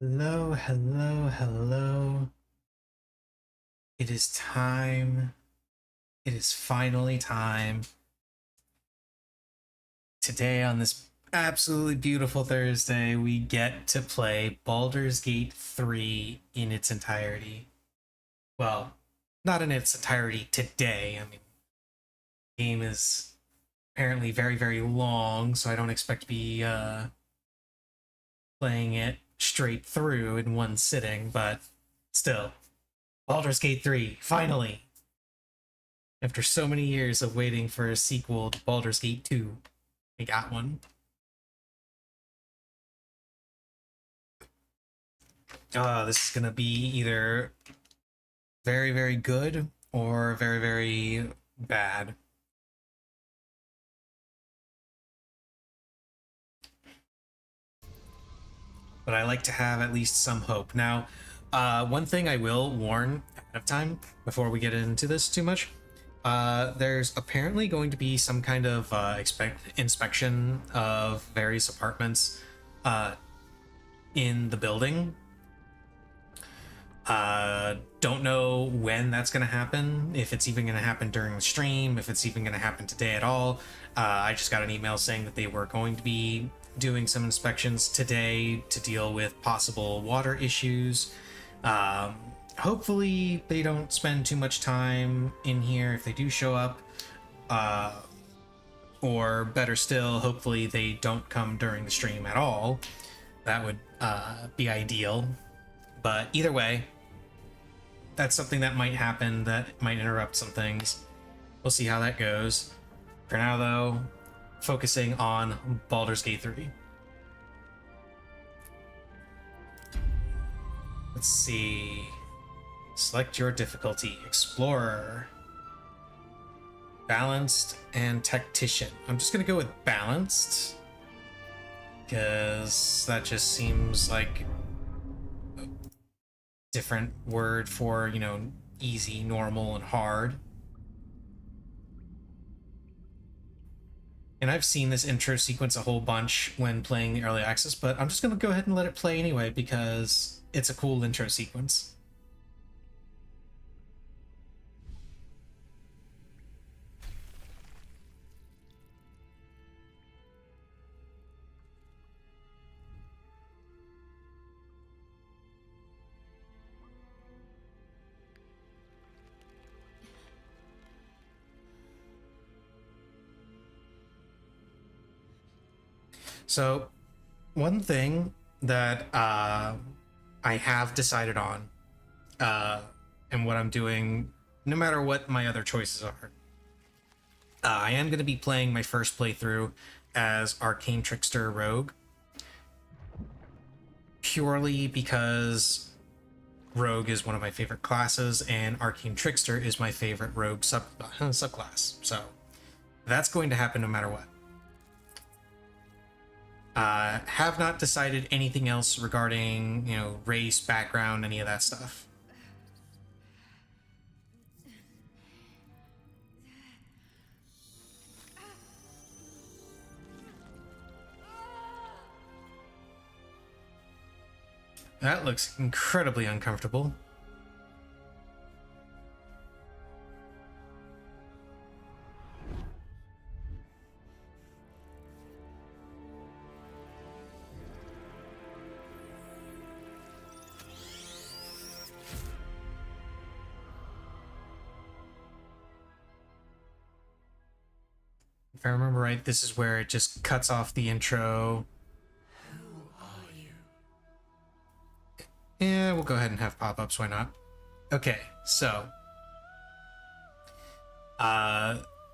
Hello, hello, hello. It is time. It is finally time. Today, on this absolutely beautiful Thursday, we get to play Baldur's Gate 3 in its entirety. Well, not in its entirety today. I mean, the game is apparently very, very long, so I don't expect to be playing it straight through in one sitting, but still. Baldur's Gate 3, finally! After so many years of waiting for a sequel to Baldur's Gate 2, we got one. This is gonna be either very, very good or very, very bad. But I like to have at least some hope. Now, one thing I will warn ahead of time before we get into this too much. There's apparently going to be some kind of inspection of various apartments in the building. Don't know when that's going to happen, if it's even going to happen during the stream, if it's even going to happen today at all. I just got an email saying that they were going to be doing some inspections today to deal with possible water issues. Hopefully, they don't spend too much time in here if they do show up. Or better still, hopefully, they don't come during the stream at all. That would be ideal. But either way, that's something that might happen that might interrupt some things. We'll see how that goes. For now, though, focusing on Baldur's Gate 3. Let's see. Select your difficulty. Explorer. Balanced and Tactician. I'm just going to go with Balanced, because that just seems like a different word for, easy, normal, and hard. And I've seen this intro sequence a whole bunch when playing the early access, but I'm just going to go ahead and let it play anyway because it's a cool intro sequence. So, one thing that I have decided on, and what I'm doing, no matter what my other choices are, I am going to be playing my first playthrough as Arcane Trickster Rogue, purely because Rogue is one of my favorite classes, and Arcane Trickster is my favorite Rogue subclass. So, that's going to happen no matter what. Have not decided anything else regarding, race, background, any of that stuff. That looks incredibly uncomfortable. If I remember right, this is where it just cuts off the intro. Who are you? Yeah, we'll go ahead and have pop-ups, why not? Okay, so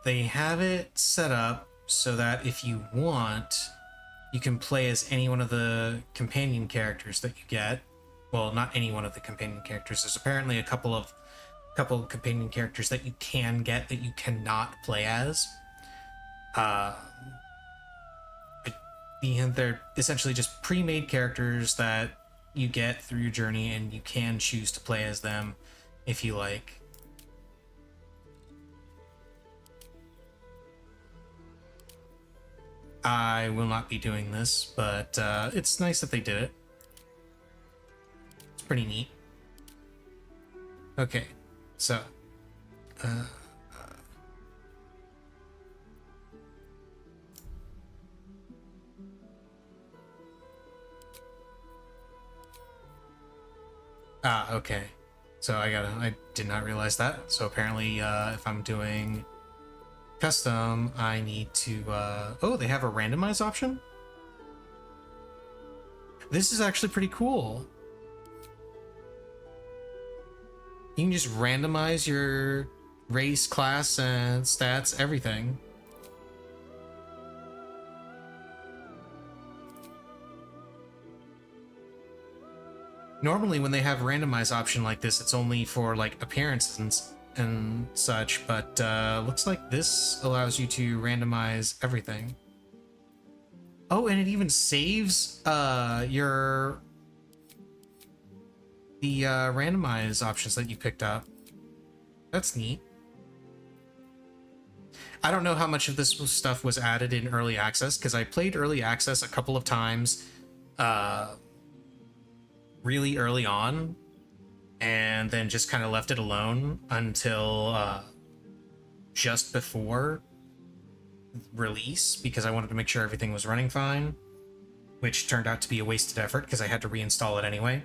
they have it set up so that if you want, you can play as any one of the companion characters that you get. Well, not any one of the companion characters. There's apparently a couple of companion characters that you can get that you cannot play as. They're essentially just pre-made characters that you get through your journey, and you can choose to play as them if you like. I will not be doing this, but it's nice that they did it. pretty neat. Okay, so okay. So I did not realize that. So apparently, if I'm doing custom, I need to, oh, they have a randomize option? This is actually pretty cool. You can just randomize your race, class, and stats, everything. Normally when they have a randomize option like this, it's only for like appearances and such, but looks like this allows you to randomize everything. Oh, and it even saves the randomize options that you picked up. That's neat. I don't know how much of this stuff was added in early access, because I played early access a couple of times really early on, and then just kind of left it alone until just before release, because I wanted to make sure everything was running fine, which turned out to be a wasted effort because I had to reinstall it anyway.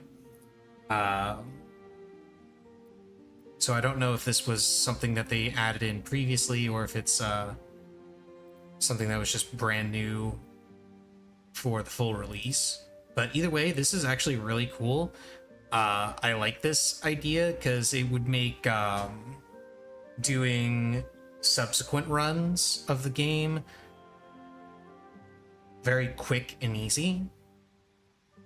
So I don't know if this was something that they added in previously, or if it's something that was just brand new for the full release. But either way, this is actually really cool. I like this idea because it would make doing subsequent runs of the game very quick and easy.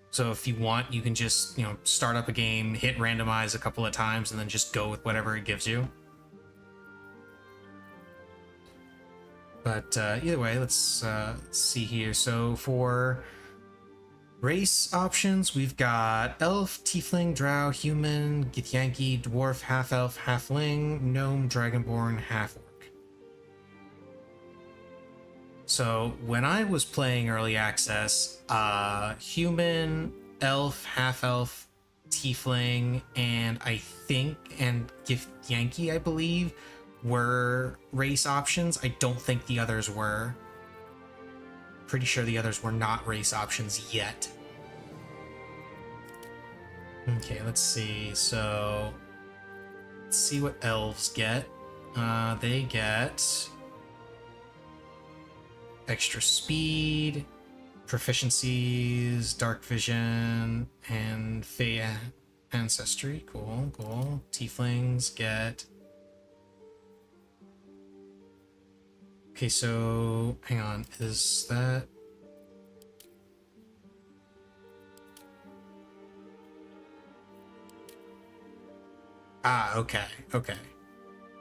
So if you want, you can just, start up a game, hit randomize a couple of times, and then just go with whatever it gives you. But either way, let's see here. So for race options, we've got elf, tiefling, drow, human, githyanki, dwarf, half-elf, halfling, gnome, dragonborn, half-orc. So when I was playing early access, human, elf, half-elf, tiefling, and githyanki, I believe, were race options. I don't think the others were. Pretty sure the others were not race options yet. Okay, let's see. So let's see what elves get. They get extra speed, proficiencies, dark vision, and Fey ancestry. Cool, cool. Tieflings get... Okay, so hang on, is that... Okay, okay.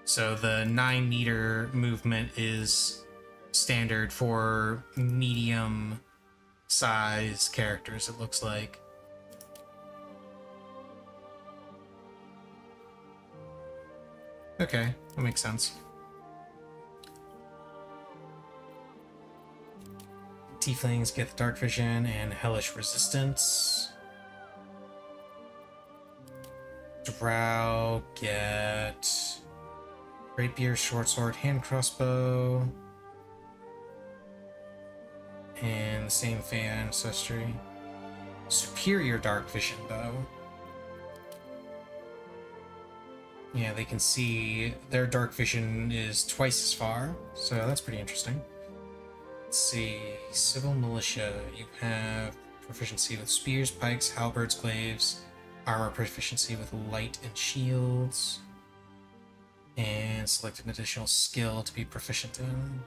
So the 9-meter movement is standard for medium size characters, it looks like. Okay, that makes sense. Tieflings get the dark vision and hellish resistance. Drow get rapier, short sword, hand crossbow, and the same Fey ancestry. Superior dark vision, though. Yeah, they can see their dark vision is twice as far, so that's pretty interesting. Let's see, civil militia. You have proficiency with spears, pikes, halberds, glaives, armor proficiency with light and shields, and select an additional skill to be proficient in.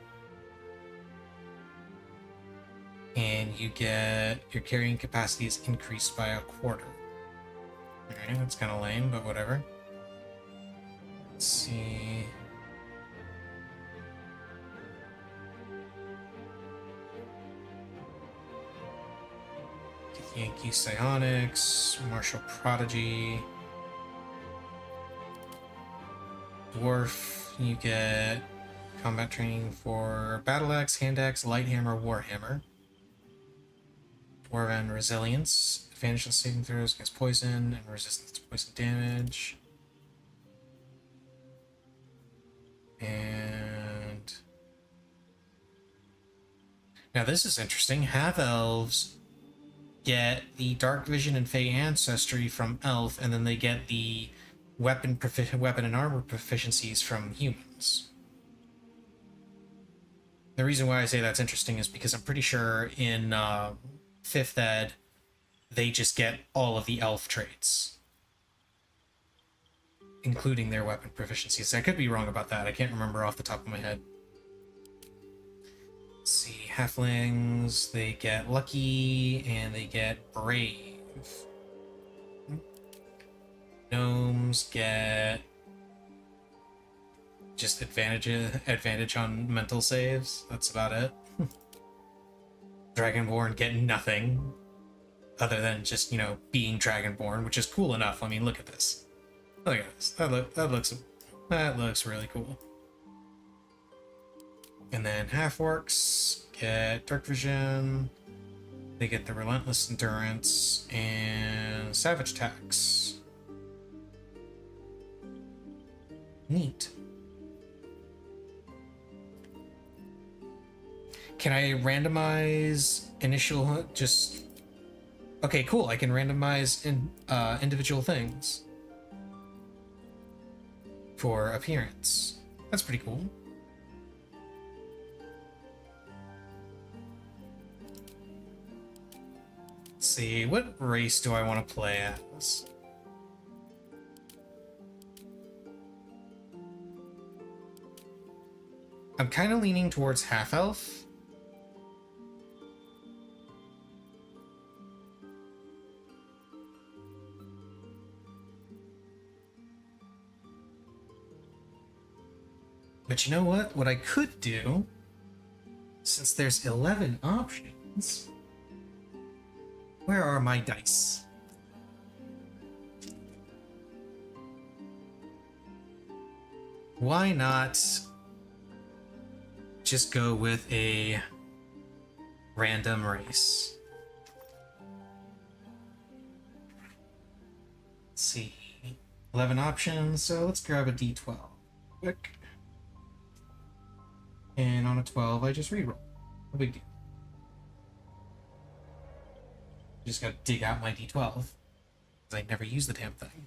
And you get your carrying capacity is increased by 1/4. Alright, that's kind of lame, but whatever. Let's see. Yankee Psionics, Martial Prodigy, Dwarf, you get combat training for Battle Axe, Hand Axe, Light Hammer, Warhammer. Dwarven Resilience. Advantage on saving throws against poison and resistance to poison damage. And now this is interesting. Half-elves get the Dark Vision and Fey Ancestry from Elf, and then they get the weapon and armor proficiencies from humans. The reason why I say that's interesting is because I'm pretty sure in 5th Ed, they just get all of the elf traits, including their weapon proficiencies. I could be wrong about that. I can't remember off the top of my head. Let's see, halflings, they get lucky and they get brave. Gnomes get just advantage on mental saves. That's about it. Dragonborn get nothing other than just, you know, being Dragonborn, which is cool enough. I mean, look at this. Look at this. That looks really cool. And then half-orcs get Dark Vision. They get the Relentless Endurance and Savage Attacks. Neat. Can I randomize initial just... Okay, cool. I can randomize individual things for appearance. That's pretty cool. Let's see, what race do I want to play as? I'm kind of leaning towards half-elf. But you know what? What I could do, since there's 11 options, where are my dice? Why not just go with a random race? Let's see. 11 options, so let's grab a d12. Quick. And on a 12, I just reroll. No big deal. Just gotta dig out my d12. Because I never use the damn thing.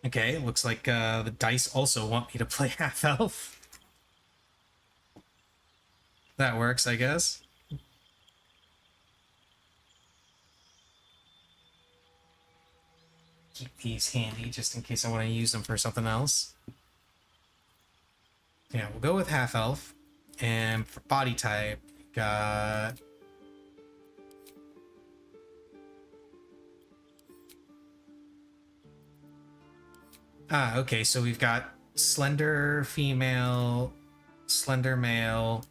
Okay, looks like the dice also want me to play half-elf. That works, I guess. Keep these handy just in case I want to use them for something else. Yeah, we'll go with half-elf. And for body type, got... Ah, okay, so we've got slender female, slender male,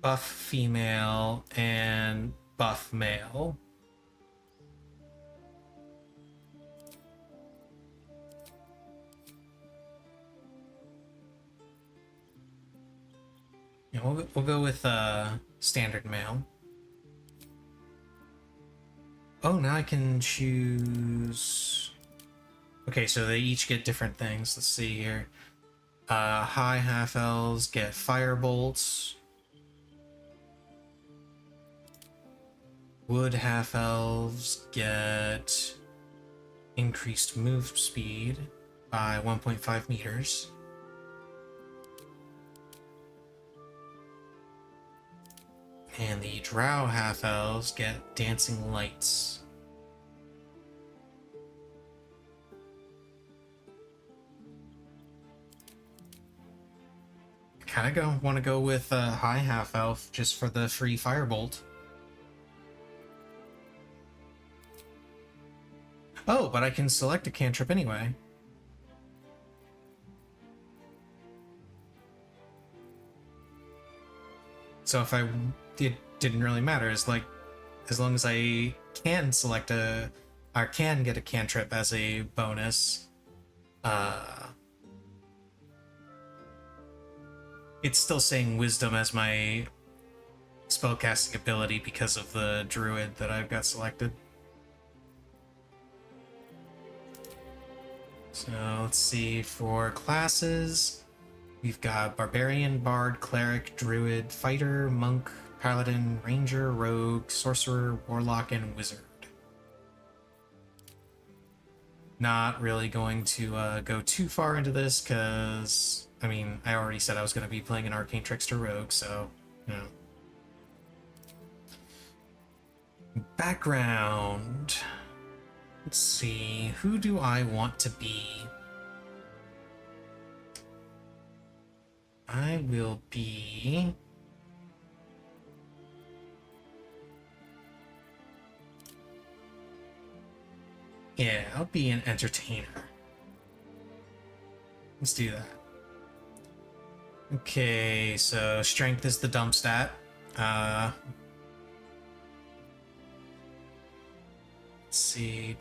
buff female, and buff male. Yeah, we'll go with standard male. Oh, now I can choose... Okay, so they each get different things. Let's see here. High half-elves get fire bolts. Wood half-elves get increased move speed by 1.5 meters. And the drow half-elves get dancing lights. Kind of want to go with high half-elf just for the free firebolt. Oh, but I can select a cantrip anyway. So if it didn't really matter. It's like as long as I can select or can get a cantrip as a bonus, it's still saying wisdom as my spellcasting ability because of the druid that I've got selected. So let's see, for classes, we've got Barbarian, Bard, Cleric, Druid, Fighter, Monk, Paladin, Ranger, Rogue, Sorcerer, Warlock, and Wizard. Not really going to go too far into this because, I mean, I already said I was going to be playing an Arcane Trickster Rogue, so, you know. Background. Let's see, who do I want to be? I will be... Yeah, I'll be an entertainer. Let's do that. Okay, so strength is the dump stat. Let's see.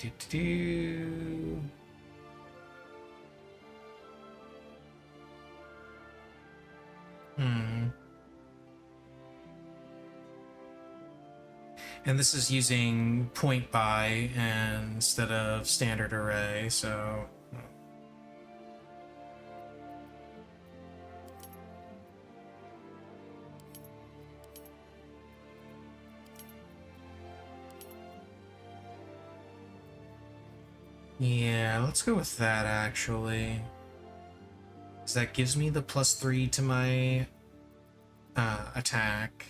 And this is using point buy instead of standard array, so... Yeah, let's go with that, actually. Because that gives me the +3 to my attack.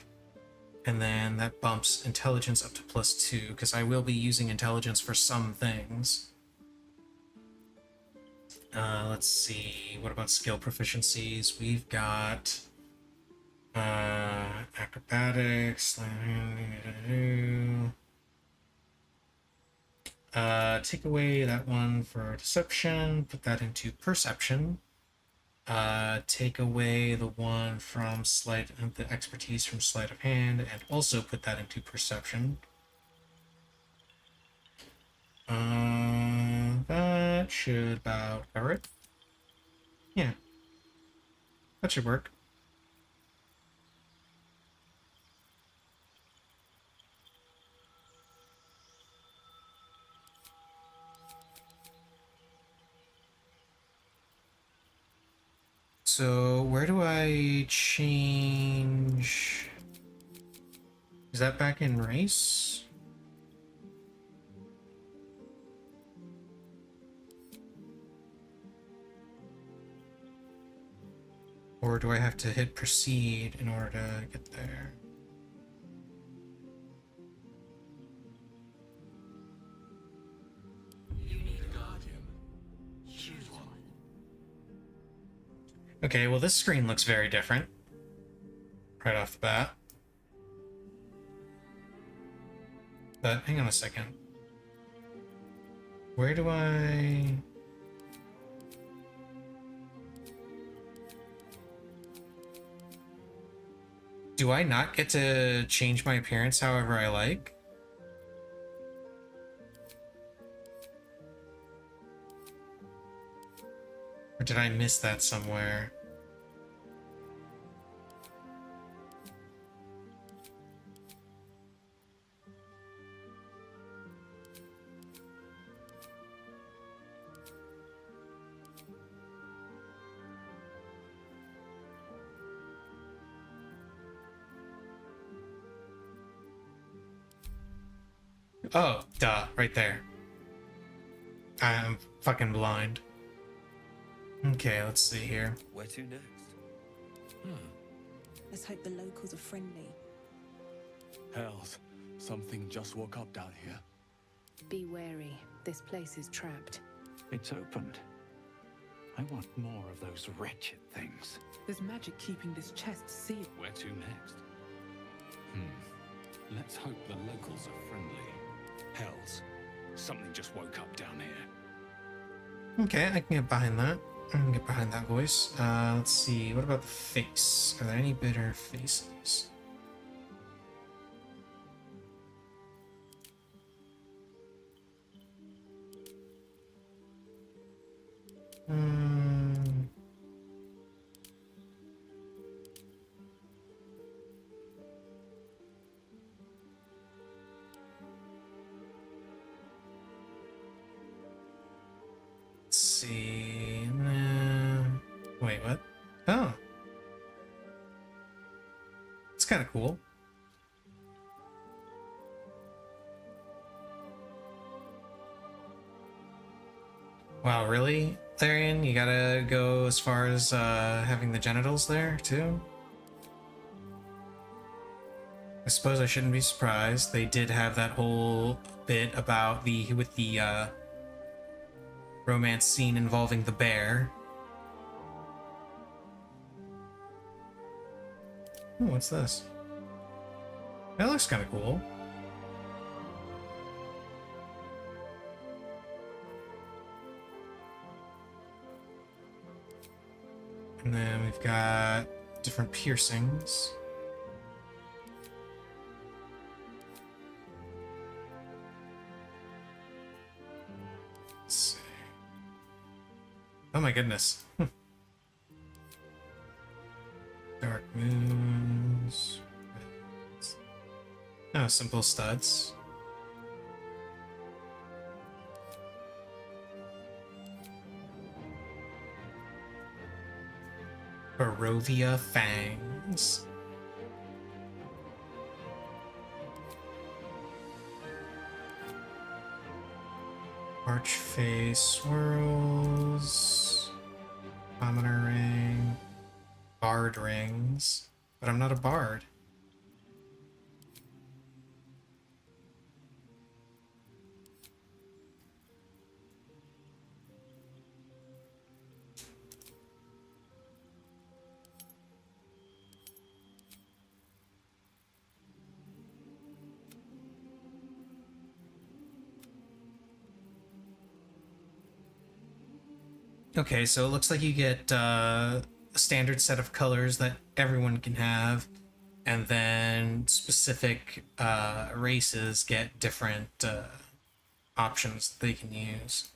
And then that bumps intelligence up to +2, because I will be using intelligence for some things. Let's see, what about skill proficiencies? We've got acrobatics. Take away that one for deception, put that into perception. Take away the one from the expertise from sleight of hand, and also put that into perception. That should about cover it. Yeah, that should work. So where do I change? Is that back in race? Or do I have to hit proceed in order to get there? You need a guardian. Choose one. Okay, well this screen looks very different. Right off the bat. But hang on a second. Where do I... Do I not get to change my appearance however I like? Or did I miss that somewhere? Oh, duh, right there. I'm fucking blind. Okay, let's see here. Where to next? Let's hope the locals are friendly. Hells, something just woke up down here. Be wary. This place is trapped. It's opened. I want more of those wretched things. There's magic keeping this chest sealed. Where to next? Let's hope the locals are friendly. Hells, something just woke up down here. Okay, I can get behind that. I can get behind that voice. Let's see, what about the face? Are there any bitter faces? see. Wait, what? Oh. It's kind of cool. Wow, really, Therian? You gotta go as far as having the genitals there, too? I suppose I shouldn't be surprised. They did have that whole bit about with the romance scene involving the bear. Oh, what's this? That looks kind of cool. And then we've got different piercings. Let's see. Oh my goodness. Dark moons. Oh, simple studs. Barovia fangs. Archface swirls. Commoner ring. Bard rings. But I'm not a bard. Okay, so it looks like you get a standard set of colors that everyone can have, and then specific races get different options they can use.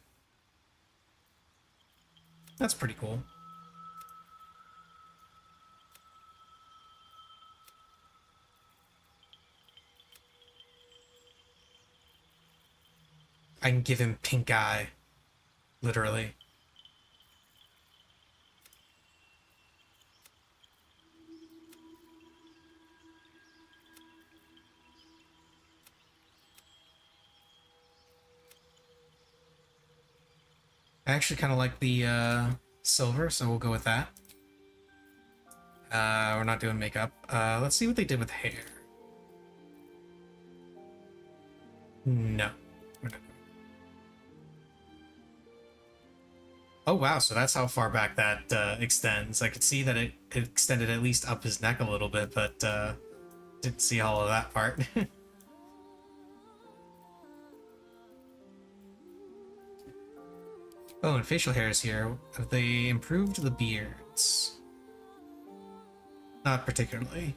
That's pretty cool. I can give him pink eye, literally. I actually kind of like the silver, so we'll go with that. We're not doing makeup. Let's see what they did with hair. No. We're not. Oh wow, so that's how far back that extends. I could see that it extended at least up his neck a little bit, but didn't see all of that part. Oh, and facial hairs here. Have they improved the beards? Not particularly.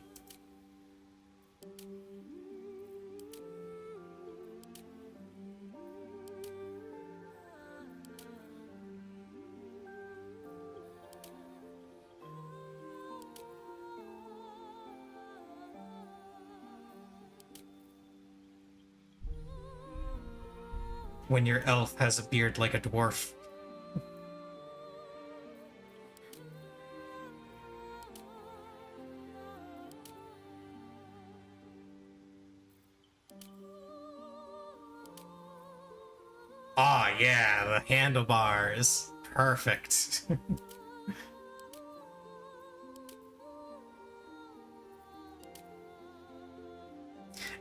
When your elf has a beard like a dwarf. Ah, yeah, the handlebars. Perfect.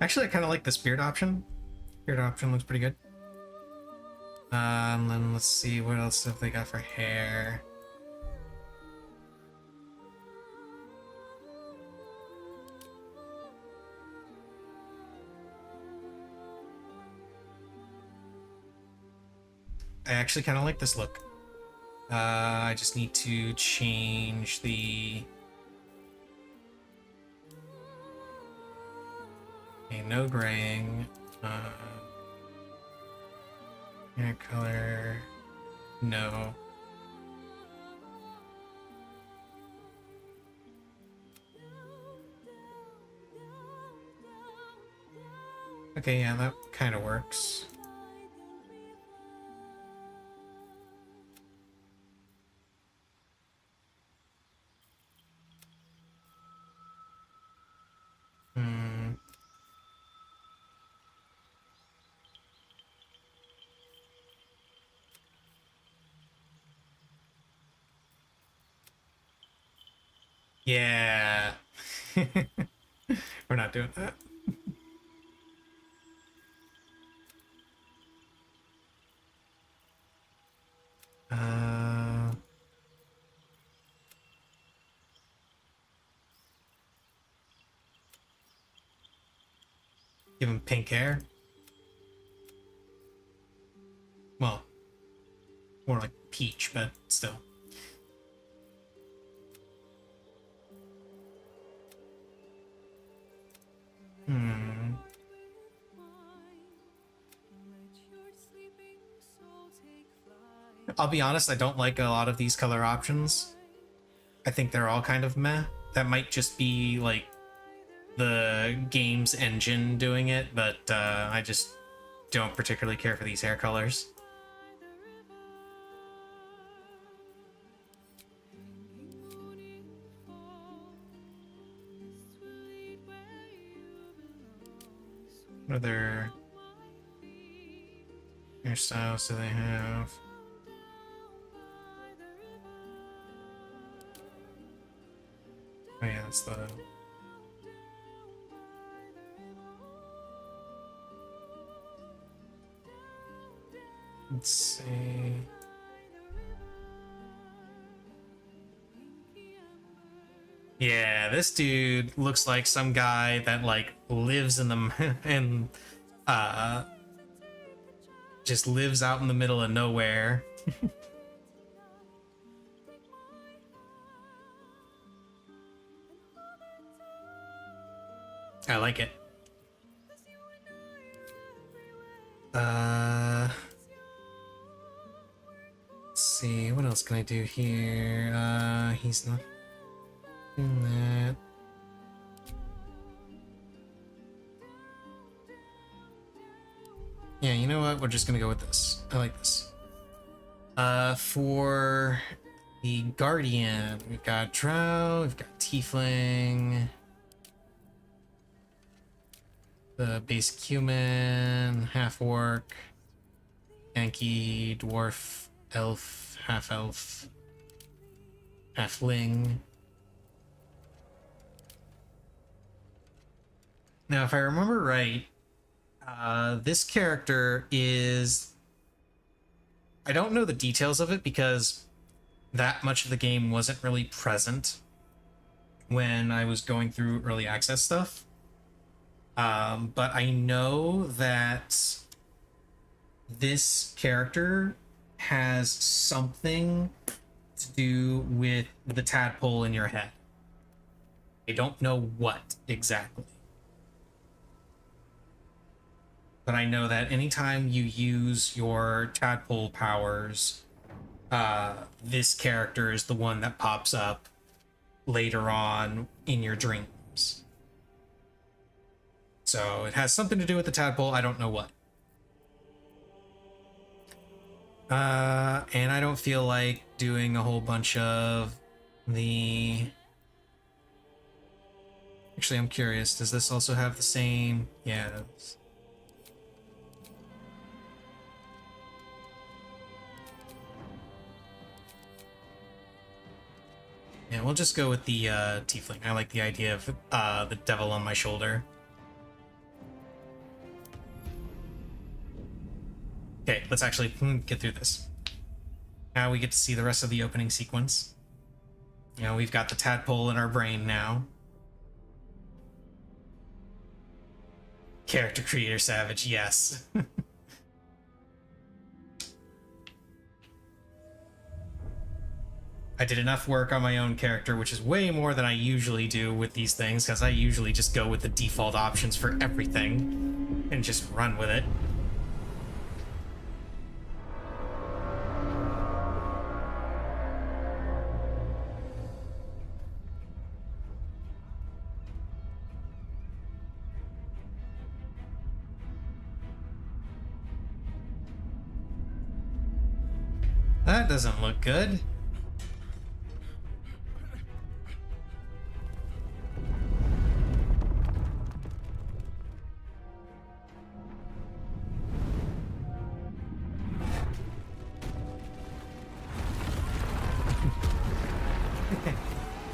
Actually, I kind of like this beard option. Beard option looks pretty good. And then let's see what else have they got for hair. I actually kind of like this look. I just need to change the... Okay, no graying. Hair color... No. Okay, yeah, that kind of works. Yeah. We're not doing that. Uh, Give him pink hair. Well, more like peach, but still. Hmm. I'll be honest, I don't like a lot of these color options. I think they're all kind of meh. That might just be like the game's engine doing it, but I just don't particularly care for these hair colors. What other hairstyles do they have? Oh yeah, that's the... Let's see... Yeah, this dude looks like some guy that like lives in the in just lives out in the middle of nowhere. I like it. Let's see, what else can I do here? He's not doing that. Yeah, you know what? We're just gonna go with this. I like this. For the Guardian, we've got Drow, we've got Tiefling, the basic human, half-orc, Yankee, dwarf, elf, half-elf, halfling. Now, if I remember right, this character is... I don't know the details of it because that much of the game wasn't really present when I was going through early access stuff. But I know that this character has something to do with the tadpole in your head. I don't know what exactly. But I know that anytime you use your tadpole powers, this character is the one that pops up later on in your dreams. So it has something to do with the tadpole, I don't know what. And I don't feel like doing a whole bunch of the... Actually, I'm curious, does this also have the same... Yeah, it does. Yeah, we'll just go with the tiefling. I like the idea of the devil on my shoulder. Okay, let's actually get through this. Now we get to see the rest of the opening sequence. You know, we've got the tadpole in our brain now. Character creator savage, yes. I did enough work on my own character, which is way more than I usually do with these things, because I usually just go with the default options for everything and just run with it. That doesn't look good.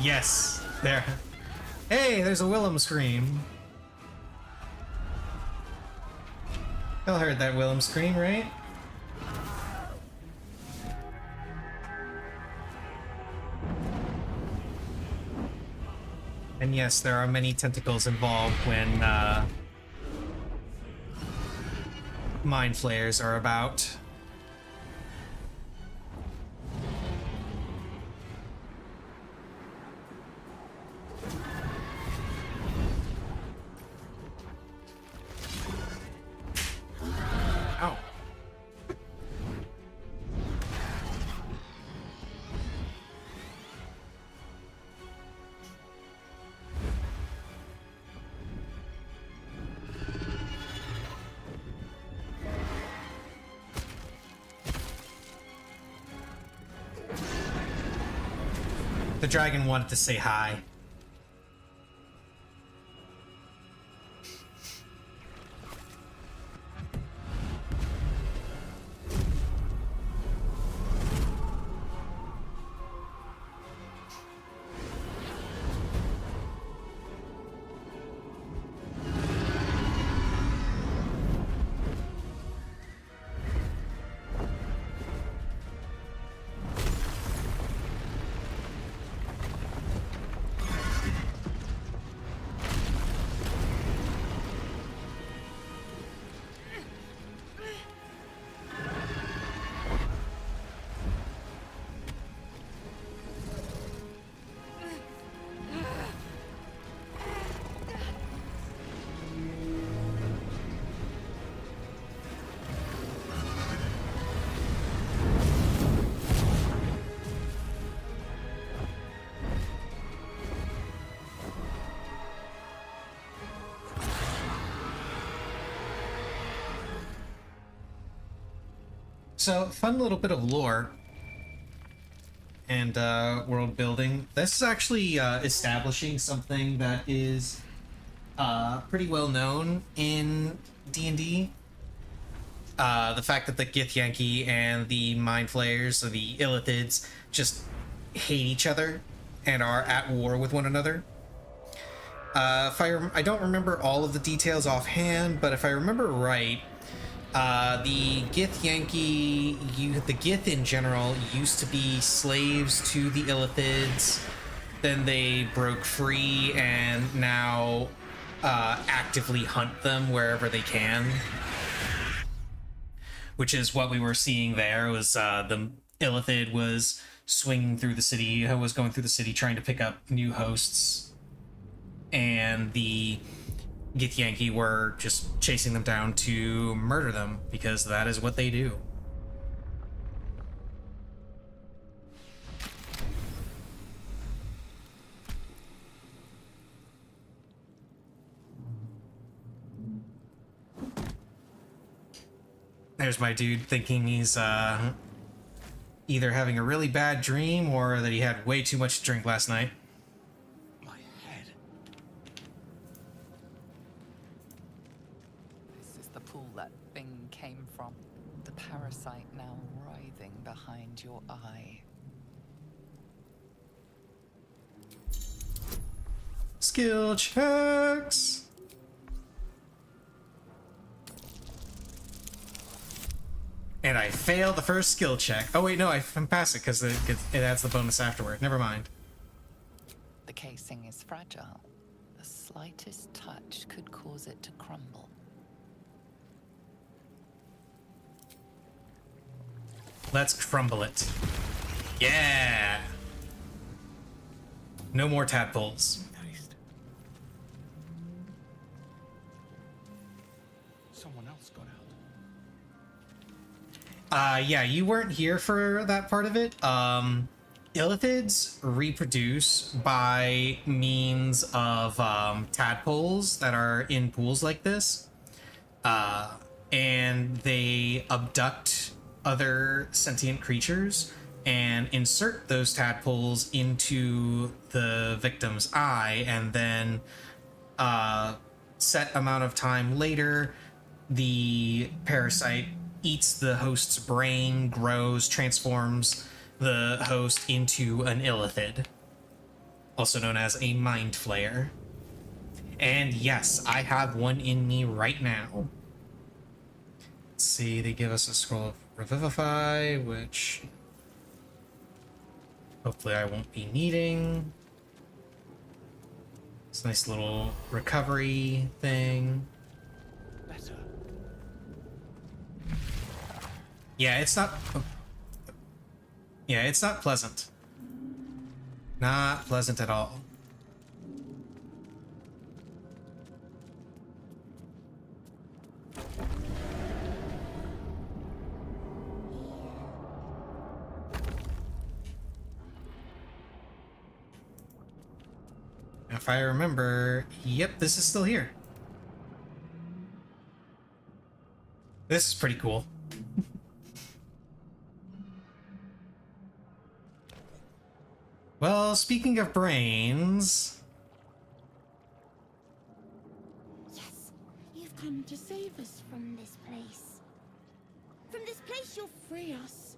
Yes. There. Hey, there's a Willem scream. Y'all heard that Willem scream, right? And yes, there are many tentacles involved when mind flayers are about. Ow. The dragon wanted to say hi. So, fun little bit of lore and world building. This is actually establishing something that is pretty well known in D&D. The fact that the Githyanki and the Mind Flayers, or the Illithids, just hate each other and are at war with one another. I don't remember all of the details offhand, but if I remember right, the Githyanki, the Gith in general, used to be slaves to the Illithids. Then they broke free and now actively hunt them wherever they can. Which is what we were seeing there, was the Illithid was swinging through the city, was going through the city trying to pick up new hosts. And the Githyanki were just chasing them down to murder them, because that is what they do. There's my dude thinking he's either having a really bad dream or that he had way too much to drink last night. My head. This is the pool that thing came from. The parasite now writhing behind your eye. Skill checks. And I failed the first skill check. Oh wait, no, I passed it because it adds the bonus afterward. Never mind. The casing is fragile. The slightest touch could cause it to crumble. Let's crumble it. Yeah! No more tadpoles. Taste. Someone else got out. Yeah, you weren't here for that part of it. Illithids reproduce by means of tadpoles that are in pools like this. And they abduct other sentient creatures and insert those tadpoles into the victim's eye, and then set amount of time later, the parasite eats the host's brain, grows, transforms the host into an illithid. also known as a Mind Flayer. And yes, I have one in me right now. Let's see, they give us a scroll of Revivify, which hopefully I won't be needing. It's a nice little recovery thing. Better. Yeah, it's not... Yeah, it's not pleasant. Not pleasant at all. If I remember, yep, this is still here. This is pretty cool. Well, speaking of brains... Yes, you've come to save us from this place. From this place, you'll free us.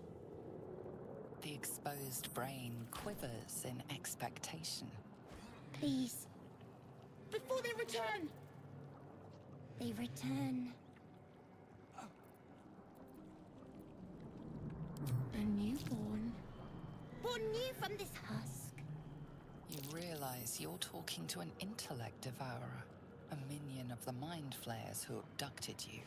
The exposed brain quivers in expectation. Please. Before they return. They return. A newborn. Born new from this husk. You realize you're talking to an intellect devourer, a minion of the Mind Flayers who abducted you.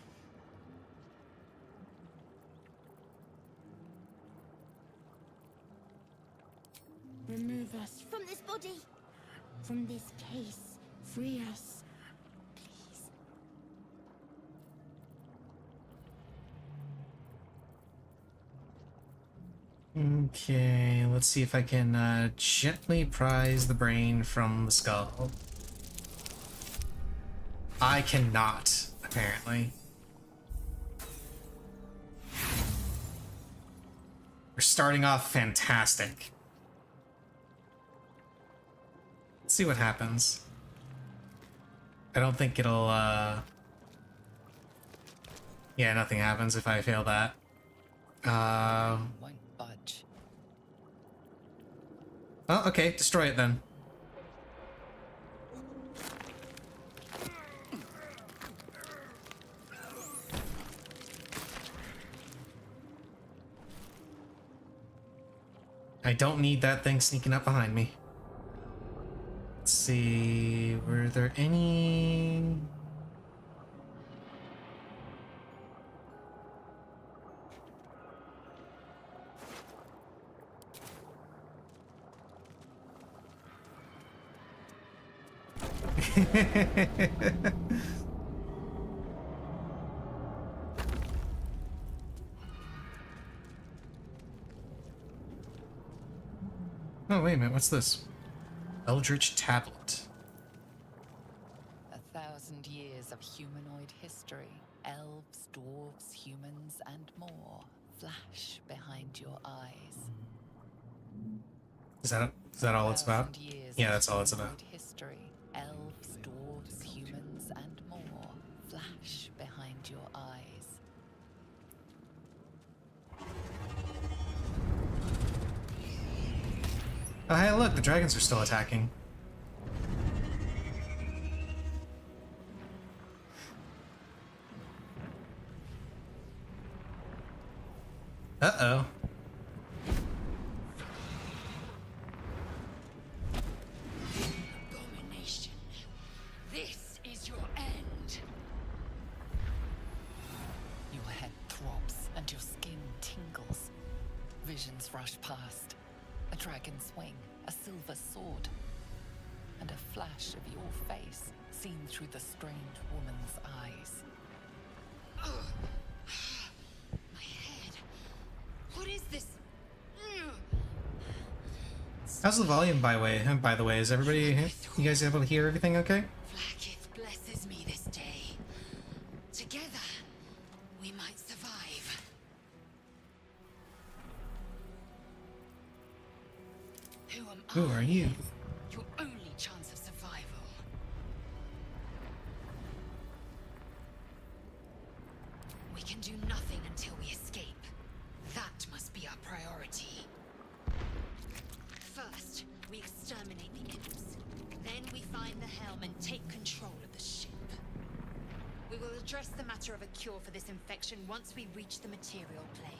Remove us from this body. From this case. Free us. Please. Okay, let's see if I can gently prise the brain from the skull. I cannot, apparently. We're starting off fantastic. Let's see what happens. I don't think it'll, yeah, nothing happens if I fail that. Won't budge. Oh, okay, destroy it then. I don't need that thing sneaking up behind me. Let's see, were there any... Oh, wait a minute, what's this? Eldritch Tablet. 1,000 years of humanoid history. Elves, dwarves, humans, and more flash behind your eyes. Is that all it's about? 1,000 years Yeah, of that's all it's about. humanoid history. Elves, dwarves, humans, and more flash behind your eyes. Oh, hey, look, the dragons are still attacking. Uh-oh. Abomination. This is your end. Your head throbs and your skin tingles. Visions rush past. A dragon's wing, a silver sword, and a flash of your face seen through the strange woman's eyes. My head. What is this? How's the volume, by the way? Is everybody... You guys able to hear everything okay? Blackith blesses me this day. Together, we might survive. Who are you? Your only chance of survival. We can do nothing until we escape. That must be our priority. First, We exterminate the imps. Then we find the helm and take control of the ship. We will address the matter of a cure for this infection once we reach the material plane.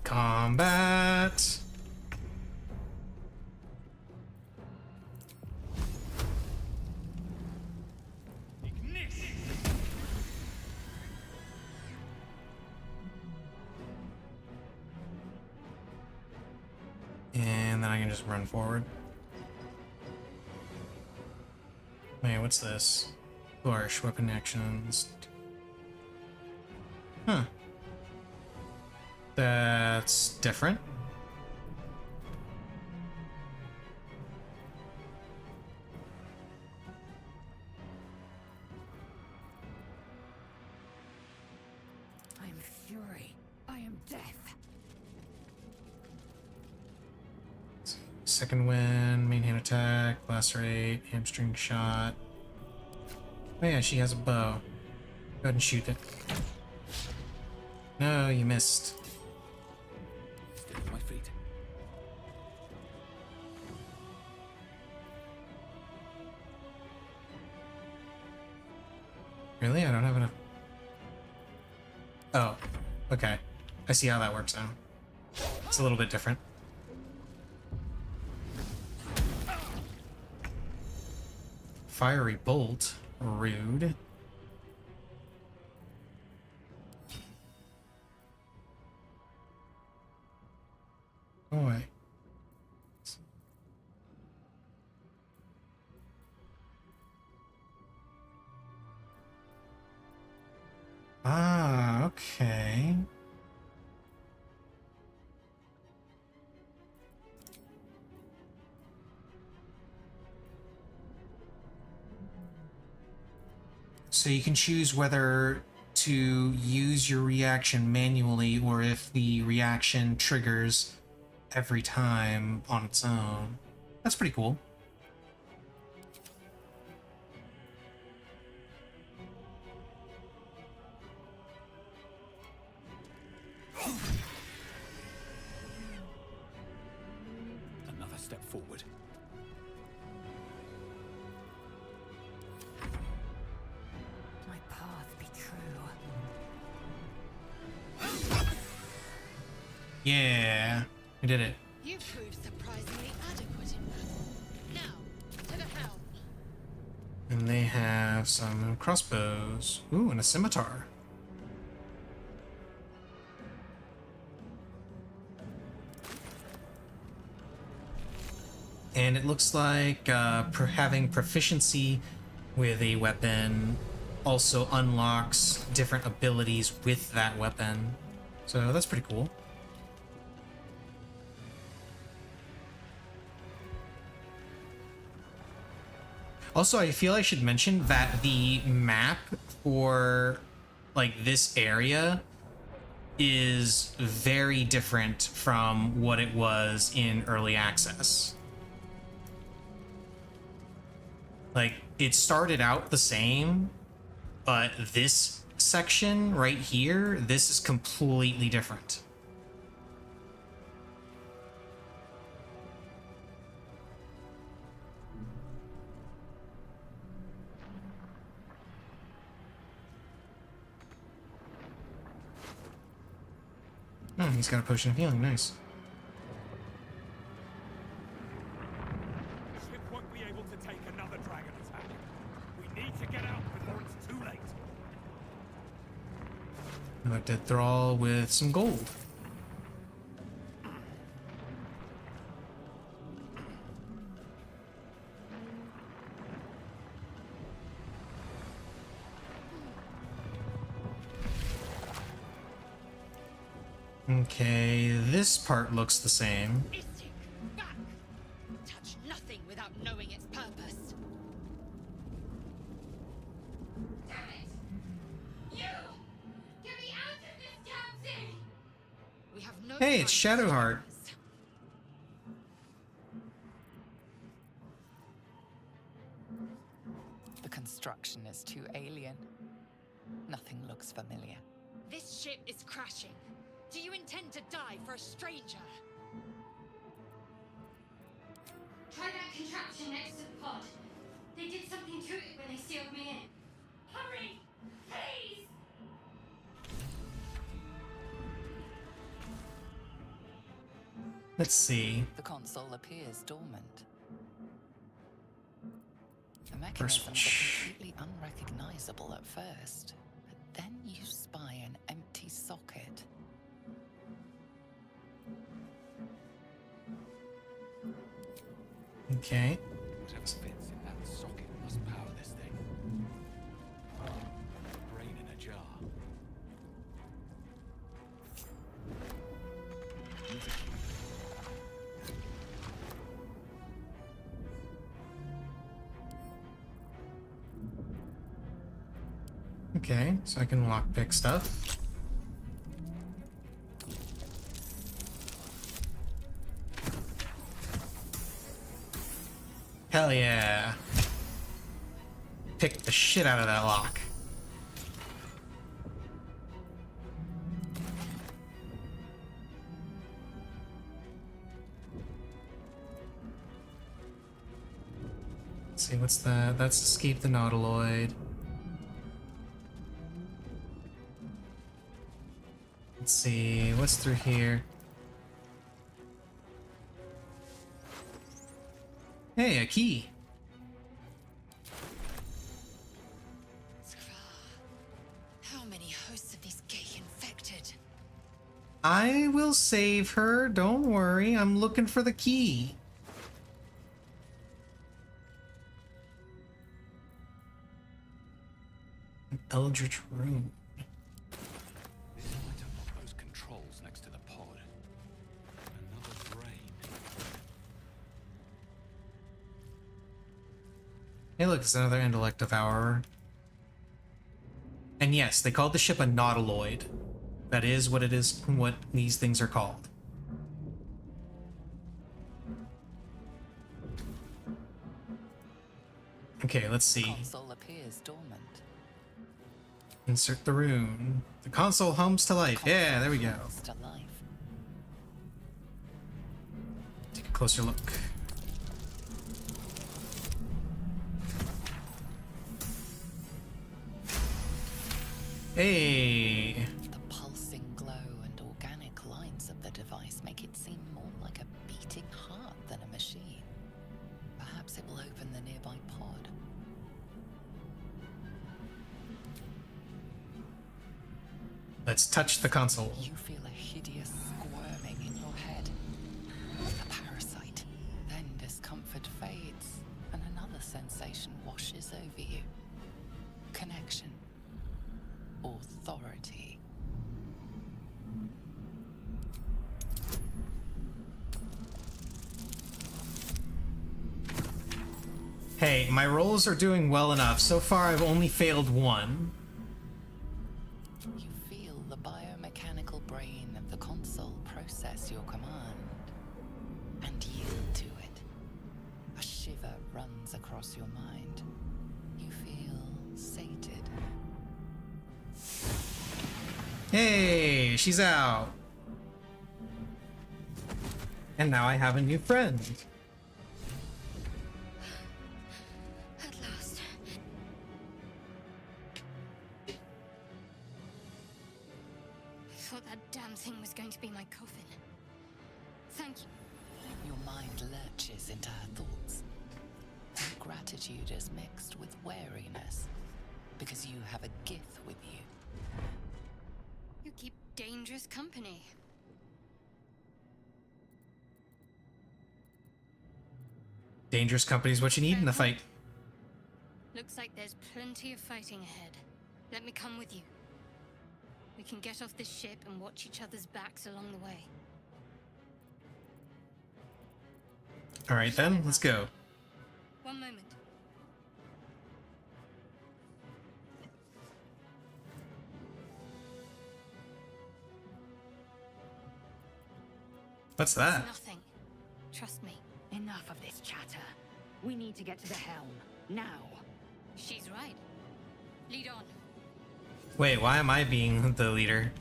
Combat. And then I can just run forward. Wait, what's this? Flourish, weapon actions. Huh. That's different. I am fury. I am death. Second wind, main hand attack, lacerate, hamstring shot. Oh yeah, she has a bow. Go ahead and shoot it. No, you missed. Stay on my feet. Really? I don't have enough. Oh, okay. I see how that works now. It's a little bit different. Fiery bolt. Rude. Go away. Ah, okay. So you can choose whether to use your reaction manually or if the reaction triggers every time on its own. That's pretty cool. Another step forward. My path be true. Yeah, we did it. You proved surprisingly adequate in battle. Now, to the helm. And they have some crossbows. Ooh, and a scimitar. And it looks like having proficiency with a weapon also unlocks different abilities with that weapon. So that's pretty cool. Also, I feel I should mention that the map for like this area is very different from what it was in early access. Like, it started out the same, but this section right here, this is completely different. Oh, he's got a potion of healing, nice. The ship won't be able to take another dragon attack. We need to get out before it's too late. Another dead thrall with some gold. Okay, this part looks the same. Istik, back! Touch nothing without knowing its purpose. Damn it! You! Get me out of this damn thing! We have no Hey, it's time for Shadowheart. shadows. alien. Nothing looks familiar. This ship is crashing. Do you intend to die for a stranger? Try that contraption next to the pod. They did something to it when they sealed me in. Hurry! Please! Let's see. The console appears dormant. The First mechanisms are completely unrecognizable at first, but then you spy an empty socket. Okay. Whatever fits in that socket must power this thing. Brain in a jar. Needs a key. Okay, so I can lockpick stuff. Hell yeah. Pick the shit out of that lock. Let's see, what's that? That's escape the nautiloid. Let's see, what's through here? Hey, a key. How many hosts of these gay infected? I will save her, don't worry. I'm looking for the key. An eldritch room. This might unlock those controls next to the pod. Another brain. Hey look, it's another intellect devourer. And yes, they called the ship a nautiloid. That is what it is, what these things are called. Okay, let's see. Console appears dormant. Insert the rune. The console hums to life. Yeah, there we go. Comes to life. Take a closer look. Hey! The pulsing glow and organic lines of the device make it seem more like a beating heart than a machine. Perhaps it will open the nearby pod. Let's touch the console. You feel a hideous squirming in your head. A parasite. Then discomfort fades, and another sensation washes over you. Connection. Authority. Hey, my rolls are doing well enough. So far, I've only failed one. You feel the biomechanical brain of the console process your command and yield to it. A shiver runs across your mind. You feel sated. Hey, she's out. And now I have a new friend. At last. I thought that damn thing was going to be my coffin. Thank you. Your mind lurches into her thoughts. Her gratitude is mixed with wariness, because you have a gift with you. You keep dangerous company. Dangerous company is what you need in the fight. Looks like there's plenty of fighting ahead. Let me come with you. We can get off this ship and watch each other's backs along the way. Alright then, let's go. One moment. What's that? Nothing. Trust me. Enough of this chatter. We need to get to the helm. Now. She's right. Lead on. Wait, why am I being the leader?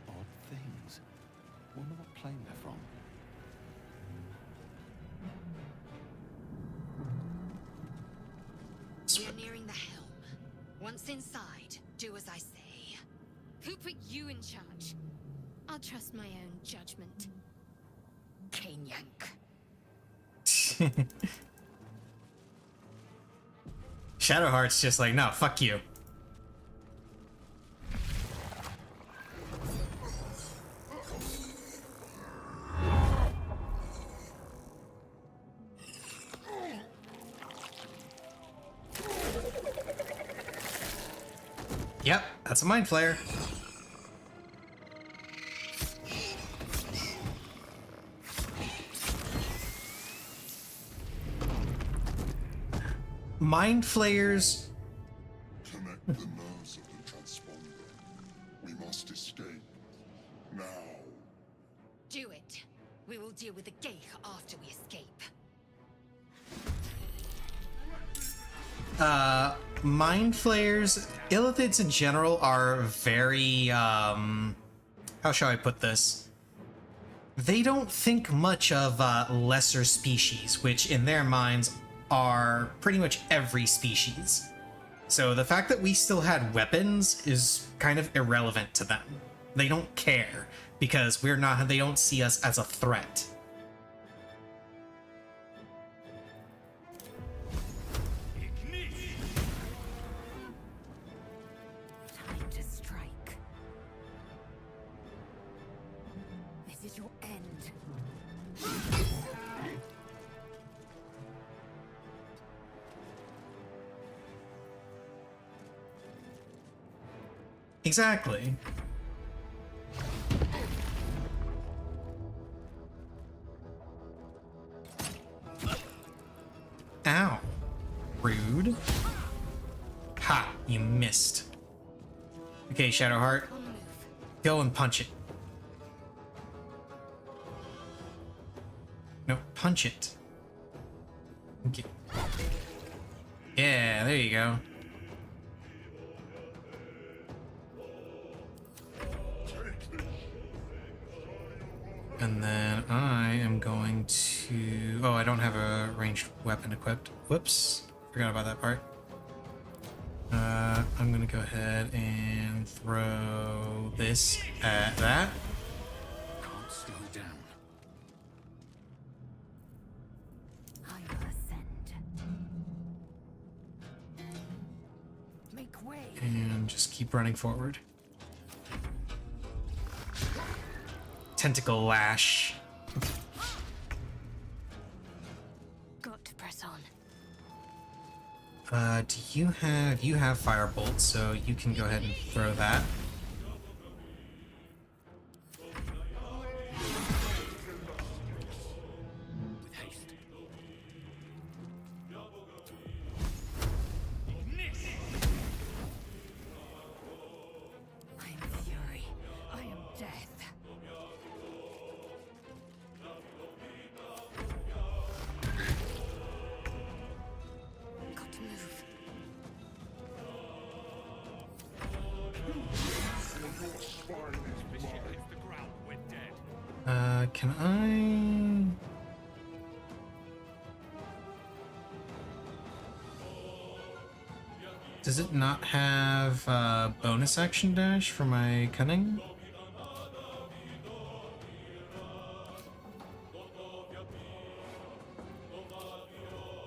Odd things. Wonder what plane they're from. We're nearing the helm. Once inside, do as I say. Who put you in charge? I'll trust my own judgment. Kanyank. Shadowheart's just like, no, fuck you. Yep, that's a mind flare. Mind flayers. Connect the nerves of the transponder. We must escape. Now. Do it. We will deal with the Geich after we escape. Mind flayers, illithids in general are very, how shall I put this? They don't think much of, lesser species, which in their minds are pretty much every species. So the fact that we still had weapons is kind of irrelevant to them. They don't care, because they don't see us as a threat. Time to strike. This is your end. Exactly. Ow. Rude. Ha, you missed. Okay, Shadowheart. Go and punch it. No, punch it. Okay. Yeah, there you go. And then I am going to... Oh, I don't have a ranged weapon equipped. Whoops. Forgot about that part. I'm gonna go ahead and throw this at that. Can't slow down. I will ascend. Make way. And just keep running forward. Tentacle lash. Got to press on. Do you have firebolt, so you can go ahead and throw that. With haste. I am fury. I am death. Got to move. This ship hits the ground, we're dead. Can I... Does it not have bonus action dash for my cunning?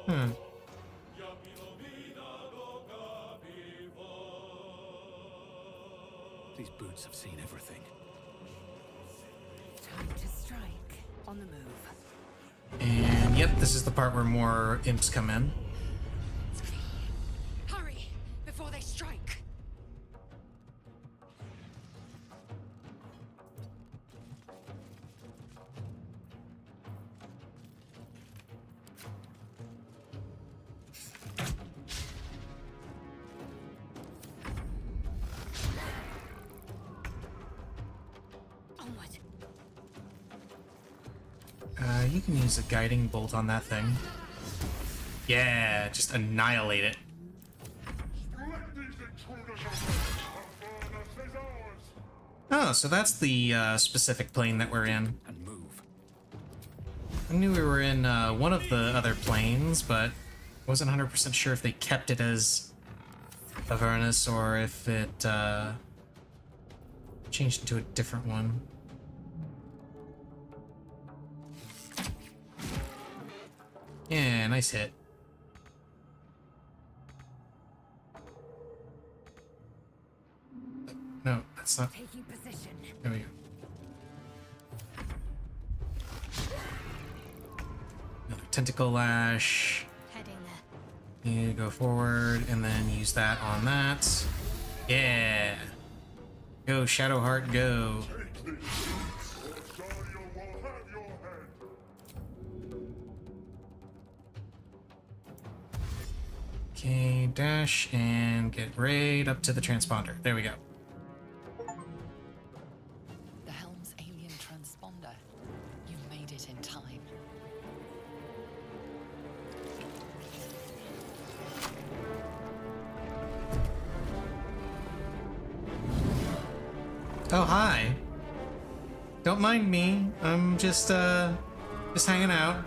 Hmm. These boots have seen everything. Time to strike. On the move. And yep, this is the part where more imps come in. Hurry, before they strike. You can use a guiding bolt on that thing. Yeah, just annihilate it. Oh, so that's the specific plane that we're in. And move. I knew we were in one of the other planes, but wasn't 100% sure if they kept it as Avernus or if it changed into a different one. Yeah, nice hit. No, that's not. Taking position. There we go. Another tentacle lash. Heading there. You go forward and then use that on that. Yeah. Go, Shadowheart, go. Okay, dash and get right up to the transponder. There we go. The helm's alien transponder. You made it in time. Oh, hi. Don't mind me. I'm just hanging out.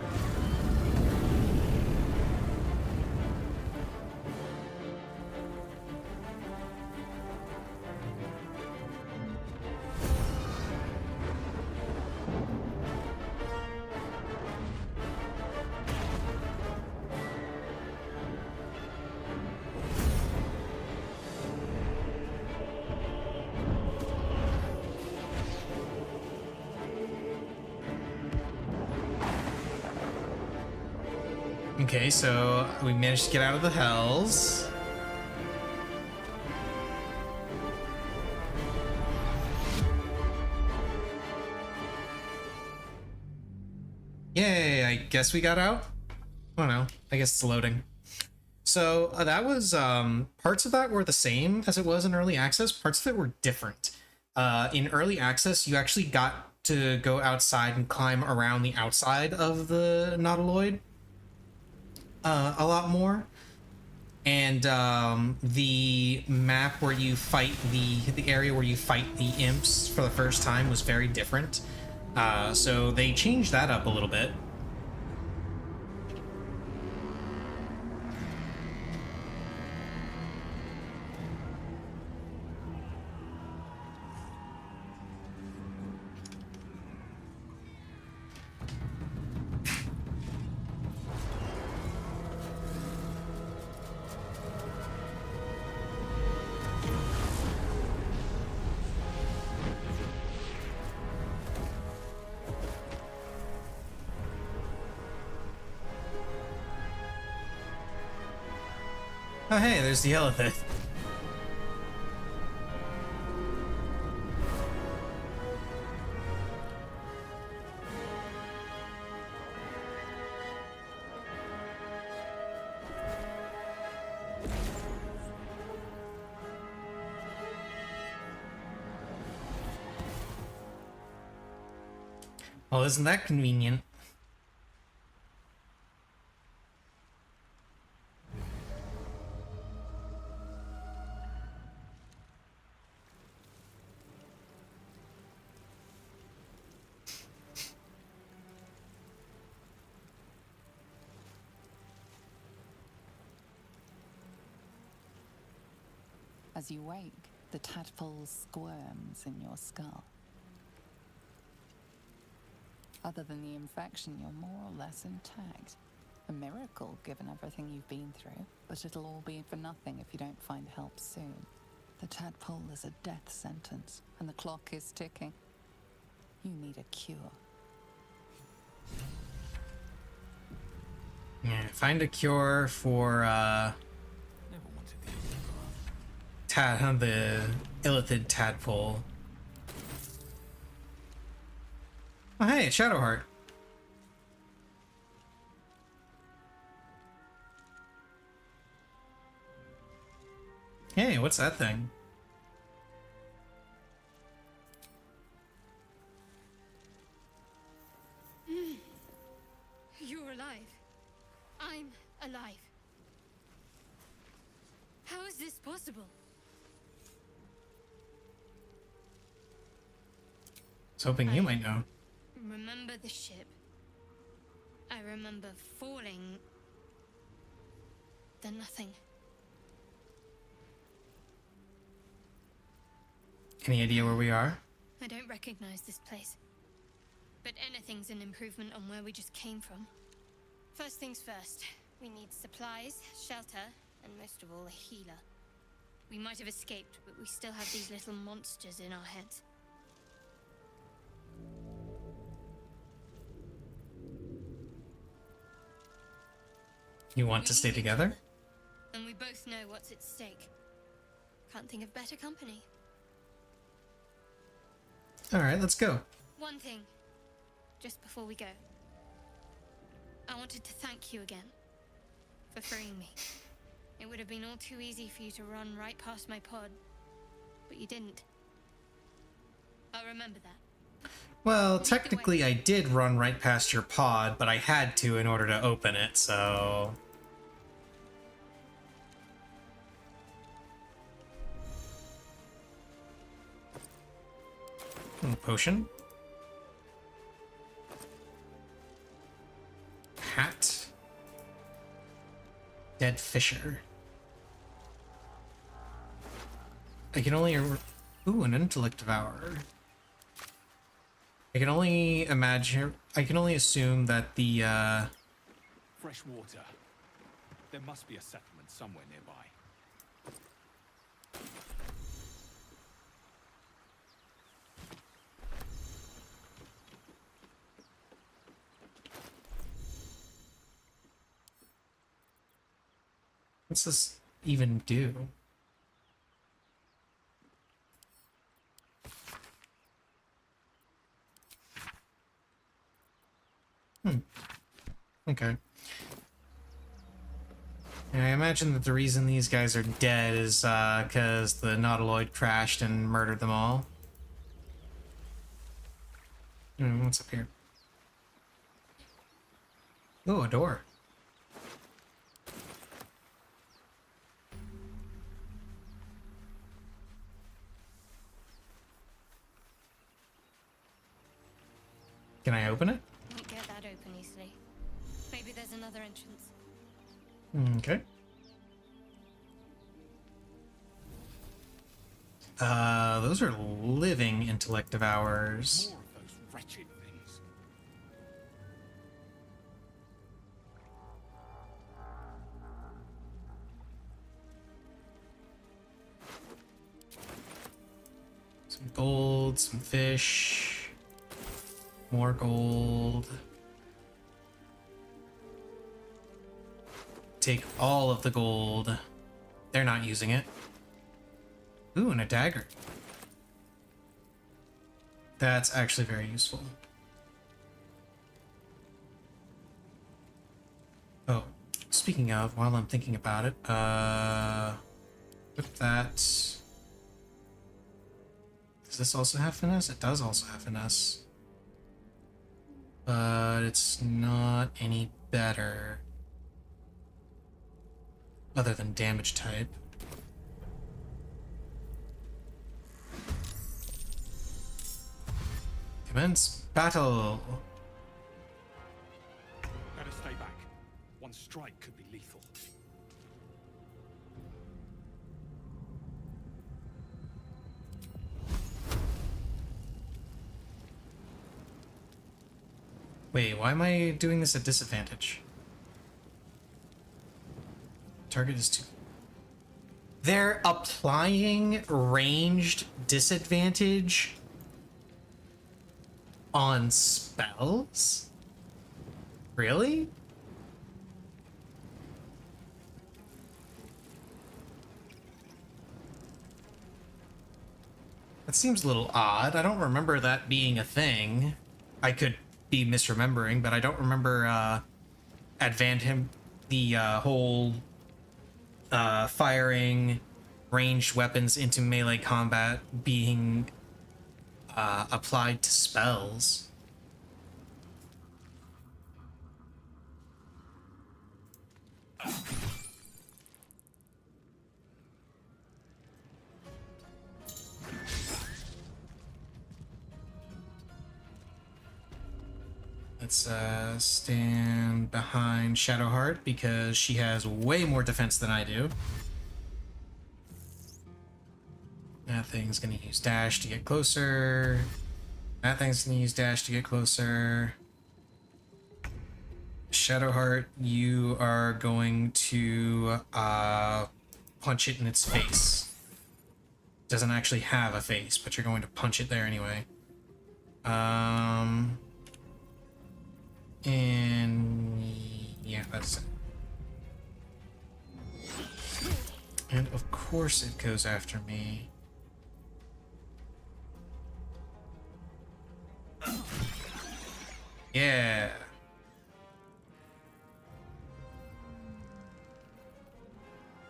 Okay, so we managed to get out of the hells. Yay, I guess we got out? I don't know. I guess it's loading. So that was, parts of that were the same as it was in early access. Parts of it were different. In early access, you actually got to go outside and climb around the outside of the Nautiloid. A lot more, and the map where you fight the area where you fight the imps for the first time was very different. So they changed that up a little bit. Oh, hey, there's the elephant. Well, isn't that convenient? As you wake, the tadpole squirms in your skull. Other than the infection, you're more or less intact. A miracle, given everything you've been through, but it'll all be for nothing if you don't find help soon. The tadpole is a death sentence, and the clock is ticking. You need a cure. Yeah, find a cure for the illithid tadpole. Oh, hey, it's Shadowheart. Hey, what's that thing? alive. How is this possible? I was hoping you might know. Remember the ship. I remember falling. Then nothing. Any idea where we are? I don't recognize this place. But anything's an improvement on where we just came from. First things first, we need supplies, shelter, and most of all, a healer. We might have escaped, but we still have these little monsters in our heads. You want to stay together? And we both know what's at stake. Can't think of better company. Alright, let's go. One thing, just before we go. I wanted to thank you again for freeing me. It would have been all too easy for you to run right past my pod, but you didn't. I'll remember that. Well, technically I did run right past your pod, but I had to in order to open it, so... Potion. Hat. Dead Fisher. I can only... Ooh, an intellect devourer. I can only imagine... I can only assume that the, Fresh water. There must be a settlement somewhere nearby. What's this even do? Okay. And I imagine that the reason these guys are dead is because the Nautiloid crashed and murdered them all. What's up here? Oh, a door. Can I open it? Won't get that open easily. Maybe there's another entrance. Okay. Those are living intellect devours. More of those wretched things. Some gold, some fish, more gold. Take all of the gold. They're not using it. Ooh, and a dagger. That's actually very useful. Oh, speaking of, while I'm thinking about it, with that... Does this also have finesse? It does also have finesse. But it's not any better. Other than damage type. Commence battle! Better stay back. One strike could be lethal. Wait, why am I doing this at disadvantage? Target is too... They're applying ranged disadvantage on spells? Really? That seems a little odd. I don't remember that being a thing. I could be misremembering, but I don't remember the whole firing ranged weapons into melee combat being applied to spells. Let's stand behind Shadowheart because she has way more defense than I do. That thing's gonna use dash to get closer. That thing's gonna use dash to get closer. Shadowheart, you are going to punch it in its face. Doesn't actually have a face, but you're going to punch it there anyway. And yeah, that's it. And of course it goes after me. Yeah.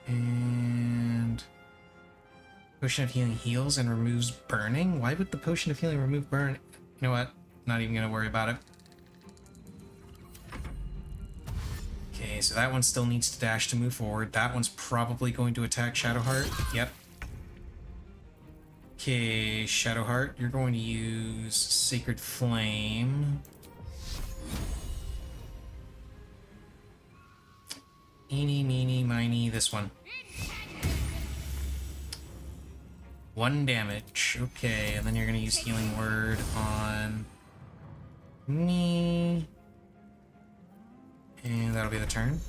And potion of healing heals and removes burning. Why would the potion of healing remove burn? You know what? Not even gonna worry about it. Okay, so that one still needs to dash to move forward. That one's probably going to attack Shadowheart. Yep. Okay, Shadowheart, you're going to use Sacred Flame. Eeny, meeny, miny, this one. 1 damage. Okay, and then you're gonna use Healing Word on me. And that'll be the turn.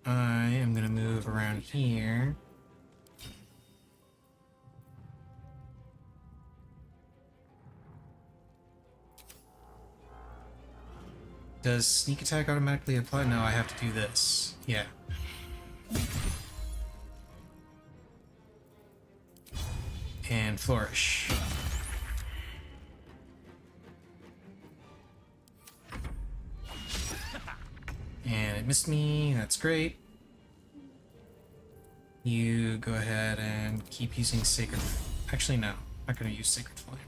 I am gonna move around here. Does sneak attack automatically apply? No, I have to do this. Yeah. And flourish. And it missed me. That's great. You go ahead and keep using Sacred... Actually, no. I'm not going to use Sacred Flame.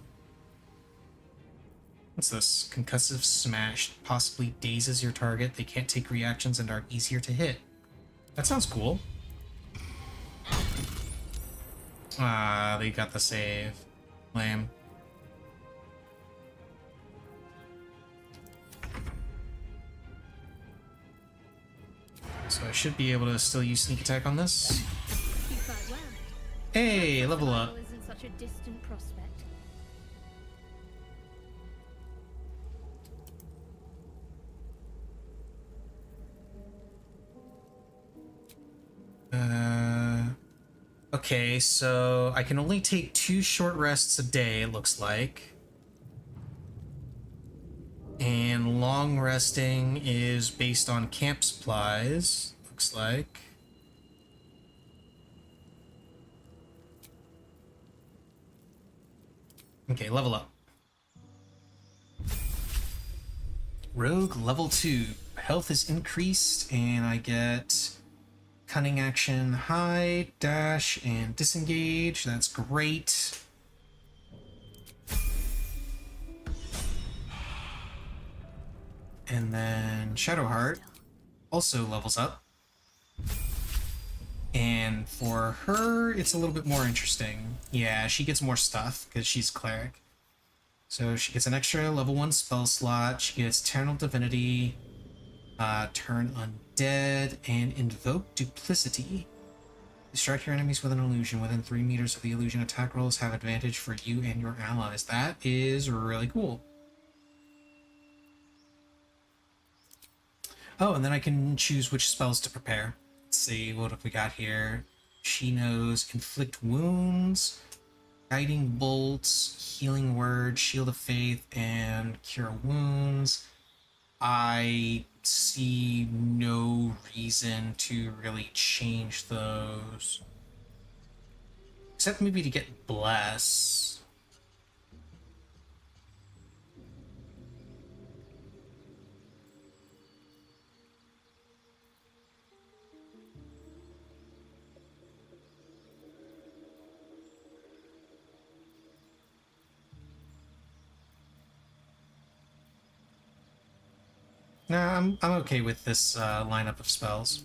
What's this? Concussive Smash possibly dazes your target. They can't take reactions and are easier to hit. That sounds cool. Ah, they got the save. Lame. So I should be able to still use sneak attack on this. You fight well. Hey, level up. Isn't such a distant prospect. Okay, so I can only take 2 short rests a day, it looks like. And long resting is based on camp supplies, looks like. Okay, level up. Rogue level 2. Health is increased, and I get cunning action, hide, dash, and disengage. That's great. And then Shadowheart also levels up. And for her, it's a little bit more interesting. Yeah, she gets more stuff because she's cleric. So she gets an extra level 1 spell slot. She gets Eternal Divinity, Turn Undead, and Invoke Duplicity. You strike your enemies with an illusion. Within 3 meters of the illusion, attack rolls have advantage for you and your allies. That is really cool. Oh, and then I can choose which spells to prepare. Let's see, what have we got here? She knows Inflict Wounds, Guiding Bolts, Healing Word, Shield of Faith, and Cure Wounds. I see no reason to really change those. Except maybe to get Bless. Nah, I'm okay with this lineup of spells.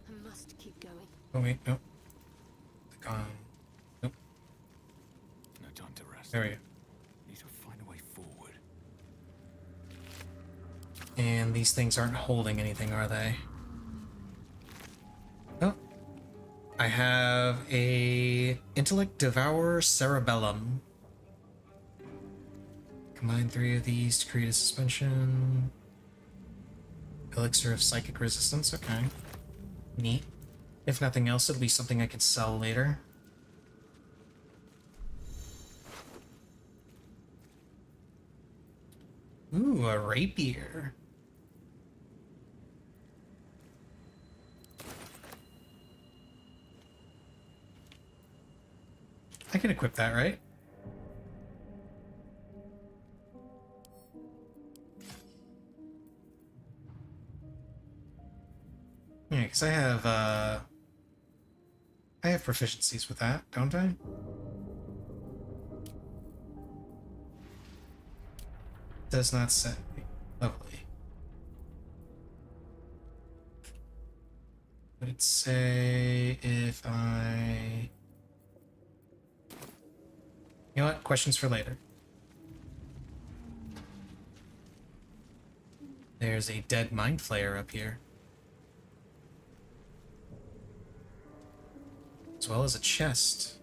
I must keep going. Oh wait, no. Click on. Nope. No time to rest. There we go. Need to find a way forward. And these things aren't holding anything, are they? Oh. I have a Intellect Devourer Cerebellum. Combine 3 of these to create a suspension. Elixir of Psychic Resistance, okay. Neat. If nothing else, it'll be something I can sell later. Ooh, a rapier. I can equip that, right? Yeah, because I have proficiencies with that, don't I? Does not say. Lovely. Would it say if I... You know what? Questions for later. There's a dead mind flayer up here. As well as a chest.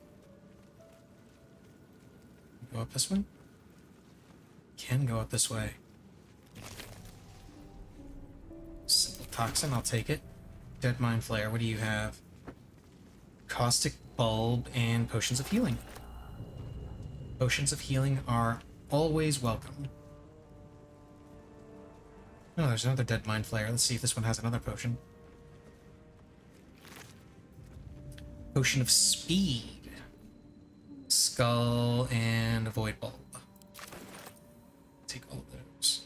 Go up this one? Can go up this way. Simple toxin, I'll take it. Dead mind flayer, what do you have? Caustic bulb and potions of healing. Potions of healing are always welcome. Oh, there's another dead mind flayer. Let's see if this one has another potion. Potion of speed. Skull and a void bulb. Take all of those.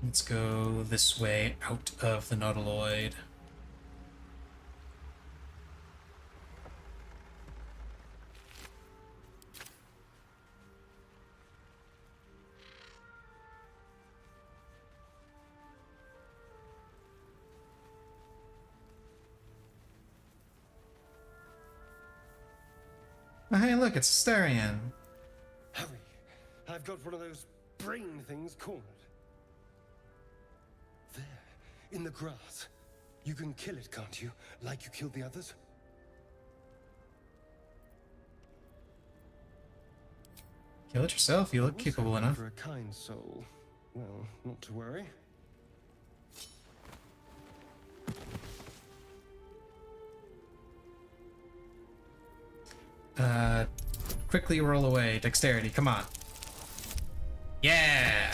Let's go this way out of the Nautiloid. Oh, hey, look, it's Astarion. Hurry! I've got one of those brain things cornered. There, in the grass. You can kill it, can't you? Like you killed the others? Kill it yourself, you look capable enough. For a kind soul. Well, not to worry. Quickly roll away. Dexterity, come on. Yeah!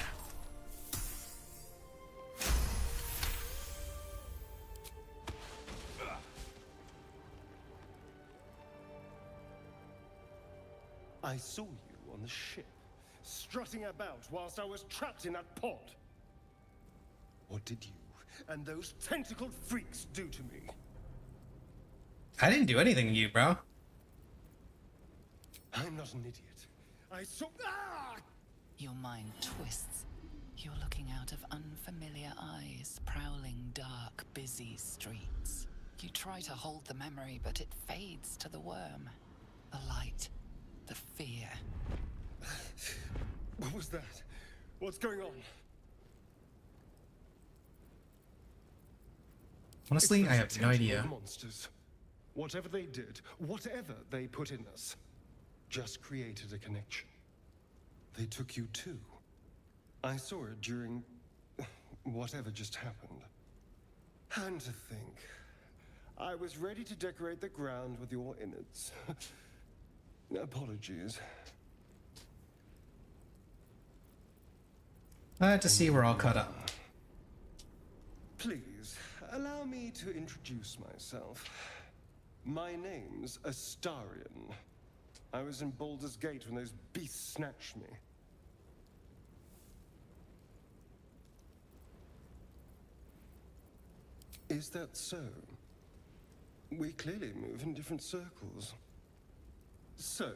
I saw you on the ship, strutting about whilst I was trapped in that pod. What did you and those tentacled freaks do to me? I didn't do anything to you, bro. I'm not an idiot. I saw... Ah! Your mind twists. You're looking out of unfamiliar eyes, prowling dark, busy streets. You try to hold the memory, but it fades to the worm. The light. The fear. What was that? What's going on? Honestly, It's I those have no idea. tentacle monsters. Whatever they did, whatever they put in us, just created a connection. They took you too. I saw it during whatever just happened. And to think, I was ready to decorate the ground with your innards. Apologies. Glad to see we're all caught up. Please, allow me to introduce myself. My name's Astarion. I was in Baldur's Gate when those beasts snatched me. Is that so? We clearly move in different circles. So,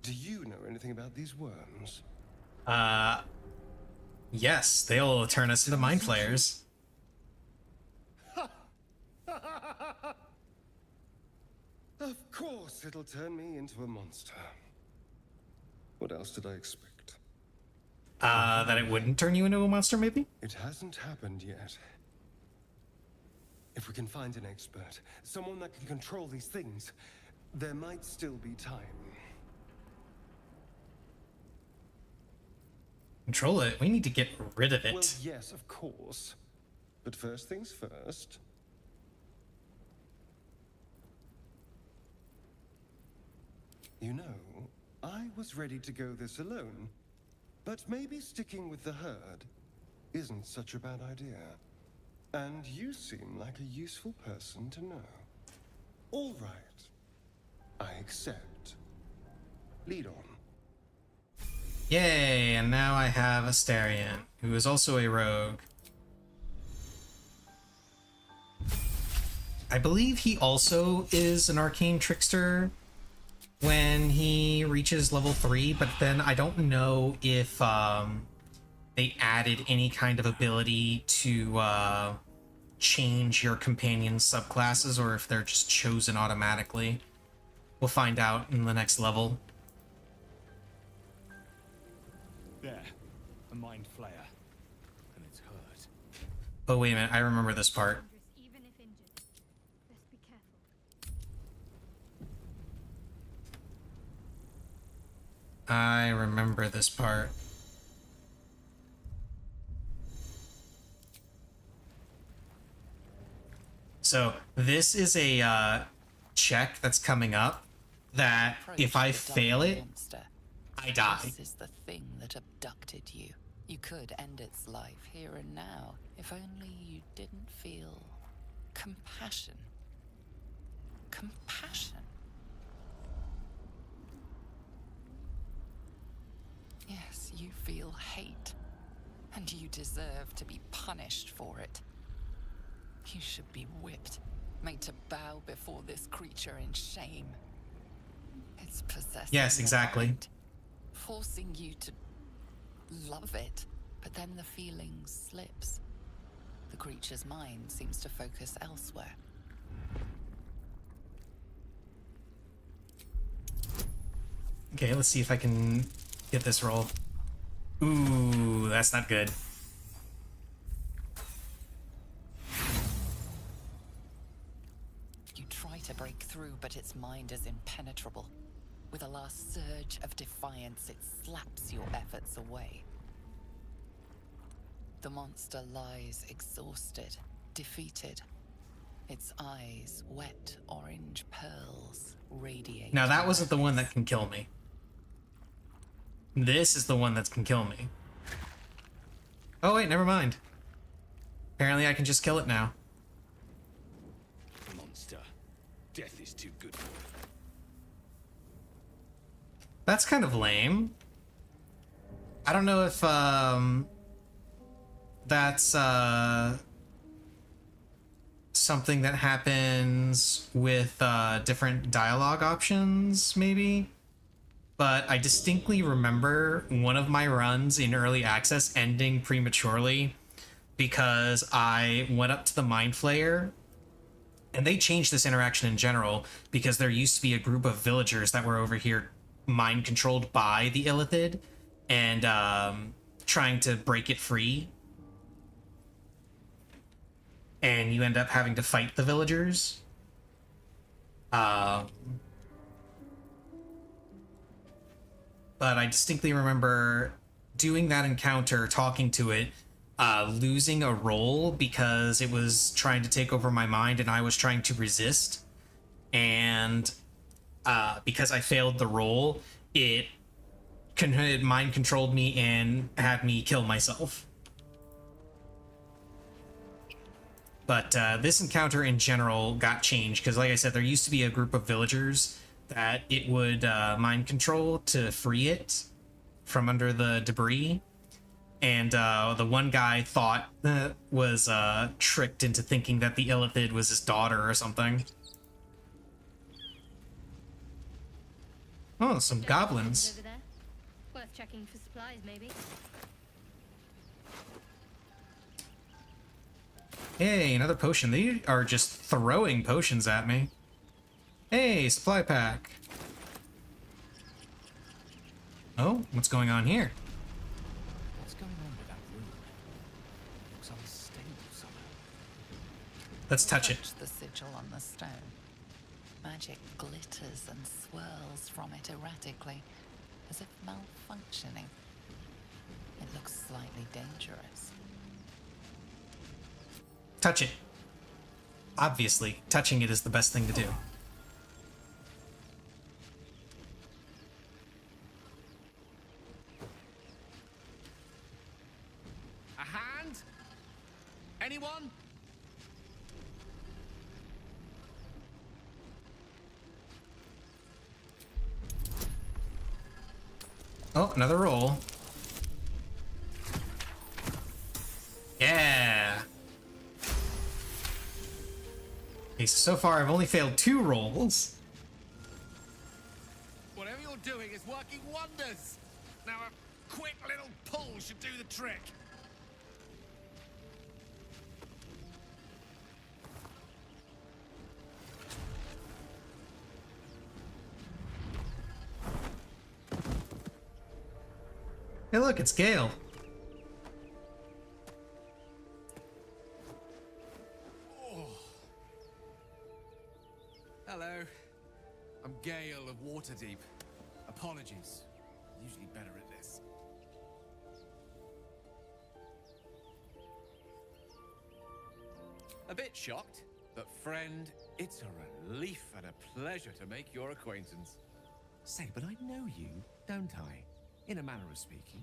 do you know anything about these worms? Yes, they'll turn us into mind flayers. Of course, it'll turn me into a monster. What else did I expect? That it wouldn't turn you into a monster, maybe? It hasn't happened yet. If we can find an expert, someone that can control these things, there might still be time. Control it? We need to get rid of it. Well, yes, of course. But first things first. You know, I was ready to go this alone. But maybe sticking with the herd isn't such a bad idea. And you seem like a useful person to know. All right. I accept. Lead on. Yay, and now I have Astarion, who is also a rogue. I believe he also is an arcane trickster when he reaches level 3, but then I don't know if they added any kind of ability to change your companion subclasses, or if they're just chosen automatically. We'll find out in the next level. There, a mind flayer. And it's hurt. Oh, wait a minute, I remember this part. Even if injured. Best be careful. I remember this part. So this is a check that's coming up that if I fail it, I die. This is the thing that abducted you. You could end its life here and now, if only you didn't feel compassion. Compassion. Yes, you feel hate, and you deserve to be punished for it. You should be whipped, made to bow before this creature in shame. It's possessing Yes, exactly. your mind, forcing you to love it, but then the feeling slips. The creature's mind seems to focus elsewhere. Okay, let's see if I can get this roll. Ooh, that's not good. You try to break through, but its mind is impenetrable. With a last surge of defiance, it slaps your efforts away. The monster lies exhausted, defeated. Its eyes, wet orange pearls, radiate. Now that wasn't the one that can kill me. This is the one that can kill me. Oh wait, never mind. Apparently I can just kill it now. Monster. Death is too good for it. That's kind of lame. I don't know if that's something that happens with different dialogue options, maybe. But I distinctly remember one of my runs in early access ending prematurely because I went up to the Mind Flayer, and they changed this interaction in general because there used to be a group of villagers that were over here mind controlled by the Illithid and trying to break it free. And you end up having to fight the villagers. But I distinctly remember doing that encounter, talking to it, losing a roll because it was trying to take over my mind and I was trying to resist. And because I failed the roll, it mind controlled me and had me kill myself. But this encounter in general got changed because, like I said, there used to be a group of villagers that it would mind control to free it from under the debris. And the one guy thought was tricked into thinking that the Illithid was his daughter or something. Oh, some Over goblins. there. Worth checking for supplies, maybe. Hey, another potion. They are just throwing potions at me. Hey, supply pack. Oh, what's going on here? What's going on with that room? Looks unstable somehow. Let's touch it. The sigil on the stone. Magic glitters and swirls from it erratically, as if malfunctioning. It looks slightly dangerous. Touch it. Obviously, touching it is the best thing to do. A hand? Anyone? Oh, another roll. Yeah. Okay, so far I've only failed 2 rolls. Whatever you're doing is working wonders. Now a quick little pull should do the trick. Hey look, it's Gale. Hello. I'm Gale of Waterdeep. Apologies. Usually better at this. A bit shocked, but friend, it's a relief and a pleasure to make your acquaintance. Say, but I know you, don't I? In a manner of speaking.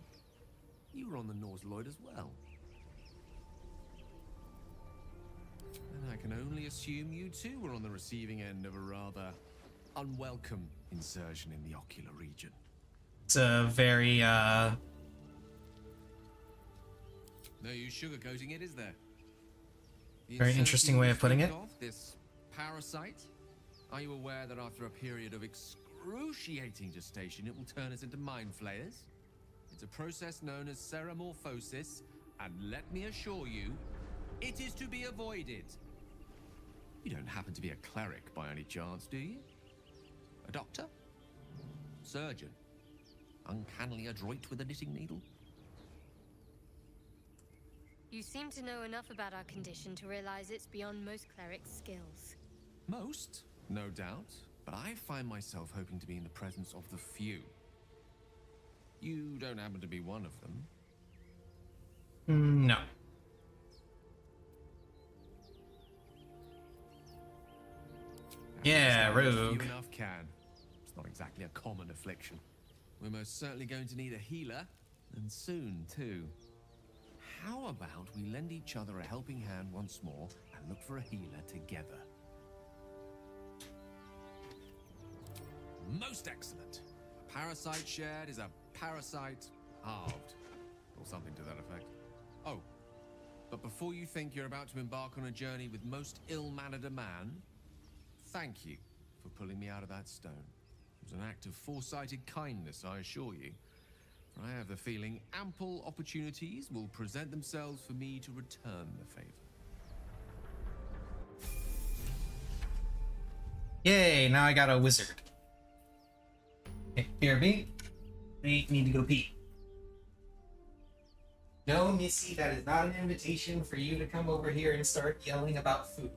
You were on the Norse Lloyd as well. And I can only assume you too were on the receiving end of a rather unwelcome insertion in the ocular region. It's a very, No use sugarcoating it, is there? The very interesting way of putting it. This parasite. Are you aware that after a period of excruciating gestation, it will turn us into mind flayers? It's a process known as ceramorphosis, and let me assure you, it is to be avoided. You don't happen to be a cleric by any chance, do you? A doctor? Surgeon? Uncannily adroit with a knitting needle? You seem to know enough about our condition to realize it's beyond most clerics' skills. Most, no doubt, but I find myself hoping to be in the presence of the few. You don't happen to be one of them. no. Yeah, rogue. Few enough can. It's not exactly a common affliction. We're most certainly going to need a healer, and soon too. How about we lend each other a helping hand once more and look for a healer together? Most excellent. A parasite shared is a parasite halved, or something to that effect. Oh, but before you think you're about to embark on a journey with most ill-mannered a man, thank you for pulling me out of that stone. It was an act of foresighted kindness, I assure you. For I have the feeling ample opportunities will present themselves for me to return the favor. Yay, now I got a wizard. Okay, BRB. We need to go pee. No, Missy, that is not an invitation for you to come over here and start yelling about food.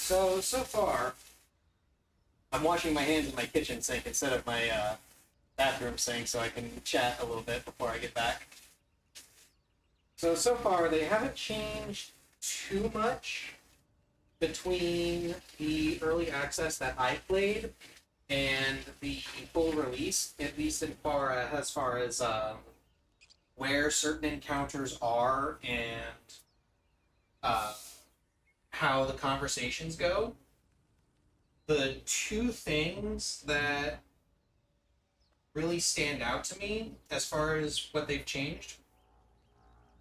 So far, I'm washing my hands in my kitchen sink instead of my bathroom sink so I can chat a little bit before I get back. So far, they haven't changed too much between the early access that I played and the full release, at least as far as where certain encounters are and how the conversations go. The two things that really stand out to me as far as what they've changed,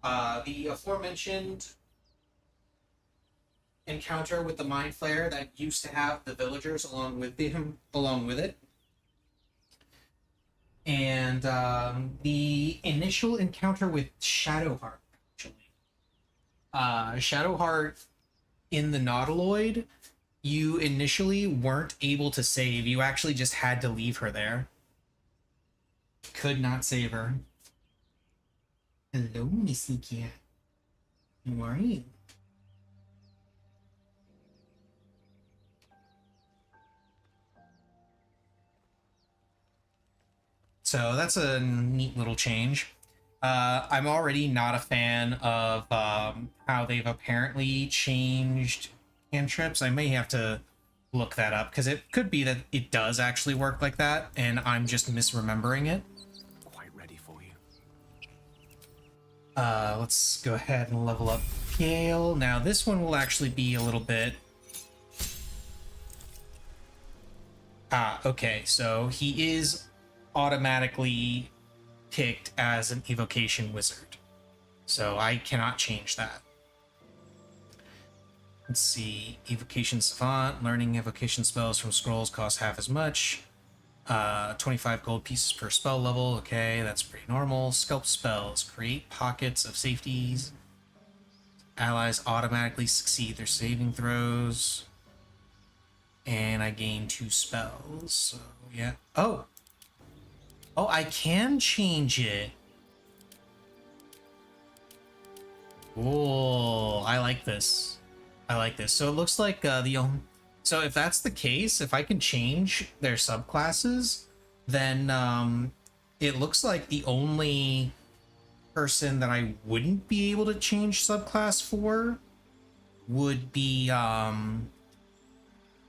the aforementioned encounter with the mind flare that used to have the villagers along with it, and the initial encounter with Shadowheart. Actually, Shadowheart in the Nautiloid, you initially weren't able to save. You actually just had to leave her there. Could not save her. Hello, Missy Cat. How are you? So that's a neat little change. I'm already not a fan of how they've apparently changed cantrips. I may have to look that up because it could be that it does actually work like that and I'm just misremembering it. Quite ready for you. Let's go ahead and level up Gale. Now this one will actually be a little bit... okay, so he is automatically picked as an evocation wizard. So I cannot change that. Let's see. Evocation Savant. Learning evocation spells from scrolls costs half as much. 25 gold pieces per spell level. Okay, that's pretty normal. Sculpt spells. Create pockets of safeties. Allies automatically succeed their saving throws. And I gain 2 spells. So, yeah. Oh! Oh, I can change it. Oh, I like this. I like this. So it looks like so if that's the case, if I can change their subclasses, then it looks like the only person that I wouldn't be able to change subclass for would be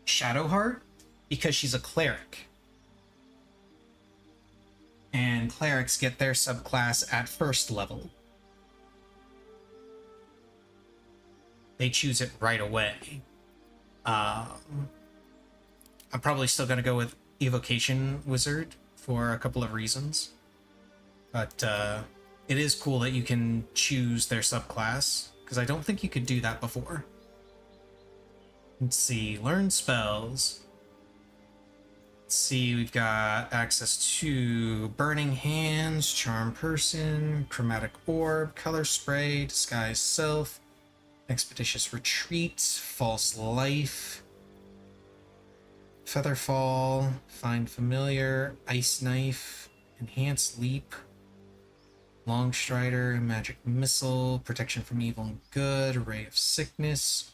Shadowheart, because she's a cleric. And clerics get their subclass at first level. They choose it right away. I'm probably still going to go with Evocation Wizard for a couple of reasons. But it is cool that you can choose their subclass, because I don't think you could do that before. Let's see, learn spells. Let's see, we've got access to Burning Hands, Charm Person, Chromatic Orb, Color Spray, Disguise Self, Expeditious Retreat, False Life, Featherfall, Find Familiar, Ice Knife, Enhanced Leap, Long Strider, Magic Missile, Protection from Evil and Good, Ray of Sickness,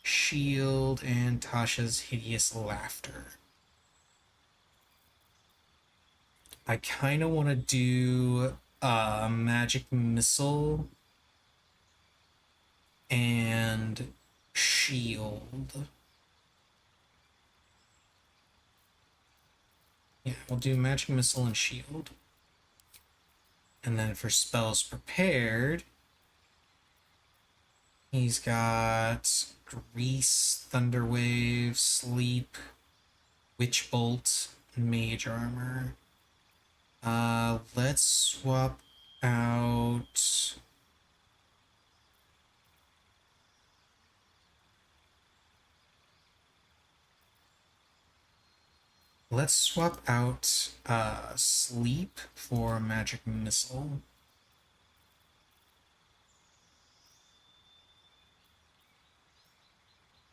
Shield, and Tasha's Hideous Laughter. I kind of want to do Magic Missile and Shield. Yeah, we'll do Magic Missile and Shield. And then for spells prepared, he's got Grease, Thunderwave, Sleep, Witch Bolt, Mage Armor. Let's swap out... Let's swap out Sleep for Magic Missile.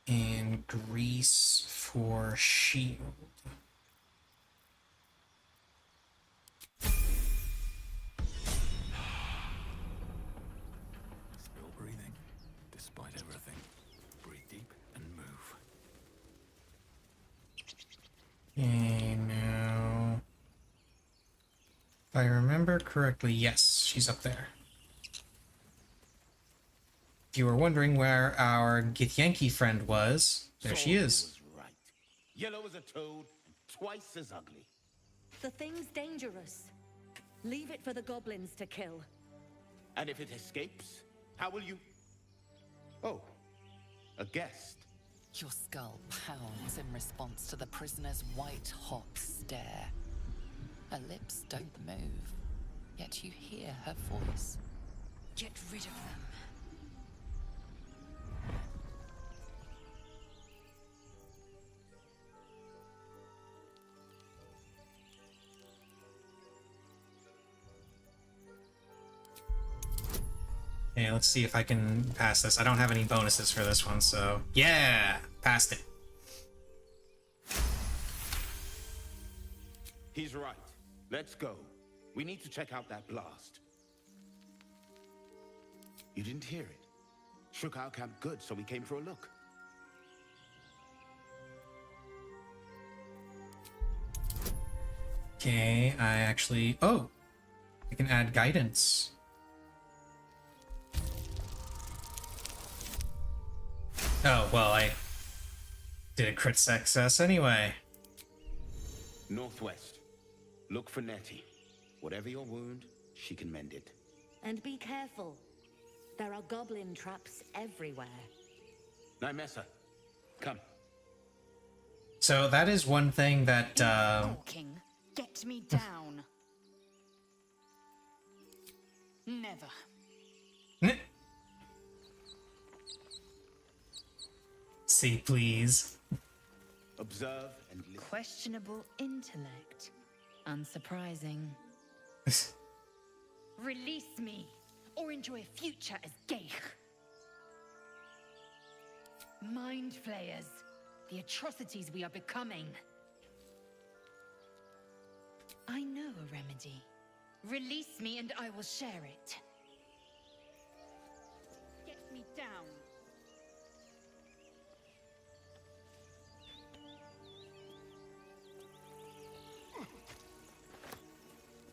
And Grease for Shield. Still breathing, despite everything. Breathe deep and move. And now, if I remember correctly, yes, she's up there. If you were wondering where our Githyanki friend was, there she is. Was right. Yellow as a toad, and twice as ugly. The thing's dangerous. Leave it for the goblins to kill. And if it escapes, how will you... Oh, a guest. Your skull pounds in response to the prisoner's white-hot stare. Her lips don't move, yet you hear her voice. Get rid of them. Okay, let's see if I can pass this. I don't have any bonuses for this one, so... Yeah! Passed it. He's right. Let's go. We need to check out that blast. You didn't hear it? Shook our camp good, so we came for a look. Okay, I actually... Oh! I can add guidance. Oh, well, I did a crit success anyway. Northwest. Look for Nettie. Whatever your wound, she can mend it. And be careful. There are goblin traps everywhere. Nymessa, come. So that is one thing that, Talking. Get me down. Never. See, please. Observe and listen. Questionable intellect. Unsurprising. Release me, or enjoy a future as Geich. Mind flayers. The atrocities we are becoming. I know a remedy. Release me and I will share it. Get me down.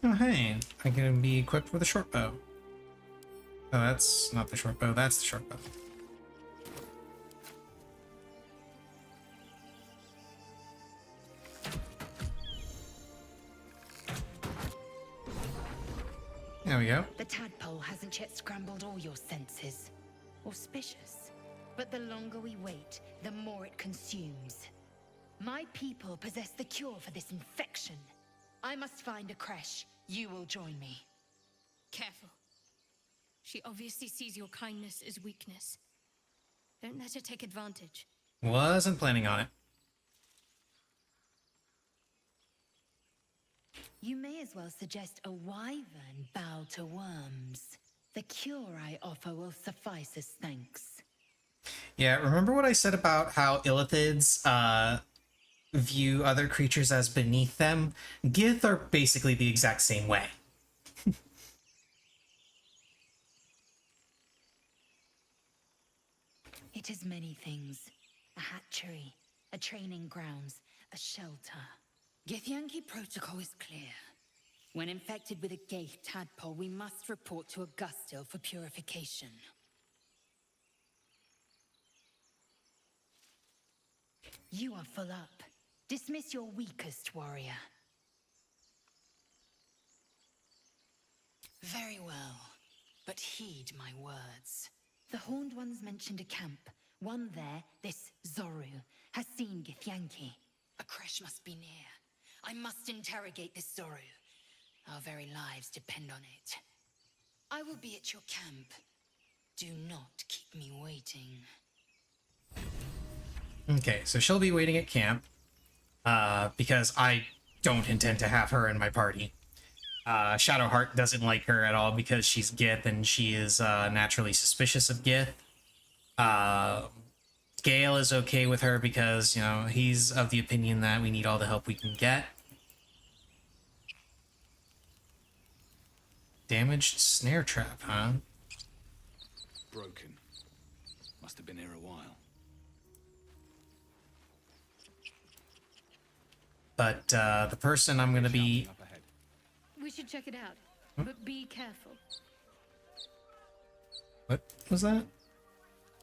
Oh, hey, I can be equipped with a short bow. Oh, that's not the short bow, that's the short bow. There we go. The tadpole hasn't yet scrambled all your senses. Auspicious. But the longer we wait, the more it consumes. My people possess the cure for this infection. I must find a creche. You will join me. Careful. She obviously sees your kindness as weakness. Don't let her take advantage. Wasn't planning on it. You may as well suggest a wyvern bow to worms. The cure I offer will suffice as thanks. Yeah, remember what I said about how illithids, view other creatures as beneath them? Gith are basically the exact same way. It is many things. A hatchery, a training grounds, a shelter. Githyanki protocol is clear. When infected with a Geich tadpole, we must report to Augustil for purification. You are full up. Dismiss your weakest warrior. Very well, but heed my words. The Horned Ones mentioned a camp. One there, this Zoru, has seen Githyanki. A creche must be near. I must interrogate this Zoru. Our very lives depend on it. I will be at your camp. Do not keep me waiting. Okay, so she'll be waiting at camp, because I don't intend to have her in my party. Shadowheart doesn't like her at all because she's Gith and she is naturally suspicious of Gith. Gale is okay with her because, you know, he's of the opinion that we need all the help we can get. Damaged snare trap, huh? Broken. Must have been here a while. But the person I'm gonna be... We should check it out, but be careful. What was that?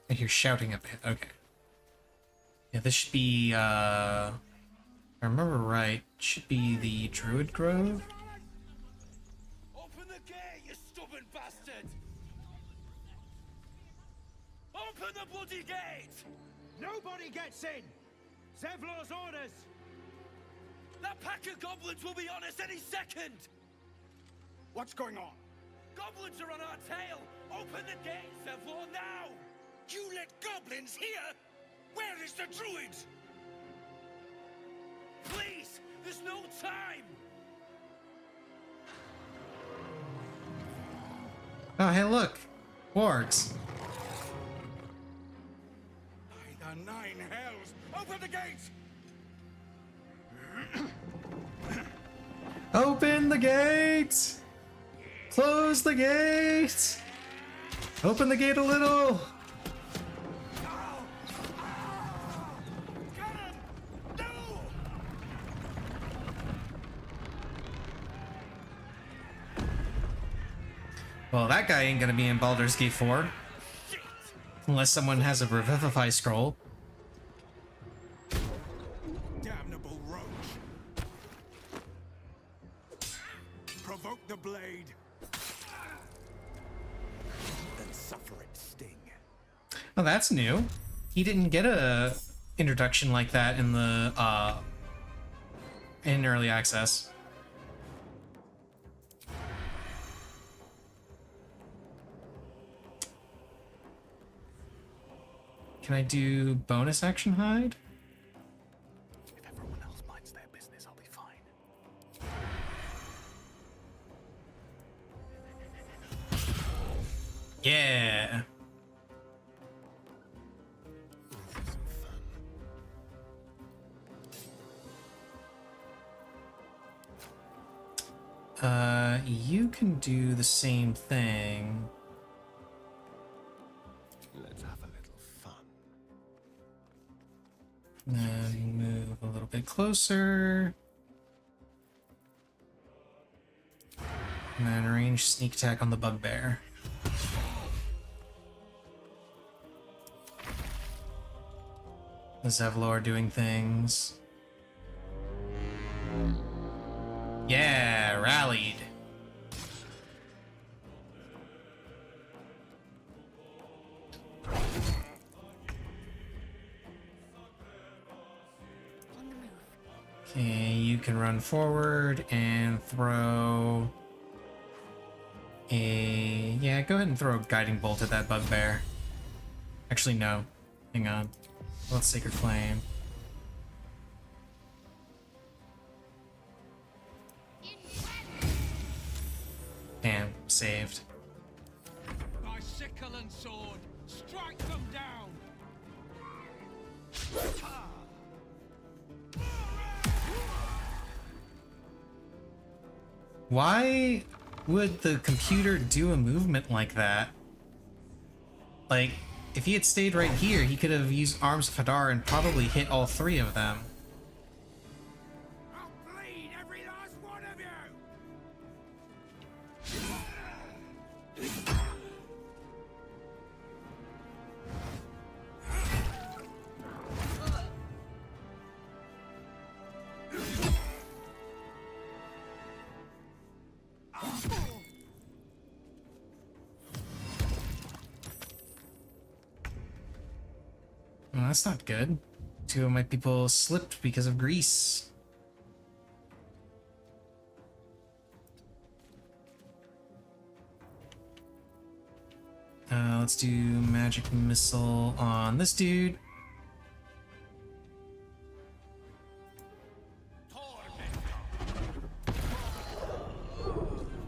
I hear shouting up ahead. Okay. Yeah, this should be, if I remember right, should be the Druid Grove. Open the gate, you stubborn bastard! Open the bloody gate! Nobody gets in! Zevlor's orders! That pack of goblins will be on us any second! What's going on? Goblins are on our tail! Open the gate, Zevlor, now! You let goblins here? Where is the druid? Please! There's no time! Oh, hey, look! Wargs. By the nine hells! Open the gate! Open the gate! Close the gate! Open the gate a little! Well, that guy ain't gonna be in Baldur's Gate 4. Unless someone has a Revivify scroll. Damnable roach! Provoke the blade! And suffer its sting. Oh, that's new. He didn't get a introduction like that in the, in early access. Can I do bonus action hide? If everyone else minds their business, I'll be fine. Yeah. You can do the same thing. Let's have a little fun. Then move a little bit closer. And then range sneak attack on the bugbear. The Zevlor doing things. Yeah, rallied. Okay, you can run forward and throw a... Yeah, go ahead and throw a guiding bolt at that bugbear. Actually, no. Hang on. Let's Sacred Flame. Damn, saved. By sickle and sword, strike them down! Why would the computer do a movement like that? Like, if he had stayed right here, he could have used Arms of Hadar and probably hit all three of them. I'll bleed every last one of you! Well, that's not good. Two of my people slipped because of grease. Let's do magic missile on this dude.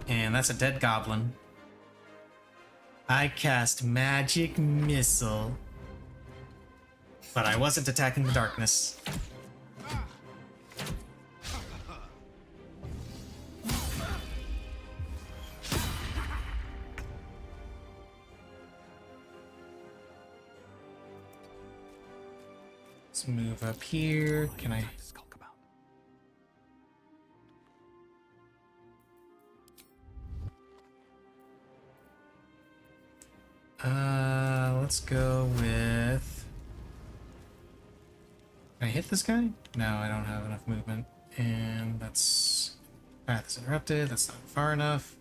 And that's a dead goblin. I cast magic missile. But I wasn't attacking the darkness. Let's move up here. Can I? Let's go with... Can I hit this guy? No, I don't have enough movement. And that's... Path is interrupted. That's not far enough.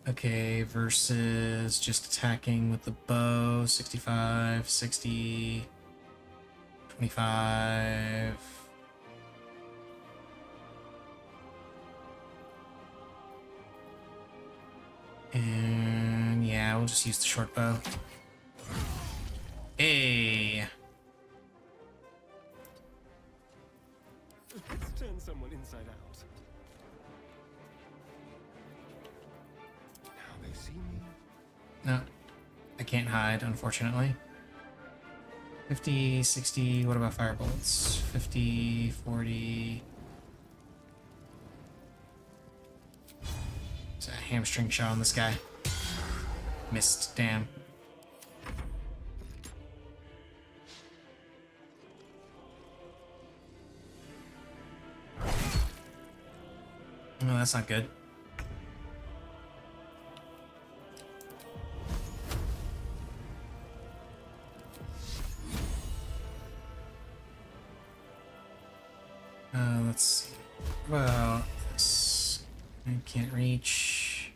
Okay, versus just attacking with the bow. 65, 60, 25... And yeah, we'll just use the short bow. Hey! Let's turn someone inside out. Now they see me. No, I can't hide, unfortunately. 50, 60, what about fire bullets? 50, 40... It's a hamstring shot on this guy. Missed, damn. Oh, that's not good. Let's see. Well, this I can't reach.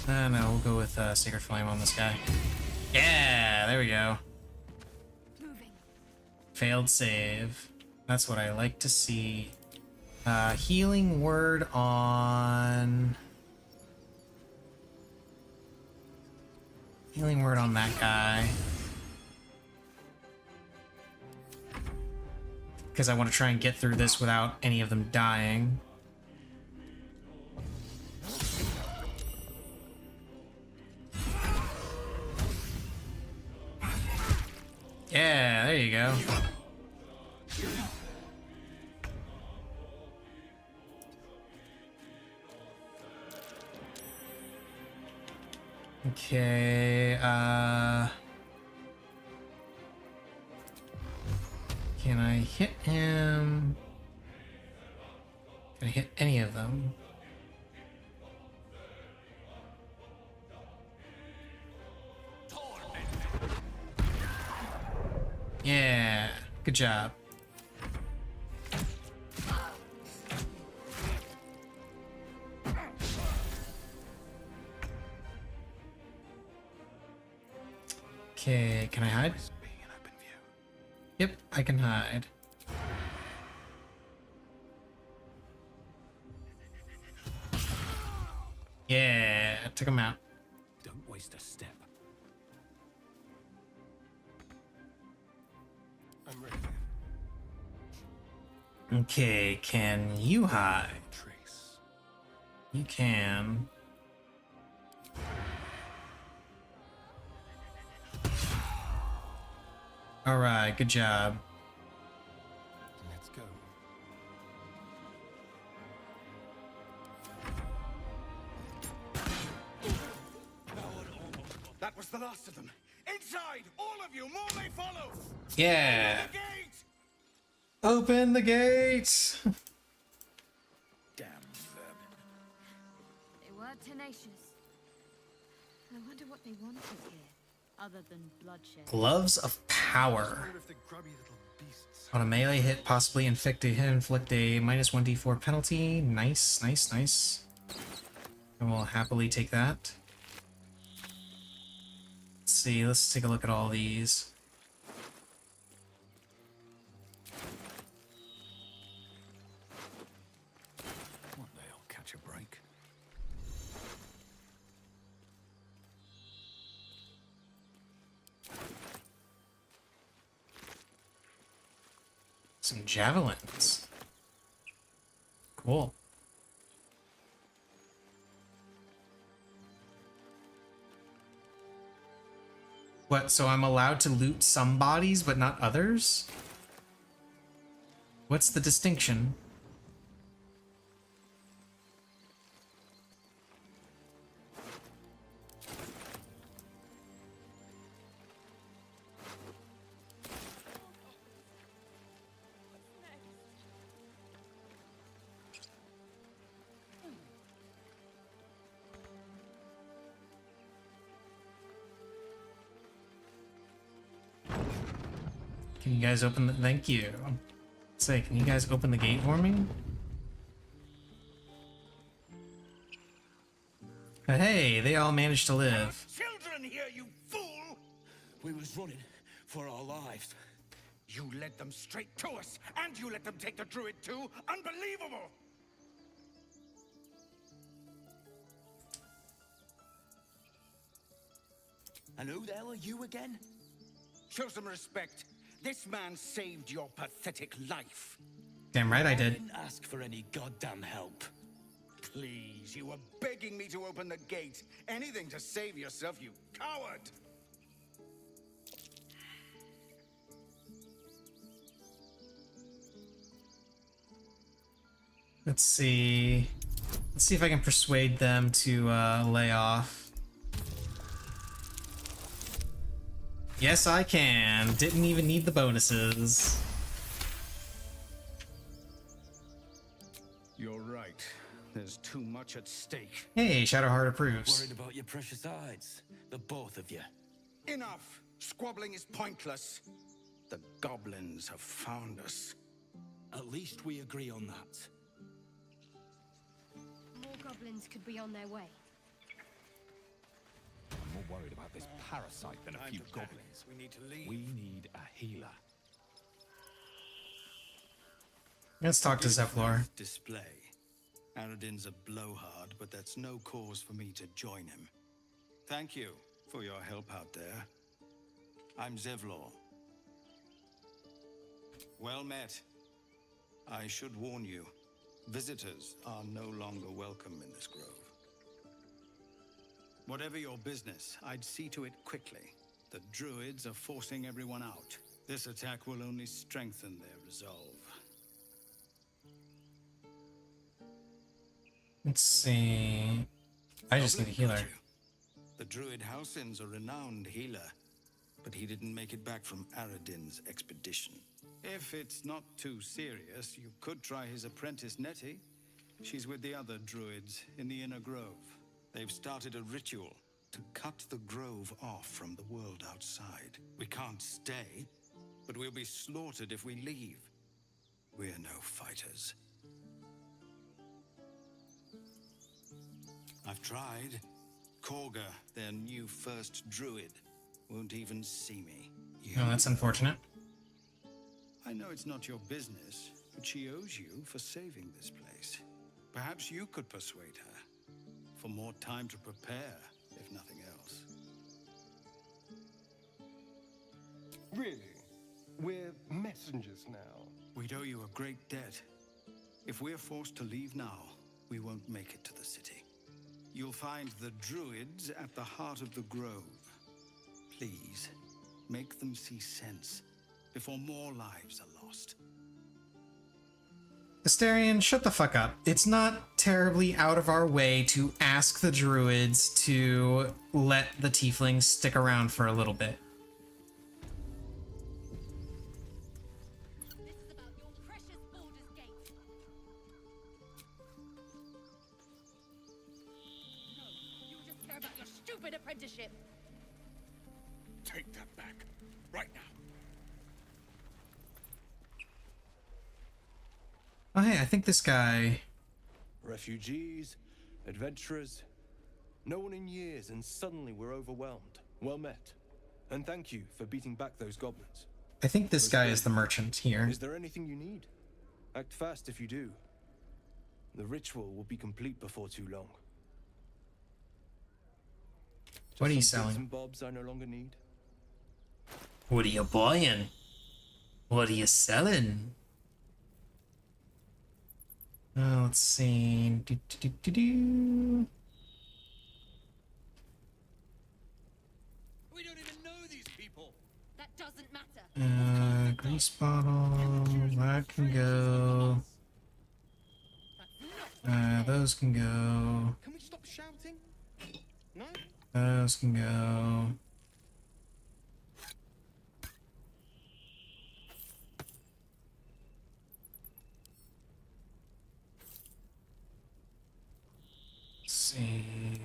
No, we'll go with Sacred Flame on this guy. Yeah, there we go. Failed save. That's what I like to see. Healing word on... Healing word on that guy. Because I want to try and get through this without any of them dying. Yeah, there you go. Okay, can I hit him? Can I hit any of them? Yeah, good job. Okay, can I hide? Yep, I can hide. Yeah, took him out. Don't waste a step. I'm ready. Okay, can you hide? Trace. You can. Alright, good job. Let's go. That was the last of them. Inside! All of you! More may follow! Yeah! The gate! Open the gates! Damn vermin. They were tenacious. I wonder what they wanted here, other than bloodshed. Gloves of Power. Wonder if the grubby little beasts. On a melee hit, possibly inflict a minus 1d4 penalty. Nice, nice, nice. I will happily take that. Let's see, let's take a look at all these. One day I'll catch a break. Some javelins. Cool. What, so I'm allowed to loot some bodies but not others? What's the distinction? Can you guys open the... Thank you. Say, can you guys open the gate for me? But hey, they all managed to live. Children here, you fool! We was running for our lives. You led them straight to us, and you let them take the druid too? Unbelievable! And who the hell are you again? Show some respect. This man saved your pathetic life. Damn right I did. Didn't ask for any goddamn help. Please, you were begging me to open the gate. Anything to save yourself, you coward! Let's see. Let's see if I can persuade them to lay off. Yes, I can. Didn't even need the bonuses. You're right. There's too much at stake. Hey, Shadowheart approves. Worried about your precious hides, the both of you. Enough! Squabbling is pointless. The goblins have found us. At least we agree on that. More goblins could be on their way. I'm more worried about this parasite than a few goblins. We need to leave. We need a healer. Let's talk to Zevlor. Display. Aradin's a blowhard, but that's no cause for me to join him. Thank you for your help out there. I'm Zevlor. Well met. I should warn you, visitors are no longer welcome in this grove. Whatever your business, I'd see to it quickly. The druids are forcing everyone out. This attack will only strengthen their resolve. Let's see. I just need a healer. The druid Halsin's a renowned healer, but he didn't make it back from Aradin's expedition. If it's not too serious, you could try his apprentice Nettie. She's with the other druids in the inner grove. They've started a ritual to cut the grove off from the world outside. We can't stay, but we'll be slaughtered if we leave. We're no fighters. I've tried. Korga, their new first druid, won't even see me. Oh, that's unfortunate. I know it's not your business, but she owes you for saving this place. Perhaps you could persuade her. For more time to prepare, if nothing else. Really? We're messengers now. We'd owe you a great debt. If we're forced to leave now, we won't make it to the city. You'll find the druids at the heart of the grove. Please, make them see sense before more lives are lost. Astarion, shut the fuck up. It's not terribly out of our way to ask the druids to let the tieflings stick around for a little bit. Apprenticeship. Take that back. Right now. Oh, hey, I think this guy... Refugees, adventurers, no one in years, and suddenly we're overwhelmed. Well met. And thank you for beating back those goblins. I think this guy is the merchant here. Is there anything you need? Act fast if you do. The ritual will be complete before too long. What are you Some bits selling? and bobs I no longer need. What are you buying? What are you selling? Let's see. Do. We don't even know these people. That doesn't matter. Grease bottle. That can go. Those can go. Can we stop shouting? No? Those can go. Let's see.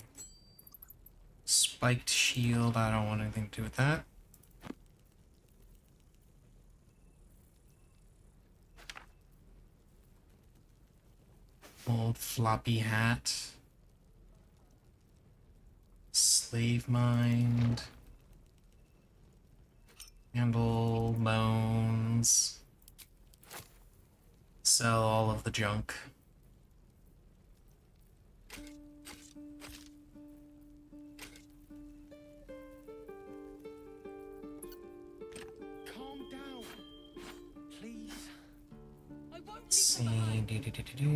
Spiked shield. I don't want anything to do with that. Old floppy hat. Slave mind. Handle bones. Sell all of the junk. Calm down, please. Let's see. Do.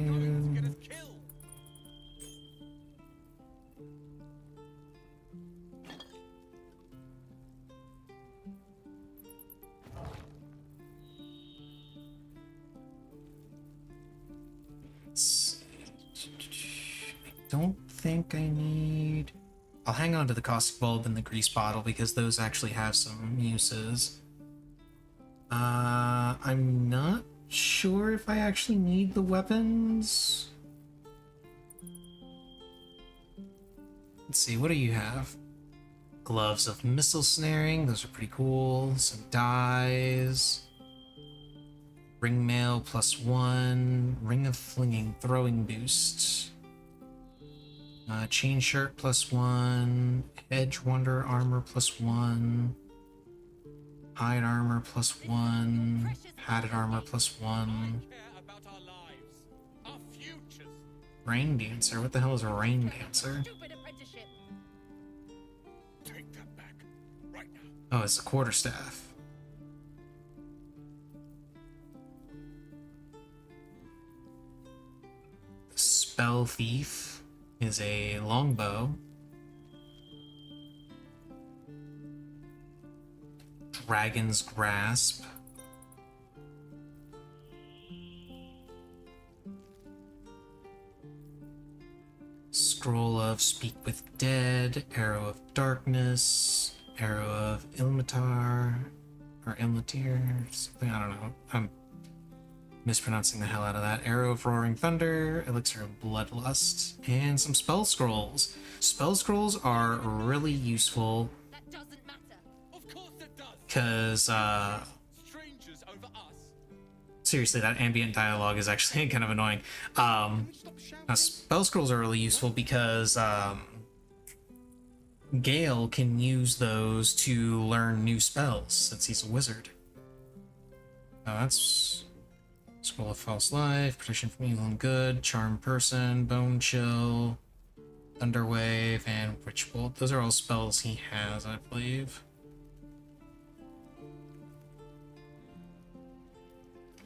Don't think I need... I'll hang on to the caustic bulb and the grease bottle because those actually have some uses. I'm not sure if I actually need the weapons. Let's see, what do you have? Gloves of missile snaring, those are pretty cool. Some dyes. Ring mail +1. Ring of flinging, throwing boost. Chain shirt +1, edge wonder armor +1, hide armor +1, padded armor +1. Rain dancer? What the hell is a rain dancer? Oh, it's a quarterstaff. The spell thief is a longbow. Dragon's Grasp. Scroll of Speak with Dead, Arrow of Darkness, Arrow of Ilmatar, or Ilmatir, something, I don't know. I'm mispronouncing the hell out of that. Arrow of Roaring Thunder, Elixir of Bloodlust, and some spell scrolls. Spell scrolls are really useful because, seriously, that ambient dialogue is actually kind of annoying. Now, spell scrolls are really useful because Gale can use those to learn new spells since he's a wizard. That's Scroll of False Life, Protection from Evil and Good, Charm Person, Bone Chill, Thunderwave, and Witch Bolt. Those are all spells he has, I believe.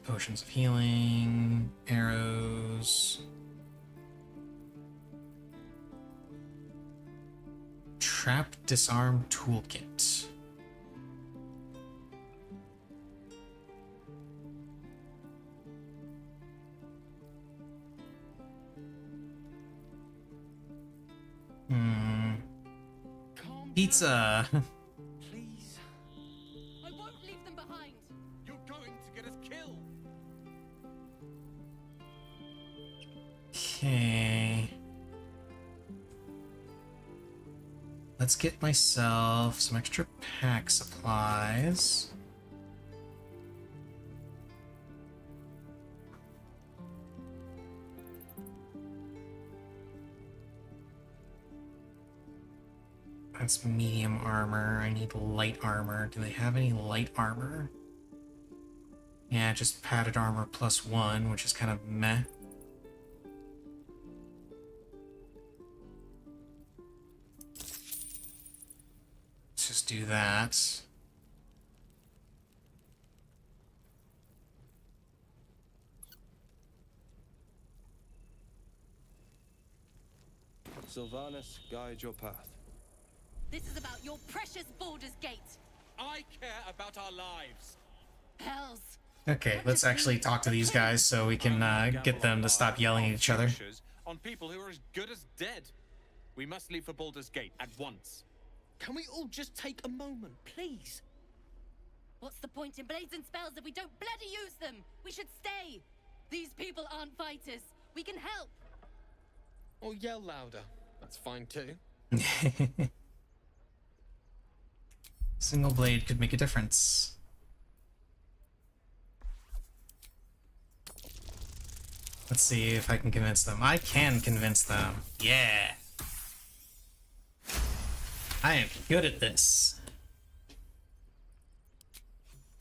Potions of Healing, Arrows. Trap Disarm Toolkit. Pizza. Please. I won't leave them behind. You're going to get us killed. Okay. Let's get myself some extra pack supplies. That's medium armor. I need light armor. Do they have any light armor? Yeah, just padded armor +1, which is kind of meh. Let's just do that. Sylvanas, guide your path. This is about your precious Baldur's Gate. I care about our lives. Hells. Okay, let's actually talk to these guys so we can get them to stop yelling at each other. On people who are as good as dead. We must leave for Baldur's Gate at once. Can we all just take a moment, please? What's the point in blades and spells if we don't bloody use them? We should stay. These people aren't fighters. We can help. Or yell louder. That's fine too. Single blade could make a difference. Let's see if I can convince them. I can convince them. Yeah. I am good at this.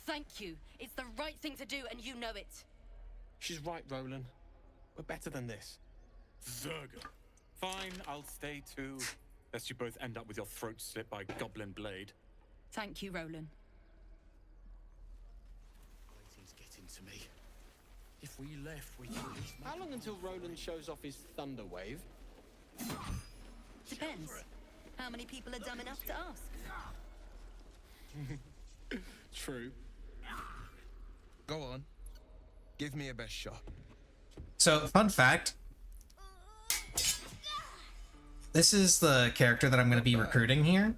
Thank you. It's the right thing to do, and you know it. She's right, Roland. We're better than this. Zerga. Fine, I'll stay too. Lest you both end up with your throats slit by Goblin Blade. Thank you, Roland. Waiting's getting to me. If we left, we could at least... How long until Roland shows off his thunder wave? Depends. How many people are dumb enough to ask? True. Go on. Give me a best shot. So, fun fact. This is the character that I'm going to be recruiting here.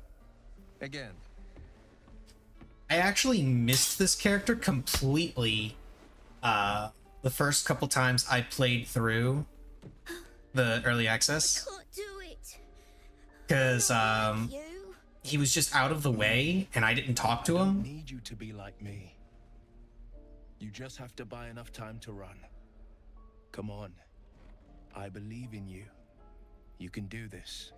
Again. I actually missed this character completely the first couple times I played through the early access. Because he was just out of the way and I didn't talk to him. I need you to be like me. You just have to buy enough time to run. Come on. I believe in you. You can do this.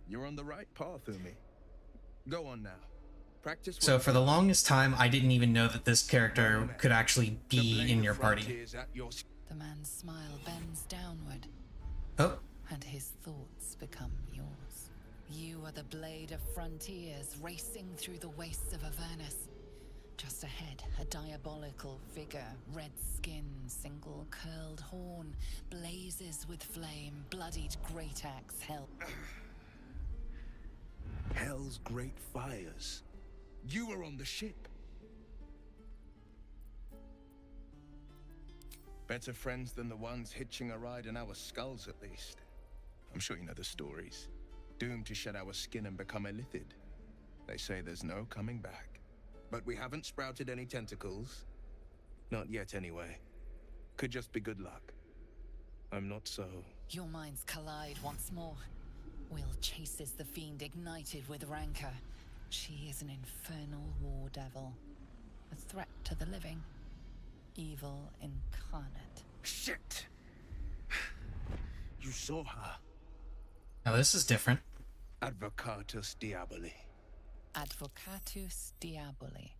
You're on the right path, Umi. Go on now. Practice. So for the longest time, I didn't even know that this character could actually be in your party. The man's smile bends downward. Oh. And his thoughts become yours. You are the blade of frontiers racing through the wastes of Avernus. Just ahead, a diabolical figure, red skin, single curled horn, blazes with flame, bloodied great axe held. Hell's great fires. You were on the ship. Better friends than the ones hitching a ride in our skulls, at least. I'm sure you know the stories. Doomed to shed our skin and become illithid. They say there's no coming back. But we haven't sprouted any tentacles. Not yet, anyway. Could just be good luck. I'm not so... Your minds collide once more. Will chases the fiend ignited with rancor. She is an infernal war devil. A threat to the living. Evil incarnate. Shit! You saw her. Now this is different. Advocatus Diaboli. Advocatus Diaboli.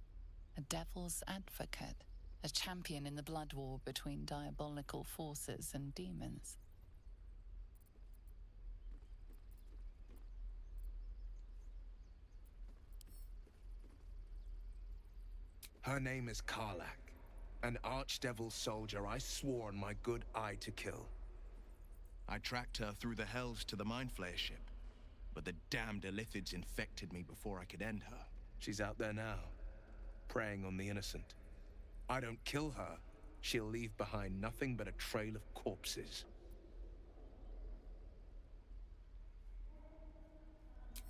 A devil's advocate. A champion in the blood war between diabolical forces and demons. Her name is Karlak, an archdevil soldier I swore on my good eye to kill. I tracked her through the hells to the Mindflayer ship, but the damned Illithids infected me before I could end her. She's out there now, preying on the innocent. I don't kill her, she'll leave behind nothing but a trail of corpses.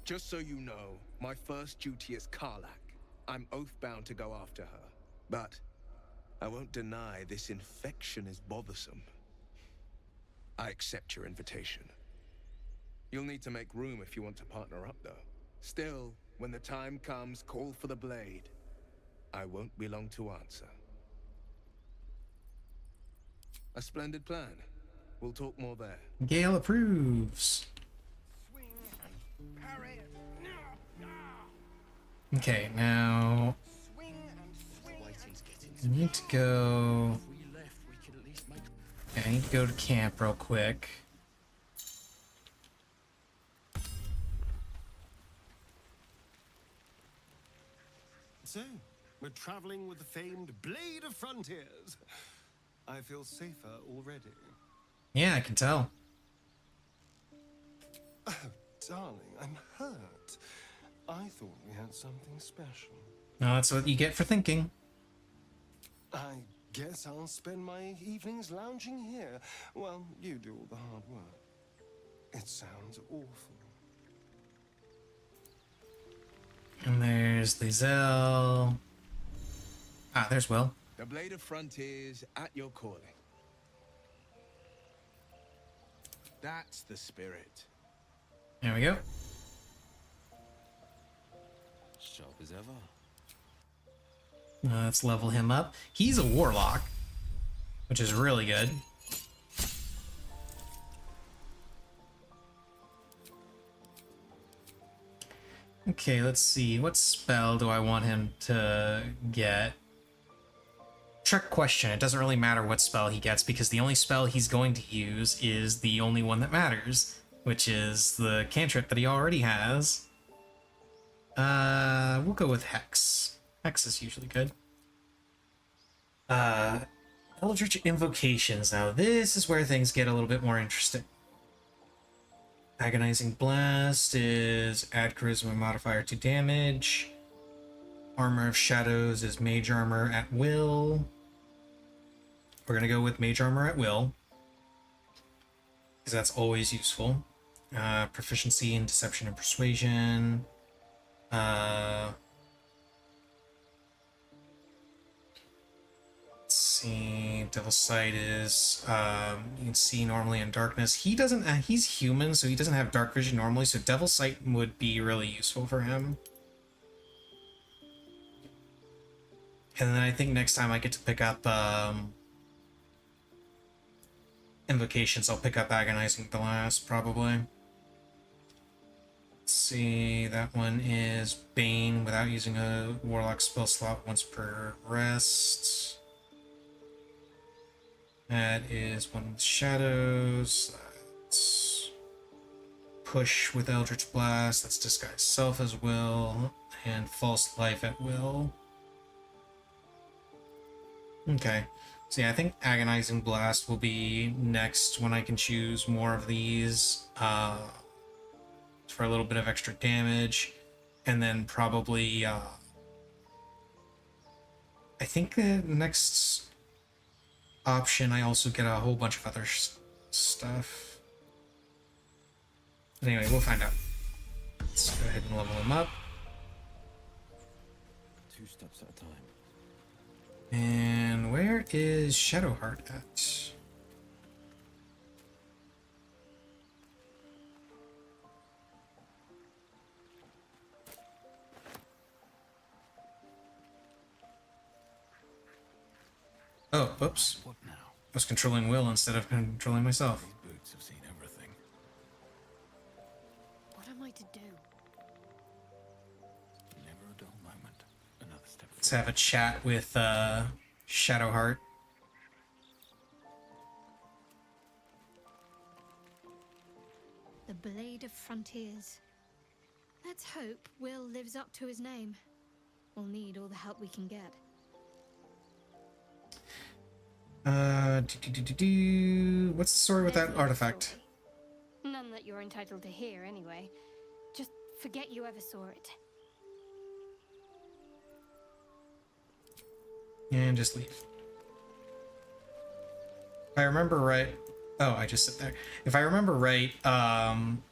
Just so you know, my first duty is Karlak. I'm oath-bound to go after her. But I won't deny this infection is bothersome. I accept your invitation. You'll need to make room if you want to partner up, though. Still, when the time comes, call for the blade. I won't be long to answer. A splendid plan. We'll talk more there. Gale approves. Okay, now I need to go. I need to go to camp real quick. So, we're traveling with the famed Blade of Frontiers. I feel safer already. Yeah, I can tell. Oh, darling, I'm hurt. I thought we had something special. No, that's what you get for thinking. I guess I'll spend my evenings lounging here while you do all the hard work. It sounds awful. And there's Lizelle. Ah, there's Will. The Blade of Frontiers at your calling. That's the spirit. There we go. Sharp as ever. Let's level him up. He's a warlock, which is really good. Okay, let's see. What spell do I want him to get? Trick question. It doesn't really matter what spell he gets because the only spell he's going to use is the only one that matters, which is the cantrip that he already has. We'll go with Hex. Hex is usually good. Eldritch Invocations. Now this is where things get a little bit more interesting. Agonizing Blast is add charisma modifier to damage. Armor of Shadows is mage armor at will. We're gonna go with mage armor at will, because that's always useful. Proficiency in deception and persuasion. Let's see, Devil's Sight is, you can see normally in darkness. He doesn't, he's human, so he doesn't have dark vision normally, so Devil's Sight would be really useful for him. And then I think next time I get to pick up, invocations, I'll pick up Agonizing Blast, probably. Let's see, that one is Bane without using a Warlock spell slot once per rest. That is one with Shadows. That's Push with Eldritch Blast. That's Disguise Self as will. And False Life at will. Okay. So yeah, I think Agonizing Blast will be next when I can choose more of these for a little bit of extra damage. And then probably... I think the next option, I also get a whole bunch of other stuff. But anyway, we'll find out. Let's go ahead and level him up. 2 steps at a time. And where is Shadowheart at? Oh, whoops. What now? I was controlling Will instead of controlling myself. These boots have seen everything. What am I to do? Never a dull moment. Another step. Let's have a chat with Shadowheart. The Blade of Frontiers. Let's hope Will lives up to his name. We'll need all the help we can get. What's the story with There's that no artifact? story. None that you're entitled to hear, anyway. Just forget you ever saw it. And just leave. If I remember right... Oh, I just sit there. If I remember right,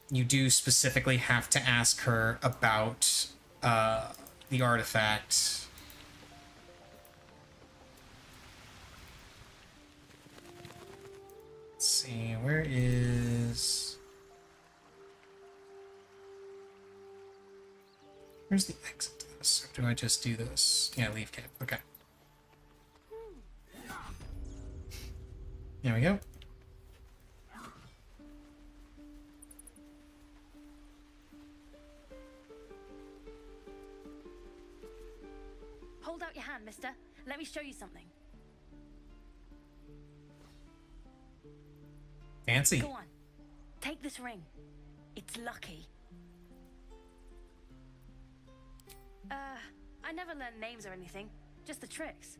you do specifically have to ask her about the artifact. Let's see, where is... Where's the exit to this? Or do I just do this? Yeah, leave camp. Okay. There we go. Hold out your hand, mister. Let me show you something. Fancy. Go on. Take this ring. It's lucky. I never learned names or anything. Just the tricks.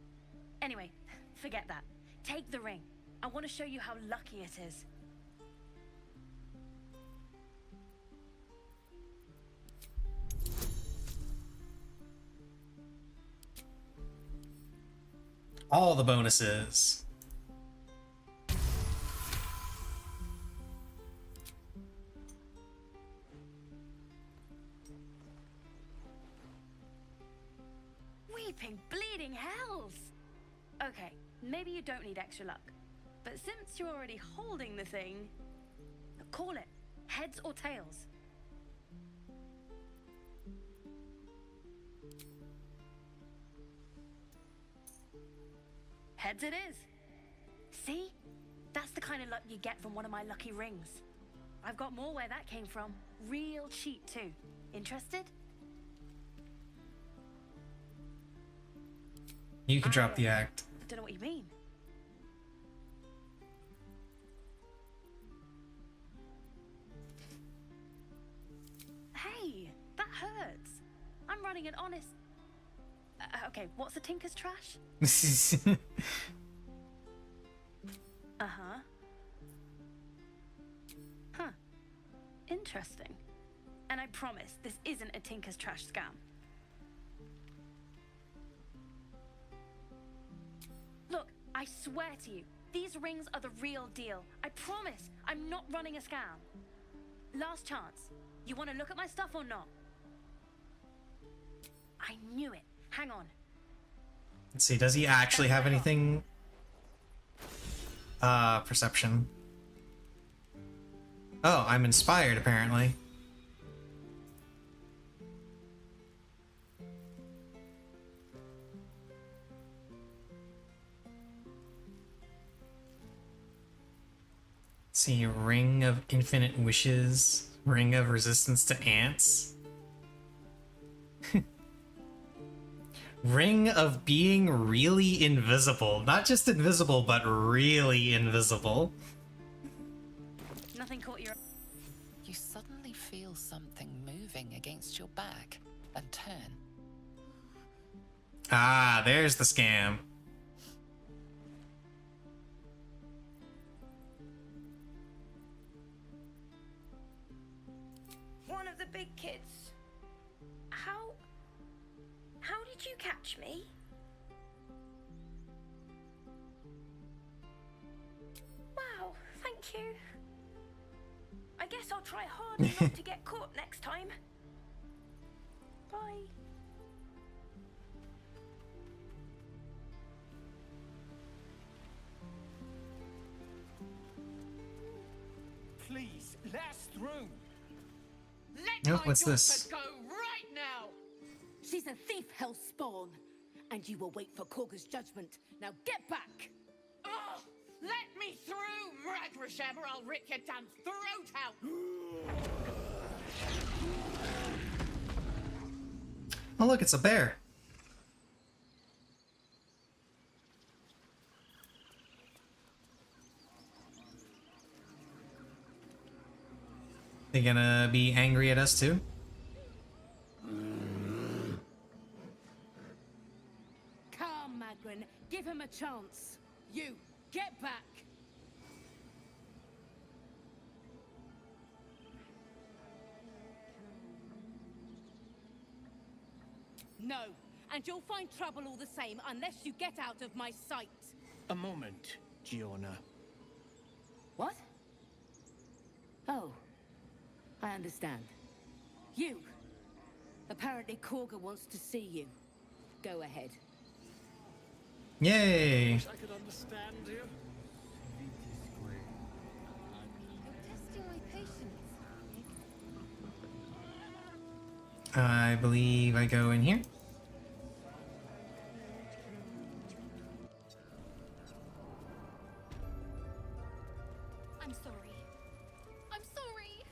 Anyway, forget that. Take the ring. I want to show you how lucky it is. All the bonuses. Weeping, bleeding hells! Okay, maybe you don't need extra luck. But since you're already holding the thing, call it. Heads or tails. Heads it is. See? That's the kind of luck you get from one of my lucky rings. I've got more where that came from. Real cheap, too. Interested? You can drop the act. I don't know what you mean. Hey, that hurts. I'm running an honest... okay, what's a tinker's trash? Uh-huh. Huh. Interesting. And I promise, this isn't a tinker's trash scam. Look, I swear to you, these rings are the real deal. I promise, I'm not running a scam. Last chance. You want to look at my stuff or not? I knew it. Hang on. Let's see, does he actually have anything? Perception. Oh, I'm inspired, apparently. Let's see, Ring of Infinite Wishes, Ring of Resistance to Ants. Ring of being really invisible. Not just invisible, but really invisible. Nothing caught your... You suddenly feel something moving against your back and turn. Ah, there's the scam. One of the big kids. How did you catch me? Wow, thank you. I guess I'll try harder not to get caught next time. Bye. Please, let us through. Oh, what's this? Go right now. She's a thief, hellspawn, and you will wait for Korga's judgment. Now get back. Oh, let me through, Mragrasham, or I'll rip your damn throat out. Oh, look, it's a bear. They gonna be angry at us too? Come, Magrin, give him a chance. You, get back. No, and you'll find trouble all the same unless you get out of my sight. A moment, Giorna. What? Oh, I understand. You. Apparently Korga wants to see you. Go ahead. Yay! I could understand you. Testing my patience. I believe I go in here. I'm sorry. I'm sorry.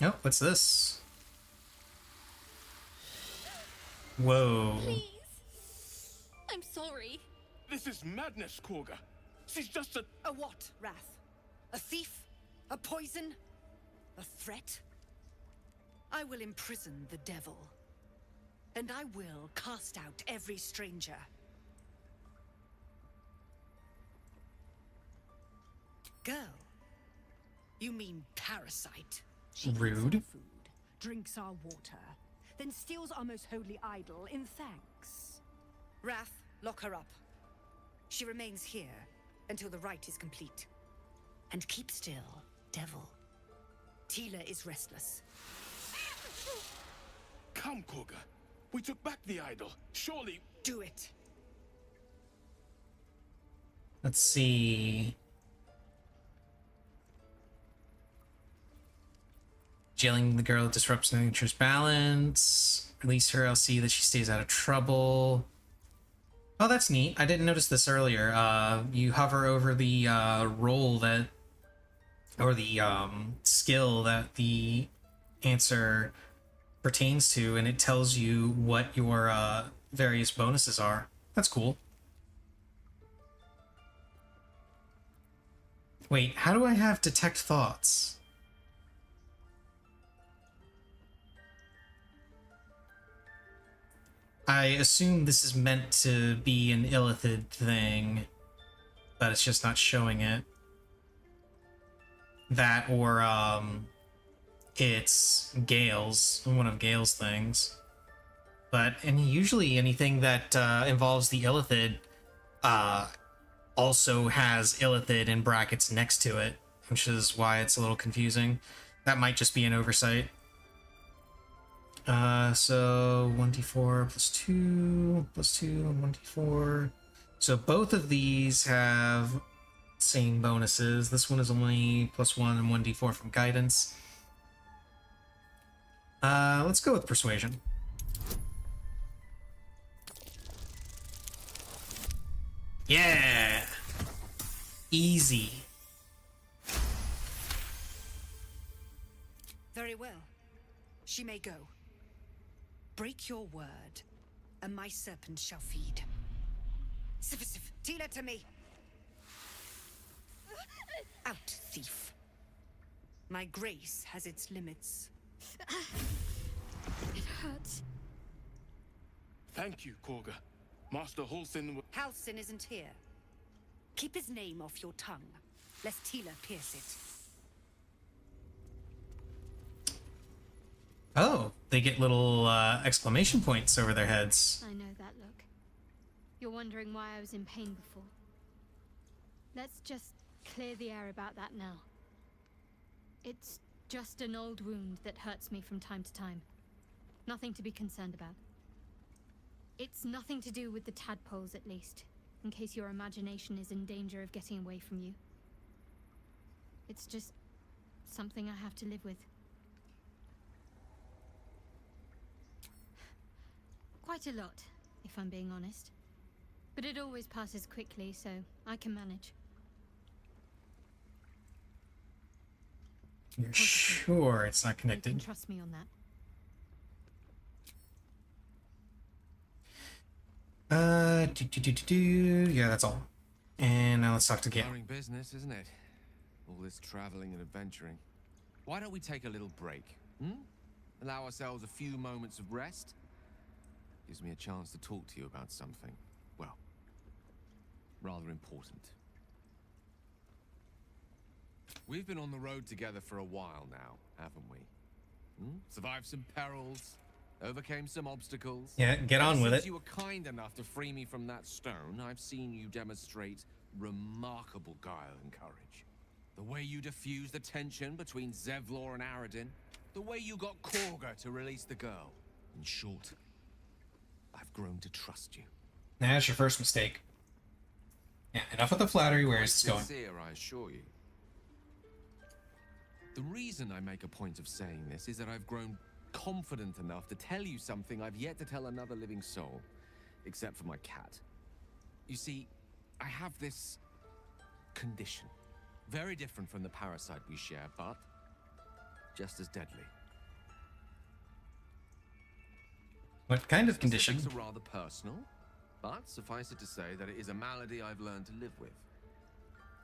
Oh, what's this? Whoa. Please. I'm sorry. This is madness, Korga. She's just a... A what, Wrath? A thief? A poison? A threat? I will imprison the devil. And I will cast out every stranger. Girl, you mean parasite? She eats Rude. our food, drinks our water, then steals our most holy idol in thanks. Wrath, lock her up. She remains here until the rite is complete. And keep still, devil. Tila is restless. Come, Korga. We took back the idol. Surely... Do it. Let's see. Jailing the girl disrupts nature's balance. Release her, I'll see that she stays out of trouble. Oh, that's neat. I didn't notice this earlier. You hover over the role that, or the skill that the answer pertains to, and it tells you what your various bonuses are. That's cool. Wait, how do I have detect thoughts? I assume this is meant to be an Illithid thing, but it's just not showing it. That, or it's Gale's, one of Gale's things. But usually anything that involves the Illithid also has Illithid in brackets next to it, which is why it's a little confusing. That might just be an oversight. So 1d4 plus 2, plus 2, and 1d4. So both of these have same bonuses. This one is only plus 1 and 1d4 from guidance. Let's go with persuasion. Yeah! Easy. Very well. She may go. Break your word, and my serpent shall feed. Sif, Tila to me! Out, thief. My grace has its limits. It hurts. Thank you, Korga. Master Halsin. Halsin isn't here. Keep his name off your tongue, lest Tila pierce it. Oh, they get little exclamation points over their heads. I know that look. You're wondering why I was in pain before. Let's just clear the air about that now. It's just an old wound that hurts me from time to time. Nothing to be concerned about. It's nothing to do with the tadpoles, at least, in case your imagination is in danger of getting away from you. It's just something I have to live with. Quite a lot, if I'm being honest. But it always passes quickly, so I can manage. You're sure it's not You can connected? trust me on that. Yeah, that's all. And now let's talk to Gale. Boring business, isn't it? All this traveling and adventuring. Why don't we take a little break? Allow ourselves a few moments of rest? Gives me a chance to talk to you about something, well, rather important. We've been on the road together for a while now, haven't we? Survived some perils, overcame some obstacles. Yeah, get on with Since it. you were kind enough to free me from that stone, I've seen you demonstrate remarkable guile and courage. The way you diffused the tension between Zevlor and Aradin, the way you got Korga to release the girl. In short, I've grown to trust you. That's your first mistake. Yeah, enough with the flattery. Where is this going? Sincere, I assure you. The reason I make a point of saying this is that I've grown confident enough to tell you something I've yet to tell another living soul, except for my cat. You see, I have this condition. Very different from the parasite we share, but just as deadly. What kind of condition? Specifics are rather personal, but suffice it to say that it is a malady I've learned to live with,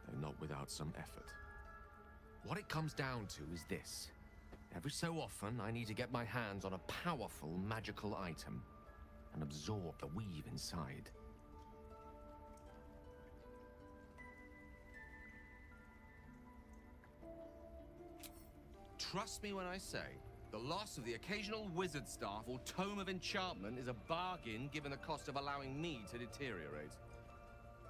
though not without some effort. What it comes down to is this. Every so often, I need to get my hands on a powerful magical item and absorb the weave inside. Trust me when I say, the loss of the occasional wizard staff or tome of enchantment is a bargain given the cost of allowing me to deteriorate.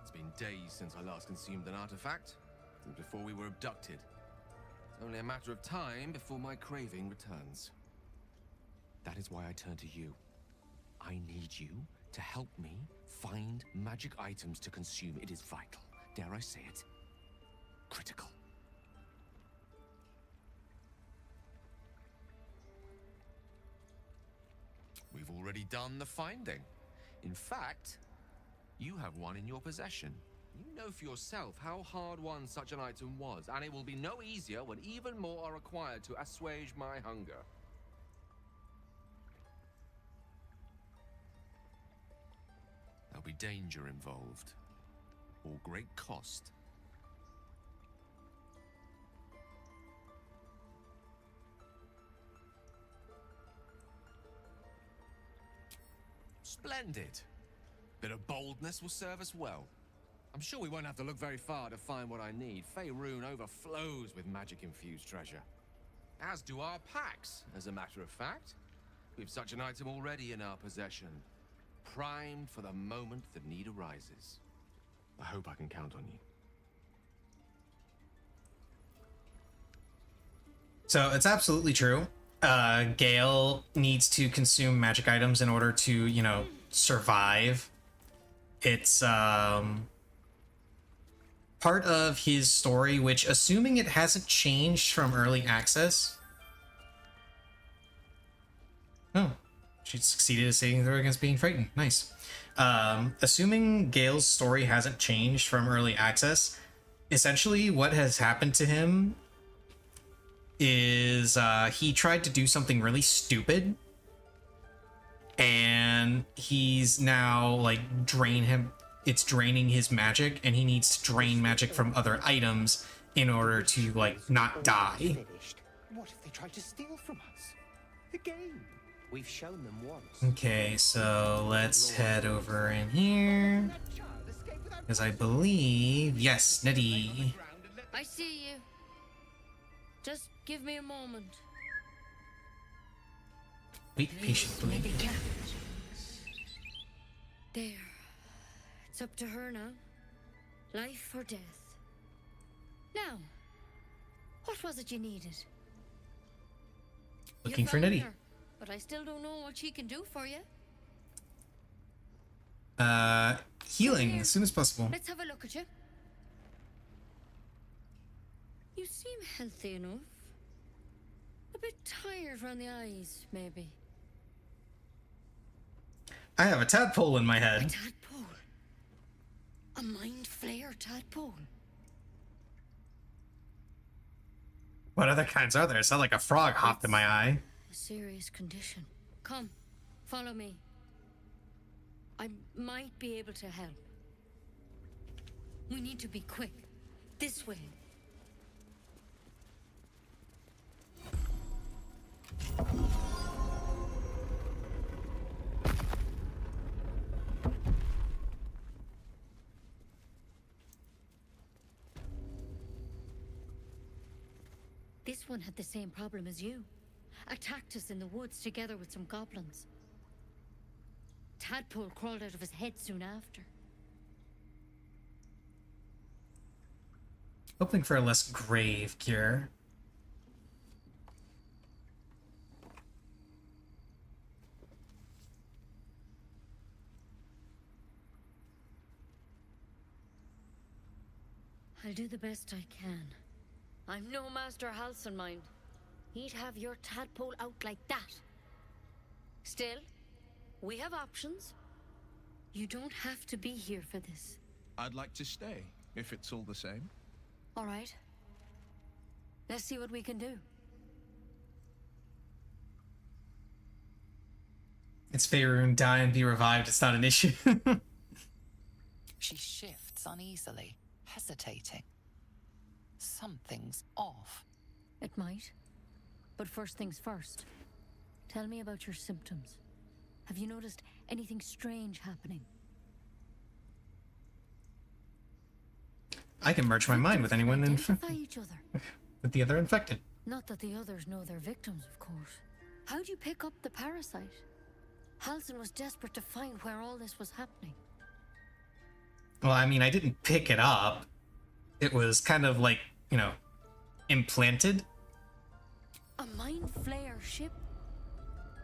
It's been days since I last consumed an artifact, since before we were abducted. It's only a matter of time before my craving returns. That is why I turn to you. I need you to help me find magic items to consume. It is vital. Dare I say it? Critical. We've already done the finding. In fact, You have one in your possession. You know for yourself how hard-won such an item was, and it will be no easier when even more are required to assuage my hunger. There'll be danger involved, or great cost. Splendid. Bit of boldness will serve us well. I'm sure we won't have to look very far to find what I need. Faerun overflows with magic-infused treasure. As do our packs, as a matter of fact. We've such an item already in our possession. Primed for the moment the need arises. I hope I can count on you. So it's absolutely true. Gale needs to consume magic items in order to, you know, survive. It's part of his story, which, assuming it hasn't changed from early access. Oh, she succeeded at saving her against being frightened. Nice. Assuming Gale's story hasn't changed from early access, essentially what has happened to him is he tried to do something really stupid, and he's now like it's draining his magic, and he needs to drain magic from other items in order to like not die. What if they try to steal from us? Again, we've shown them once. Okay, so let's head over in here, because I believe, yes, Nettie. I see you. Just give me a moment. Wait patiently. There. It's up to her now. Life or death. Now, what was it you needed? Looking You for found Nettie. her, but I still don't know what she can do for you. Healing as soon as possible. Let's have a look at you. You seem healthy enough. A bit tired around the eyes, maybe. I have a tadpole in my A head. tadpole. A mind flayer tadpole. What other kinds are there? It sounded like a frog hopped in my eye. A serious condition. Come, follow me. I might be able to help. We need to be quick. This way. This one had the same problem as you. Attacked us in the woods together with some goblins. Tadpole crawled out of his head soon after. Hoping for a less grave cure. I'll do the best I can. I'm no Master Halcyon, mind. He'd have your tadpole out like that. Still, we have options. You don't have to be here for this. I'd like to stay, if it's all the same. All right. Let's see what we can do. It's Faerun, die and be revived. It's not an issue. She shifts uneasily, hesitating. Something's off. It might. But first things first. Tell me about your symptoms. Have you noticed anything strange happening? I can merge my mind with anyone Identify each other. with the other infected. Not that the others know they're victims, of course. How'd you pick up the parasite? Halcyon was desperate to find where all this was happening. Well, I mean, I didn't pick it up. It was kind of like, you know, implanted. A mind flayer ship?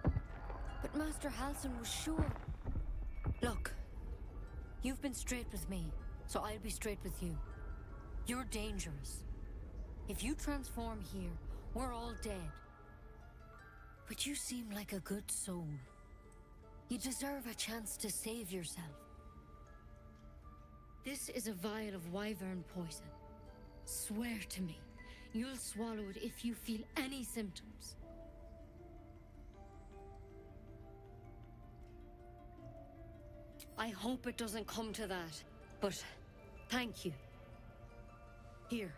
But Master Halcyon was sure. Look, you've been straight with me, so I'll be straight with you. You're dangerous. If you transform here, we're all dead. But you seem like a good soul. You deserve a chance to save yourself. This is a vial of wyvern poison. Swear to me, you'll swallow it if you feel any symptoms. I hope it doesn't come to that, but thank you. Here.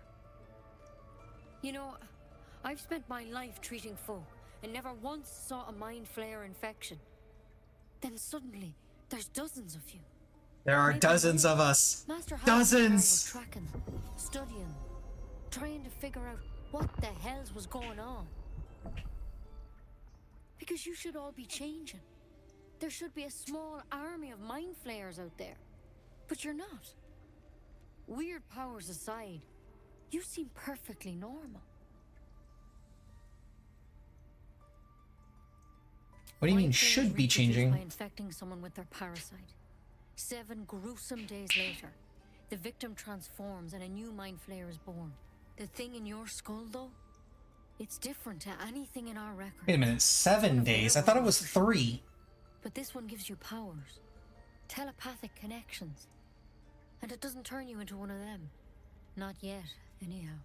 You know, I've spent my life treating folk and never once saw a mind flayer infection. Then suddenly, there's dozens of you. There are dozens of us. Master Dozens! was tracking them, studying them, trying to figure out what the hells was going on. Because you should all be changing. There should be a small army of mind flayers out there. But you're not. Weird powers aside, you seem perfectly normal. What do you mean should be changing? By infecting someone with their parasite. 7 gruesome days later, the victim transforms and a new mind flayer is born. The thing in your skull, though, it's different to anything in our record. Wait a minute, 7 days? I thought it was 3. But this one gives you powers, telepathic connections, and it doesn't turn you into one of them. Not yet, anyhow.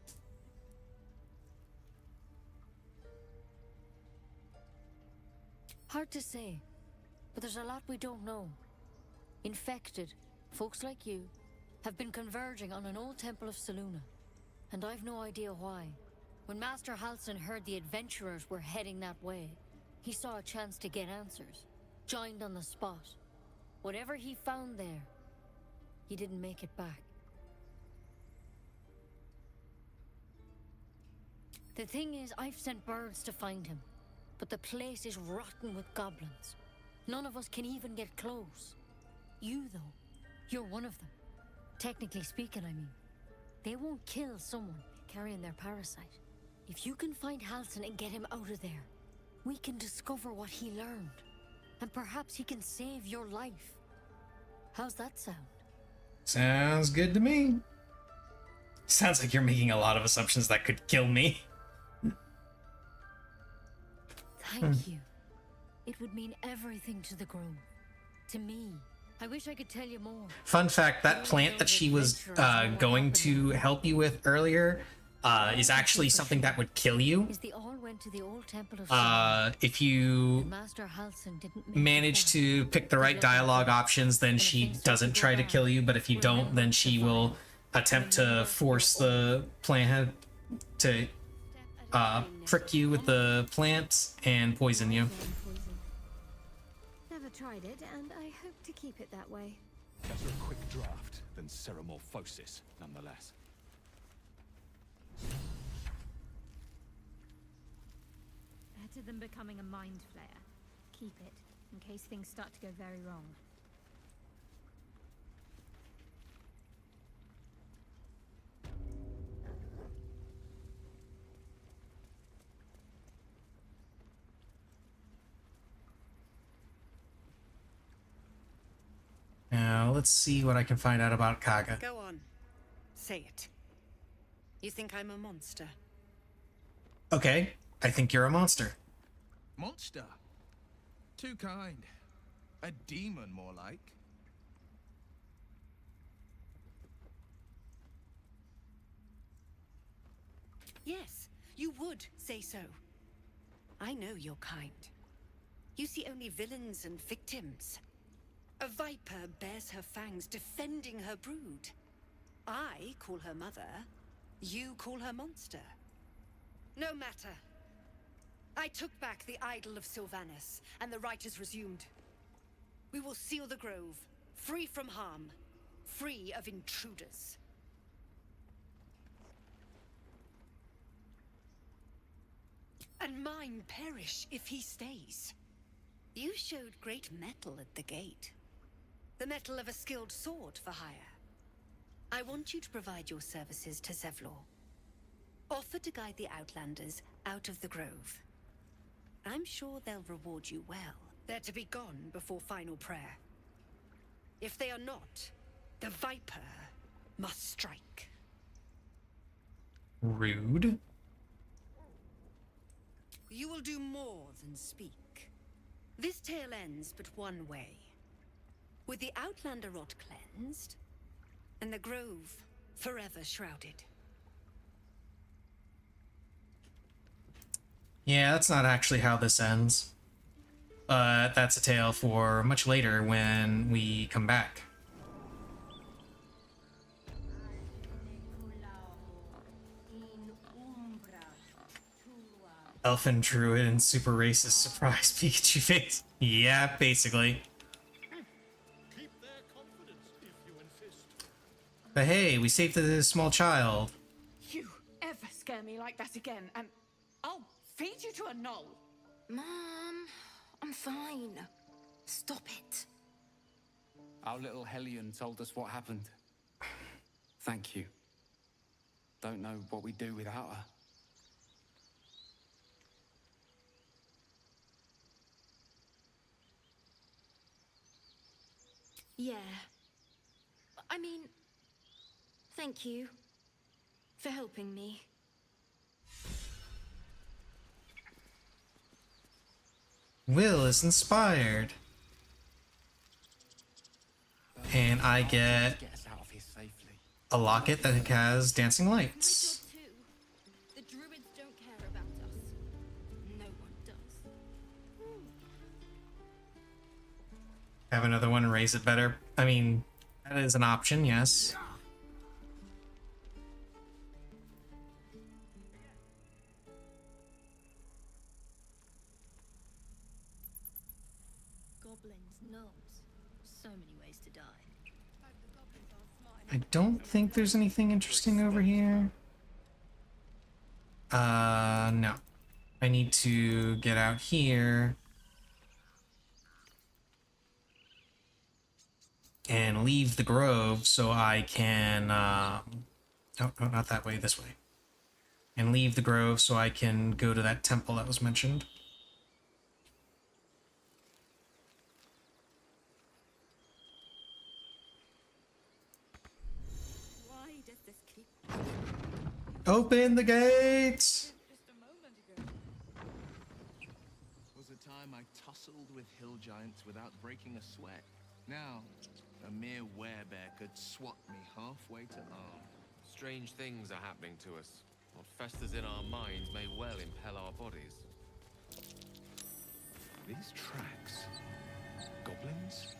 Hard to say, but there's a lot we don't know. Infected, folks like you, have been converging on an old temple of Selûne, and I've no idea why. When Master Halsin heard the adventurers were heading that way, he saw a chance to get answers, joined on the spot. Whatever he found there, he didn't make it back. The thing is, I've sent birds to find him, but the place is rotten with goblins. None of us can even get close. You, though, you're one of them. Technically speaking, I mean. They won't kill someone carrying their parasite. If you can find Halsin and get him out of there, we can discover what he learned. And perhaps he can save your life. How's that sound? Sounds good to me. Sounds like you're making a lot of assumptions that could kill me. Thank you. It would mean everything to the Grove. To me. I wish I could tell you more. Fun fact, that plant that she was going to help you with earlier is actually something that would kill you. If you manage to pick the right dialogue options, then she doesn't try to kill you, but if you don't, then she will attempt to force the plant to prick you with the plant and poison you. Never tried it, and I hope to keep it that way. Better a quick draft than ceramorphosis, nonetheless. Better than becoming a mind flayer. Keep it, in case things start to go very wrong. Now, let's see what I can find out about Kaga. Go on. Say it. You think I'm a monster? Okay, I think you're a monster. Monster? Too kind. A demon, more like. Yes, you would say so. I know your kind. You see only villains and victims. A viper bears her fangs defending her brood. I call her mother. You call her monster. No matter. I took back the idol of Sylvanas, and the rite is resumed. We will seal the grove, free from harm, free of intruders. And mine perish if he stays. You showed great mettle at the gate. The mettle of a skilled sword for hire. I want you to provide your services to Zevlor. Offer to guide the Outlanders out of the grove. I'm sure they'll reward you well. They're to be gone before final prayer. If they are not, the Viper must strike. Rude. You will do more than speak. This tale ends but one way. With the Outlander rot cleansed, And the grove, forever shrouded. Yeah, that's not actually how this ends. But that's a tale for much later when we come back. Elfin druid and super racist surprise Pikachu face. Yeah, basically. But hey, we saved the small child. You ever scare me like that again, and I'll feed you to a knoll. Mom, I'm fine. Stop it. Our little Hellion told us what happened. Thank you. Don't know what we'd do without her. Yeah. I mean, thank you for helping me. Will is inspired. And I get a locket that has dancing lights. The druids don't care about us. No one does. Have another one, raise it better. I mean, that is an option, yes. Goblins, gnomes. So many ways to die. I don't think there's anything interesting over here. No. I need to get out here and leave the grove so I can, oh, no, not that way, this way. And leave the grove so I can go to that temple that was mentioned. Why does this keep... Open the gates! Was a time I tussled with hill giants without breaking a sweat. Now, a mere werebear could swat me halfway to arm. Strange things are happening to us. What festers in our minds may well impel our bodies. These tracks. Goblins?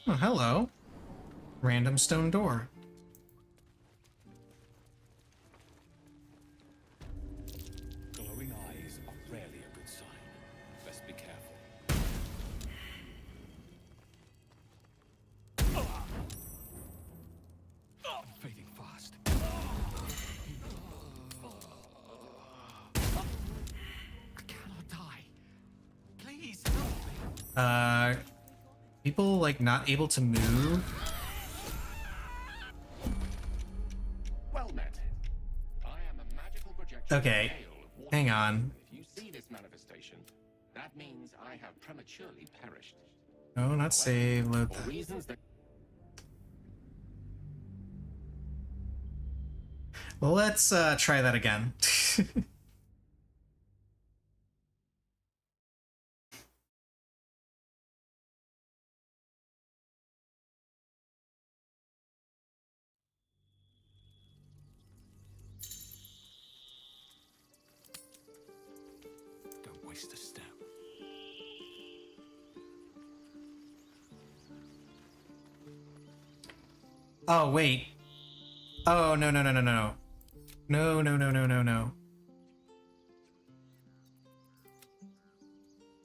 Oh, hello. Random stone door. Glowing eyes are rarely a good sign. Best be careful. I'm fading fast. I cannot die. Please help me. People, like, not able to move? Well met. I am a magical projection. Okay, hang on. If you see this manifestation, that means I have prematurely perished. No, not save, load For that. reasons that Well, let's try that again. Don't waste a step. Oh, wait. Oh, no, no, no, no, no. No, no, no, no, no, no.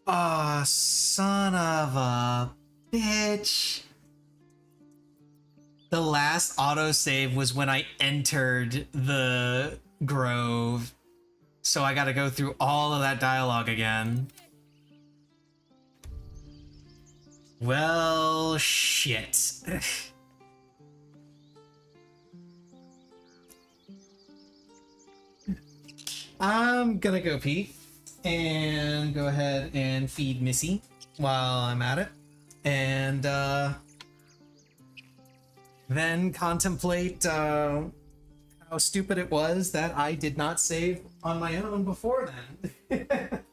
Aw, son of a bitch. The last autosave was when I entered the grove. So I gotta go through all of that dialogue again. Well, shit. I'm gonna go pee and go ahead and feed Missy while I'm at it. And then contemplate how stupid it was that I did not save on my own before then.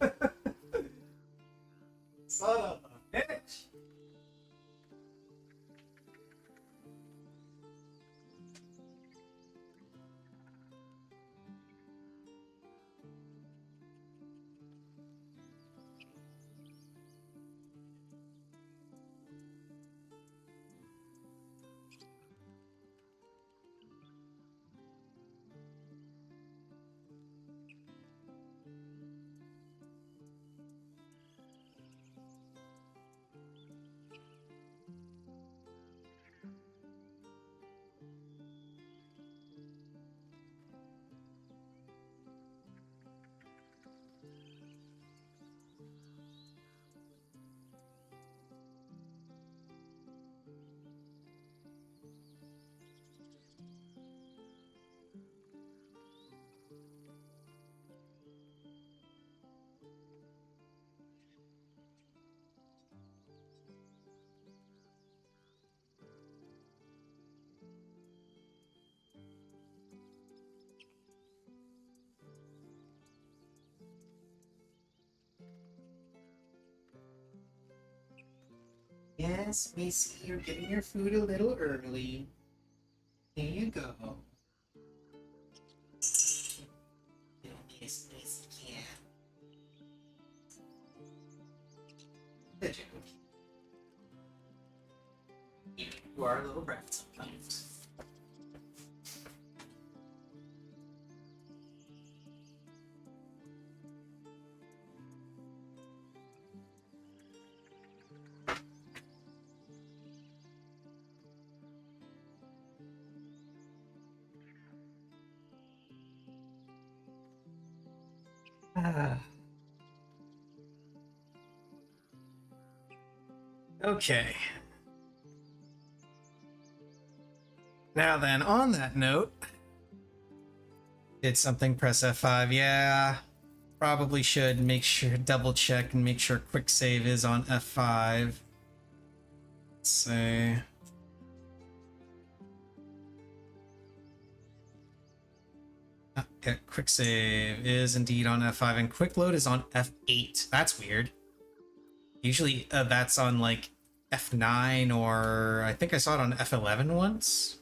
Son of a bitch. Yes, Missy, you're getting your food a little early. There you go. Yes, yeah. The joke. You are a little brat sometimes. Okay. Now then, on that note, did something, press F5. Yeah, probably should make sure, double check and make sure quick save is on F5. Let's see. Yeah, quick save is indeed on F5 and quick load is on F8. That's weird. Usually that's on like F9 or I think I saw it on F11 once.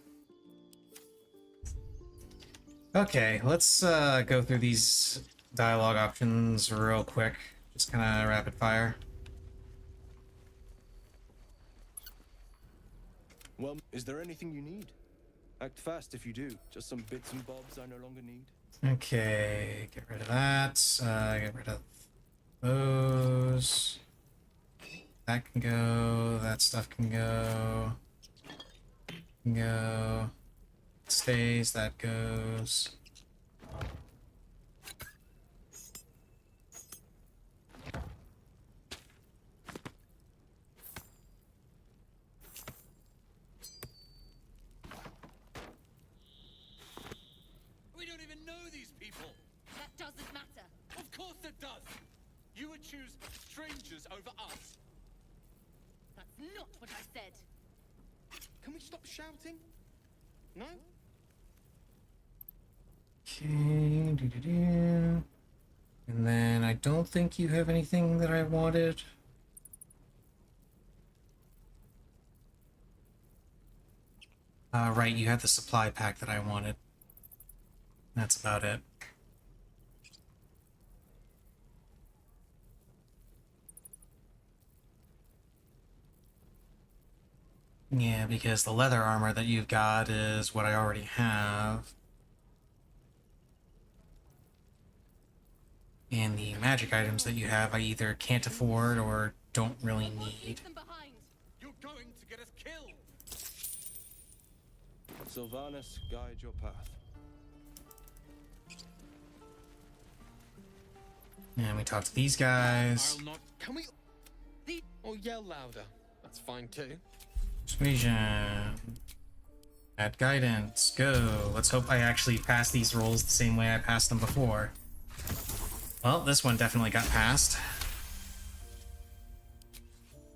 Okay, let's go through these dialogue options real quick. Just kind of rapid fire. Well, is there anything you need? Act fast if you do. Just some bits and bobs I no longer need. Okay, get rid of that. Get rid of those. That can go. That stuff can go. Can go. Stays. That goes. We don't even know these people. That doesn't matter. Of course it does. You would choose strangers over us. That's not what I said. Can we stop shouting? No? Okay. Doo-doo-doo. And then I don't think you have anything that I wanted. Right, you had the supply pack that I wanted. That's about it. Yeah, because the leather armor that you've got is what I already have. And the magic items that you have I either can't afford or don't really need. You're going to get us killed. Sylvanas, guide your path. And we talk to these guys. I'll not. Can we? Or yell louder. That's fine too. Persuasion. Add guidance. Go. Let's hope I actually pass these rolls the same way I passed them before. Well, this one definitely got passed.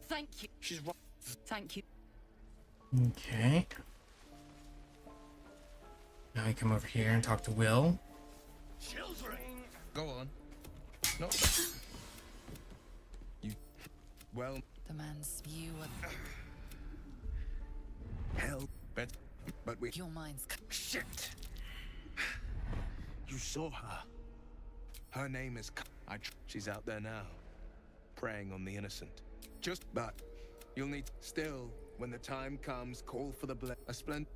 Thank you. She's right. Thank you. Okay. Now we come over here and talk to Will. Children! Go on. No. You. Well. The man's you. Hell. But we. Your mind's. Shit! You saw her. Her name is. She's out there now, preying on the innocent. But you'll need. Still, when the time comes, call for the a splendid.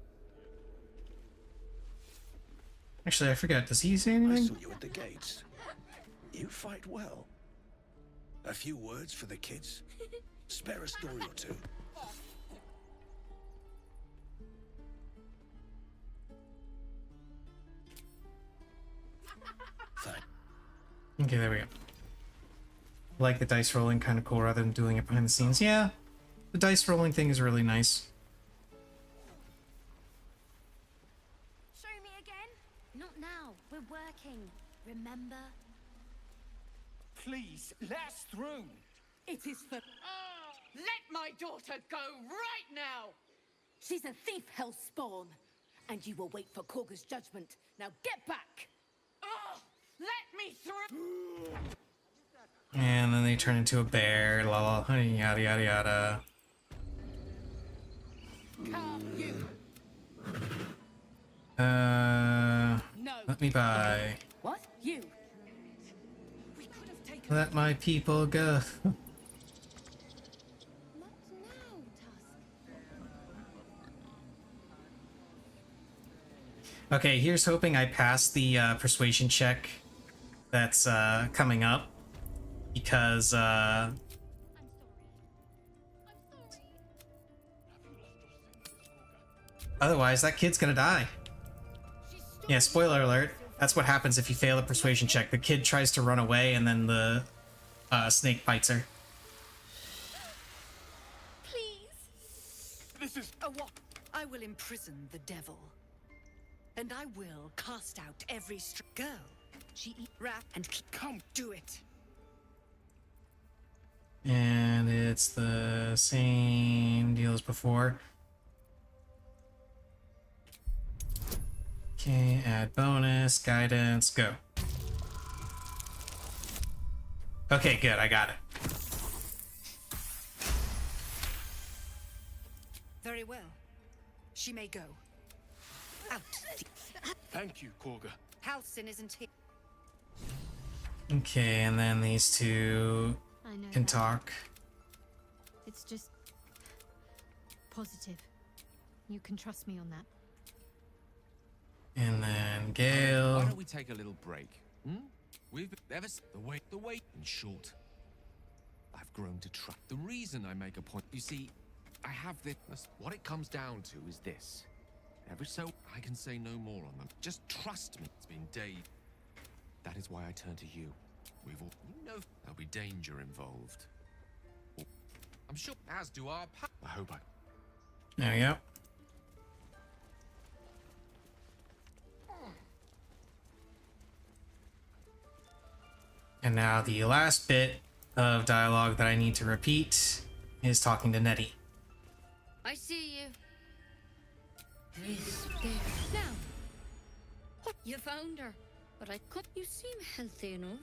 Actually, I forget. Does he say I anything? saw you at the gates. You fight well. A few words for the kids. Spare a story or two. Okay, there we go. Like the dice rolling, kind of cool rather than doing it behind the scenes. Yeah, the dice rolling thing is really nice. Show me again? Not now. We're working. Remember? Please, let us through. It is for... let my daughter go right now! She's a thief, hellspawn. And you will wait for Korga's judgment. Now get back! Let me through! And then they turn into a bear, la la, yada yada yada. Let me by. What? You? Let my people go. Okay, here's hoping I pass the persuasion check that's coming up, because otherwise that kid's gonna die. Yeah, spoiler alert. That's what happens if you fail a persuasion check. The kid tries to run away and then the snake bites her. Please. This is a what? I will imprison the devil. And I will cast out every girl. She eat rap and come do it. And it's the same deal as before. Okay, add bonus, guidance, go. Okay, good, I got it. Very well. She may go. Out. Thank you, Korga. Halcyon isn't here. Okay, and then these two I know can that. talk. It's just positive. You can trust me on that. And then Gale. Why don't we take a little break? We've ever the wait. In short, I've grown to trust. The reason I make a point, you see, I have this. What it comes down to is this. Every so I can say no more on them. Just trust me. It's been days. That is why I turn to you. We've all, there'll be danger involved. I'm sure, as do our. I hope I. There we go. And now the last bit of dialogue that I need to repeat is talking to Nettie. I see you. Yes, there. Now, what? You found her, but I could. You seem healthy enough.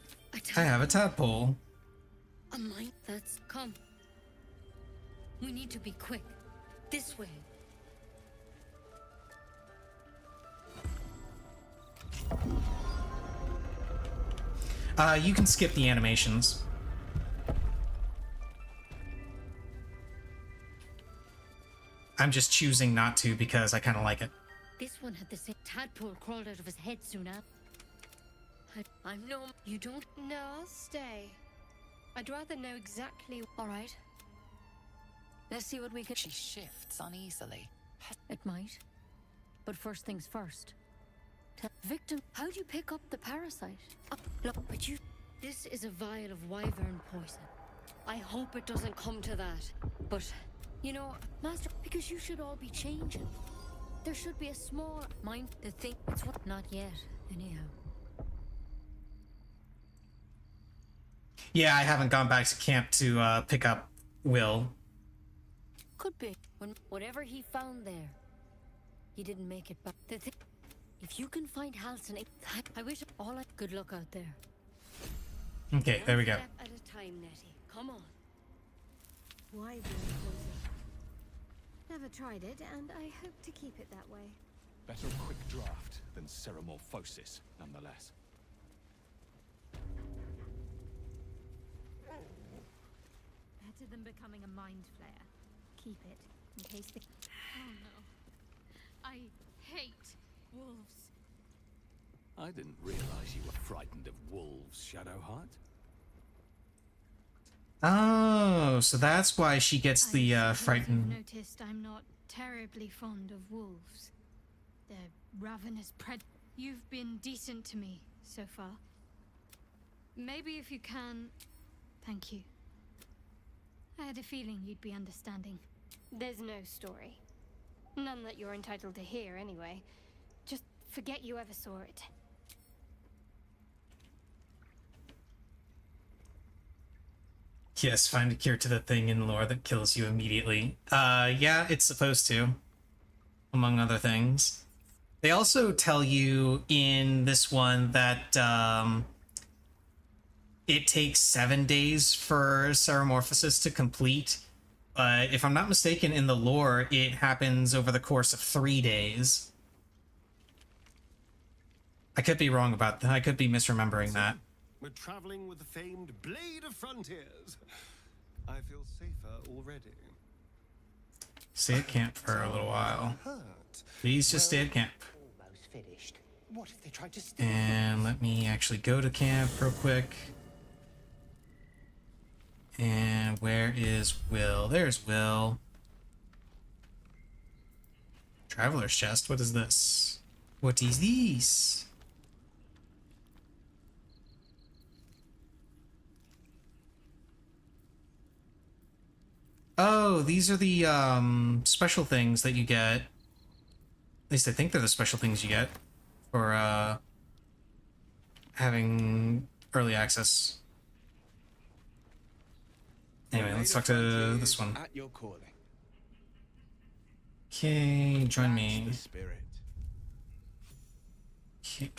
I have a tadpole. A mind that's come. We need to be quick. This way. You can skip the animations. I'm just choosing not to because I kind of like it. This one had the same tadpole crawled out of his head soon after. I'm no. You don't. No, I'll stay. I'd rather know exactly. All right. Let's see what we can. She shifts uneasily. It might. But first things first. Victim, how'd you pick up the parasite? Look, but you. This is a vial of wyvern poison. I hope it doesn't come to that. But, you know, Master, because you should all be changing. There should be a small mind. The thing. It's what. Not yet, anyhow. Yeah, I haven't gone back to camp to pick up Will. Could be. When whatever he found there, he didn't make it back. The thing. If you can find Halcyon, I wish all I. Good luck out there. Okay, there we go. One step at a time, Nettie. Come on. Wyvern poison. Never tried it, and I hope to keep it that way. Better a quick draft than ceramorphosis, nonetheless. Better than becoming a mind flayer. Keep it, in case the... Oh no. I hate wolves. I didn't realize you were frightened of wolves, Shadowheart. Oh, so that's why she gets the frightened. You've noticed I'm not terribly fond of wolves. They're ravenous pred. You've been decent to me so far. Maybe if you can, thank you. I had a feeling you'd be understanding. There's no story. None that you're entitled to hear, anyway. Just forget you ever saw it. Yes, find a cure to the thing in lore that kills you immediately. Yeah, it's supposed to, among other things. They also tell you in this one that it takes 7 days for ceramorphosis to complete. If I'm not mistaken, in the lore, it happens over the course of 3 days. I could be wrong about that. I could be misremembering that. We're traveling with the famed Blade of Frontiers. I feel safer already. Stay at camp for a little while. Please just stay at camp. Almost finished. What if they tried to steal? And let me actually go to camp real quick. And where is Will? There's Will. Traveler's chest. What is this? What is this? Oh, these are the special things that you get. At least I think they're the special things you get for having early access. Anyway, let's talk to this one. At your calling. Okay, join That's me. the spirit. Okay.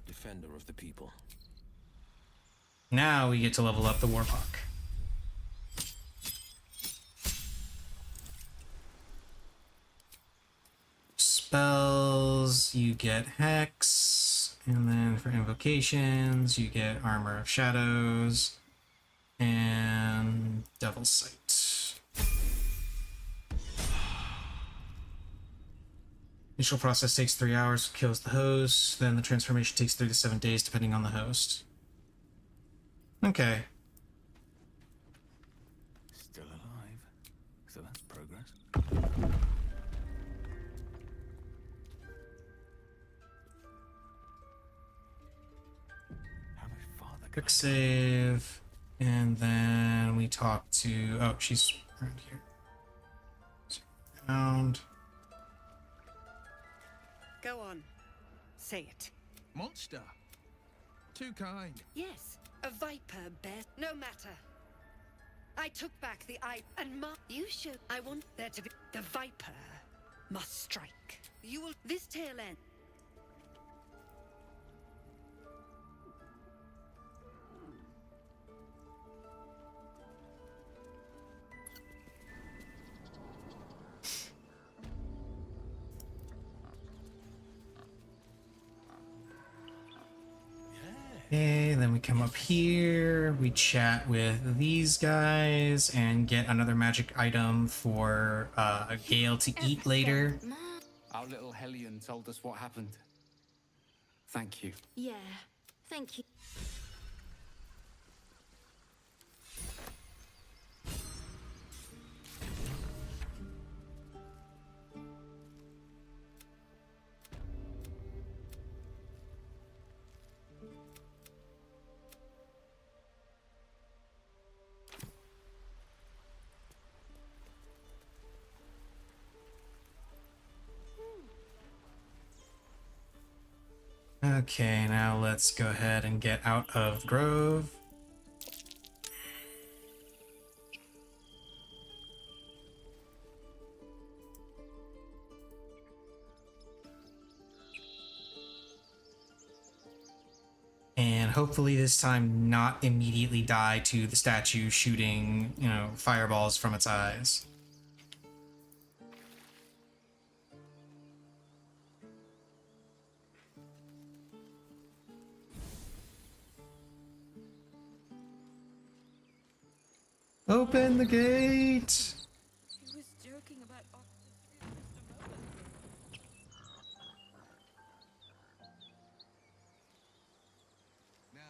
Defender of the people. Now we get to level up the Warlock. Spells, you get Hex, and then for invocations, you get Armor of Shadows and Devil's Sight. Initial process takes 3 hours, kills the host, then the transformation takes 3 to 7 days depending on the host. Okay. Still alive. So that's progress. How much farther? Quick save, and then we talk to... Oh, she's around here. Around. Go on. Say it. Monster. Too kind. Yes, a viper bear. No matter. I took back the eye and you should. I want there to be. The viper must strike. You will. This tail end. Okay, then we come up here, we chat with these guys, and get another magic item for Gale to eat later. Our little Hellion told us what happened. Thank you. Yeah, thank you. Okay, now let's go ahead and get out of the grove. And hopefully this time not immediately die to the statue shooting, you know, fireballs from its eyes. Open the gate! He was joking about Now,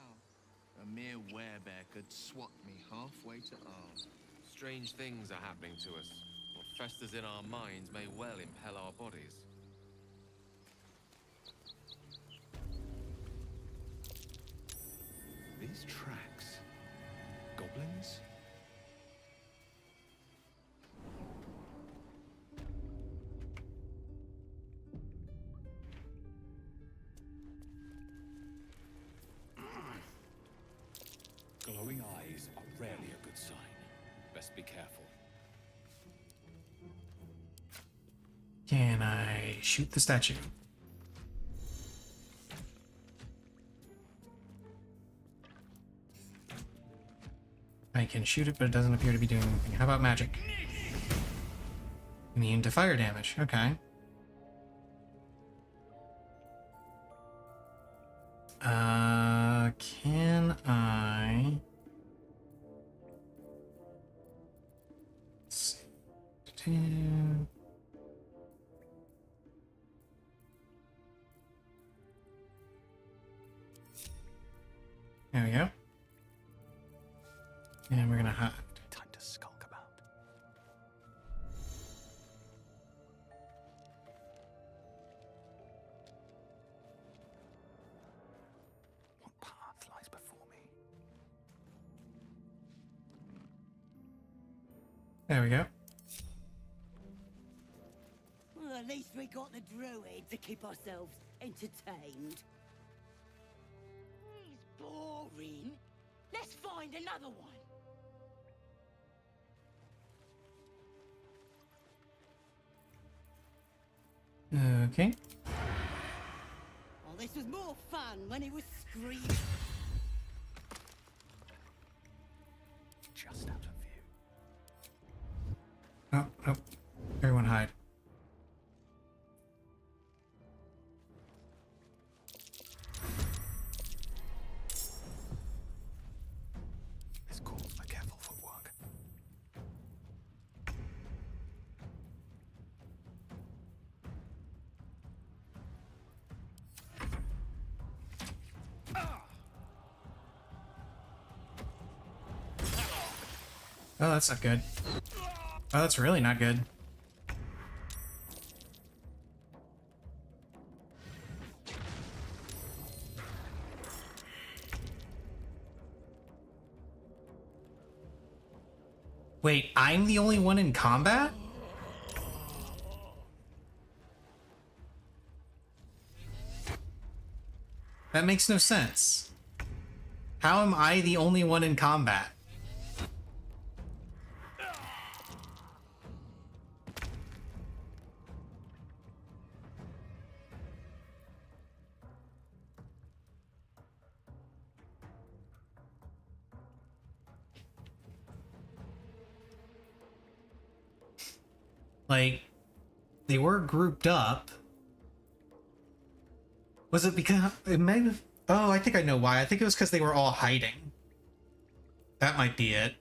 a mere werebear could swat me halfway to arm. Strange things are happening to us. What festers in our minds may well impel our bodies. These tracks. Goblins? Glowing eyes are rarely a good sign. Best be careful. Can I shoot the statue? I can shoot it, but it doesn't appear to be doing anything. How about magic? Immune to fire damage. Okay. There we go. And we're gonna hide. Time to skulk about. What path lies before me? There we go. Well, at least we got the druid to keep ourselves entertained. He's boring. Let's find another one. Okay. Oh, this was more fun when he was screaming. Just out of view. Oh, oh. Everyone hide. This calls for careful footwork. Oh, that's not good. Oh, that's really not good. Wait, I'm the only one in combat? That makes no sense. How am I the only one in combat? Like, they were grouped up. Was it because it might have? Oh, I think I know why. I think it was because they were all hiding. That might be it.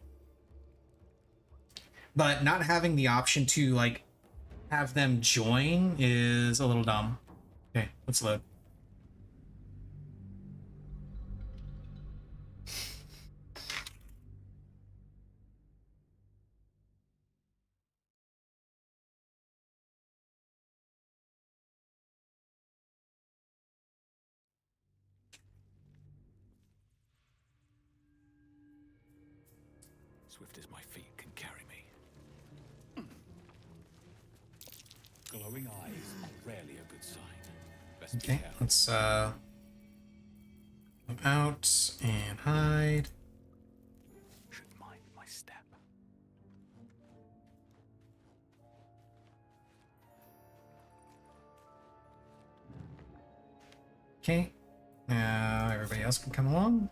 But not having the option to, like, have them join is a little dumb. Okay, let's load. Swift as my feet can carry me. Glowing eyes are rarely a good sign. Best be Okay, careful. let's move out and hide. Should mind my step. Okay, now everybody else can come along.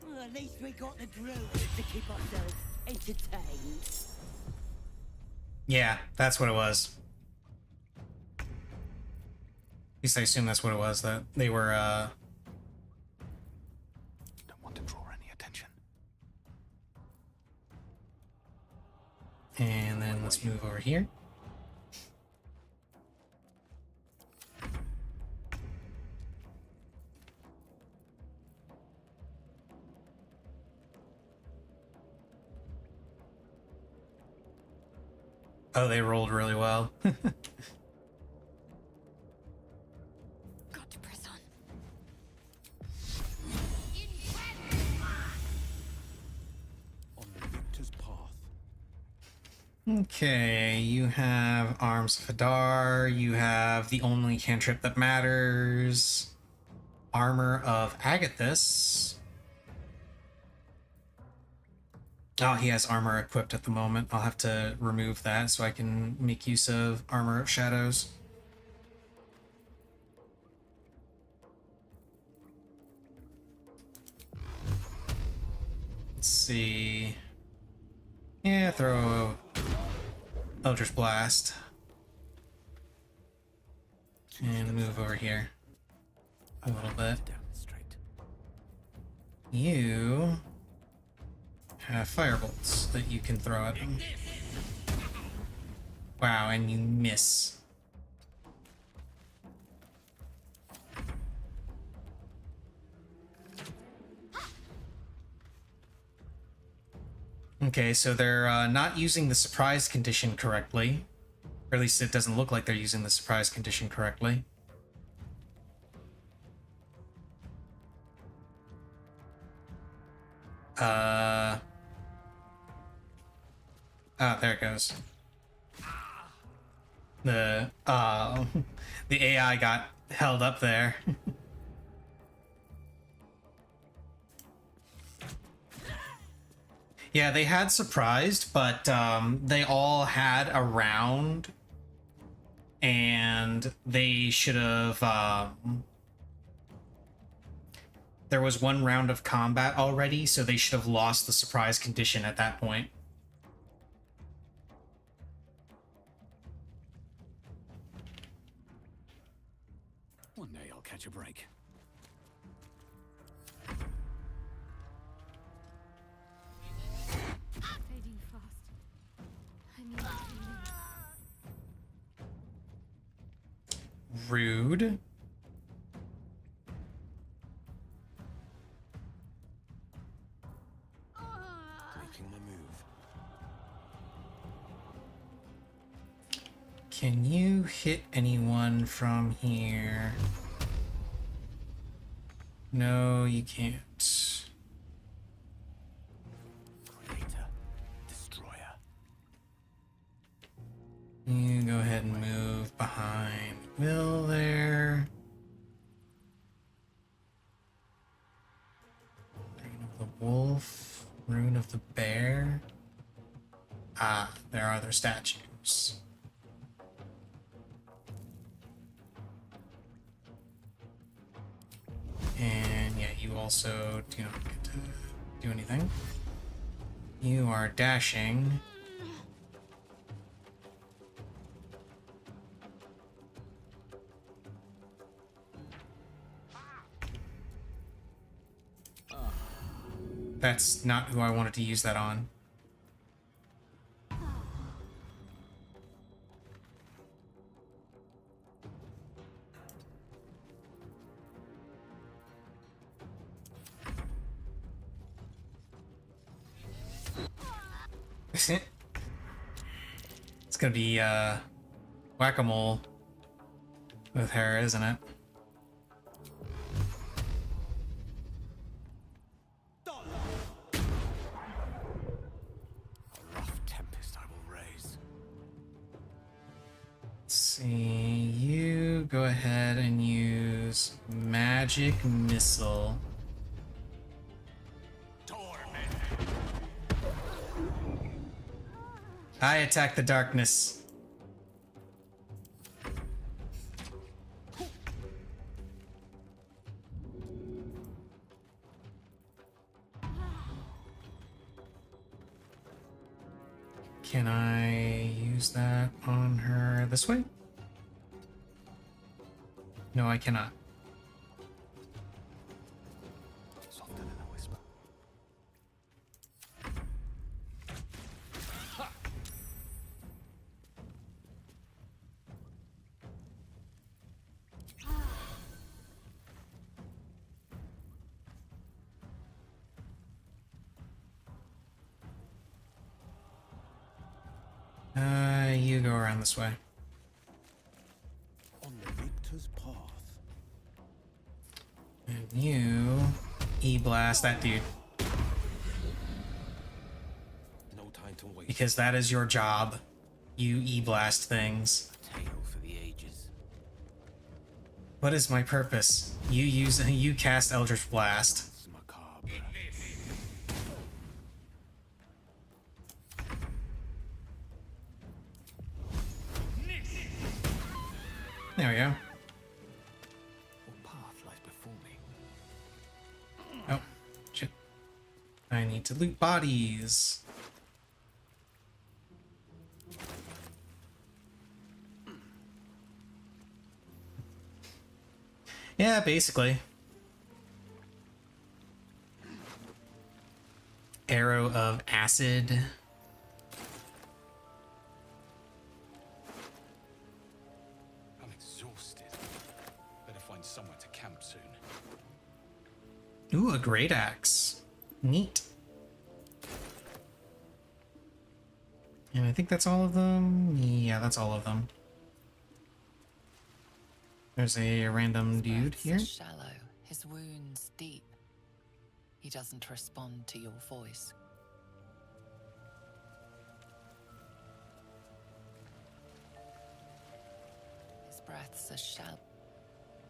Well, at least we got the druid to keep ourselves entertained. Yeah, that's what it was. At least I assume that's what it was, that they were, Don't want to draw any attention. And then let's move over here. Oh, they rolled really well. Got to press on. On the victor's path. Okay, you have Arms of Hadar, you have the only cantrip that matters, Armor of Agathis. Oh, he has armor equipped at the moment. I'll have to remove that so I can make use of Armor of Shadows. Let's see. Yeah, throw Eldritch Blast. And move over here a little bit. You have firebolts that you can throw at them. Wow, and you miss. Okay, so they're not using the surprise condition correctly. Or at least it doesn't look like they're using the surprise condition correctly. Ah, there it goes. The the AI got held up there. Yeah, they had surprised, but they all had a round, and they should have. There was one round of combat already, so they should have lost the surprise condition at that point. One day I'll catch a break. Fading fast. I need to Rude. Making my move. Can you hit anyone from here? No, you can't. Creator, destroyer. You go ahead and move behind Will there. Rune of the wolf, rune of the bear. Ah, there are other statues. And yeah, you also do not get to do anything. You are dashing. That's not who I wanted to use that on. It's gonna be whack-a-mole with her, isn't it? Rough tempest I will raise. Let's see, you go ahead and use magic missile. I attack the darkness. Can I use that on her this way? No, I cannot. Softer than a whisper. You go around this way. On the victor's path. And you E-blast that dude. No time to wait. Because that is your job. You E-blast things. A tale for the ages. What is my purpose? You cast Eldritch Blast. It's macabre. There we go. What path lies before me? Oh, shit. I need to loot bodies. Yeah, basically. Arrow of acid. I'm exhausted. Better find somewhere to camp soon. Ooh, a great axe. Neat. And I think that's all of them. Yeah, that's all of them. There's a random dude Breaths here. are shallow, his wounds deep. He doesn't respond to your voice. His breaths are shallow.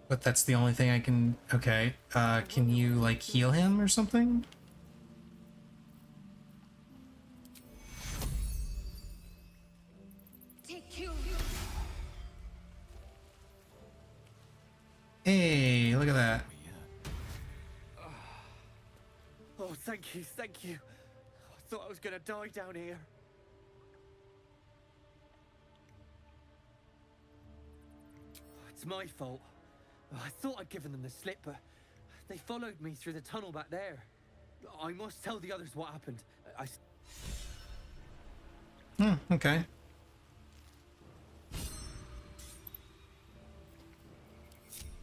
But that's the only thing I can... Okay. Can you, like, heal him or something? Hey, look at that. Oh, thank you, thank you. I thought I was gonna die down here. It's my fault. I thought I'd given them the slip, but they followed me through the tunnel back there. I must tell the others what happened. Okay.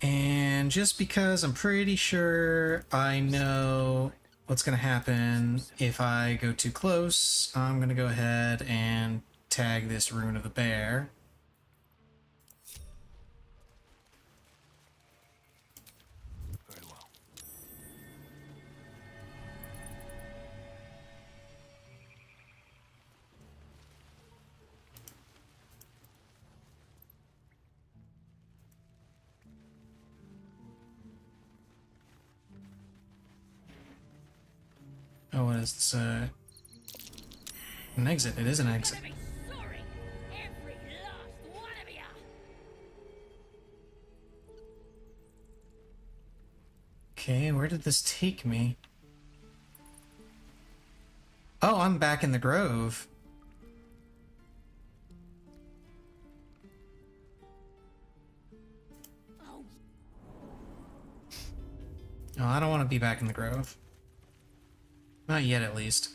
And just because I'm pretty sure I know what's going to happen if I go too close, I'm going to go ahead and tag this Rune of the Bear. Very well. Oh, what is this? An exit. It is an exit. Okay, where did this take me? Oh, I'm back in the grove. Oh, I don't want to be back in the grove. Not yet, at least.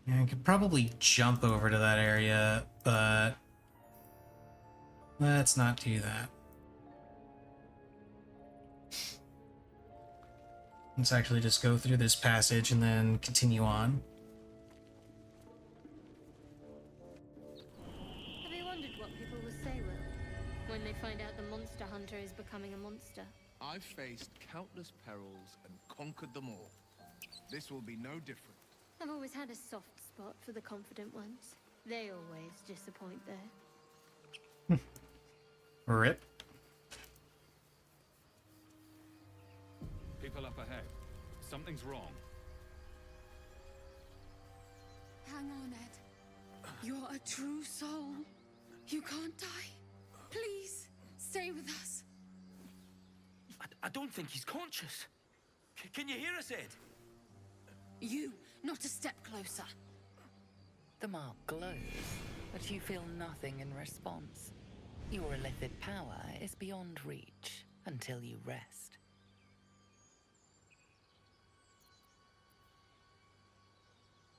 Yeah, I could probably jump over to that area, but let's not do that. Let's actually just go through this passage and then continue on. Have you wondered what people will say, Will, when they find out the monster hunter is becoming a monster? I've faced countless perils and conquered them all. This will be no different. I've always had a soft spot for the confident ones. They always disappoint though. Rip. People up ahead. Something's wrong. Hang on, Ed. You're a true soul. You can't die. Please, stay with us. I don't think he's conscious. Can you hear us, Ed? You, not a step closer. The mark glows, but you feel nothing in response. Your illithid power is beyond reach until you rest.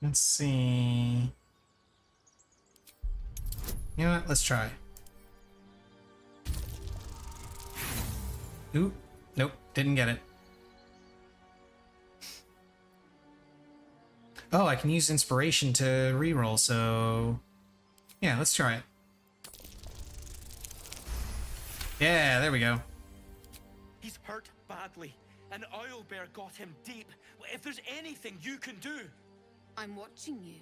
Let's see. You know what? Let's try. Ooh. Nope. Didn't get it. Oh, I can use inspiration to reroll, so... Yeah, let's try it. Yeah, there we go. He's hurt badly. An owlbear got him deep. If there's anything you can do... I'm watching you.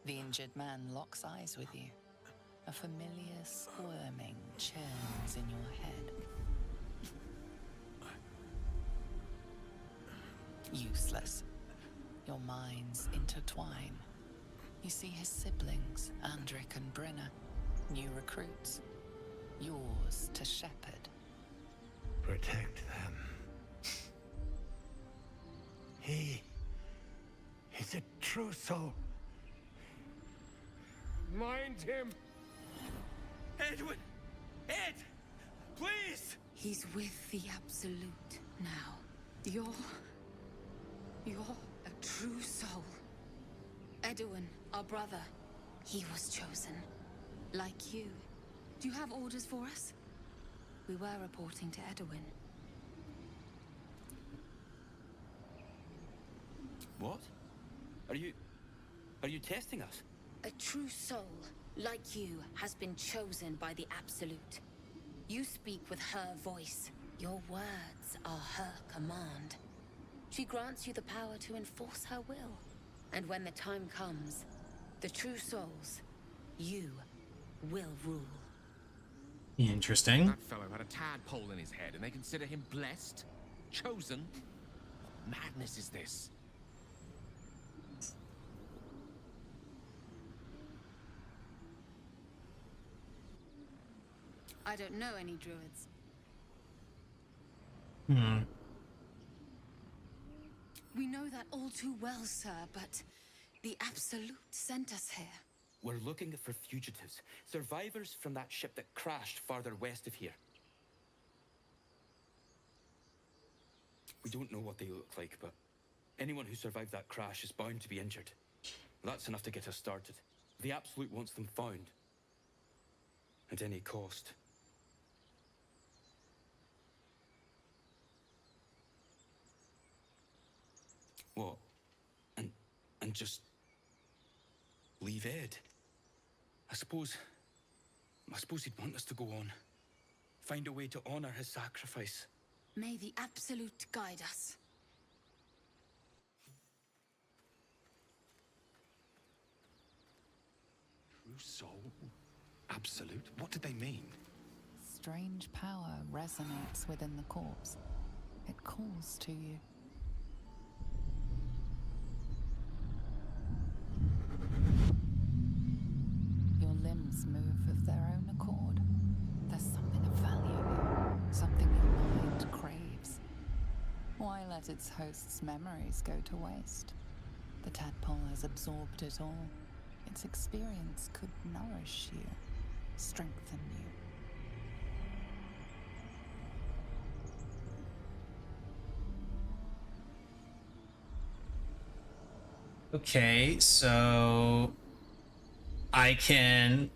The injured man locks eyes with you. A familiar squirming churns in your head. Useless. Your minds intertwine. You see his siblings, Andric and Brenna, new recruits. Yours to shepherd. Protect them. He's a true soul. Mind him! Edwin! Ed! Please! He's with the Absolute now. You're a true soul. Edwin, our brother, he was chosen. Like you. Do you have orders for us? We were reporting to Edwin. What? Are you testing us? A true soul, like you, has been chosen by the Absolute. You speak with her voice. Your words are her command. She grants you the power to enforce her will. And when the time comes, the true souls, you, will rule. Interesting. That fellow had a tadpole in his head, and they consider him blessed? Chosen? What madness is this? I don't know any druids. We know that all too well, sir, but the Absolute sent us here. We're looking for fugitives, survivors from that ship that crashed farther west of here. We don't know what they look like, but anyone who survived that crash is bound to be injured. That's enough to get us started. The Absolute wants them found. At any cost. What? And just leave Ed? I suppose he'd want us to go on. Find a way to honor his sacrifice. May the Absolute guide us. True soul? Absolute? What do they mean? Strange power resonates within the corpse. It calls to you. Your limbs move of their own accord. There's something of value here, something your mind craves. Why let its host's memories go to waste? The tadpole has absorbed it all. Its experience could nourish you, strengthen you. Okay, so I can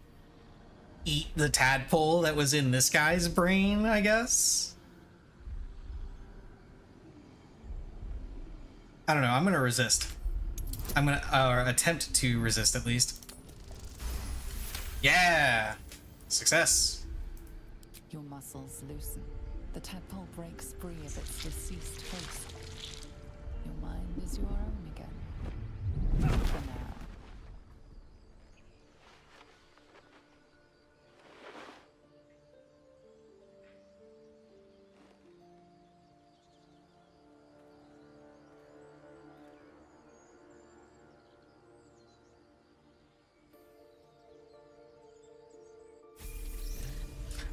eat the tadpole that was in this guy's brain, I guess? I don't know, I'm gonna resist. I'm gonna, or attempt to resist at least. Yeah! Success! Your muscles loosen. The tadpole breaks free of its deceased host. Your mind is your own again. For now.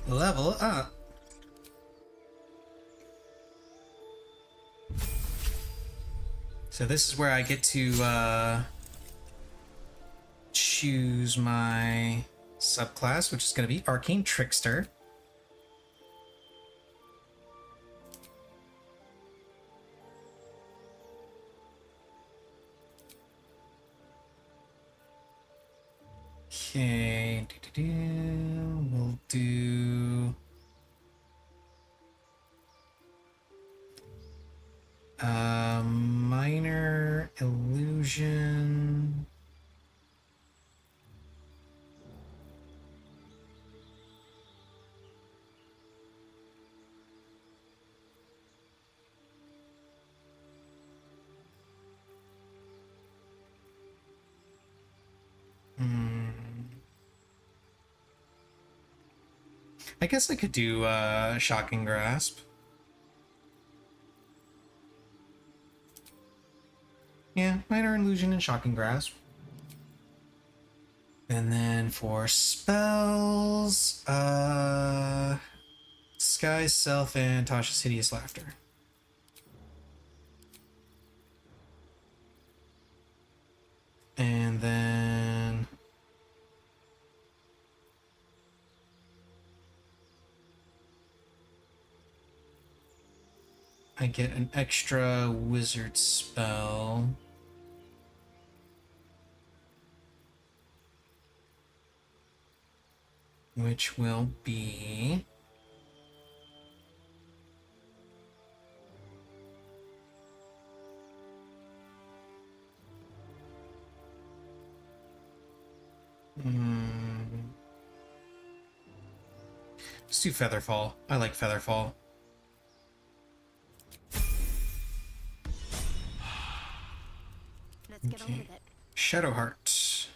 Level up. So this is where I get to choose my subclass, which is going to be Arcane Trickster. Okay, we'll do minor illusion. I guess I could do Shocking Grasp. Yeah, Minor Illusion and Shocking Grasp. And then for spells, Disguise Self and Tasha's Hideous Laughter. And then I get an extra wizard spell. which will be let's do Featherfall. I like Featherfall. Let's get on with it. Shadowheart.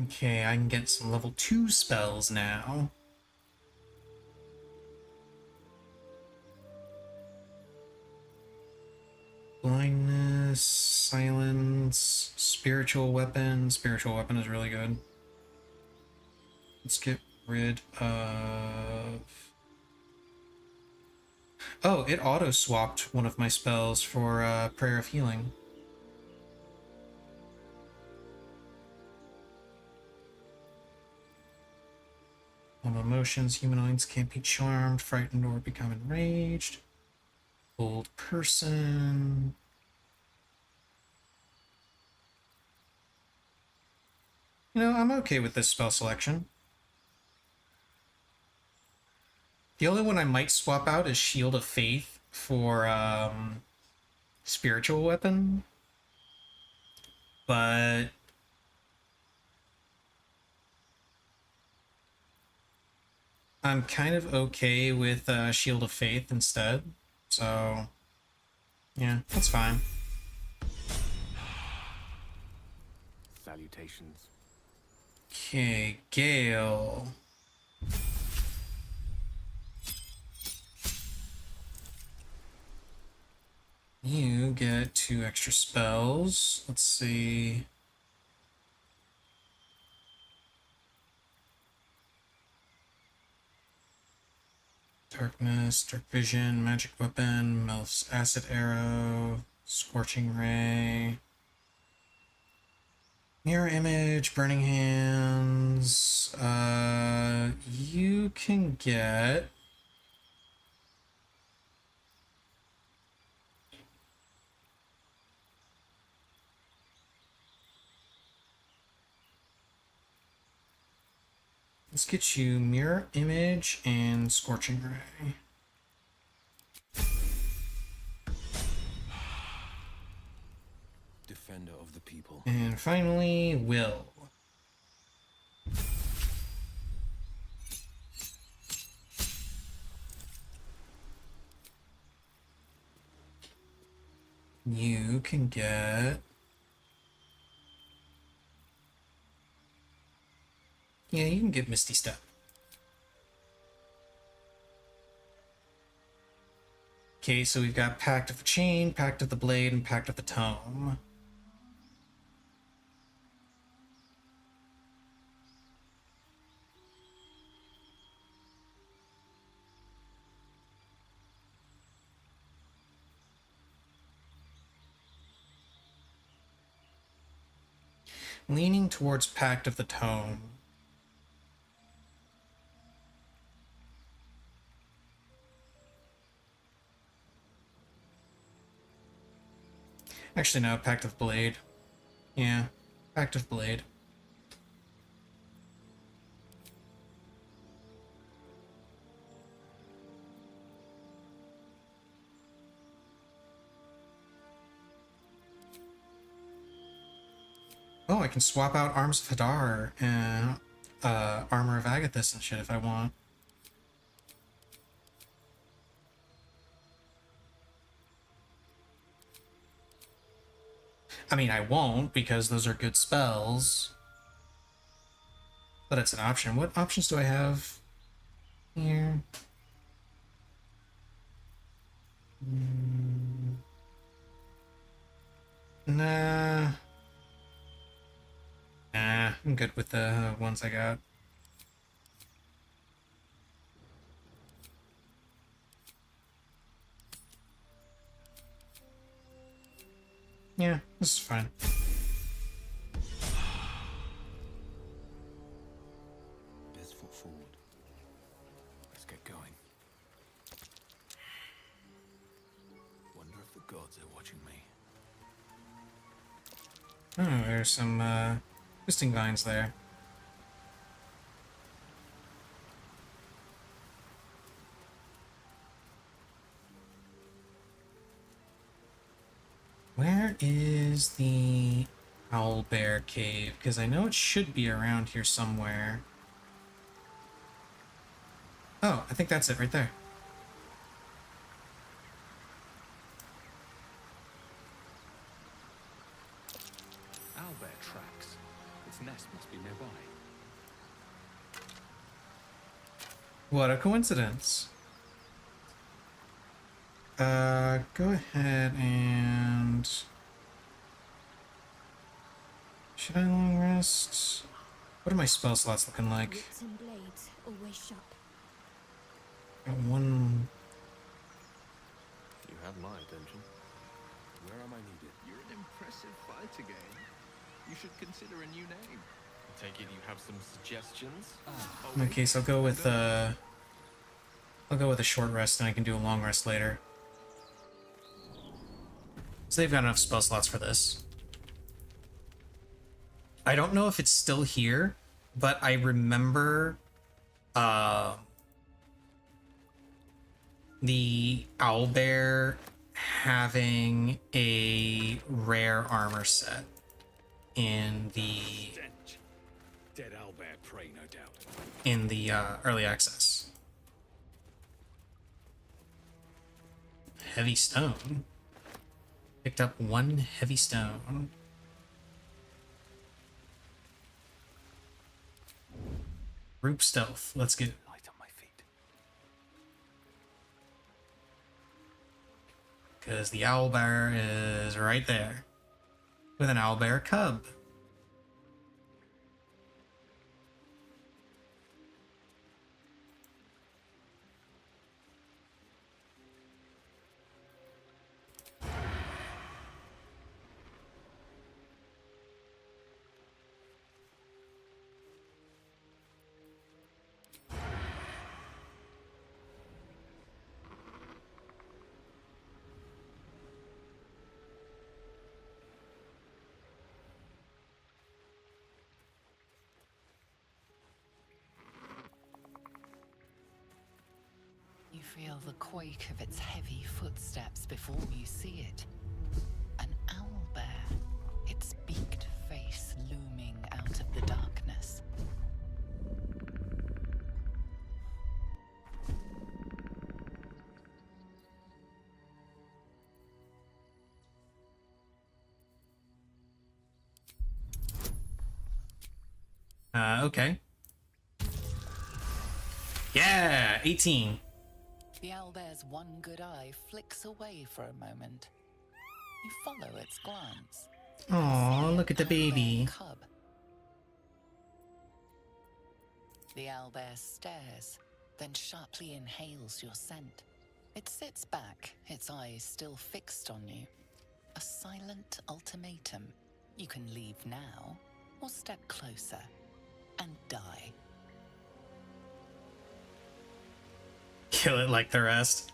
Okay, I can get some level 2 spells now. Blindness, silence, spiritual weapon. Spiritual weapon is really good. Let's get rid of... Oh, it auto-swapped one of my spells for Prayer of Healing. All emotions, humanoids can't be charmed, frightened, or become enraged. Old person. You know, I'm okay with this spell selection. The only one I might swap out is Shield of Faith for spiritual weapon. But I'm kind of okay with Shield of Faith instead. So yeah, that's fine. Salutations. Okay, Gale. You get 2 extra spells. Let's see. Darkness, Dark Vision, Magic Weapon, Melf's Acid Arrow, Scorching Ray, Mirror Image, Burning Hands. You can get... Let's get you Mirror Image and Scorching Ray. Defender of the people. And finally, Will. You can get... Yeah, you can get Misty Step. Okay, so we've got Pact of the Chain, Pact of the Blade, and Pact of the Tome. Leaning towards Pact of the Tome. Actually, no, Pact of Blade. Yeah, Pact of Blade. Oh, I can swap out Arms of Hadar and Armor of Agathis and shit if I want. I mean, I won't, because those are good spells. But it's an option. What options do I have here? Nah. Nah, I'm good with the ones I got. Yeah, this is fine. There's put forward. Let's get going. Wonder if the gods are watching me. Oh, there's some twisting vines there. Where is the Owlbear Cave? Because I know it should be around here somewhere. Oh, I think that's it right there. Owlbear tracks. Its nest must be nearby. What a coincidence. Go ahead and... Should I long rest? What are my spell slots looking like? Wits and blades always sharp. Got one... You have my attention. Where am I needed? You're an impressive fighter, game. You should consider a new name. I take it you have some suggestions? Okay, so I'll go with a short rest and I can do a long rest later. So they've got enough spell slots for this. I don't know if it's still here, but I remember the owlbear having a rare armor set in the Stench. Dead owlbear prey, no doubt. in the early access. Heavy stone. Picked up one heavy stone. Group stealth. Let's get Light on my feet. because the owlbear is right there with an owlbear cub. You feel the quake of its heavy footsteps before you see it. An owlbear, its beaked face looming out of the darkness. Okay. Yeah, 18. The owlbear's one good eye flicks away for a moment. You follow its glance. Aw, look at the baby. Cub. The owlbear stares, then sharply inhales your scent. It sits back, its eyes still fixed on you. A silent ultimatum. You can leave now, or step closer and die. Kill it like the rest.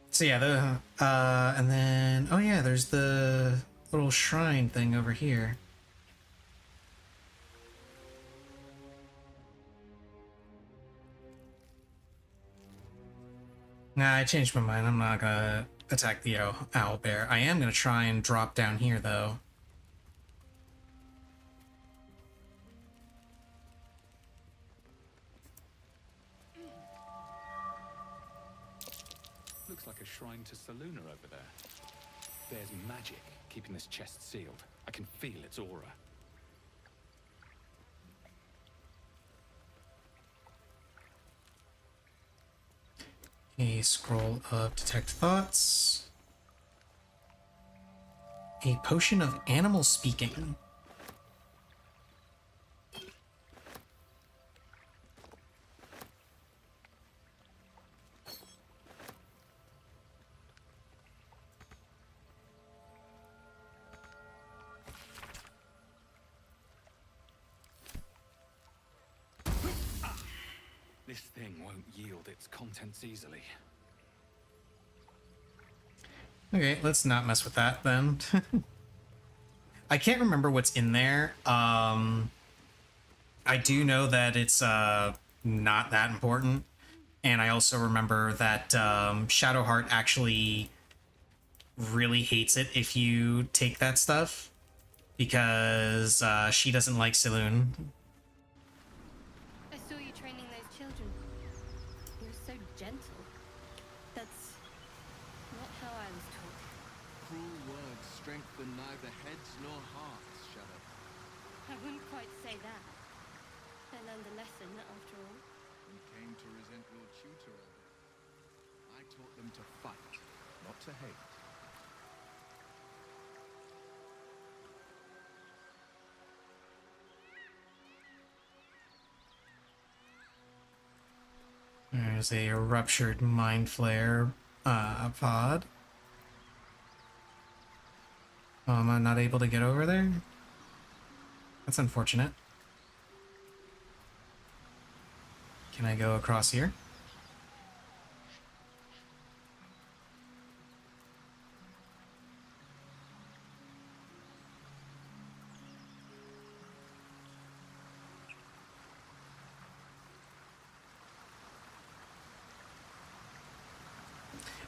So yeah, and then, oh yeah, there's the little shrine thing over here. Nah, I changed my mind. I'm not gonna attack the owlbear. I am gonna try and drop down here, though. Looks like a shrine to Saluna over there. There's magic keeping this chest sealed. I can feel its aura. A scroll of detect thoughts. A potion of animal speaking. This thing won't yield its contents easily. Okay, let's not mess with that then. I can't remember what's in there. I do know that it's not that important. And I also remember that Shadowheart actually really hates it if you take that stuff. Because she doesn't like Saloon. I saw you training those children. You're so gentle. That's not how I was taught. Cruel words strengthen neither heads nor hearts, Shadow. I wouldn't quite say that. I learned a lesson, after all. You came to resent your tutor, Elder. I taught them to fight, not to hate. There's a ruptured mind flare pod. Oh, am I not able to get over there? That's unfortunate. Can I go across here?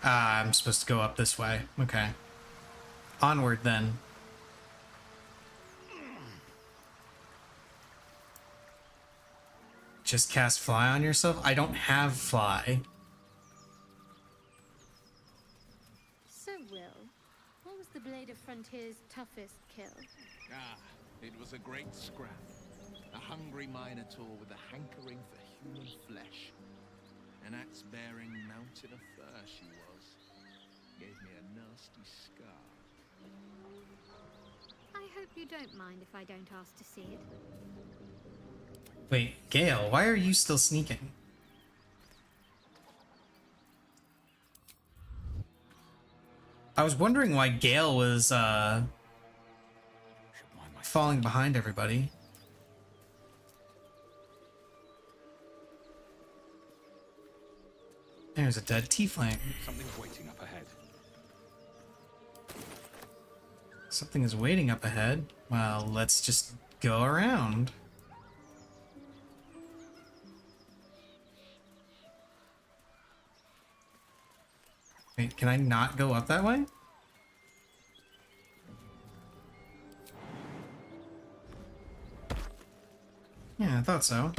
I'm supposed to go up this way. Okay. Onward, then. Just cast fly on yourself? I don't have fly. So, Will, what was the Blade of Frontier's toughest kill? Ah, it was a great scrap. A hungry minotaur with a hankering for human flesh. An axe-bearing mountain of fur she was. Gave me a nasty scar. I hope you don't mind if I don't ask to see it. Wait, Gale, why are you still sneaking? I was wondering why Gale was, falling behind everybody. There's a dead tiefling. Something's waiting up ahead. Something is waiting up ahead. Well, let's just go around. Wait, can I not go up that way? Yeah, I thought so.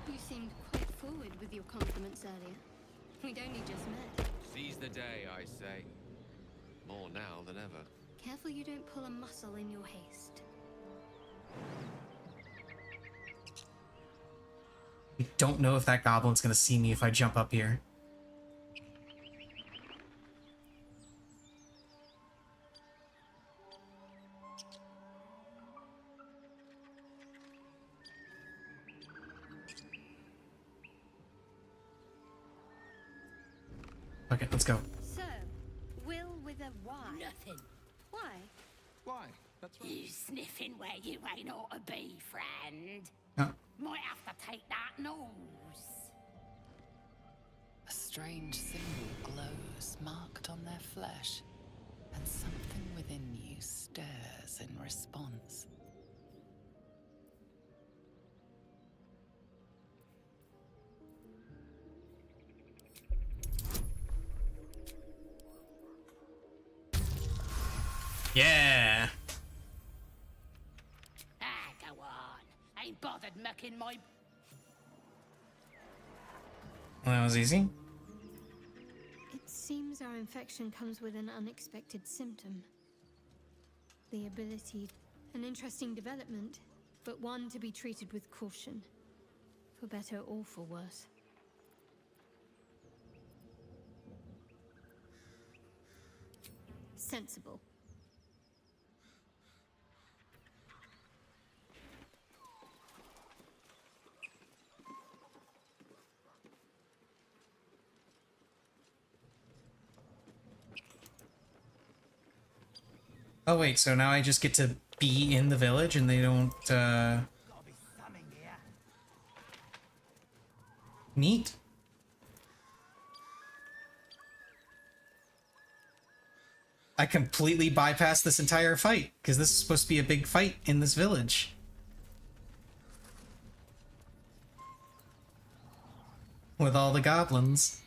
You seemed quite forward with your compliments earlier. We'd only just met. Seize the day, I say. More now than ever. Careful you don't pull a muscle in your haste. I don't know if that goblin's gonna see me if I jump up here. Okay, let's go. So, Will with a Y. Nothing. Why? Why? That's right. You sniffing where you ain't ought to be, friend. Oh. Might have to take that nose. A strange symbol glows, marked on their flesh, and something within you stirs in response. Yeah. Ah, go on. Ain't bothered mucking my... Well, that was easy. It seems our infection comes with an unexpected symptom. The ability, an interesting development, but one to be treated with caution. For better or for worse. Sensible. Oh wait, so now I just get to be in the village and they don't, Neat. I completely bypassed this entire fight, because this is supposed to be a big fight in this village. With all the goblins.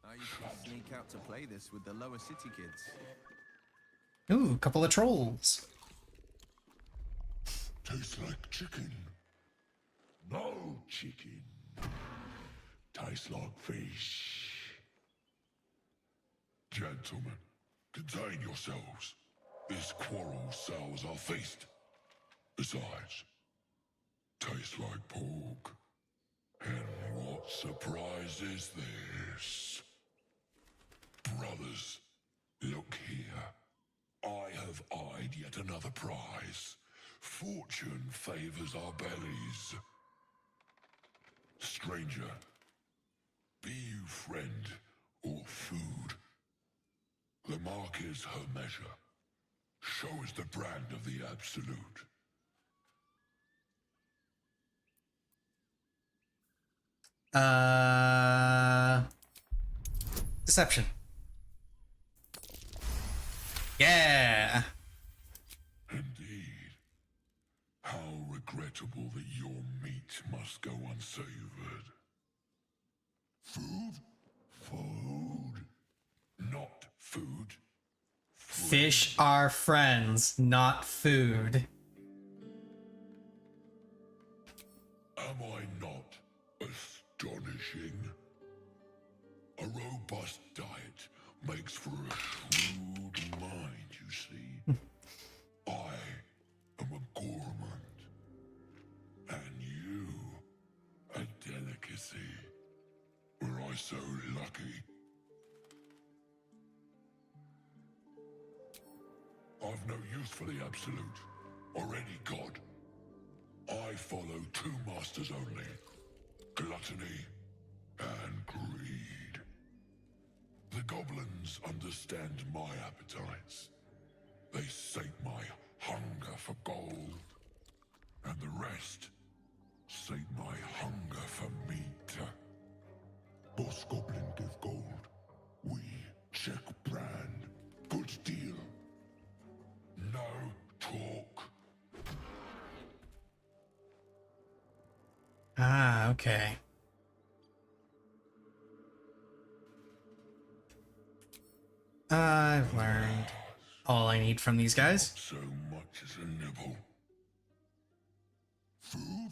I used to sneak out to play this with the lower city kids. Ooh, a couple of trolls. Tastes like chicken. No chicken. Tastes like fish. Gentlemen, contain yourselves. This quarrel sours our feast. Besides, tastes like pork. And what surprise is this? Brothers, look here. I have eyed yet another prize. Fortune favors our bellies. Stranger, be you friend or food. The mark is her measure. Show is the brand of the absolute. Deception. Yeah. Indeed. How regrettable that your meat must go unsavored. Food? Food. Not food. Fish are friends, not food. Am I not astonishing? A robust diet makes for a shrewd mind, you see. I am a gourmand, and you a delicacy. Were I so lucky? I've no use for the absolute, or any god. I follow two masters only, gluttony and greed. The goblins understand my appetites. They sate my hunger for gold, and the rest sate my hunger for meat. Boss Goblin give gold. We check brand. Good deal. No talk. Ah, okay. I've learned all I need from these guys. So much as a nibble. Food?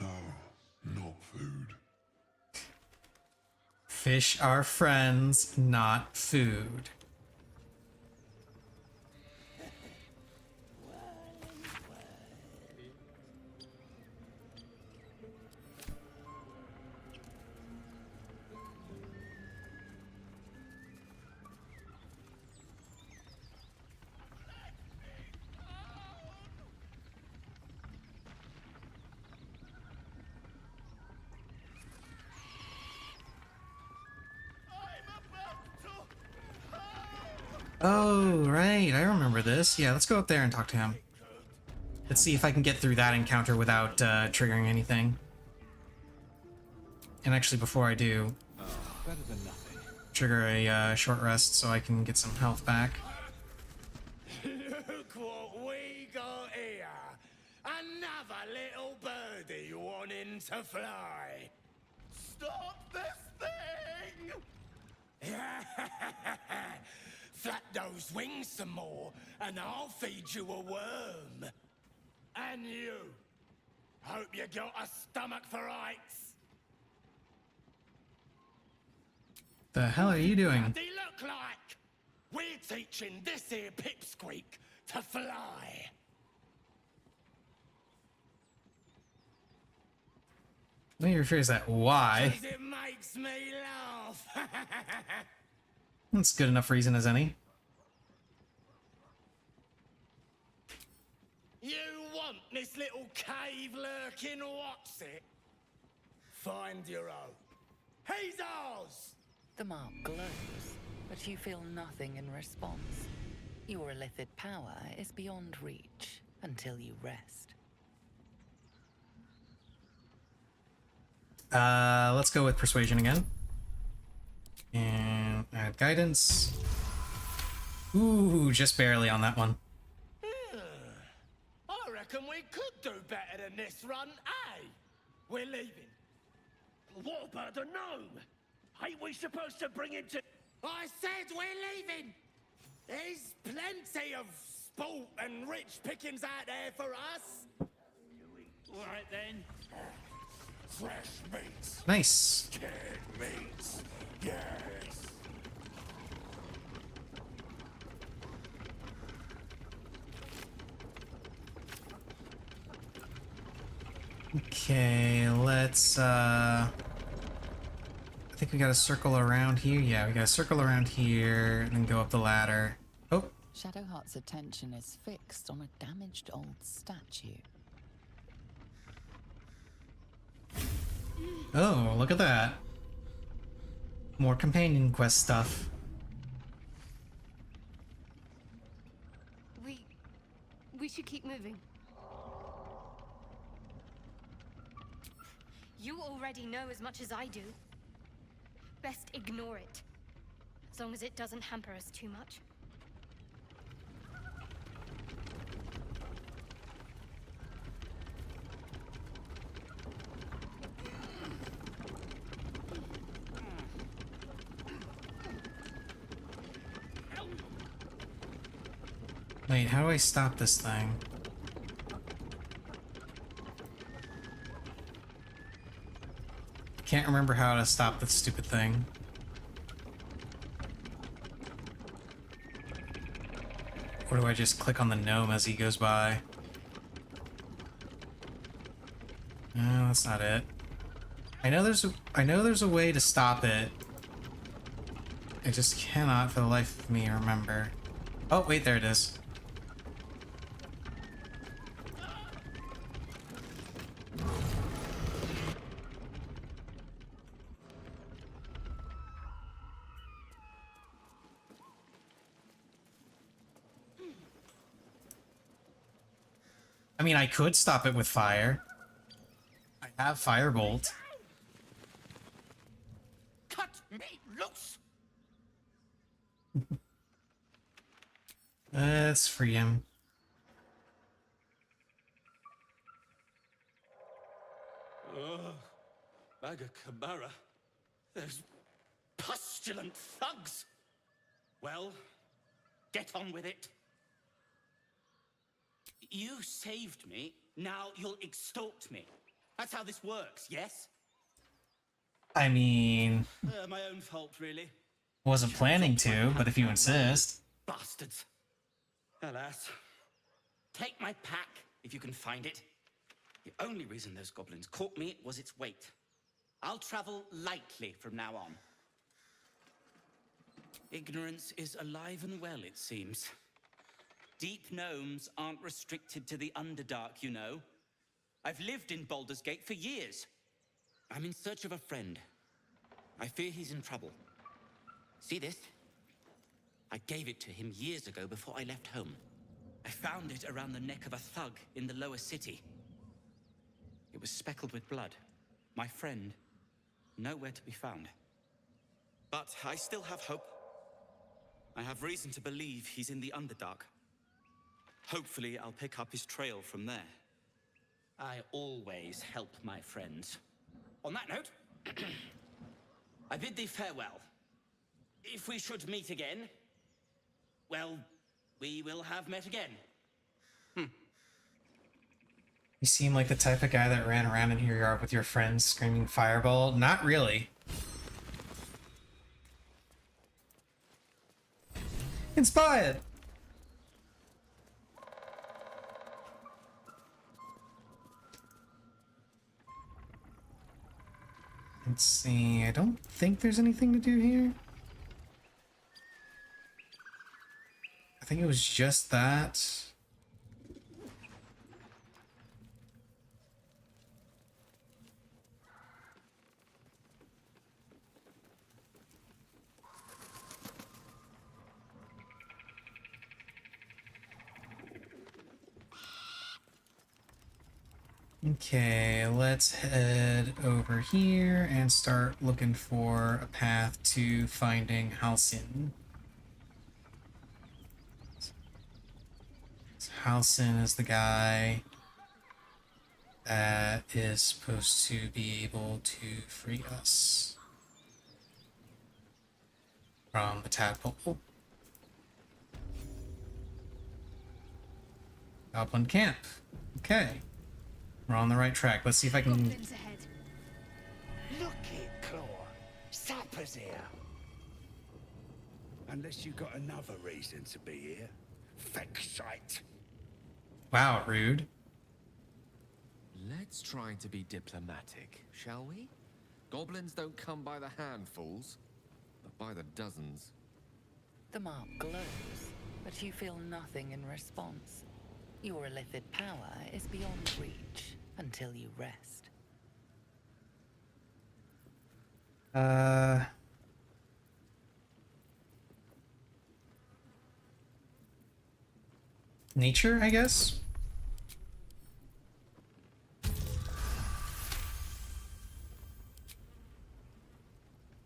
No, not food. Fish are friends, not food. Oh, right. I remember this. Yeah, let's go up there and talk to him. Let's see if I can get through that encounter without triggering anything. And actually, before I do, Better than nothing. trigger a short rest so I can get some health back. Look what we got here. Another little birdie wanting to fly. Stop this thing! Flap those wings some more, and I'll feed you a worm. And you. Hope you got a stomach for ice. The hell are you doing? They look like we're teaching this here pipsqueak to fly. Let me rephrase that. Why? 'Cause it makes me laugh. That's good enough reason as any. You want this little cave lurking what's it? Find your own. He's ours! The mark glows, but you feel nothing in response. Your illithid power is beyond reach until you rest. Let's go with persuasion again. And add guidance. Ooh, just barely on that one. I reckon we could do better than this run, eh? We're leaving. What about the gnome? Ain't we supposed to bring him to... I said we're leaving! There's plenty of sport and rich pickings out there for us. All right then. Fresh meats. Nice. Canned meats. Yes. Okay, let's I think we gotta circle around here. Yeah, we gotta circle around here and then go up the ladder. Oh. Shadowheart's attention is fixed on a damaged old statue. Oh, look at that. More companion quest stuff. We should keep moving. You already know as much as I do. Best ignore it. As long as it doesn't hamper us too much. Wait, how do I stop this thing? Can't remember how to stop this stupid thing. Or do I just click on the gnome as he goes by? No, that's not it. I know there's a way to stop it. I just cannot for the life of me remember. Oh, wait, there it is. I mean, I could stop it with fire. I have Firebolt. Cut me loose! Let's free him. Bagakabara. Those pustulant thugs. Well, get on with it. You saved me, now you'll extort me. That's how this works, yes? I mean... My own fault, really. Wasn't planning to, but if you insist. Bastards. Alas. Take my pack, if you can find it. The only reason those goblins caught me was its weight. I'll travel lightly from now on. Ignorance is alive and well, it seems. Deep gnomes aren't restricted to the Underdark, you know. I've lived in Baldur's Gate for years. I'm in search of a friend. I fear he's in trouble. See this? I gave it to him years ago before I left home. I found it around the neck of a thug in the lower city. It was speckled with blood. My friend, nowhere to be found. But I still have hope. I have reason to believe he's in the Underdark. Hopefully, I'll pick up his trail from there. I always help my friends. On that note, I bid thee farewell. If we should meet again, well, we will have met again. You seem like the type of guy that ran around in your yard with your friends screaming fireball. Not really. Inspired! Let's see, I don't think there's anything to do here. I think it was just that. Okay, let's head over here and start looking for a path to finding Halcyon. Halcyon is the guy that is supposed to be able to free us from the tadpole. Goblin camp. Okay. We're on the right track. Let's see if I can... Look it, Claw. Sapper's here. Unless you got another reason to be here. Fexite. Wow, rude. Let's try to be diplomatic, shall we? Goblins don't come by the handfuls, but by the dozens. The mark glows, but you feel nothing in response. Your illithid power is beyond reach until you rest. Nature, I guess?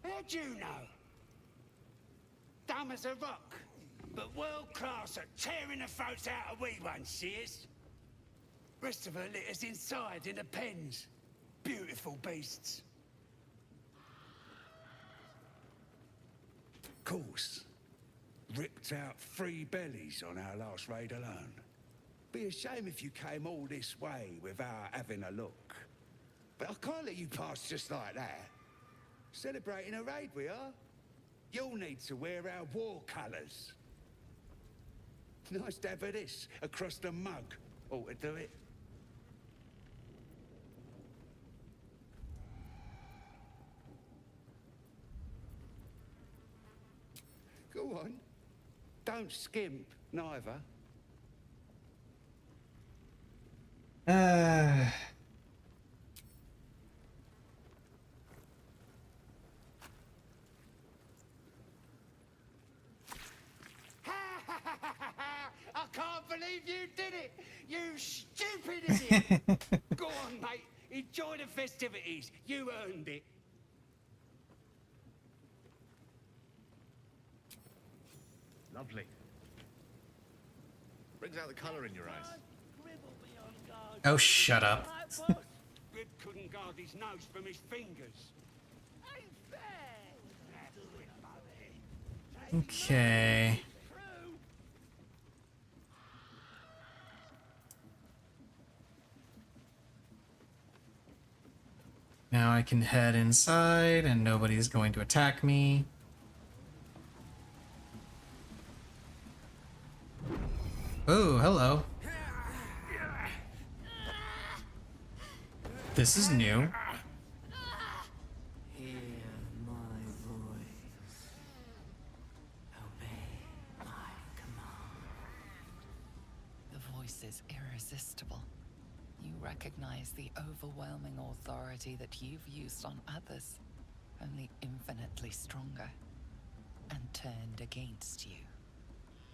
How'd you know? Dumb as a rock, but world class at tearing the throats out of wee ones, she is. Rest of her litter's inside in the pens. Beautiful beasts. Course. Ripped out 3 bellies on our last raid alone. Be a shame if you came all this way without having a look. But I can't let you pass just like that. Celebrating a raid we are. You'll need to wear our war colours. Nice to have this across the mug. Ought to do it. Go on. Don't skimp, neither. I can't believe you did it! You stupid idiot! Go on, mate. Enjoy the festivities. You earned it. Lovely. Brings out the colour in your eyes. Oh, shut up. Rib couldn't guard his nose from his fingers. Okay. Now I can head inside and nobody's going to attack me. Oh, hello. This is new. Hear my voice. Obey my command. The voice is irresistible. You recognize the overwhelming authority that you've used on others, only infinitely stronger, and turned against you.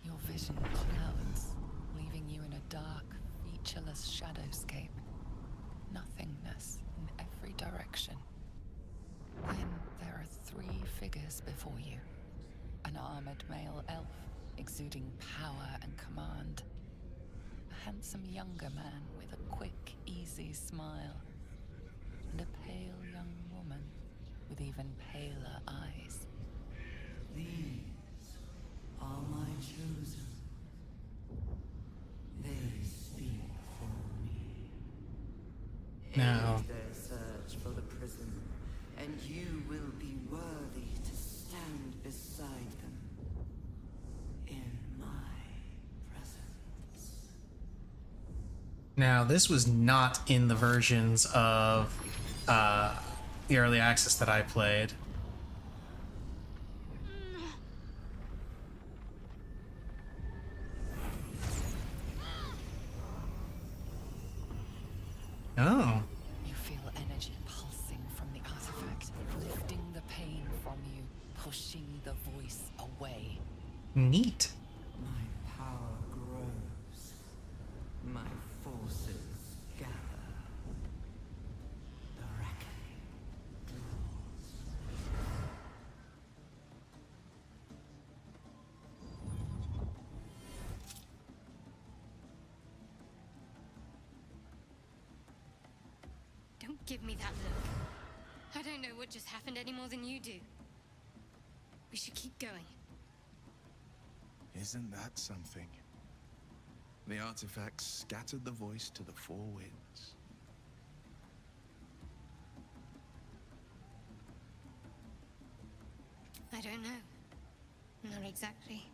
Your vision clouds, leaving you in a dark, featureless shadowscape. Nothingness in every direction. Then there are 3 figures before you. An armored male elf, exuding power and command. A handsome younger man with a quick, easy smile. And a pale young woman with even paler eyes. These are my chosen. They speak for me. Now. End their search for the prison, and you will be worthy to stand beside them in my presence. Now, this was not in the versions of the early access that I played. Oh. You feel energy pulsing from the artifact, lifting the pain from you, pushing the voice away. Neat. My power grows. My forces gather. Give me that look. I don't know what just happened any more than you do. We should keep going. Isn't that something? The artifacts scattered the voice to the four winds. I don't know. Not exactly.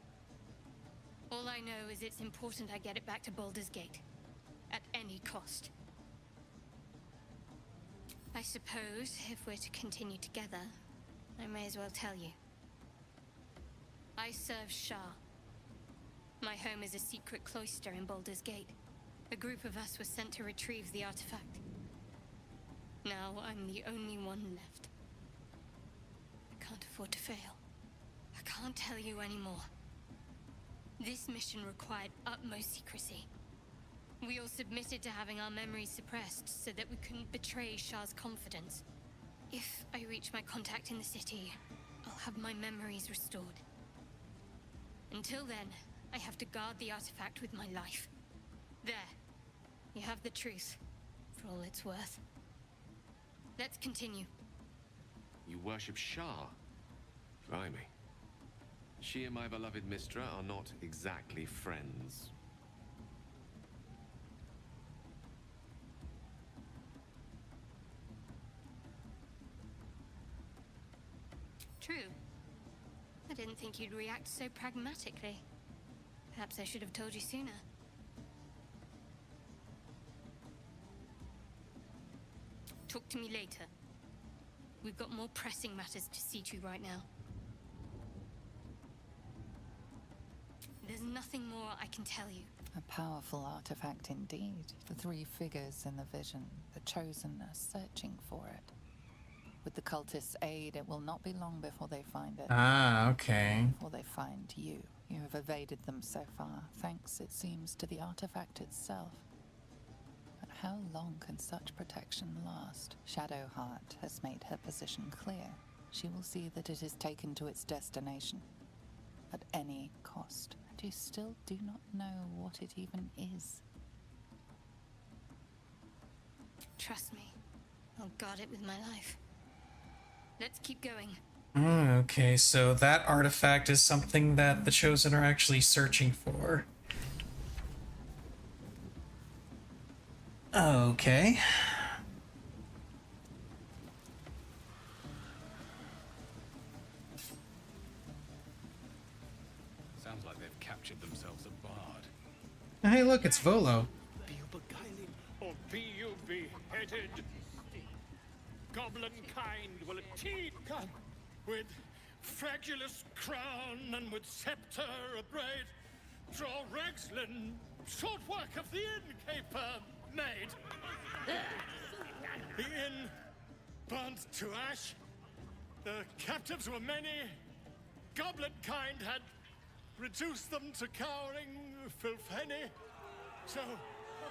All I know is it's important I get it back to Baldur's Gate. At any cost. I suppose, if we're to continue together, I may as well tell you. I serve Shah. My home is a secret cloister in Baldur's Gate. A group of us was sent to retrieve the artifact. Now I'm the only one left. I can't afford to fail. I can't tell you anymore. This mission required utmost secrecy. We all submitted to having our memories suppressed so that we couldn't betray Shah's confidence. If I reach my contact in the city, I'll have my memories restored. Until then, I have to guard the artifact with my life. There. You have the truth, for all it's worth. Let's continue. You worship Shah? Blimey. She and my beloved Mistra are not exactly friends. True. I didn't think you'd react so pragmatically. Perhaps I should have told you sooner. Talk to me later. We've got more pressing matters to see to right now. There's nothing more I can tell you. A powerful artifact indeed. The three figures in the vision, the chosen, are searching for it. With the cultists' aid, it will not be long before they find it. Ah, okay. Before they find you. You have evaded them so far, thanks, it seems, to the artifact itself. But how long can such protection last? Shadowheart has made her position clear. She will see that it is taken to its destination. At any cost. And you still do not know what it even is. Trust me. I'll guard it with my life. Let's keep going. Okay, so that artifact is something that the Chosen are actually searching for. Okay. Sounds like they've captured themselves a bard. Hey, look, it's Volo. Be you beguiling, or be you beheaded? Goblin kind will a teed come with fragulous crown and with scepter abraid. Draw Ragslin, short work of the innkeeper made. The inn burnt to ash. The captives were many. Goblin kind had reduced them to cowering filfhenny. So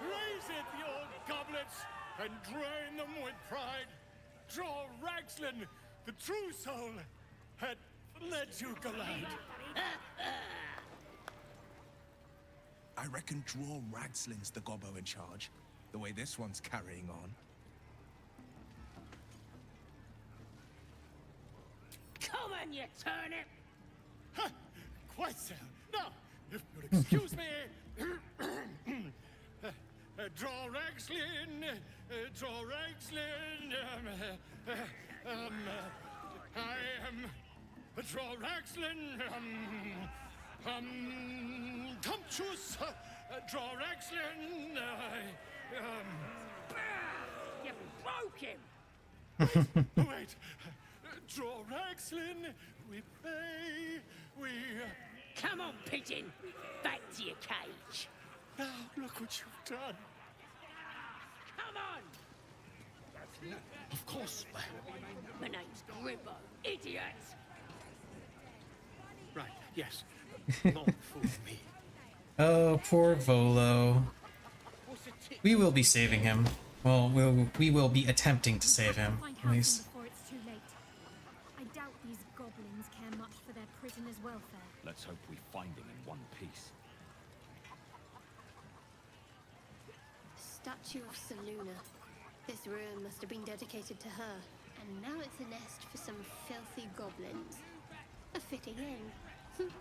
raise it, your goblets, and drain them with pride. Draw Ragslin, the true soul, had led you glad. I reckon Draw Ragslin's the gobbo in charge, the way this one's carrying on. Come on, you turnip! Huh, quite so. Now, if you'll excuse me, draw Ragslin, draw Ragslin, I am draw Ragslin, Tumptuous, draw Ragslin, you broke him! Wait, draw Ragslin, we pay, we... Come on, pigeon, back to your cage. Now, look what you've done. Come on! Of course. My name's Grimbo, idiot! Right, yes. Not fool me. Oh, poor Volo. We will be saving him. Well, we will be attempting to save him, at least. Before it's too late. I doubt these goblins care much for their prisoners' welfare. Let's hope we find him in one piece. Statue of Seluna. This ruin must have been dedicated to her, and now it's a nest for some filthy goblins. A fitting end.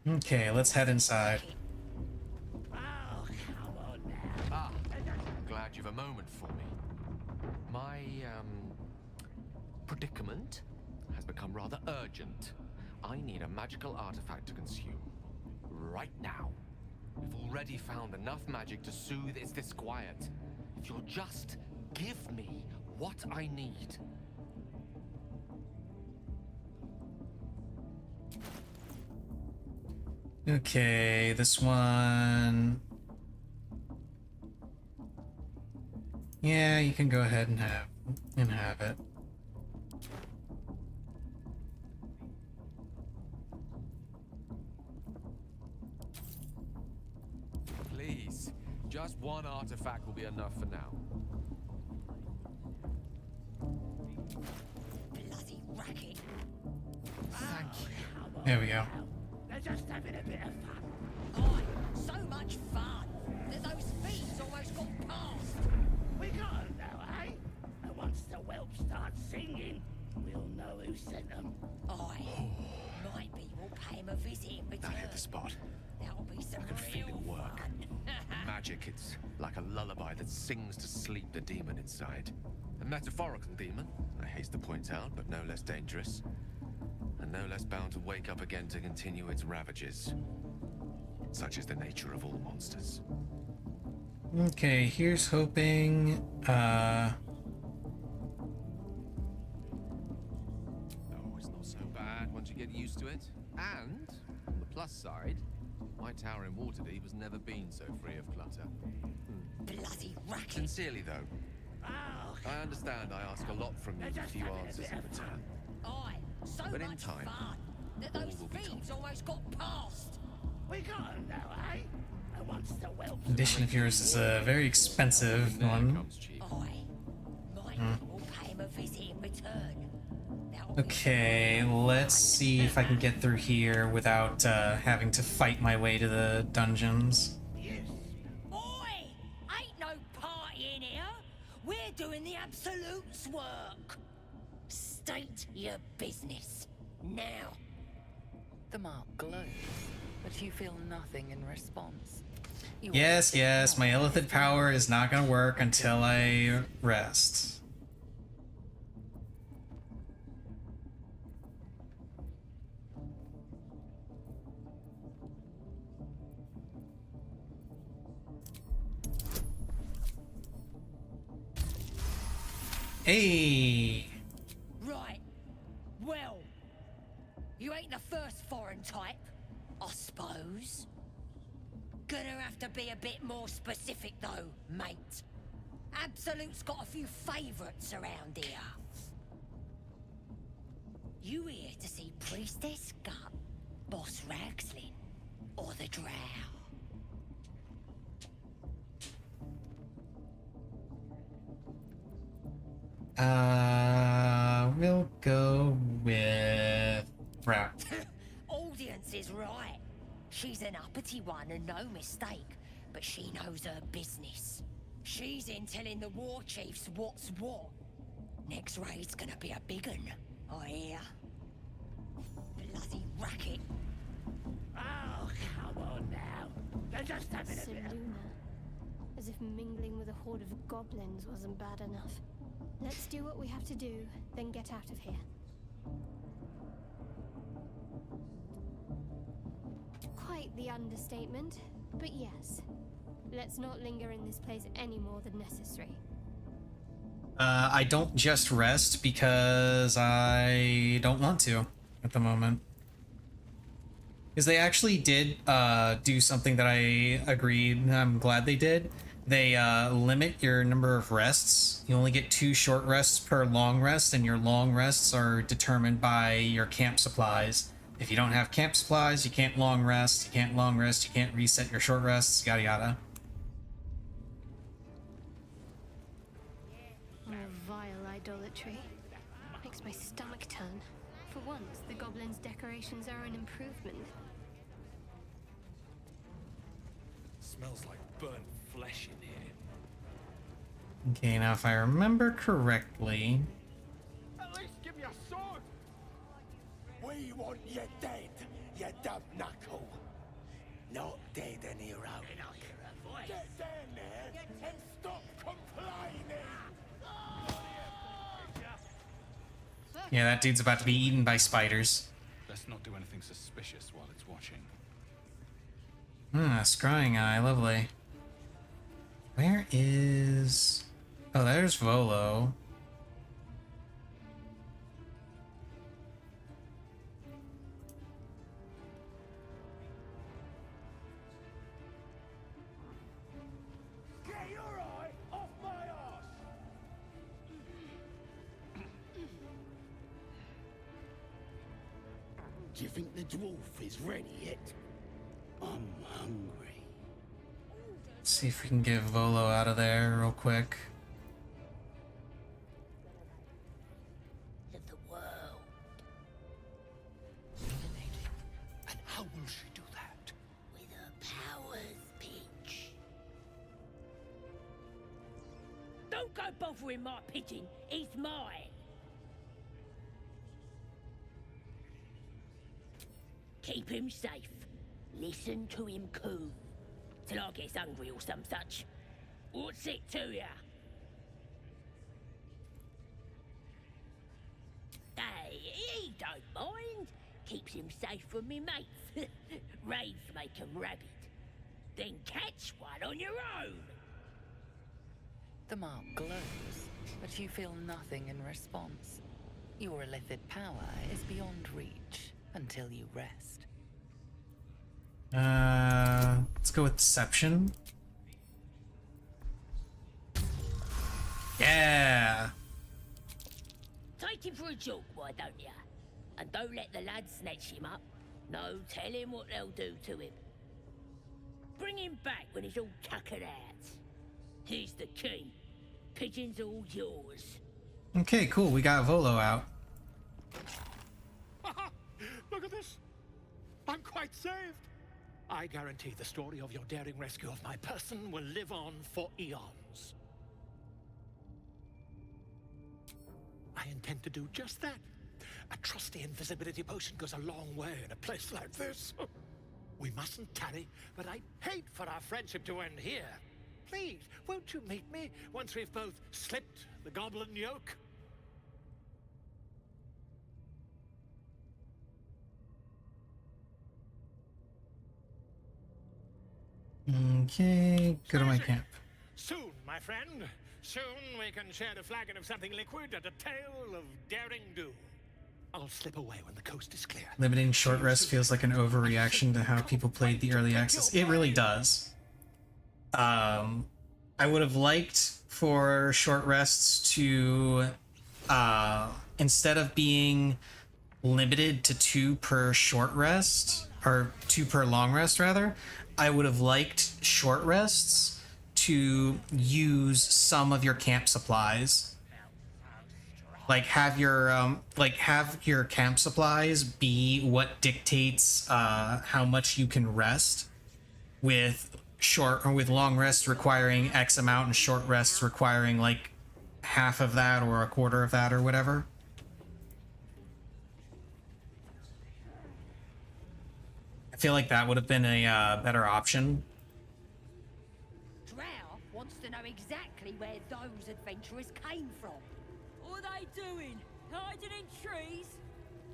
Okay, let's head inside. Ah, glad you've a moment for me. My, predicament has become rather urgent. I need a magical artifact to consume. Right now. We've already found enough magic to soothe its disquiet. If you'll just give me what I need. Okay, this one... Yeah, you can go ahead and have it. Please, just one artifact will be enough for now. Bloody racket. Thank you. There we go. They're just having a bit of fun. Aye, so much fun that those fiends almost got past. We got them now, eh? And once the whelp starts singing, we'll know who sent them. Aye. Might be we'll pay him a visit in return. That hit the spot. That'll be some I can feel it work. Magic, it's like a lullaby that sings to sleep the demon inside. A metaphorical demon, I haste to point out, but no less dangerous. And no less bound to wake up again to continue its ravages. Such is the nature of all monsters. Okay, here's hoping, Oh, it's not so bad once you get used to it. And, on the plus side, my tower in Waterdeep has never been so free of clutter. Bloody racket. Sincerely, though, I understand I ask a lot from you for few answers in return. Aye, so But in much time, fun that those will be fiends almost got past. We got them now, eh? And once the whelp edition of yours is a very expensive one. Aye. Might we'll pay him a visit in return. Okay, let's see if I can get through here without having to fight my way to the dungeons. Oi! Ain't no party in here. We're doing the Absolute's work. State your business. Now. The mark glows, but you feel nothing in response. Yes, yes, my illithid power is not gonna work until I rest. Hey! Right. Well, you ain't the first foreign type, I suppose. Gonna have to be a bit more specific though, mate. Absolute's got a few favourites around here. You here to see Priestess Gut, Boss Ragslin, or the Drow? We'll go with Rap. Audience is right. She's an uppity one and no mistake, but she knows her business. She's in telling the war chiefs what's what. Next raid's gonna be a big un, I hear. Bloody racket. Oh, come on now. They're just having a bit of... Seluna. As if mingling with a horde of goblins wasn't bad enough. Let's do what we have to do, then get out of here. Quite the understatement, but yes. Let's not linger in this place any more than necessary. I don't just rest because I don't want to at the moment. Because they actually did do something that I agreed, I'm glad they did. They limit your number of rests. You only get 2 short rests per long rest, and your long rests are determined by your camp supplies. If you don't have camp supplies, you can't long rest. You can't long rest, you can't reset your short rests, yada yada. Oh, vile idolatry. Makes my stomach turn. For once, the goblins' decorations are an improvement. Smells like burnt flesh in here. Okay, now if I remember correctly... At least give me a sword! We want you dead, you dumb knuckle. Not dead and heroic. Get down there and stop complaining! Yeah, that dude's about to be eaten by spiders. Let's not do anything suspicious while it's watching. Ah, scrying eye, lovely. Where is... Oh, there's Volo. Get your eye off my arse! Do you think the dwarf is ready yet? I'm hungry. Let's see if we can get Volo out of there real quick. Of the world. And how will she do that? With her powers, Peach. Don't go bothering my pigeon. He's mine. Keep him safe. Listen to him coo. Till I gets hungry or some such. What's it to ya? Hey, he don't mind. Keeps him safe from me mates. Raids make 'em rabid. Then catch one on your own. The mark glows, but you feel nothing in response. Your illithid power is beyond reach until you rest. Let's go with Deception. Yeah! Take him for a joke, why don't ya? And don't let the lads snatch him up. No, tell him what they'll do to him. Bring him back when he's all tuckered out. Here's the key. Pigeon's all yours. Okay, cool. We got Volo out. Look at this. I'm quite saved. I guarantee the story of your daring rescue of my person will live on for eons. I intend to do just that. A trusty invisibility potion goes a long way in a place like this. We mustn't tarry, but I'd hate for our friendship to end here. Please, won't you meet me once we've both slipped the goblin yoke? Okay, go to my camp. Soon, my friend. Soon we can share a flagon of something liquid and a tale of daring do. I'll slip away when the coast is clear. Limiting short rest feels like an overreaction to how people played the early access. It really does. I would have liked for short rests to, instead of being limited to 2 per short rest, or 2 per long rest rather, I would have liked short rests to use some of your camp supplies. Like have your camp supplies be what dictates how much you can rest, with long rests requiring X amount and short rests requiring like half of that or a quarter of that or whatever. I feel like that would have been a better option. Drow wants to know exactly where those adventurers came from. What are they doing? Hiding in trees?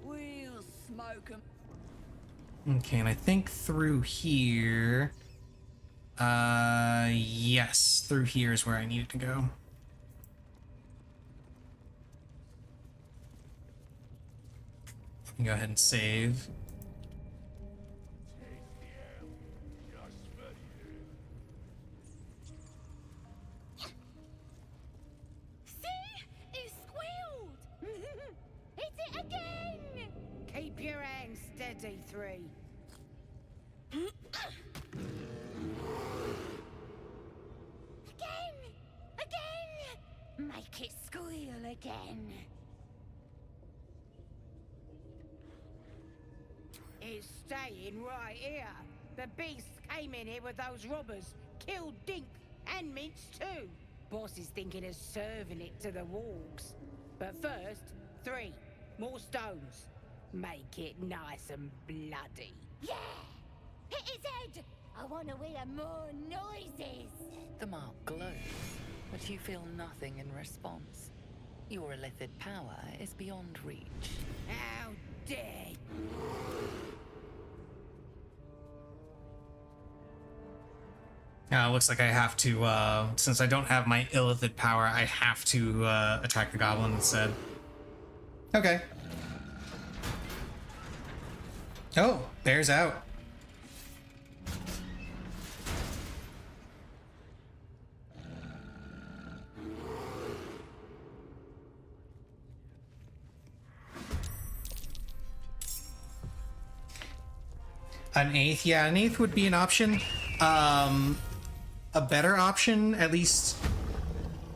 We'll smoke 'em. Okay, and I think through here... yes, through here is where I needed to go. Let me go ahead and save. He squealed! Hit it again! Keep your hands steady, 3. Again! Make it squeal again. It's staying right here. The beasts came in here with those robbers, killed Dink and Mince too. Boss is thinking of serving it to the wargs. But first, 3 more stones. Make it nice and bloody. Yeah! Hit his head! I want to hear more noises! The mark glows, but you feel nothing in response. Your illithid power is beyond reach. How dare Looks like I have to, since I don't have my illithid power, I have to attack the goblin instead. Okay. Oh, bear's out. An eighth? Yeah, an eighth would be an option. A better option, at least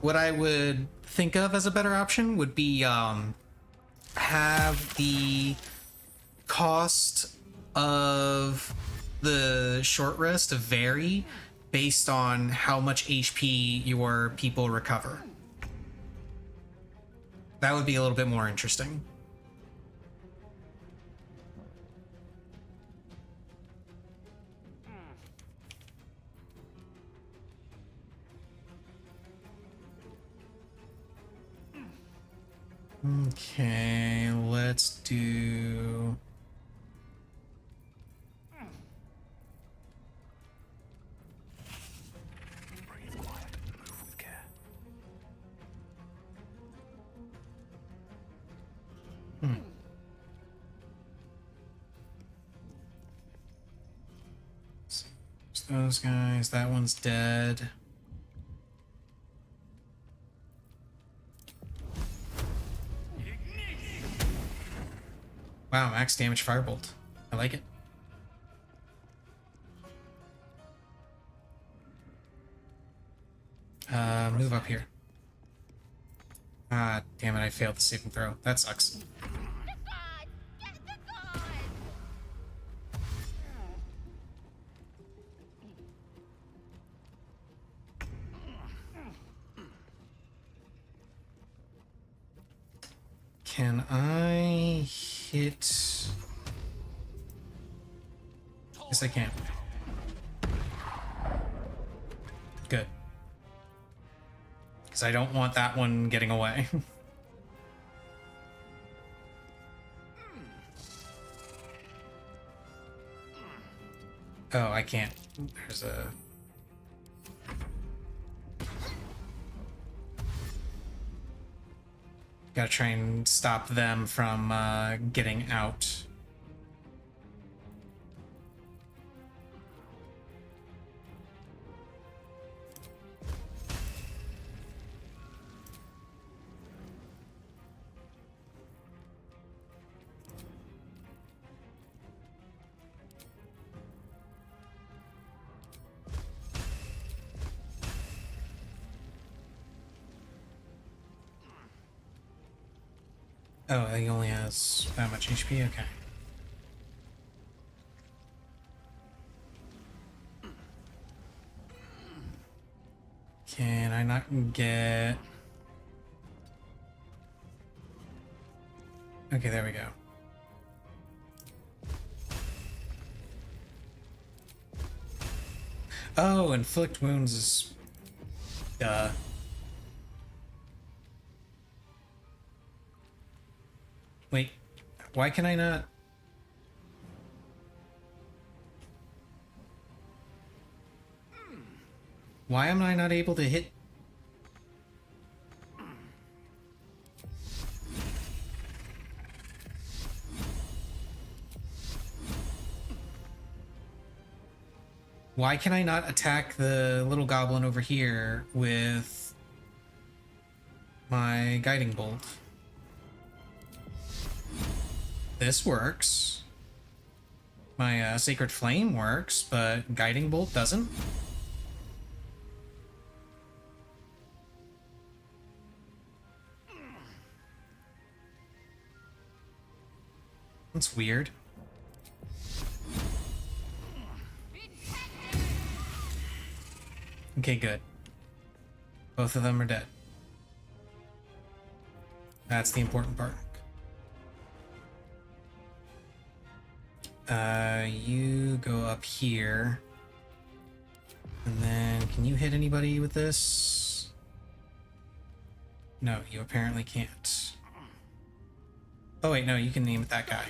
what I would think of as a better option, would be have the cost of the short rest vary based on how much HP your people recover. That would be a little bit more interesting. Okay, let's do... Those guys, that one's dead. Wow, max damage firebolt. I like it. Move up here. Ah, damn it, I failed the saving throw. That sucks. Can I hit... Yes, I can. Good. Because I don't want that one getting away. Oh, I can't. There's a... Gotta try and stop them from getting out. Oh, he only has that much HP? Okay. Can I not get... Okay, there we go. Oh, inflict wounds is... Duh. Wait, why can I not? Why am I not able to hit? Why can I not attack the little goblin over here with my guiding bolt? This works. My Sacred Flame works, but Guiding Bolt doesn't. That's weird. Okay, good. Both of them are dead. That's the important part. You go up here. And then, can you hit anybody with this? No, you apparently can't. Oh wait, no, you can aim at that guy.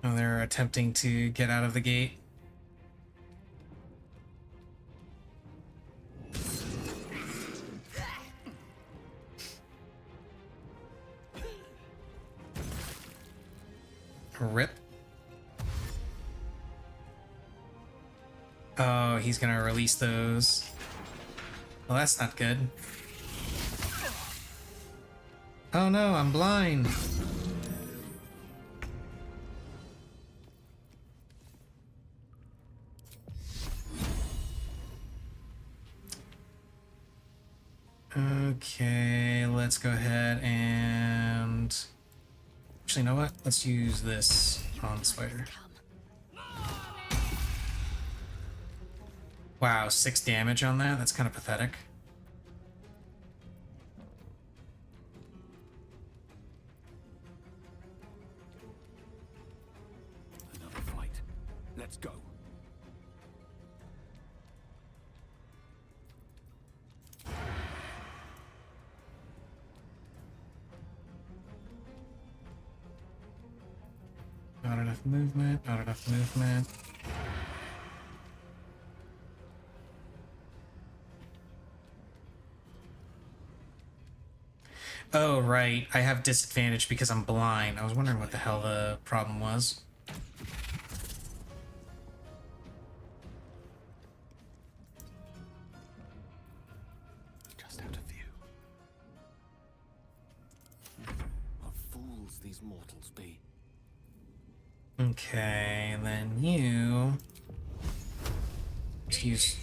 Oh, they're attempting to get out of the gate. Rip. Oh, he's gonna release those. Well, that's not good. Oh no, I'm blind. Okay, let's go ahead and... Actually, you know what? Let's use this on Spider. Wow, 6 damage on that? That's kind of pathetic. Another fight. Let's go. Not enough movement, not enough movement. Oh, right. I have disadvantage because I'm blind. I was wondering what the hell the problem was. Just out of view. What fools these mortals be. Okay, then you just use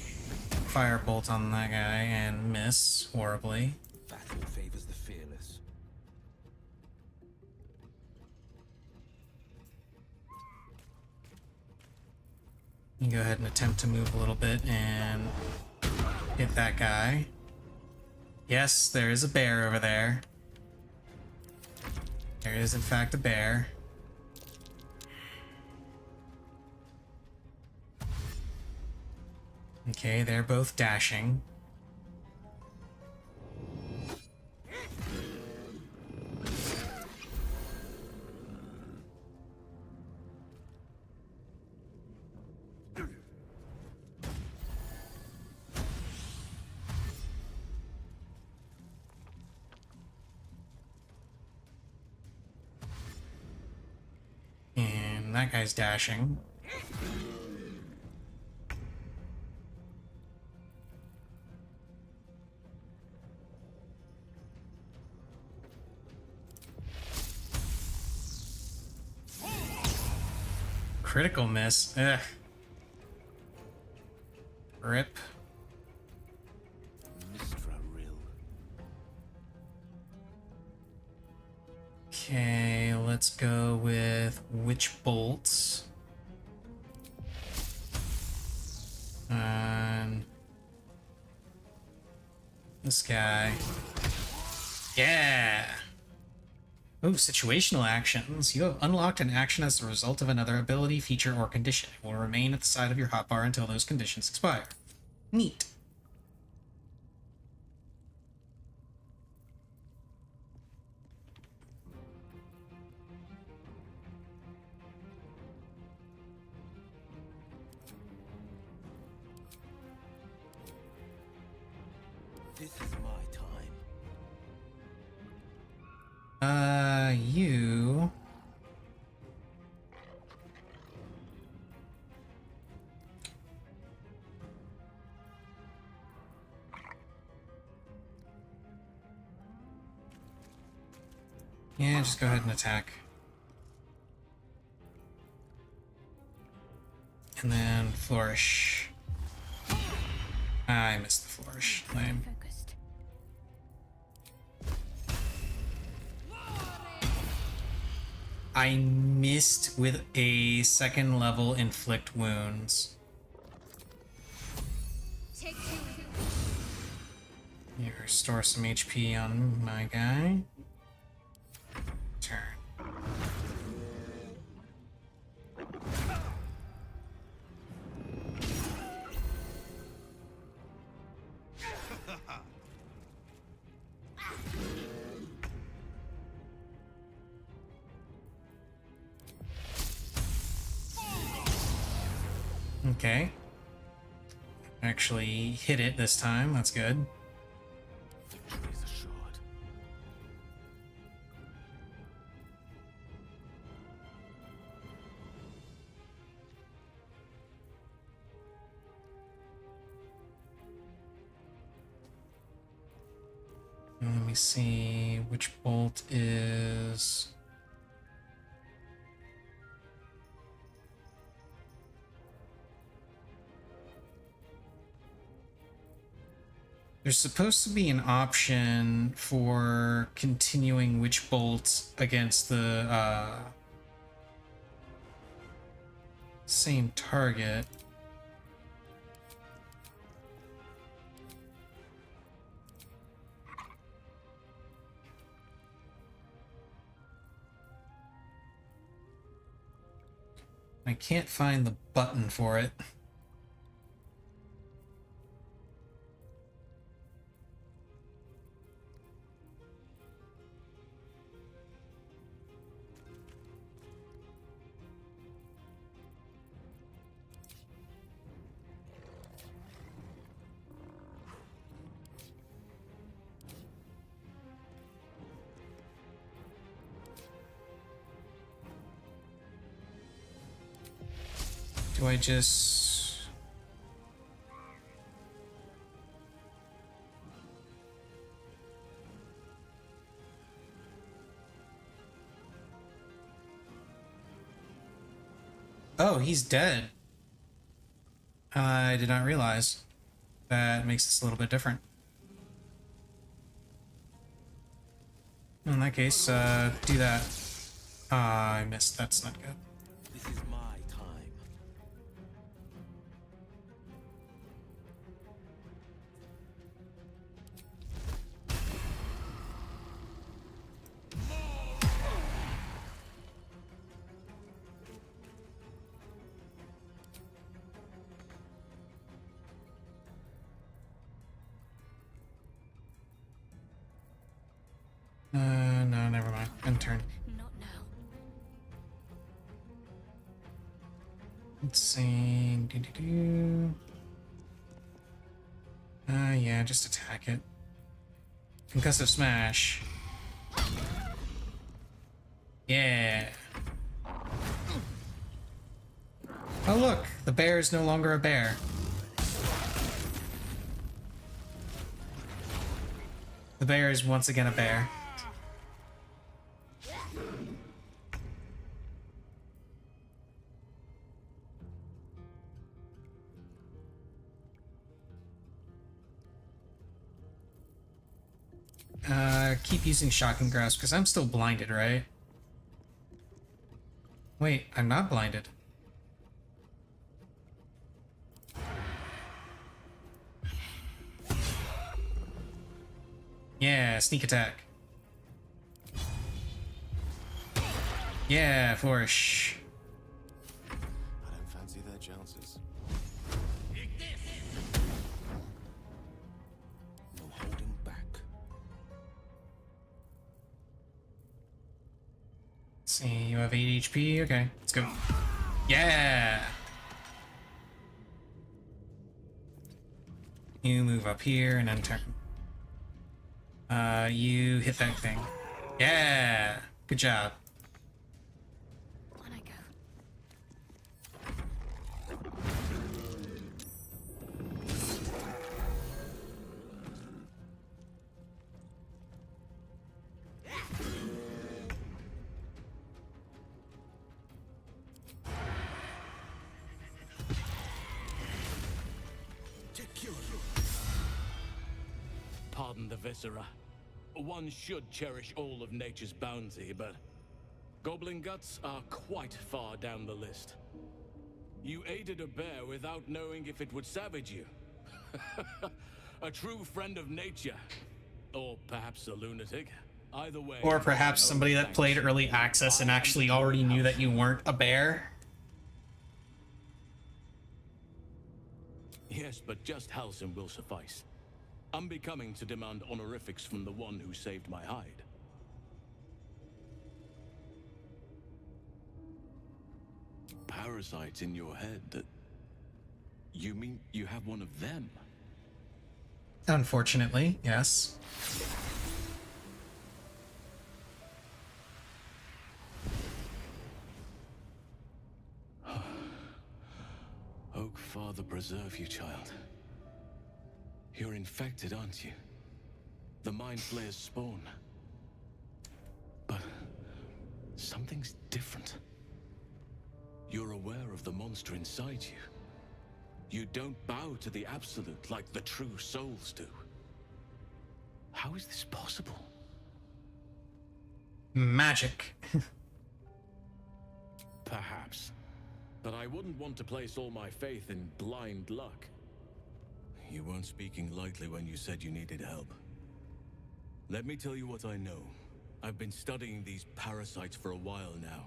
firebolt on that guy and miss horribly. Battle favors the fearless. You go ahead and attempt to move a little bit and hit that guy. Yes, there is a bear over there. There is in fact a bear. Okay, they're both dashing. And that guy's dashing. Critical miss. Ugh. Rip. Okay, let's go with witch bolts. And this guy. Yeah. Ooh, situational actions. You have unlocked an action as a result of another ability, feature, or condition. It will remain at the side of your hotbar until those conditions expire. Neat. This is my time. You... Yeah, just go ahead and attack. And then flourish. I missed the flourish. Lame. Focused. I missed with a second level inflict wounds. You restore some HP on my guy. Turn. Okay. Actually hit it this time, that's good. Victory is assured. Let me see which bolt is... There's supposed to be an option for continuing which bolts against the same target. I can't find the button for it. Do I just... Oh, he's dead. I did not realize. That makes this a little bit different. In that case, do that. Ah, I missed. That's not good. This is my time. No, never mind. End turn. Not now. Let's see. Yeah, just attack it. Concussive smash. Yeah. Oh look, the bear is no longer a bear. The bear is once again a bear. Keep using Shocking Grasp, because I'm still blinded, right? Wait, I'm not blinded. Yeah, sneak attack. Yeah, flourish. I don't fancy their chances. No holding back. Let's see, you have 8 HP. Okay, let's go. Yeah! You move up here and then turn. You hit that thing. Yeah! Good job. On I go. Pardon the viscera. One should cherish all of nature's bounty, but goblin guts are quite far down the list. You aided a bear without knowing if it would savage you. A true friend of nature. Or perhaps a lunatic. Either way. Or perhaps somebody that played early access and actually already knew that you weren't a bear. Yes, but just Halcyon will suffice. Unbecoming to demand honorifics from the one who saved my hide. Parasites in your head. You mean you have one of them? Unfortunately, yes. Oak Father preserve you, child. You're infected, aren't you? The Mind Flayer's spawn. But something's different. You're aware of the monster inside you. You don't bow to the Absolute like the true souls do. How is this possible? Magic. Perhaps. But I wouldn't want to place all my faith in blind luck. You weren't speaking lightly when you said you needed help. Let me tell you what I know. I've been studying these parasites for a while now.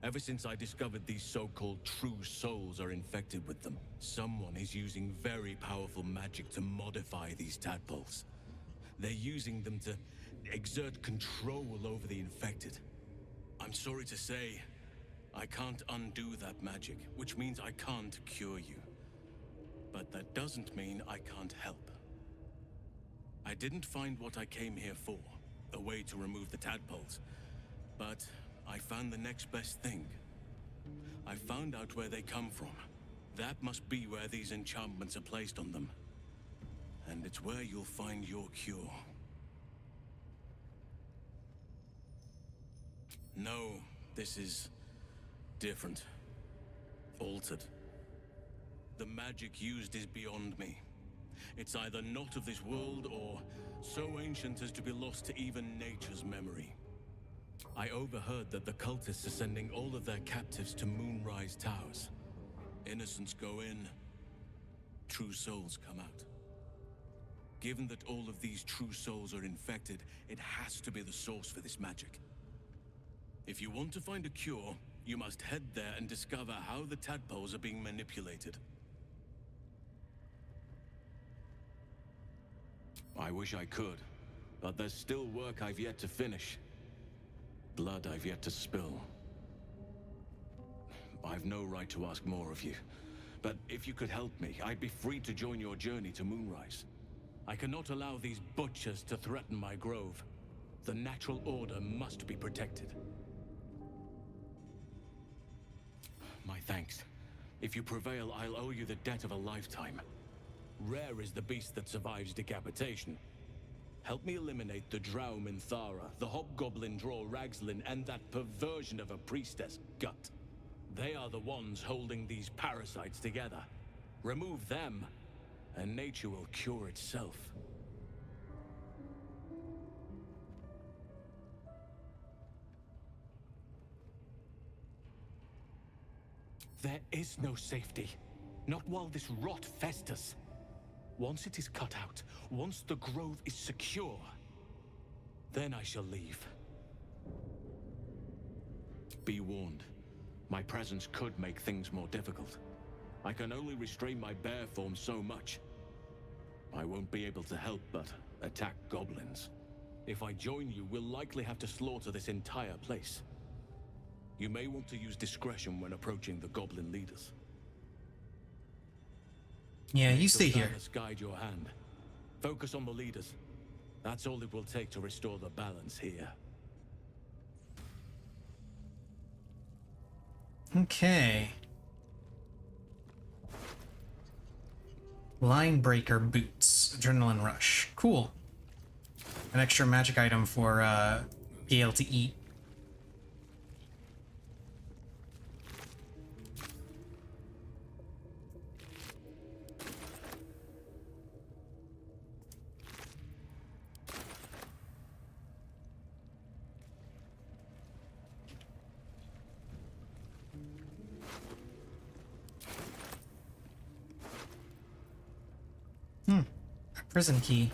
Ever since I discovered these so-called true souls are infected with them, someone is using very powerful magic to modify these tadpoles. They're using them to exert control over the infected. I'm sorry to say, I can't undo that magic, which means I can't cure you. But that doesn't mean I can't help. I didn't find what I came here for, a way to remove the tadpoles, but I found the next best thing. I found out where they come from. That must be where these enchantments are placed on them. And it's where you'll find your cure. No, this is different. Altered. The magic used is beyond me. It's either not of this world or so ancient as to be lost to even nature's memory. I overheard that the cultists are sending all of their captives to Moonrise Towers. Innocents go in, true souls come out. Given that all of these true souls are infected, it has to be the source for this magic. If you want to find a cure, you must head there and discover how the tadpoles are being manipulated. I wish I could, but there's still work I've yet to finish. Blood I've yet to spill. I've no right to ask more of you, but if you could help me, I'd be free to join your journey to Moonrise. I cannot allow these butchers to threaten my grove. The natural order must be protected. My thanks. If you prevail, I'll owe you the debt of a lifetime. Rare is the beast that survives decapitation. Help me eliminate the Drow Minthara, the Hobgoblin Draw Ragslin, and that perversion of a priestess, Gut. They are the ones holding these parasites together. Remove them, and nature will cure itself. There is no safety. Not while this rot festers. Once it is cut out, once the grove is secure, then I shall leave. Be warned. My presence could make things more difficult. I can only restrain my bear form so much. I won't be able to help but attack goblins. If I join you, we'll likely have to slaughter this entire place. You may want to use discretion when approaching the goblin leaders. Yeah, you stay here. Let's guide your hand. Focus on the leaders. That's all it will take to restore the balance here. Okay. Line breaker boots. Adrenaline rush. Cool. An extra magic item for be able to eat. A prison key.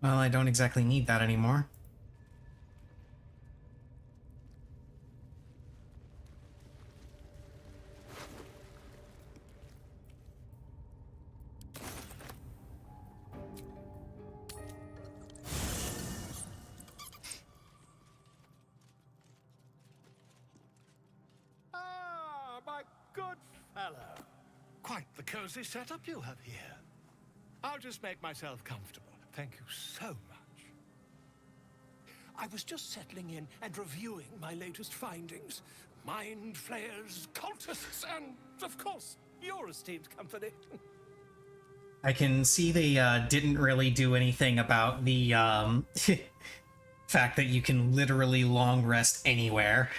Well, I don't exactly need that anymore. Ah, my good fellow. Quite the cozy setup you have here. I'll just make myself comfortable. Thank you so much. I was just settling in and reviewing my latest findings. Mind flayers, cultists, and, of course, your esteemed company. I can see they didn't really do anything about the fact that you can literally long rest anywhere.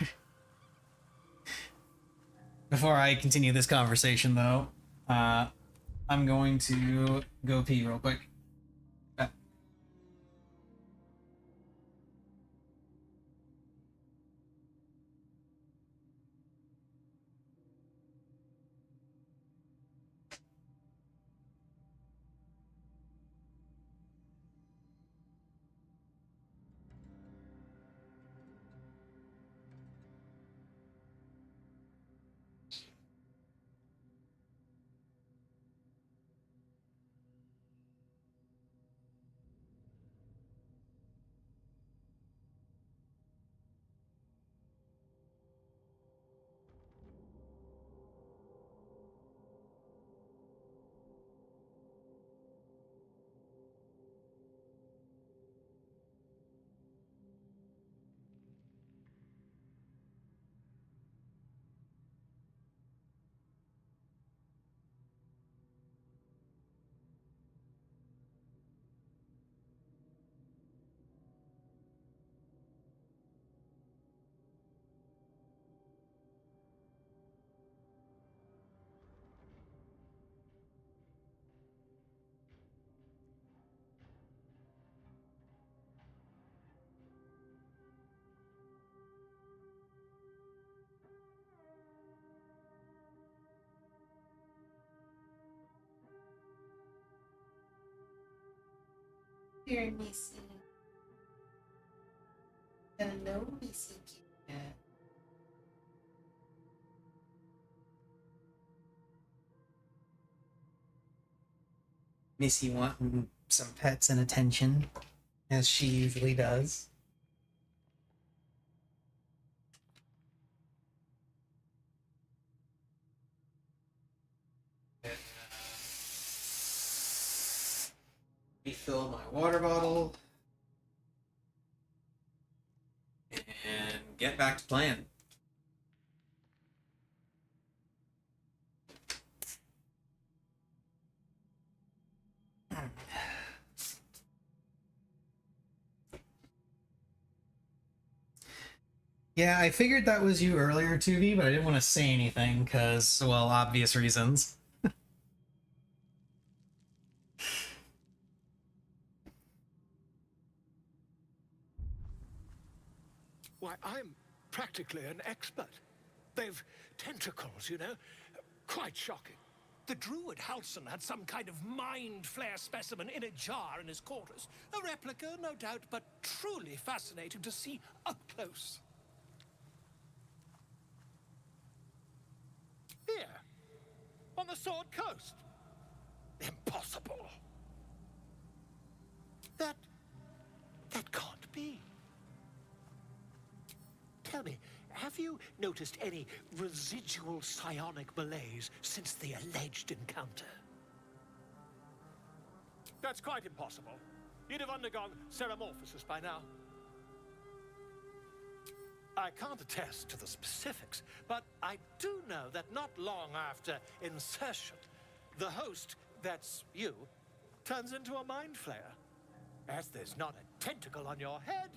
Before I continue this conversation, though, I'm going to go pee real quick. Here, Missy. Hello, Missy Cat. Missy wanting some pets and attention, as she usually does. Refill my water bottle. And get back to playing. Yeah, I figured that was you earlier, 2V, but I didn't want to say anything because, well, obvious reasons. Why, I'm practically an expert. They've tentacles, you know? Quite shocking. The druid Halson had some kind of mind flare specimen in a jar in his quarters. A replica, no doubt, but truly fascinating to see up close. Here, on the Sword Coast. Impossible. That can't be. Tell me, have you noticed any residual psionic malaise since the alleged encounter? That's quite impossible. You'd have undergone ceramorphosis by now. I can't attest to the specifics, but I do know that not long after insertion, the host, that's you, turns into a mind flayer. As there's not a tentacle on your head,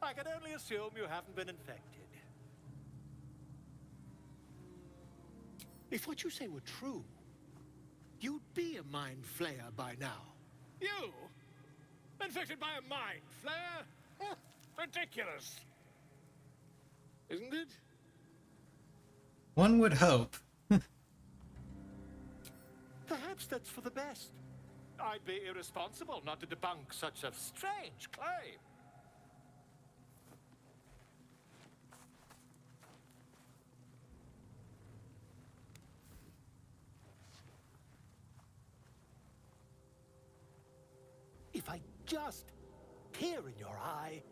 I can only assume you haven't been infected. If what you say were true, you'd be a mind flayer by now. You? Infected by a mind flayer? Ridiculous. Isn't it? One would hope. Perhaps that's for the best. I'd be irresponsible not to debunk such a strange claim. If I just peer in your eye,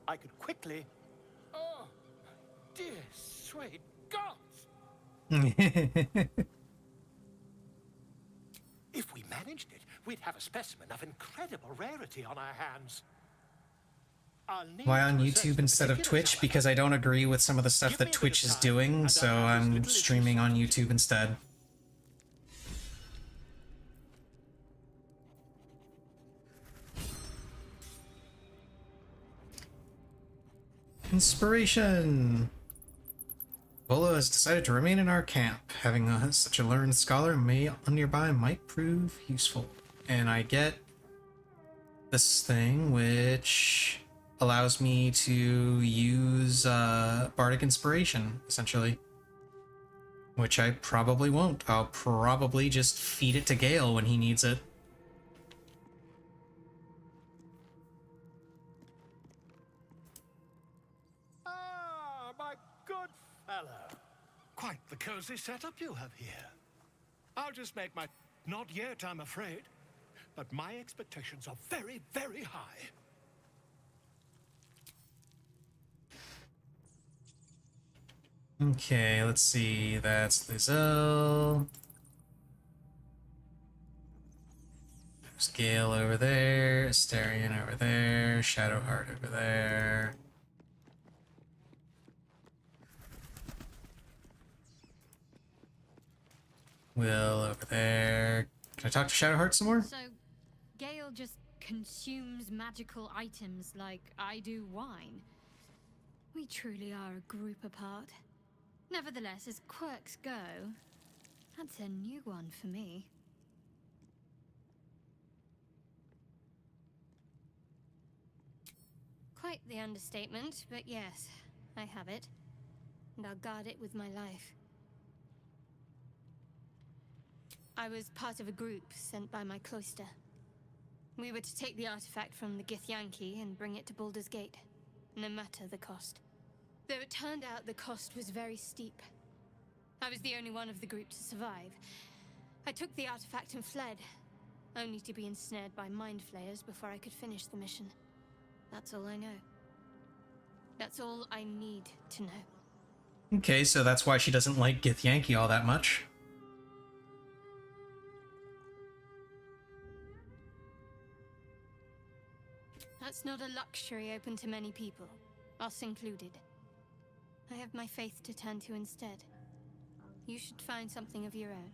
I could quickly... Oh, dear sweet gods! If we managed it, we'd have a specimen of incredible rarity on our hands. Why on YouTube instead of Twitch? Because I don't agree with some of the stuff that Twitch is doing, so I'm streaming on YouTube instead. Inspiration! Volo has decided to remain in our camp. Having such a learned scholar nearby might prove useful. And I get this thing, which allows me to use Bardic Inspiration, essentially. Which I probably won't. I'll probably just feed it to Gale when he needs it. Ah, my good fellow. Quite the cozy setup you have here. I'll just make my... Not yet, I'm afraid. But my expectations are very, very high. Okay, let's see. That's Lizelle. There's Gale over there. Asterion over there. Shadowheart over there. Will over there. Can I talk to Shadowheart some more? So, Gale just consumes magical items like I do wine. We truly are a group apart. Nevertheless, as quirks go, that's a new one for me. Quite the understatement, but yes, I have it. And I'll guard it with my life. I was part of a group sent by my cloister. We were to take the artifact from the Githyanki and bring it to Baldur's Gate, no matter the cost. Though it turned out the cost was very steep. I was the only one of the group to survive. I took the artifact and fled, only to be ensnared by mind flayers before I could finish the mission. That's all I know. That's all I need to know. Okay, so that's why she doesn't like Githyanki all that much. That's not a luxury open to many people, us included. I have my faith to turn to instead. You should find something of your own.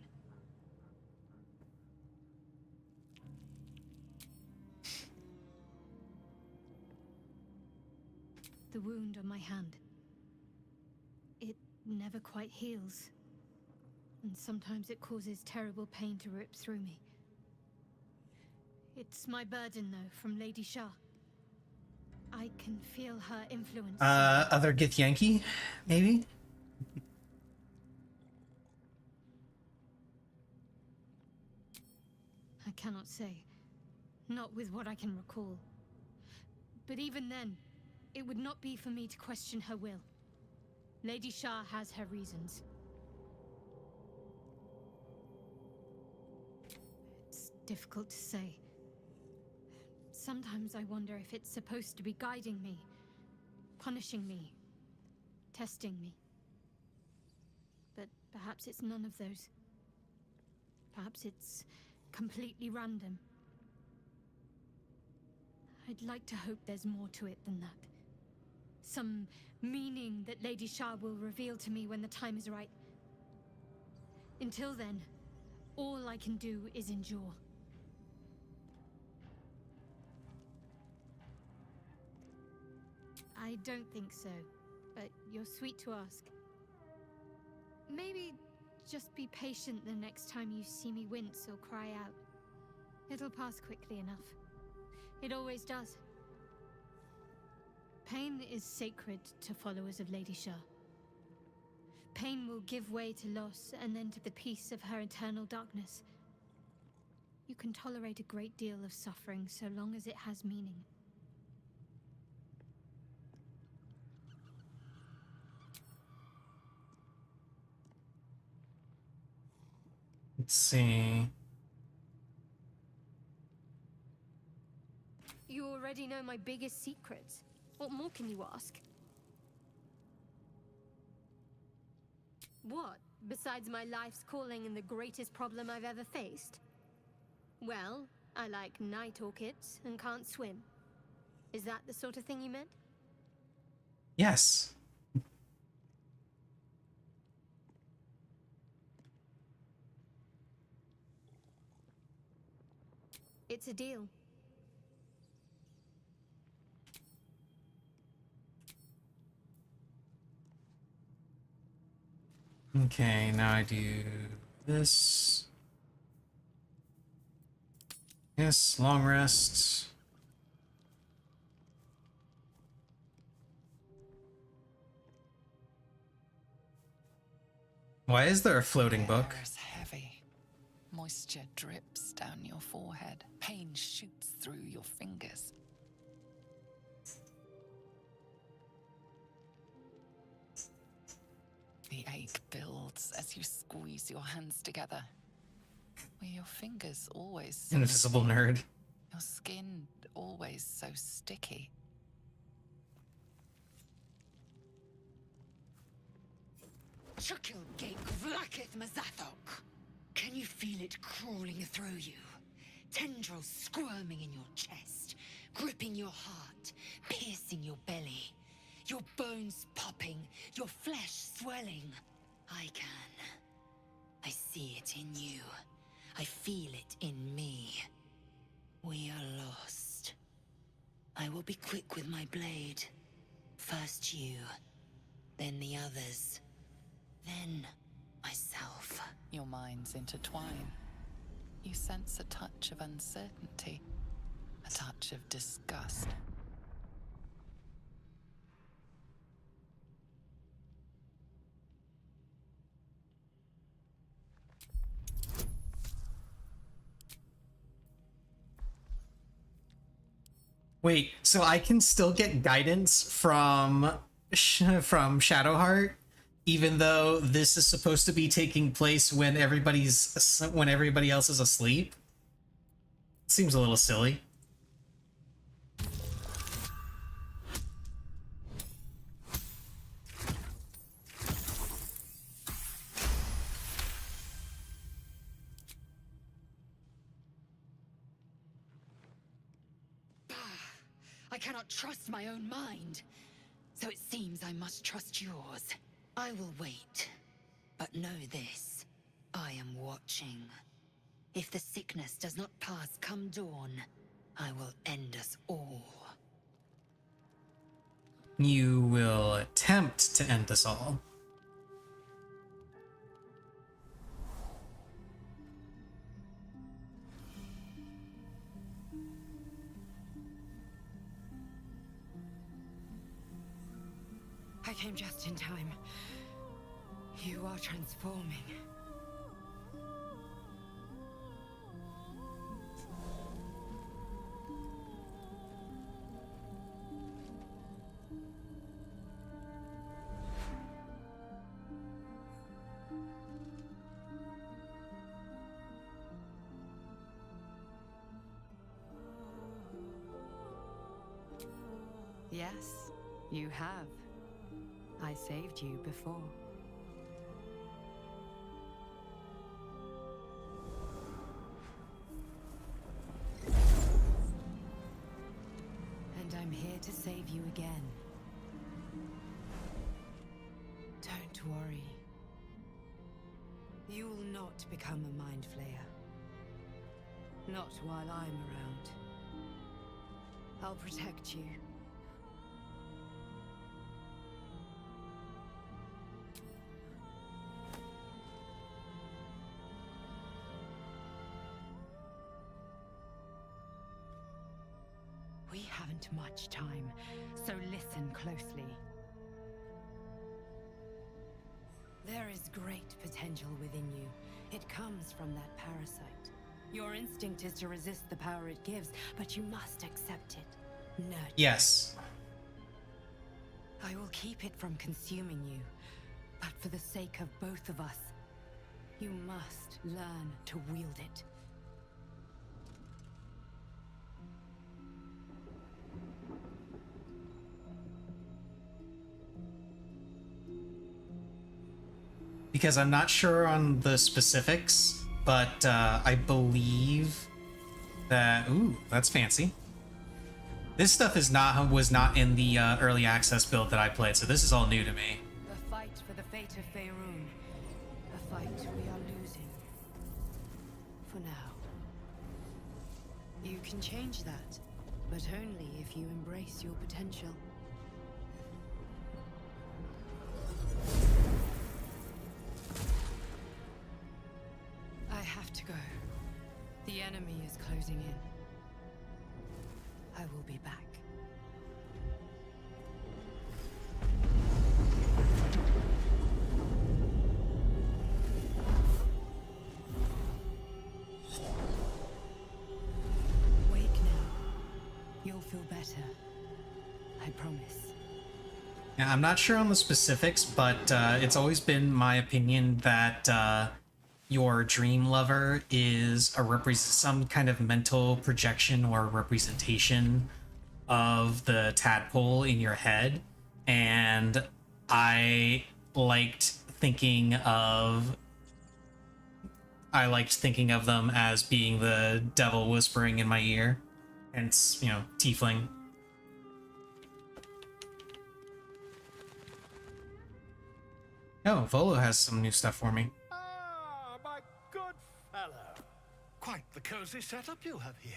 The wound on my hand. It never quite heals. And sometimes it causes terrible pain to rip through me. It's my burden, though, from Lady Shah. I can feel her influence. Other Githyanki, maybe? I cannot say. Not with what I can recall. But even then, it would not be for me to question her will. Lady Shah has her reasons. It's difficult to say. Sometimes I wonder if it's supposed to be guiding me, punishing me, testing me. But perhaps it's none of those. Perhaps it's completely random. I'd like to hope there's more to it than that. Some meaning that Lady Shah will reveal to me when the time is right. Until then, all I can do is endure. I don't think so, but you're sweet to ask. Maybe just be patient the next time you see me wince or cry out. It'll pass quickly enough. It always does. Pain is sacred to followers of Lady Shah. Pain will give way to loss and then to the peace of her eternal darkness. You can tolerate a great deal of suffering so long as it has meaning. Let's see. You already know my biggest secrets. What more can you ask? What, besides my life's calling and the greatest problem I've ever faced? Well, I like night orchids and can't swim. Is that the sort of thing you meant? Yes. It's a deal. Okay, now I do this. Yes, long rest. Why is there a floating book? Air is heavy. Moisture drips down your forehead. Pain shoots through your fingers. The ache builds as you squeeze your hands together. Were your fingers always so Invisible nerd. Your skin always so sticky. Chukilgate Vlakith Mazathok. Can you feel it crawling through you? Tendrils squirming in your chest, gripping your heart, piercing your belly. Your bones popping, your flesh swelling. I can. I see it in you. I feel it in me. We are lost. I will be quick with my blade. First you, then the others, then myself. Your minds intertwine. You sense a touch of uncertainty, a touch of disgust. Wait, so I can still get guidance from Shadowheart, even though this is supposed to be taking place when everybody else is asleep? Seems a little silly. I cannot trust my own mind. So it seems I must trust yours. I will wait. But know this. I am watching. If the sickness does not pass come dawn, I will end us all. You will attempt to end us all. I came just in time. You are transforming. Yes, you have. I saved you before. And I'm here to save you again. Don't worry. You will not become a mind flayer. Not while I'm around. I'll protect you. We haven't much time, so listen closely. There is great potential within you. It comes from that parasite. Your instinct is to resist the power it gives, but you must accept it. Nurture. Yes. I will keep it from consuming you, but for the sake of both of us, you must learn to wield it. Because I'm not sure on the specifics, but I believe that... Ooh, that's fancy. This stuff was not in the early access build that I played, so this is all new to me. The fight for the fate of Faerun. A fight we are losing. For now. You can change that, but only if you embrace your potential. I have to go. The enemy is closing in. I will be back. Wake now. You'll feel better. I promise. Yeah, I'm not sure on the specifics, but it's always been my opinion that your dream lover is some kind of mental projection or representation of the tadpole in your head, and I liked thinking of them as being the devil whispering in my ear, hence, you know, tiefling. Oh, Volo has some new stuff for me. Ah, my good fellow. Quite the cozy setup you have here.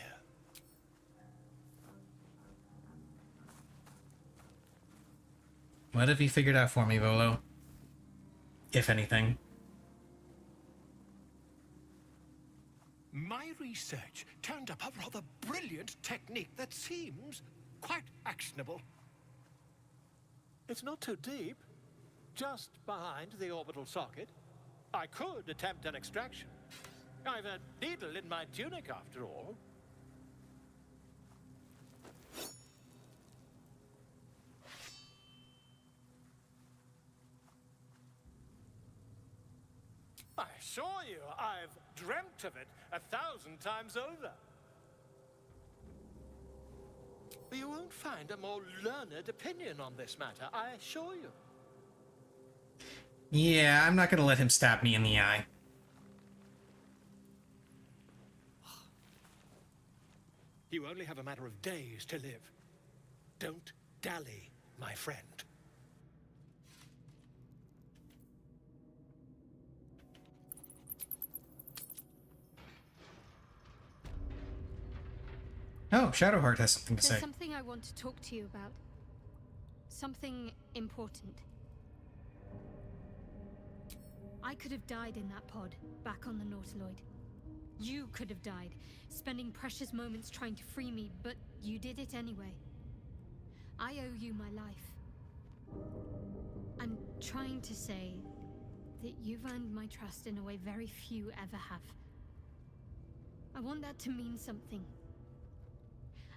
What have you figured out for me, Volo? If anything. My research turned up a rather brilliant technique that seems quite actionable. It's not too deep. Just behind the orbital socket. I could attempt an extraction. I've a needle in my tunic, after all. I assure you, I've dreamt of it 1,000 times over. You won't find a more learned opinion on this matter, I assure you. Yeah, I'm not gonna let him stab me in the eye. You only have a matter of days to live. Don't dally, my friend. Oh, Shadowheart has something to There's say. something I want to talk to you about. Something important. I could have died in that pod, back on the Nautiloid. You could have died, spending precious moments trying to free me, but you did it anyway. I owe you my life. I'm trying to say that you've earned my trust in a way very few ever have. I want that to mean something.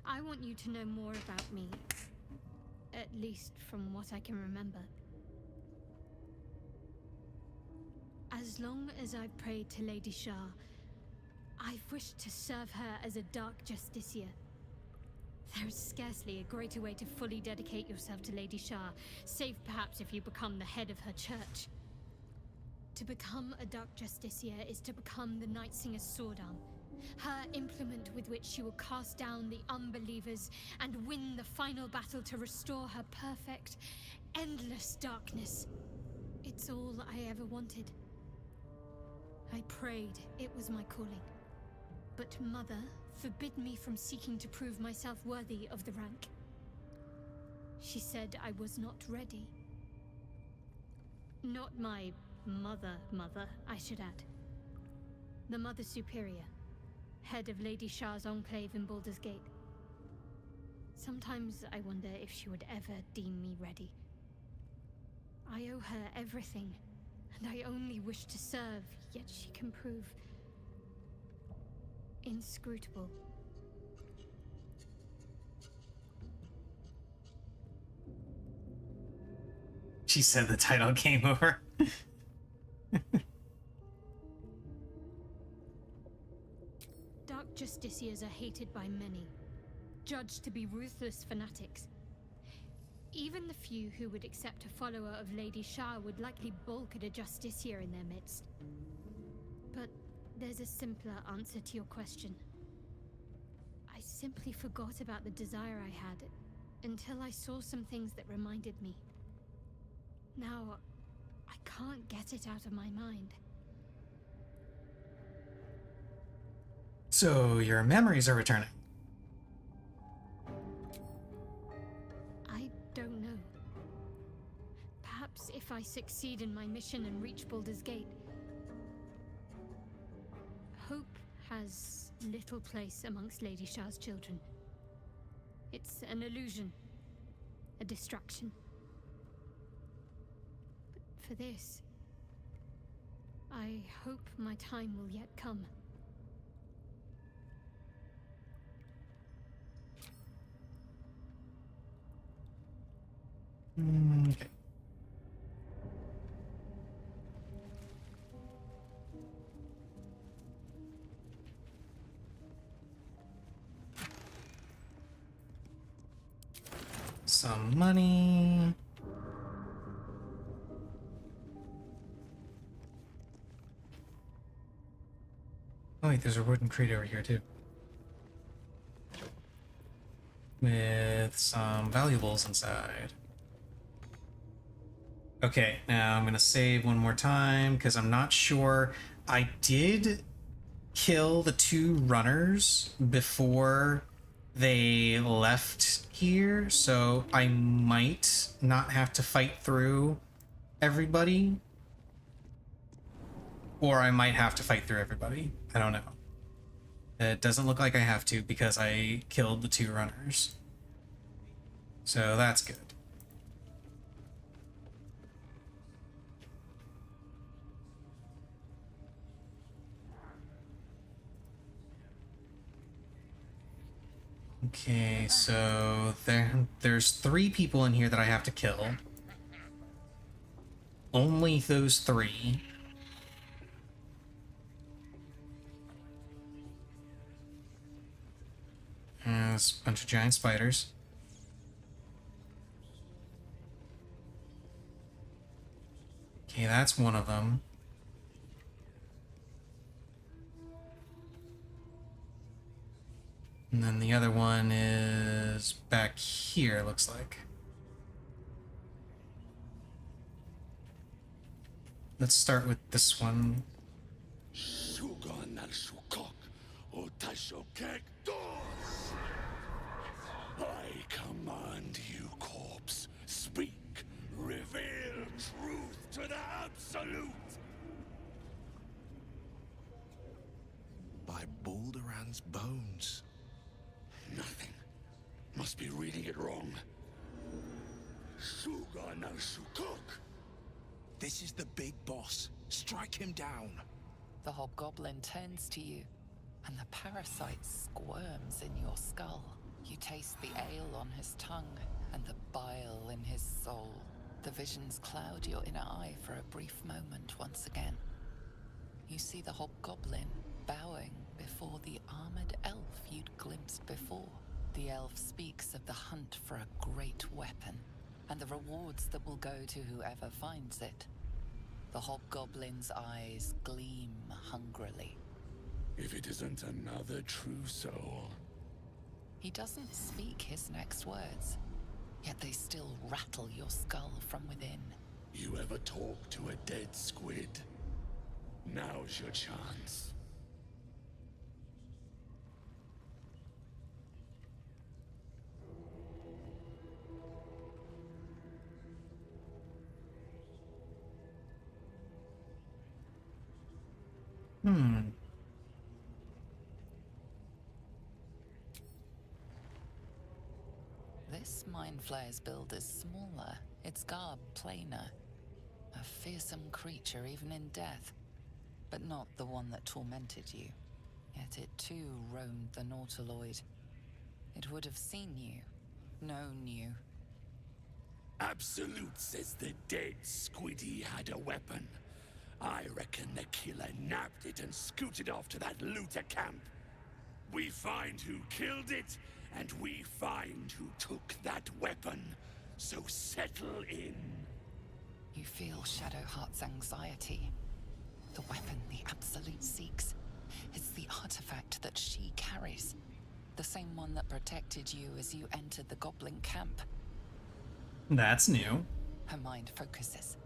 I want you to know more about me, at least from what I can remember. As long as I've prayed to Lady Shah, I've wished to serve her as a Dark Justiciar. There is scarcely a greater way to fully dedicate yourself to Lady Shah, save perhaps if you become the head of her church. To become a Dark Justiciar is to become the Night Singer's sword arm, her implement with which she will cast down the unbelievers and win the final battle to restore her perfect, endless darkness. It's all I ever wanted. I prayed it was my calling. But Mother forbid me from seeking to prove myself worthy of the rank. She said I was not ready. Not my mother, I should add. The Mother Superior, head of Lady Shah's enclave in Baldur's Gate. Sometimes I wonder if she would ever deem me ready. I owe her everything, and I only wish to serve, yet she can prove... inscrutable. She said the title came over. Dark Justiciars are hated by many, judged to be ruthless fanatics. Even the few who would accept a follower of Lady Shah would likely balk at a Justiciar in their midst. But there's a simpler answer to your question. I simply forgot about the desire I had until I saw some things that reminded me. Now, I can't get it out of my mind. So your memories are returning. I don't know. Perhaps if I succeed in my mission and reach Baldur's Gate. Hope has little place amongst Lady Shah's children. It's an illusion, a distraction. But for this, I hope my time will yet come. Okay. Some money. Oh wait, there's a wooden crate over here too. With some valuables inside. Okay, now I'm gonna save one more time because I'm not sure. I did kill the 2 runners before they left here, so I might not have to fight through everybody. Or I might have to fight through everybody. I don't know. It doesn't look like I have to because I killed the 2 runners. So that's good. Okay, so there's 3 people in here that I have to kill. Only those 3. There's a bunch of giant spiders. Okay, that's one of them. And then the other one is back here, looks like. Let's start with this one. I command you, corpse. Speak. Reveal truth to the Absolute. By Balduran's bones. Nothing. Must be reading it wrong. Suga no Sukuk. This is the big boss. Strike him down. The hobgoblin turns to you, and the parasite squirms in your skull. You taste the ale on his tongue, and the bile in his soul. The visions cloud your inner eye for a brief moment once again. You see the hobgoblin bowing before the armored elf you'd glimpsed before. The elf speaks of the hunt for a great weapon, and the rewards that will go to whoever finds it. The hobgoblin's eyes gleam hungrily. If it isn't another true soul. He doesn't speak his next words, yet they still rattle your skull from within. You ever talk to a dead squid? Now's your chance. This mind flayer's build is smaller, its garb plainer. A fearsome creature even in death, but not the one that tormented you. Yet it too roamed the Nautiloid. It would have seen you, known you. Absolute says the dead Squiddy had a weapon. I reckon the killer nabbed it and scooted off to that looter camp. We find who killed it, and we find who took that weapon. So settle in. You feel Shadowheart's anxiety. The weapon the Absolute seeks. It's the artifact that she carries. The same one that protected you as you entered the goblin camp. That's new. Her mind focuses.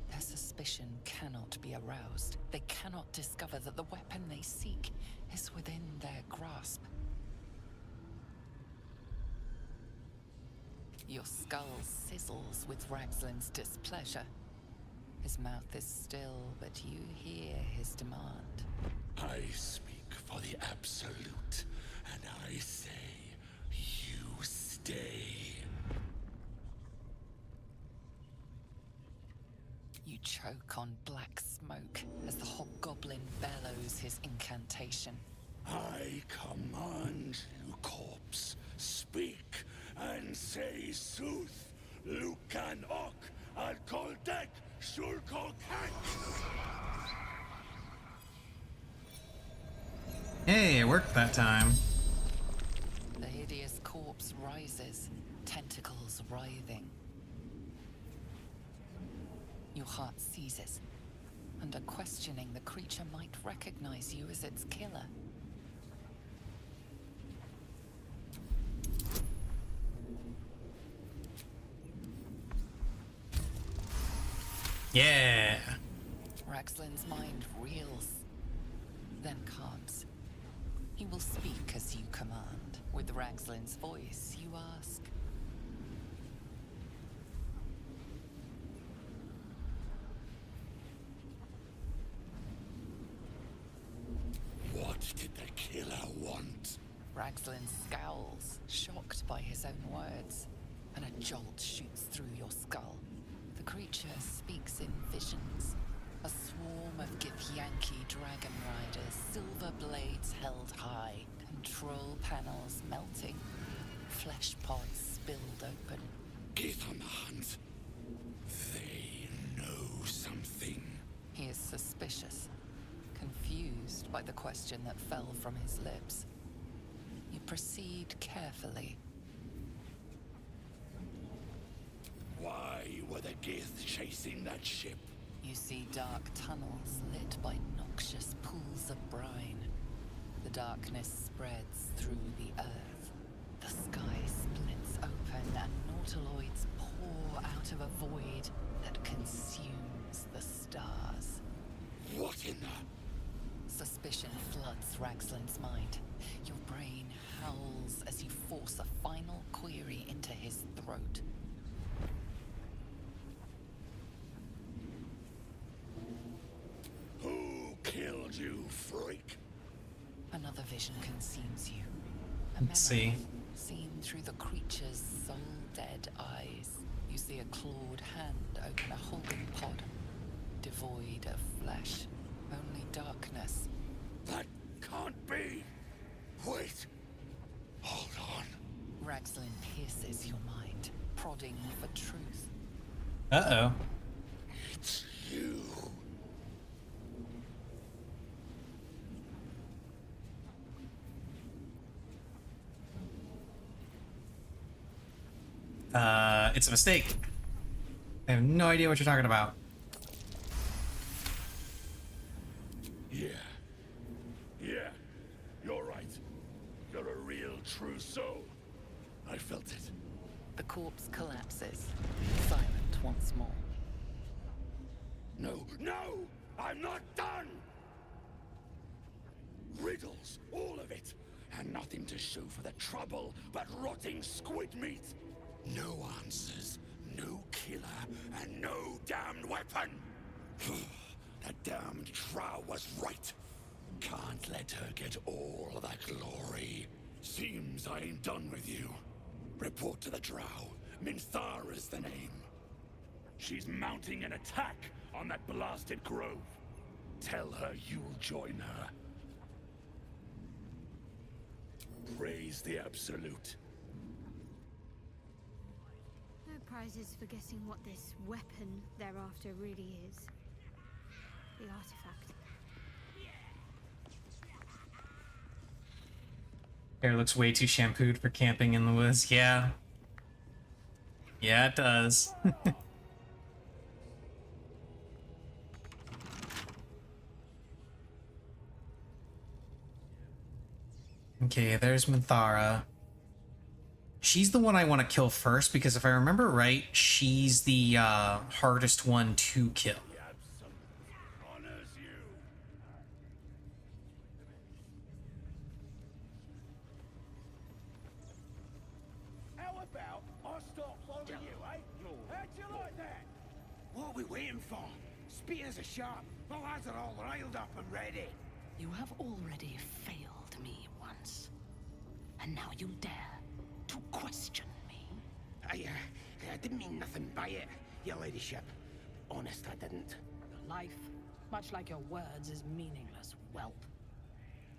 Their suspicion cannot be aroused. They cannot discover that the weapon they seek is within their grasp. Your skull sizzles with Ragslin's displeasure. His mouth is still, but you hear his demand. I speak for the Absolute, and I say, you stay. You choke on black smoke as the hobgoblin bellows his incantation. I command you, corpse, speak and say sooth. Lucan ok, al koldek, shulkol Hey, it worked that time. The hideous corpse rises, tentacles writhing. Your heart seizes. Under questioning, the creature might recognize you as its killer. Yeah. Ragslin's mind reels, then calms. He will speak as you command. With Ragslin's voice, you ask. What did the killer want? Ragslin scowls, shocked by his own words, and a jolt shoots through your skull. The creature speaks in visions. A swarm of Githyanki dragon riders, silver blades held high, control panels melting, flesh pods spilled open. Githyanki. They know something. He is suspicious, confused by the question that fell from his lips. You proceed carefully. Why were the Gith chasing that ship? You see dark tunnels lit by noxious pools of brine. The darkness spreads through the earth. The sky splits open and nautiloids pour out of a void that consumes the stars. What in the... Suspicion floods Ragslin's mind. Your brain howls as you force a final query into his throat. Who killed you, freak? Another vision consumes you. Let's see. Seen through the creature's soul-dead eyes. You see a clawed hand open a holding pod, devoid of flesh, only darkness. That can't be! Wait! Hold on. Ragslin pierces your mind, prodding for truth. Uh-oh. It's you. It's a mistake. I have no idea what you're talking about. Yeah. Yeah. You're right. You're a real true soul. I felt it. The corpse collapses, silent once more. No, no! I'm not done! Riddles, all of it. And nothing to show for the trouble but rotting squid meat. No answers, no killer, and no damned weapon. That damned Drow was right. Can't let her get all of that glory. Seems I ain't done with you. Report to the Drow. Minthara's the name. She's mounting an attack on that blasted grove. Tell her you'll join her. is the Absolute? No prizes for guessing what this weapon thereafter really is. The artifact. Hair looks way too shampooed for camping in the woods. Yeah. Yeah, it does. Okay, there's Minthara. She's the one I want to kill first, because if I remember right, she's the hardest one to kill. How about I start following you, eh? How'd you like that? What are we waiting for? Spears are sharp. The lads are all riled up and ready. You have already failed me once. And now you dare to question me. I didn't mean nothing by it, your ladyship. Honest, I didn't. Your life, much like your words, is meaningless, whelp.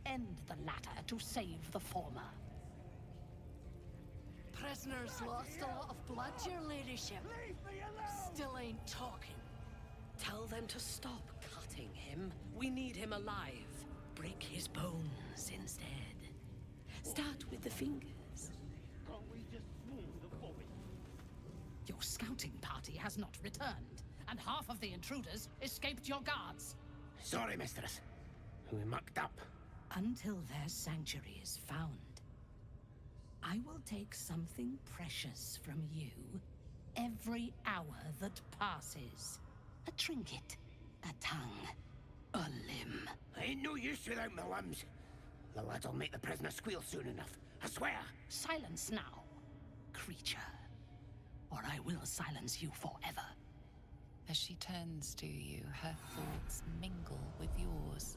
End the latter to save the former. Prisoners lost a lot of blood, your ladyship. Leave me alone! Still ain't talking. Tell them to stop cutting him. We need him alive. Break his bones instead. Start with the fingers. Can't we just swoon the body? Your scouting party has not returned, and half of the intruders escaped your guards. Sorry, mistress. We mucked up. Until their sanctuary is found, I will take something precious from you every hour that passes. A trinket, a tongue, a limb. I ain't no use without my limbs. The lads will make the prisoner squeal soon enough. I swear. Silence now, creature, or I will silence you forever. As she turns to you, her thoughts mingle with yours.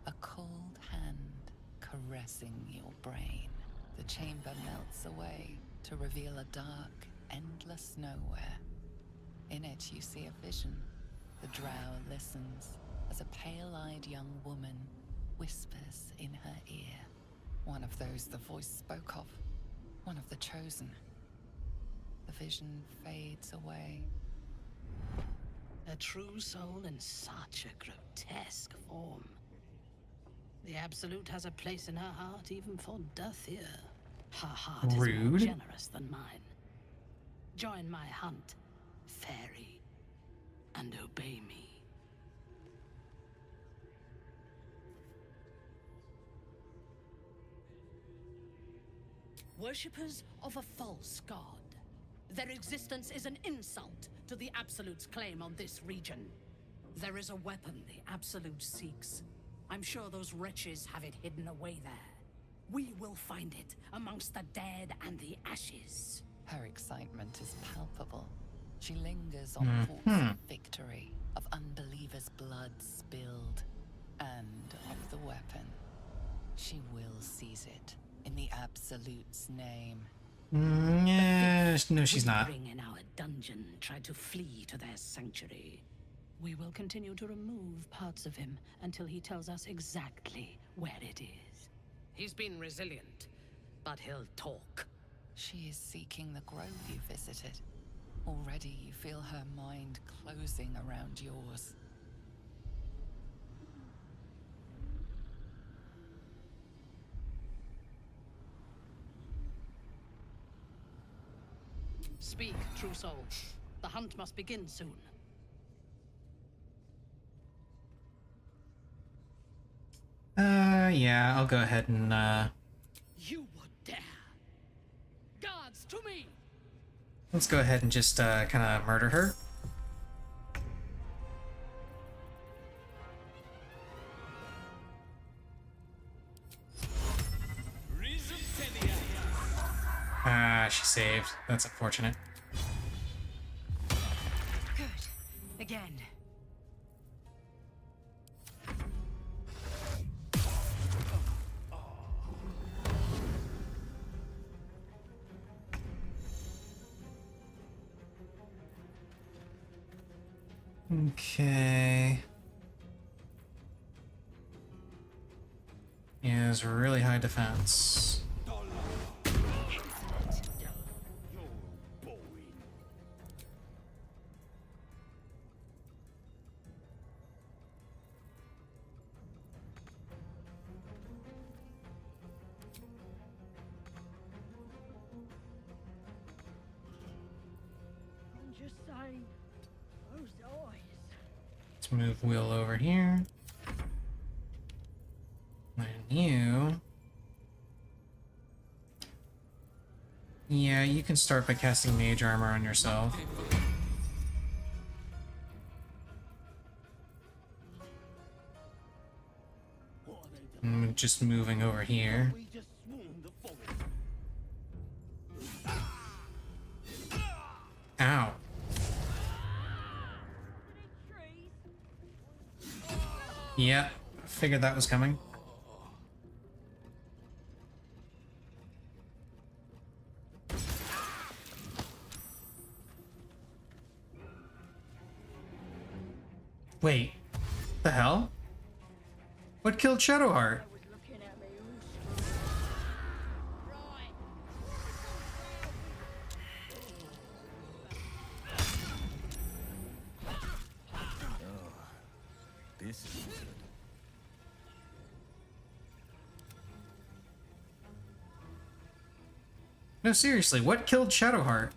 A cold hand caressing your brain. The chamber melts away to reveal a dark, endless nowhere. In it you see a vision. The drow listens as a pale-eyed young woman whispers in her ear. One of those the voice spoke of. One of the chosen. The vision fades away. A true soul in such a grotesque form. The Absolute has a place in her heart even for Dathir. Her heart is more Rude. generous than mine. Join my hunt, fairy, and obey me. Worshippers of a false god. Their existence is an insult to the Absolute's claim on this region. There is a weapon the Absolute seeks. I'm sure those wretches have it hidden away there. We will find it amongst the dead and the ashes. Her excitement is palpable. She lingers on thoughts of victory, of unbelievers' blood spilled, and of the weapon. She will seize it in the Absolute's name. Yeah, no, she's not. We bring in our dungeon, try to flee to their sanctuary. We will continue to remove parts of him until he tells us exactly where it is. He's been resilient, but he'll talk. She is seeking the grove you visited. Already you feel her mind closing around yours. Speak, true soul. The hunt must begin soon. Yeah, I'll go ahead and, You would dare. Guards, to me! let's go ahead and just, kind of murder her. Ah, she saved. That's unfortunate. Good. Again. Okay. Yeah, it's really high defense. Just say, those eyes. Let's move Will over here. And you... Yeah, you can start by casting Mage Armor on yourself. I'm just moving over here. Ow. Yeah, figured that was coming. Wait, the hell? What killed Shadowheart? This is good. No, seriously, what killed Shadowheart?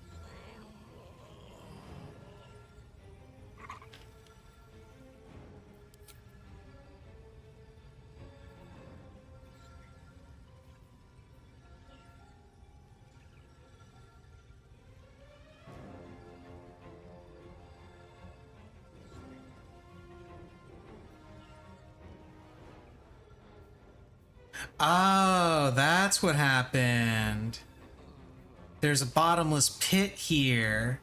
Oh, that's what happened. There's a bottomless pit here.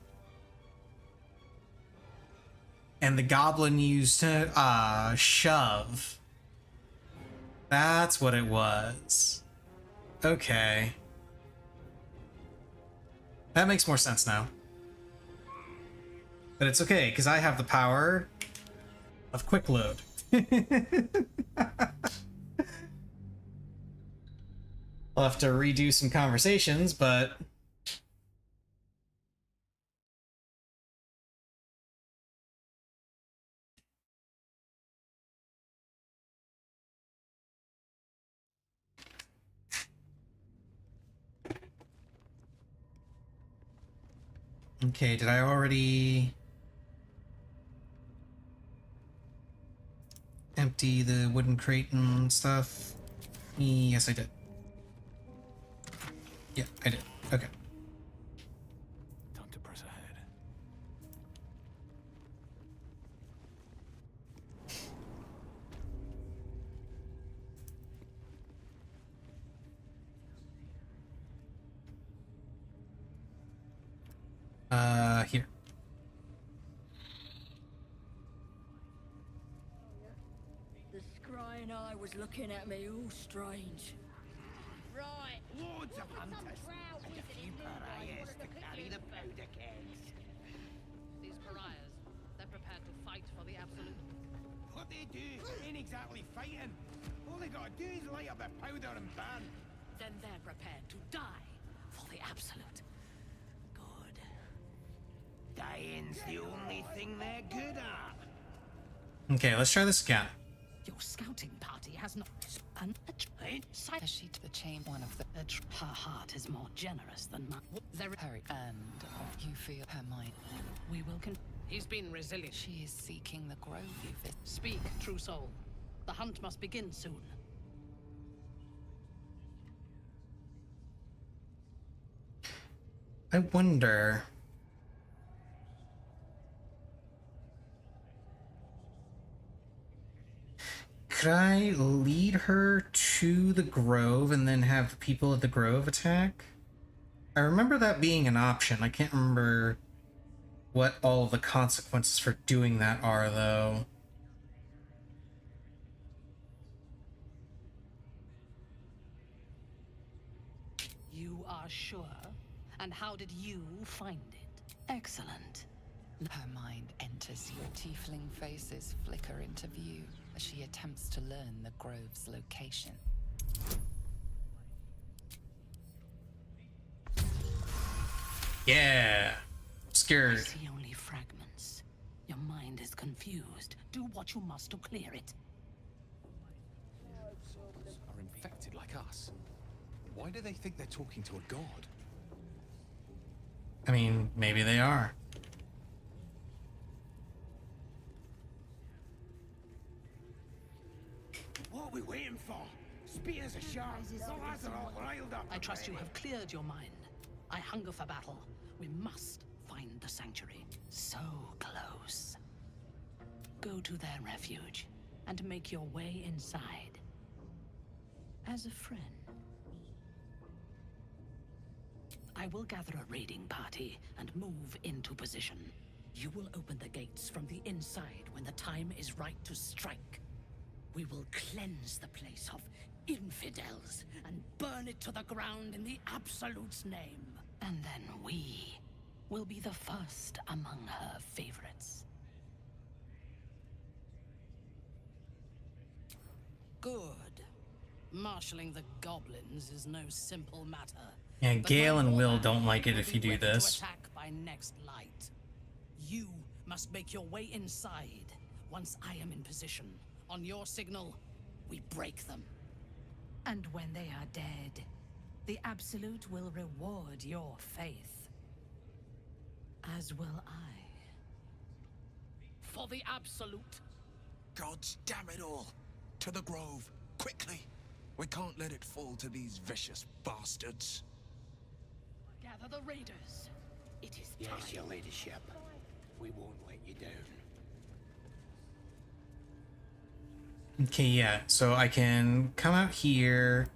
And the goblin used to, shove. That's what it was. Okay. That makes more sense now. But it's okay, because I have the power of quick load. I'll have to redo some conversations, but... Okay, did I already... empty the wooden crate and stuff? Yes, I did. Yeah, I did. Okay. Time to press ahead. Here. The scrying eye was looking at me all strange. Right. Lords of hunters, and a few pariahs to carry the powder kegs. These pariahs, they're prepared to fight for the Absolute. What they do ain't exactly fighting. All they gotta do is light up their powder and burn. Then they're prepared to die for the Absolute. Good. Dying's the only thing they're good at. Okay, let's try this again. Your scouting party has not spun a As she to the chain, one of the her heart is more generous than mine. There, hurry, and you feel her mind. we will He's been resilient. She is seeking the grove you visit. Speak, true soul. The hunt must begin soon. I wonder... Could I lead her to the grove and then have the people at the grove attack? I remember that being an option. I can't remember what all the consequences for doing that are, though. You are sure? And how did you find it? Excellent. Her mind enters your tiefling faces flicker into view as she attempts to learn the grove's location. Yeah. Scared. I see only fragments. Your mind is confused. Do what you must to clear it. Are infected like us. Why do they think they're talking to a god? I mean, maybe they are. we waiting for? Spears are sharp, swords are all riled up. I trust you have cleared your mind. I hunger for battle. We must find the sanctuary. So close. Go to their refuge and make your way inside. As a friend. I will gather a raiding party and move into position. You will open the gates from the inside when the time is right to strike. We will cleanse the place of infidels and burn it to the ground in the Absolute's name. And then we will be the first among her favorites. Good. Marshalling the goblins is no simple matter. Yeah, But Gale my and Will warband don't like it will if be you do ready to this. attack by next light. You must make your way inside. Once I am in position, on your signal, we break them. And when they are dead, the Absolute will reward your faith. As will I. For the Absolute. Gods damn it all! To the grove, quickly! We can't let it fall to these vicious bastards. Gather the raiders. It is Yes, time. your ladyship. We won't let you down. Okay, yeah, so I can come out here.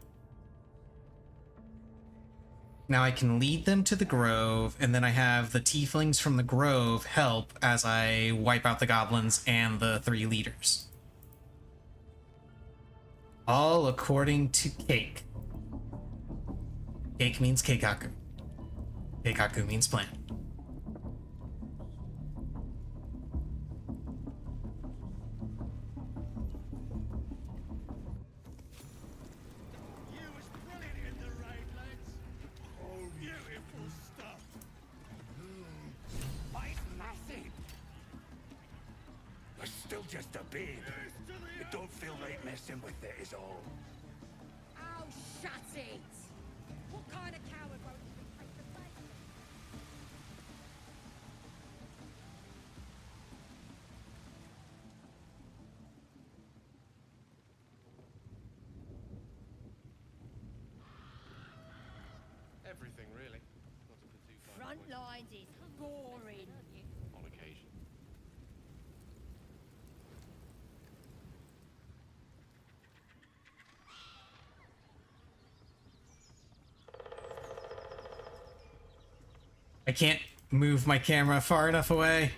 Now I can lead them to the grove, and then I have the tieflings from the grove help as I wipe out the goblins and the 3 leaders. All according to Cake. Cake means Keikaku. Keikaku means plan. You was brilliant in the raid, lads. Oh, beautiful stuff. It's massive. It's still just a babe. It don't feel right messing with it is all. Oh, shut it! What kind of coward won't even take the bait? Everything, really. Not to put too fine a Front point. lines is boring. On occasion. I can't move my camera far enough away.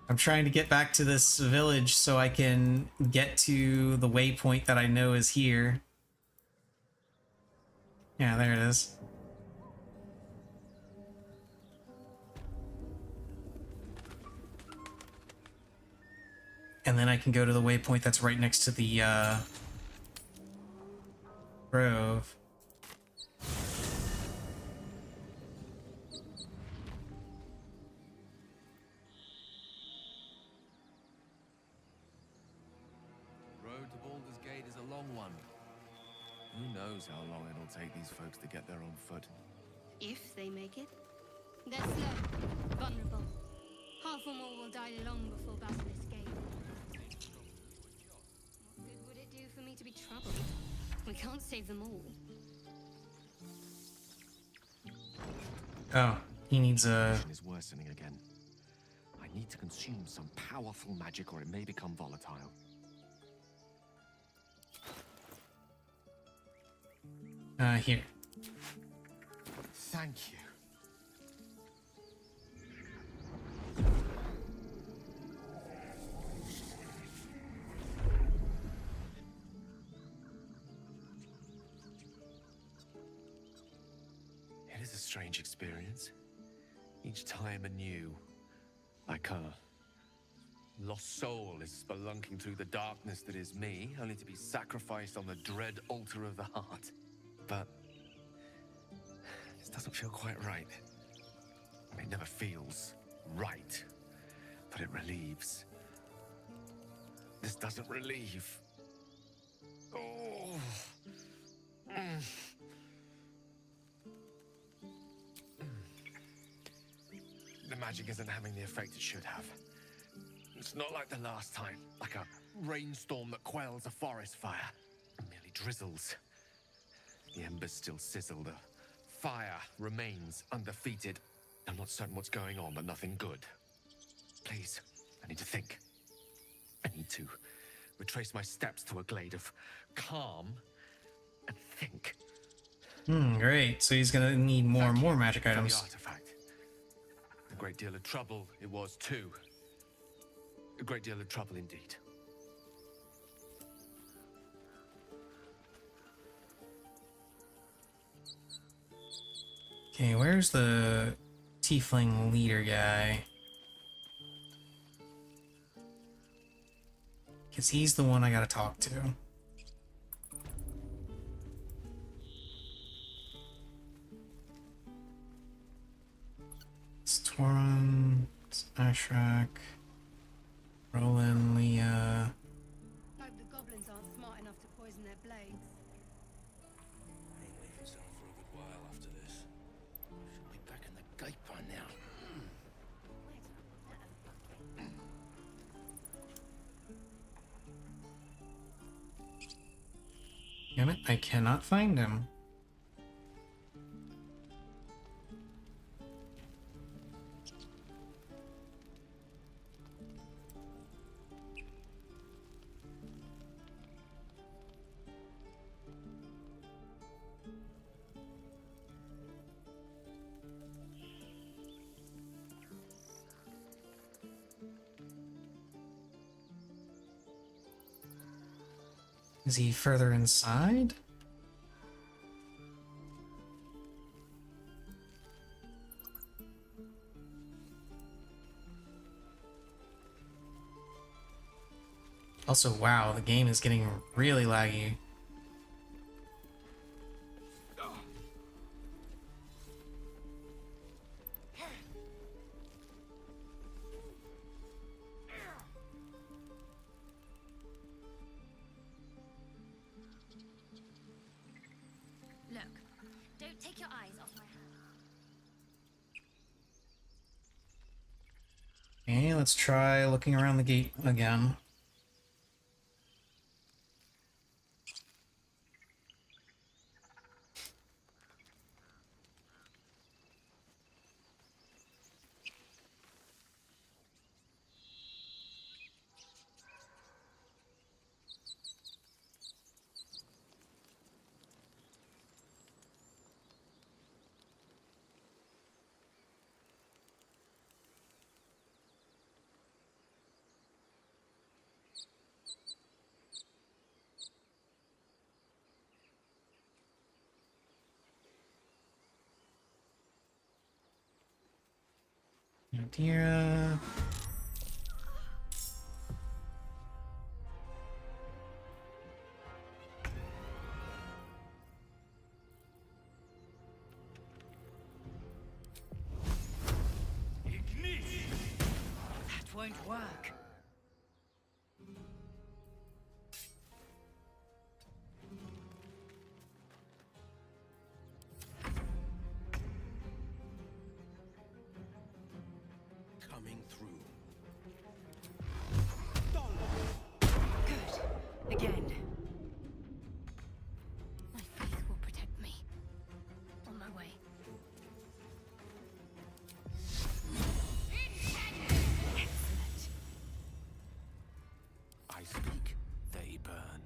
I'm trying to get back to this village so I can get to the waypoint that I know is here. Yeah, there it is. And then I can go to the waypoint that's right next to the grove. Road to Baldur's Gate is a long one. Who knows how long it'll take these folks to get there on foot. If they make it. They're slow, vulnerable. Half or more will die long before Basilisk Gate. What good would it do for me to be troubled? We can't save them all. Oh, he needs a... is worsening again. I need to consume some powerful magic or it may become volatile. Here. Thank you. It is a strange experience. Each time anew, like a lost soul is spelunking through the darkness that is me, only to be sacrificed on the dread altar of the heart. But this doesn't feel quite right. It never feels right, but it relieves. This doesn't relieve. Oh. The magic isn't having the effect it should have. It's not like the last time, like a rainstorm that quells a forest fire. It merely drizzles. The embers still sizzle. The fire remains undefeated. I'm not certain what's going on, but nothing good. Please, I need to think. I need to retrace my steps to a glade of calm and think. Great. So he's gonna need more and more magic For the items. artifact. A great deal of trouble it was too. A great deal of trouble indeed. Okay, where's the tiefling leader guy? Because he's the one I gotta talk to. It's Torin, it's Ashrak, Roland, Leah. Hope the goblins aren't smart enough to poison their blades. Ain't leaving town for a good while after this. Should be back in the gate by now. Damn it, I cannot find him. Is he further inside? Also, wow, the game is getting really laggy. Look, don't take your eyes off my hand. Okay, let's try looking around the gate again. Nadira. That won't work. Coming through. Good. Again. My faith will protect me. On my way. I speak, they burn.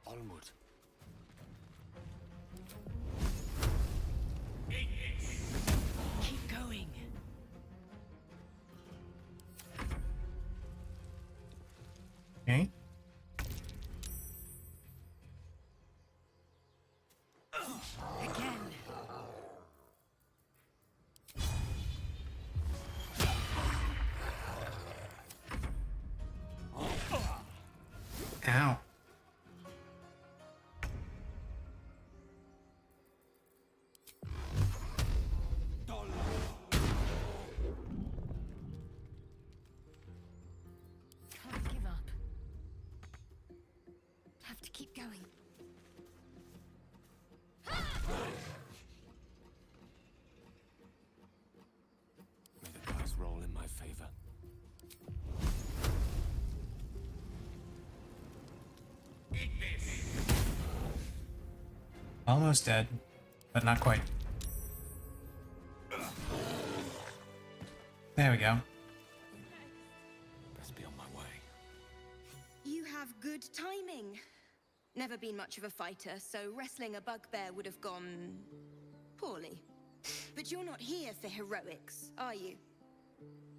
Onward. Keep going. Okay. Again. Ow. Can't give up. Have to keep going. May the dice roll in my favor. Almost dead, but not quite. There we go. Best be on my way. You have good timing. Never been much of a fighter, so wrestling a bugbear would have gone poorly. But you're not here for heroics, are you?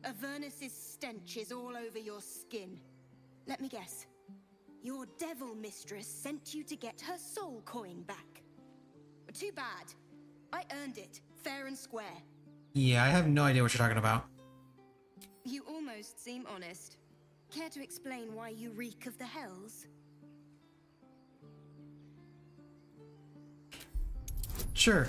Avernus's stench is all over your skin. Let me guess. Your devil mistress sent you to get her soul coin back. Too bad. I earned it, fair and square. Yeah, I have no idea what you're talking about. You almost seem honest. Care to explain why you reek of the hells? Sure.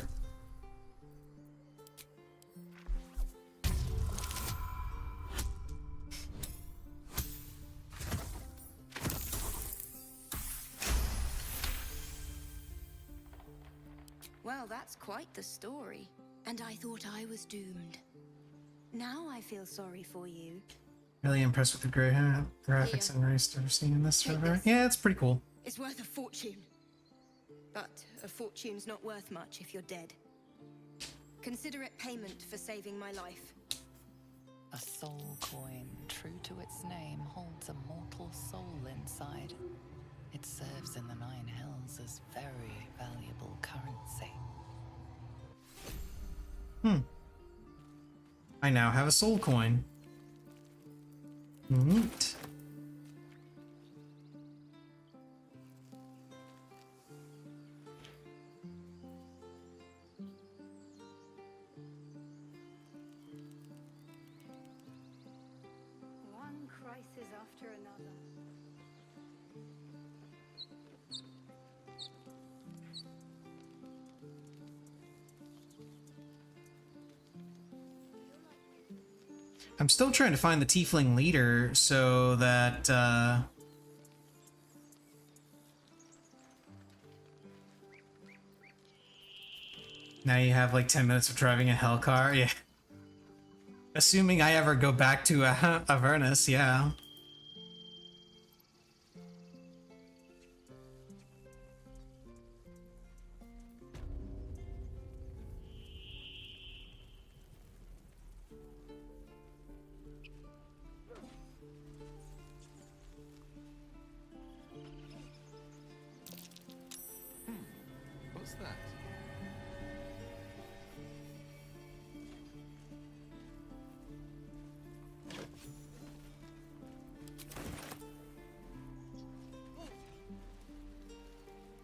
Well, that's quite the story. And I thought I was doomed. Now I feel sorry for you. Really impressed with the graphics and race I've seen in this server. Yeah, it's pretty cool. It's worth a fortune. But a fortune's not worth much if you're dead. Consider it payment for saving my life. A soul coin, true to its name, holds a mortal soul inside. It serves in the Nine Hells as very valuable currency. I now have a soul coin. Neat. One crisis after another. I'm still trying to find the tiefling leader so that, now you have like 10 minutes of driving a hell car. Yeah. Assuming I ever go back to Avernus, yeah. What's that?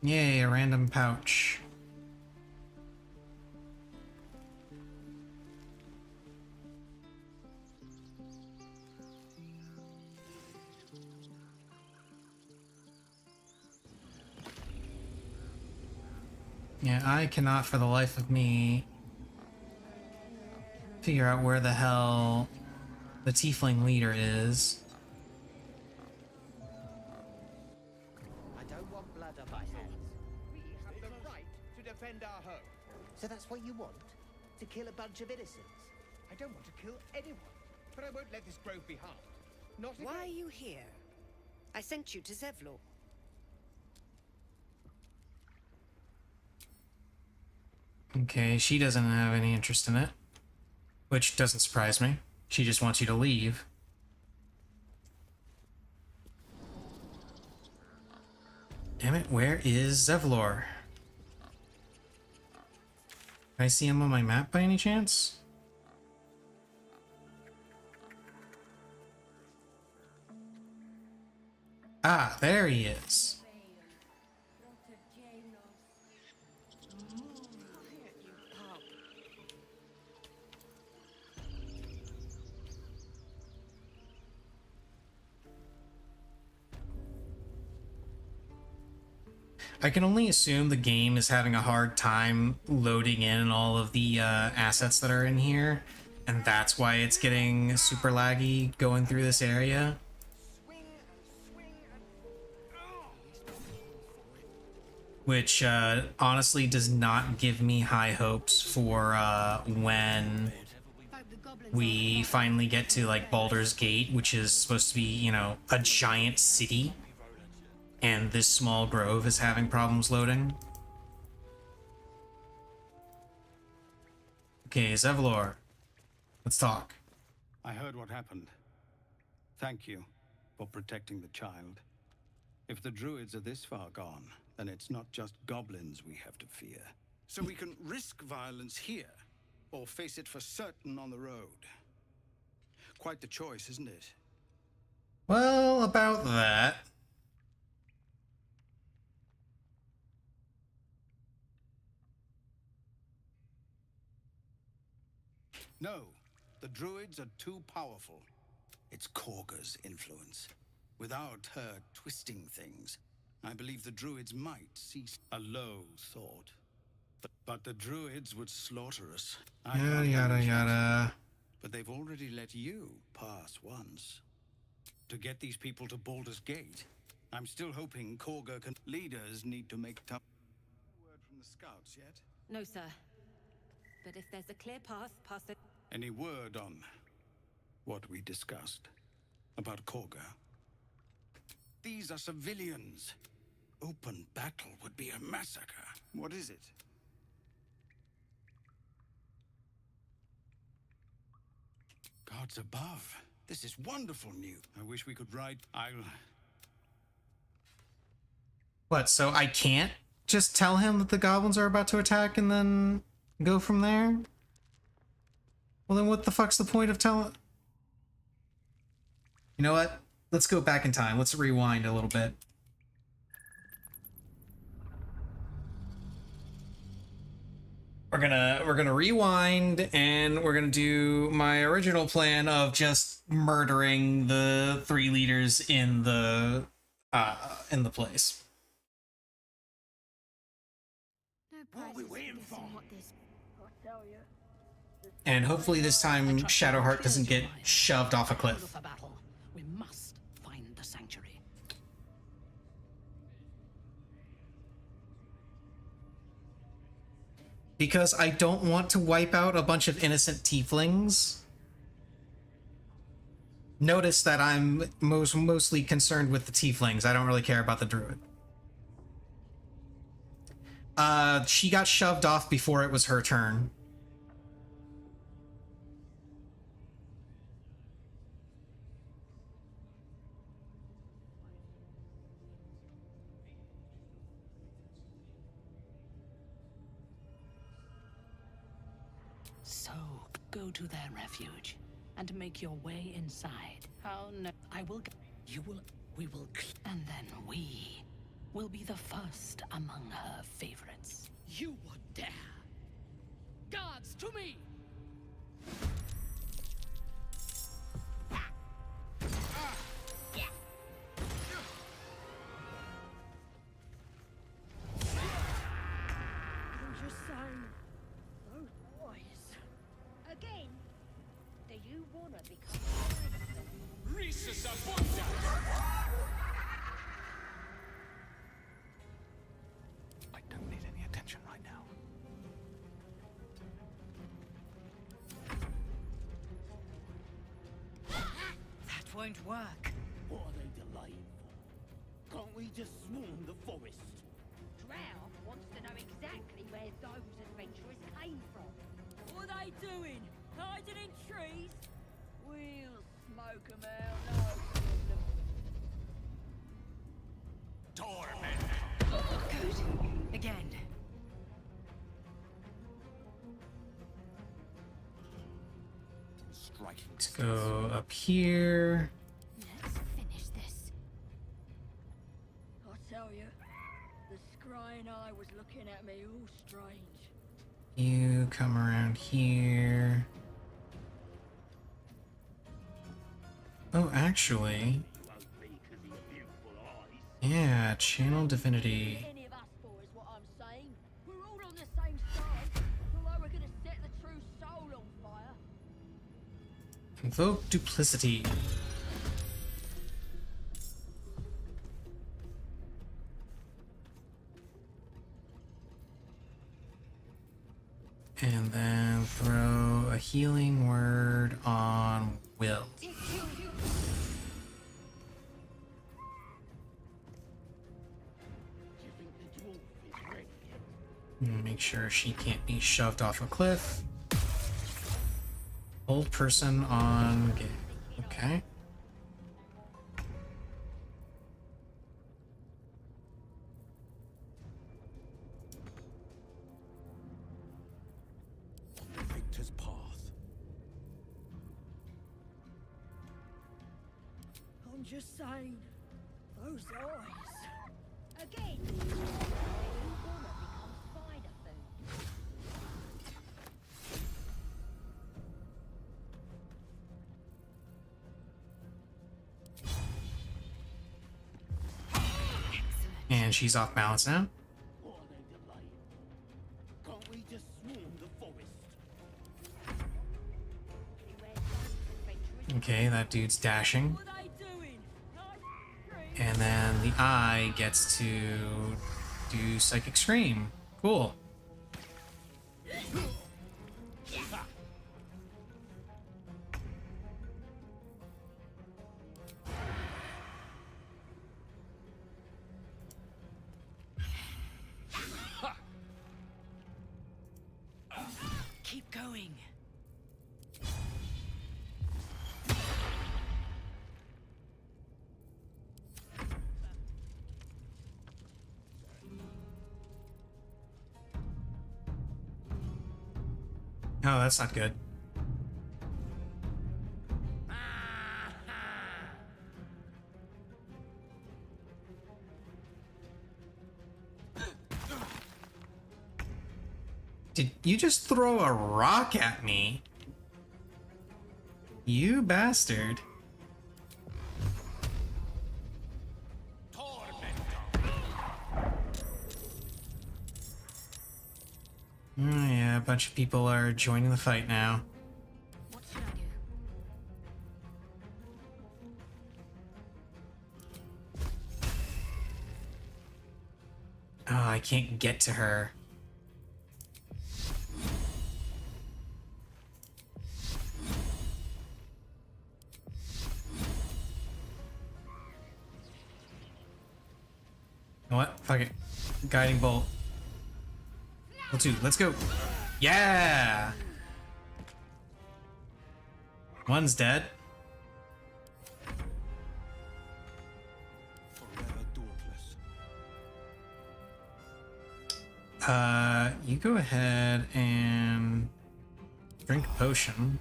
Yay, a random pouch. Yeah, I cannot for the life of me figure out where the hell the tiefling leader is. I don't want blood on my hands. We have the right to defend our home. So that's what you want? To kill a bunch of innocents? I don't want to kill anyone, but I won't let this grove be harmed. Not if Why are you here? I sent you to Zevlor. Okay, she doesn't have any interest in it, which doesn't surprise me. She just wants you to leave. Damn it, where is Zevlor? Can I see him on my map by any chance? Ah, there he is. I can only assume the game is having a hard time loading in all of the assets that are in here, and that's why it's getting super laggy going through this area. Which honestly does not give me high hopes for when we finally get to like Baldur's Gate, which is supposed to be, you know, a giant city. And this small grove is having problems loading. Okay, Zevlor. Let's talk. I heard what happened. Thank you for protecting the child. If the druids are this far gone, then it's not just goblins we have to fear. So we can risk violence here, or face it for certain on the road. Quite the choice, isn't it? Well, about that. No, the druids are too powerful. It's Korga's influence. Without her twisting things, I believe the druids might cease. A low thought. But the druids would slaughter us. Yada yada yada. But they've already let you pass once. To get these people to Baldur's Gate, I'm still hoping Korga can... Leaders need to make tough... Word from the scouts yet? No, sir. But if there's a clear path past the... Any word on what we discussed about Korga? These are civilians. Open battle would be a massacre. What is it? Gods above. This is wonderful news. I wish we could ride... What, so I can't just tell him that the goblins are about to attack and then go from there? Well, then what the fuck's the point of telling... You know what? Let's go back in time. Let's rewind a little bit. We're gonna rewind, and we're gonna do my original plan of just murdering the 3 leaders in the place. What are we waiting for? And hopefully this time Shadowheart doesn't get shoved off a cliff. We must find the sanctuary. Because I don't want to wipe out a bunch of innocent tieflings. Notice that I'm mostly concerned with the tieflings. I don't really care about the druid. She got shoved off before it was her turn. So, go to their refuge and make your way inside. Oh no, I will. You will. We will. And then we will be the first among her favorites. You would dare! Guards, to me! I'm just saying, those boys. Again? Do you wanna become Rhesus abundant! I don't need any attention right now. That won't work. What are they delaying for? Can't we just swarm the forest? Drow wants to know exactly where those adventurers came from. What are they doing? Hiding in trees? We'll smoke them out, no problem. Good. Again. Let's go up here. Let's finish this. I tell you, the scrying eye was looking at me all strange. You come around here. Oh, actually. Yeah, channel divinity. Any of us boys, what I'm saying? We're all on the same side. Although we're gonna set the true soul on fire. Invoke duplicity. And then throw a healing word on Will. Make sure she can't be shoved off a cliff. Old person on game. Okay. Victor's path. I'm just saying, those eyes. Again, And she's off balance now. Can't we just swarm the forest? Okay, that dude's dashing. And then the eye gets to do Psychic Scream. Cool. Keep going. Oh, that's not good. Did you just throw a rock at me? You bastard. Oh yeah, a bunch of people are joining the fight now. What should I do? Oh, I can't get to her. You know what? Fuck it. Guiding bolt. Let's go. Yeah! One's dead. You go ahead and drink a potion.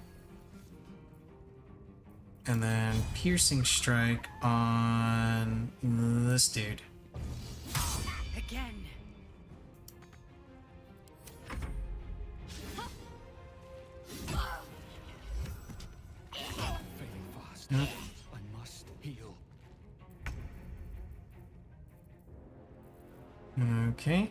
And then piercing strike on this dude. Again. Failing fast. Nope. I must heal. Okay.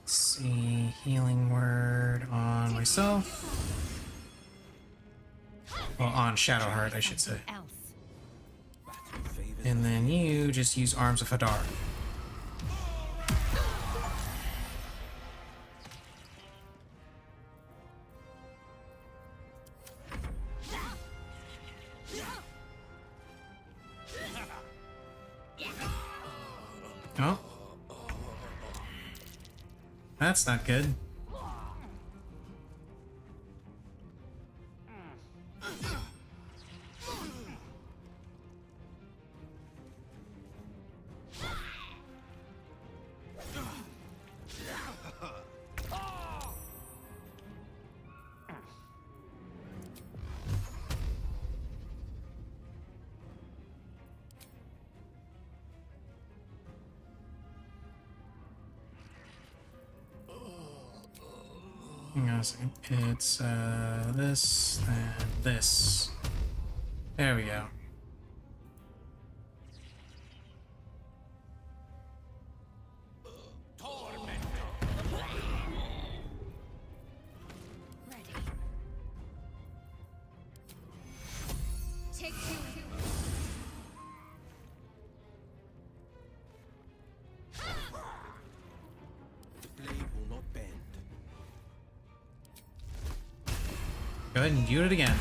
See, healing word on myself. Well, on Shadowheart, I should say. And then you just use Arms of Hadar. Oh. That's not good. Hang on a second. It's this and this. There we go. Take two. The blade will not bend. Go ahead and do it again.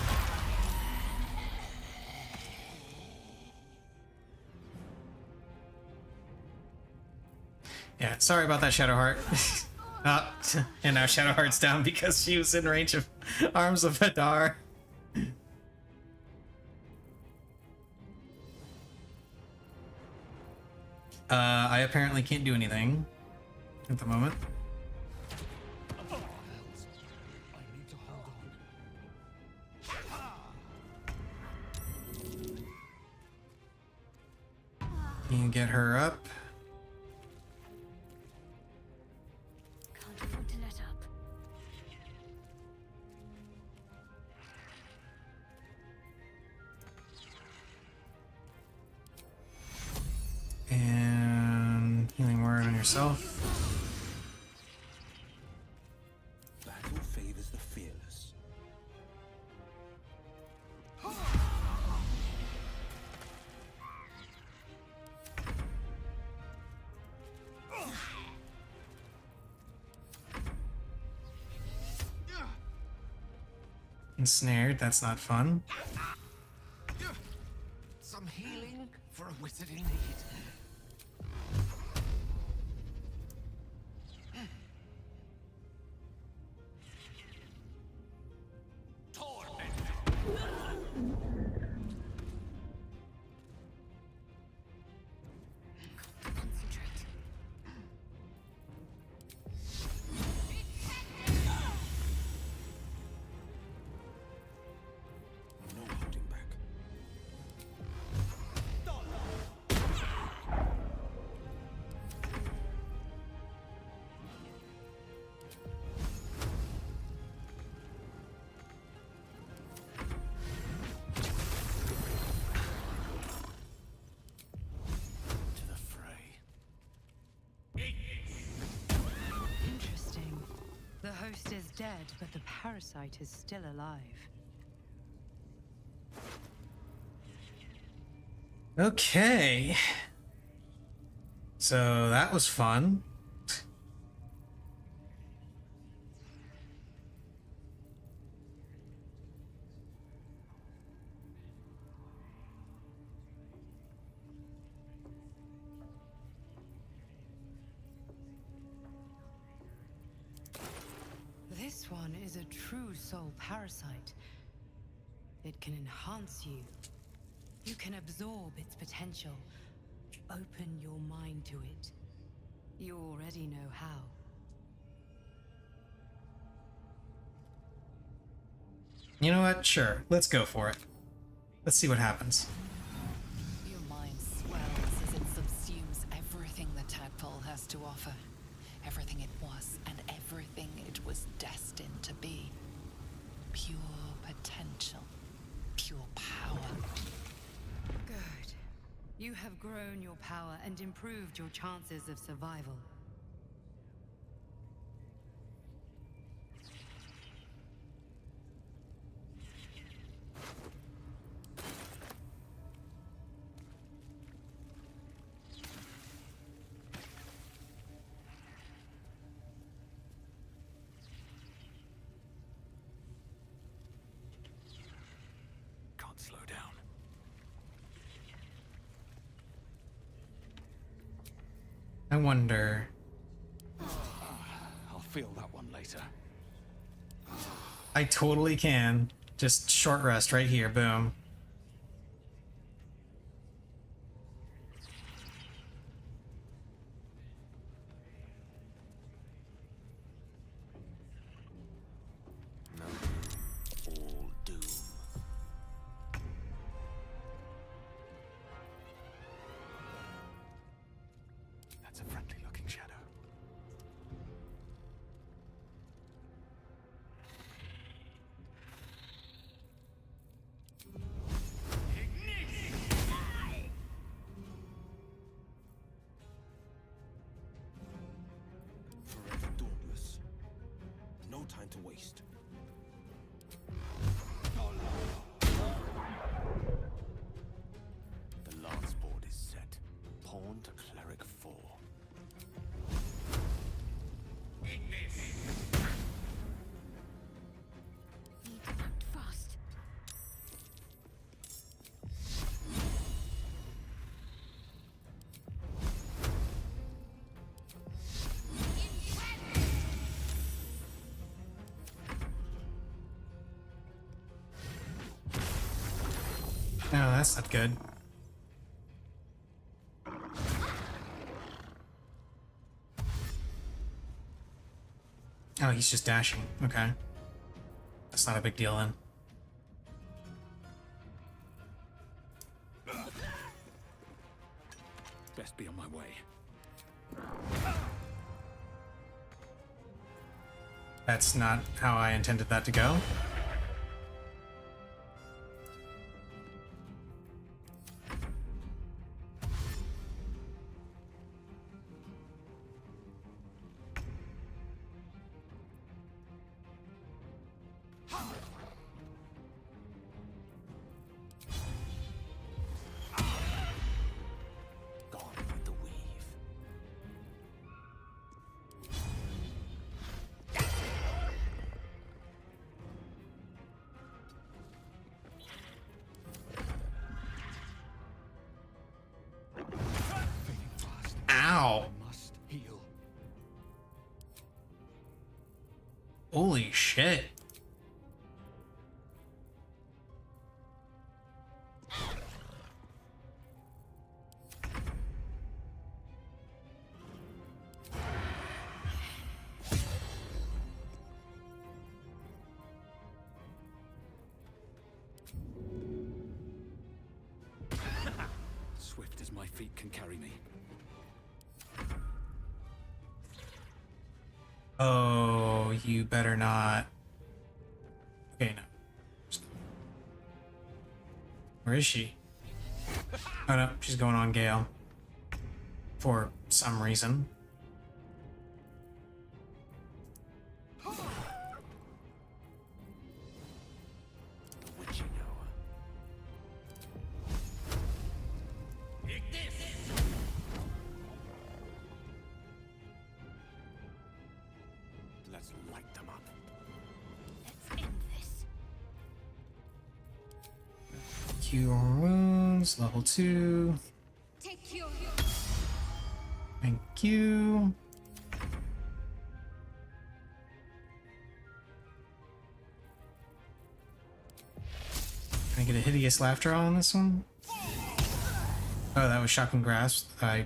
Yeah, sorry about that, Shadowheart. And now Shadowheart's down because she was in range of arms of Hadar. I apparently can't do anything at the moment. You get her up. Can't afford to let up. And healing word on yourself. Battle favors the fearless. Ensnared, that's not fun. Some healing for a wizard in need. No holding back. To the fray. Interesting. The host is dead, but the parasite is still alive. Okay. So that was fun. This one is a true soul parasite. It can enhance you. You can absorb its potential. Open your mind to it. You already know how. You know what? Sure. Let's go for it. Let's see what happens. Your mind swells as it subsumes everything the tadpole has to offer. Everything it was and everything it was destined to be. Pure potential. Pure power. Good. You have grown your power and improved your chances of survival. Can't slow down. I wonder. I'll feel that one later. I totally can. Just short rest right here. Boom. All doom. That's a friendly looking shadow. time to waste. The lance board is set. Pawn to cleric 4. Need to act fast. No, that's not good. Oh, he's just dashing. Okay. That's not a big deal then. Best be on my way. That's not how I intended that to go. Gone with the weave. Ow! Must heal. Holy shit. Swift as my feet can carry me. Oh, you better not. Okay, no. Where is she? Oh no, she's going on Gale. For some reason. The witching hour. Let's light them up. Let's end this. Cure wounds, level 2. Take your... Thank you. Can I get a hideous laughter on this one? Oh, that was shocking grasp. I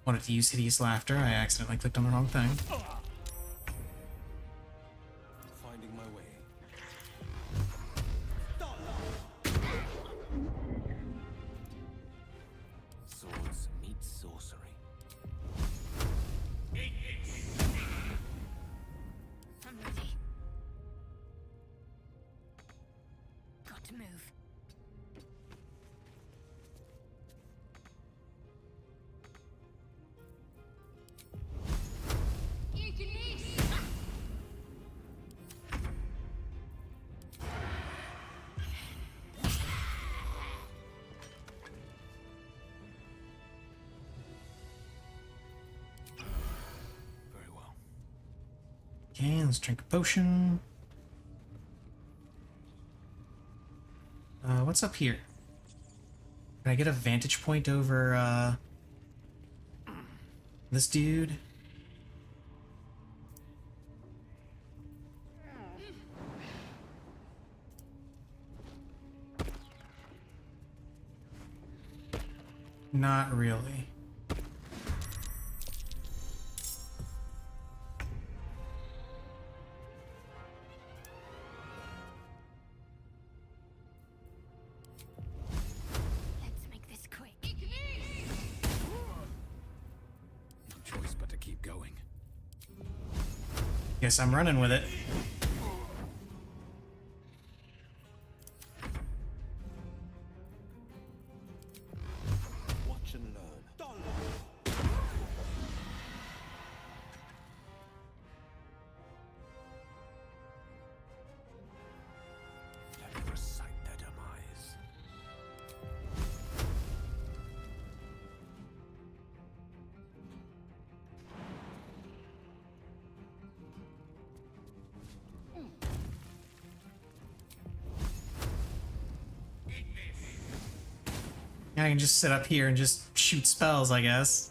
wanted to use hideous laughter. I accidentally clicked on the wrong thing. Finding my way. Swords meet sorcery. I'm ready. Got to move. Very well. Okay, let's drink a potion. What's up here? Can I get a vantage point over, this dude? Not really. Let's make this quick. No choice but to keep going. Guess I'm running with it. Watch and learn. I can just sit up here and just shoot spells, I guess.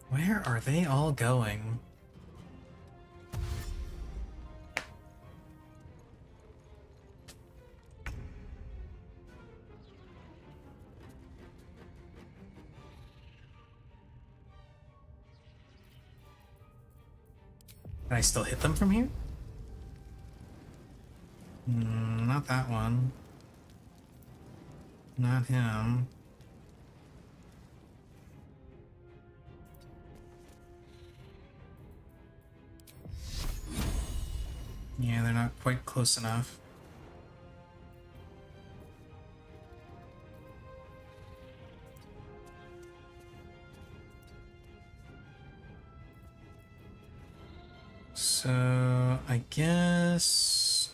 Where are they all going? Can I still hit them from here? Not that one. Not him. Yeah, they're not quite close enough. So, I guess...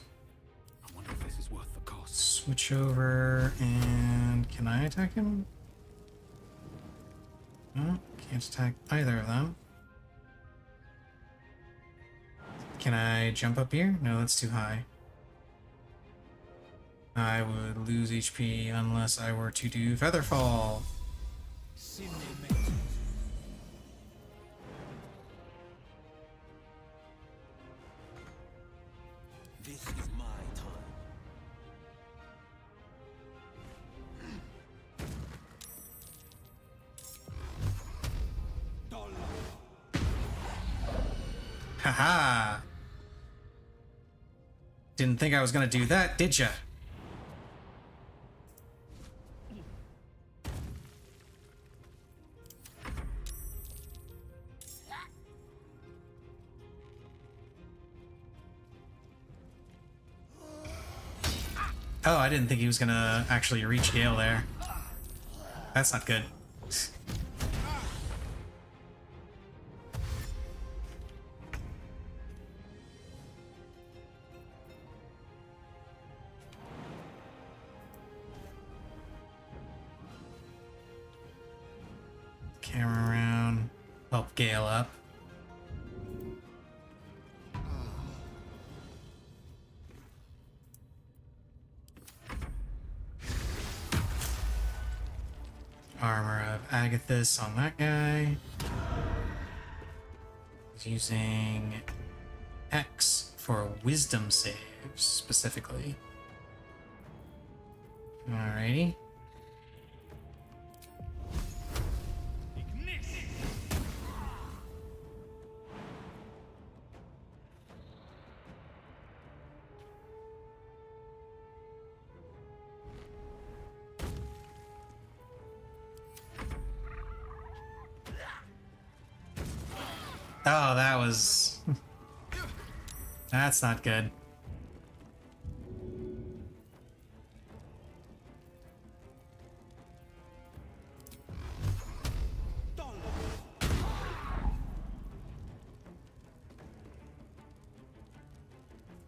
I wonder if this is worth the cost. Switch over and... Can I attack him? No, can't attack either of them. Can I jump up here? No, that's too high. I would lose HP unless I were to do Featherfall. This is my time. Haha! Didn't think I was gonna do that, did ya? Oh, I didn't think he was gonna actually reach Gale there. That's not good. Camera around. Help Gale up. Armor of Agathis on that guy. He's using X for wisdom saves, specifically. Alrighty. Oh, that was... That's not good.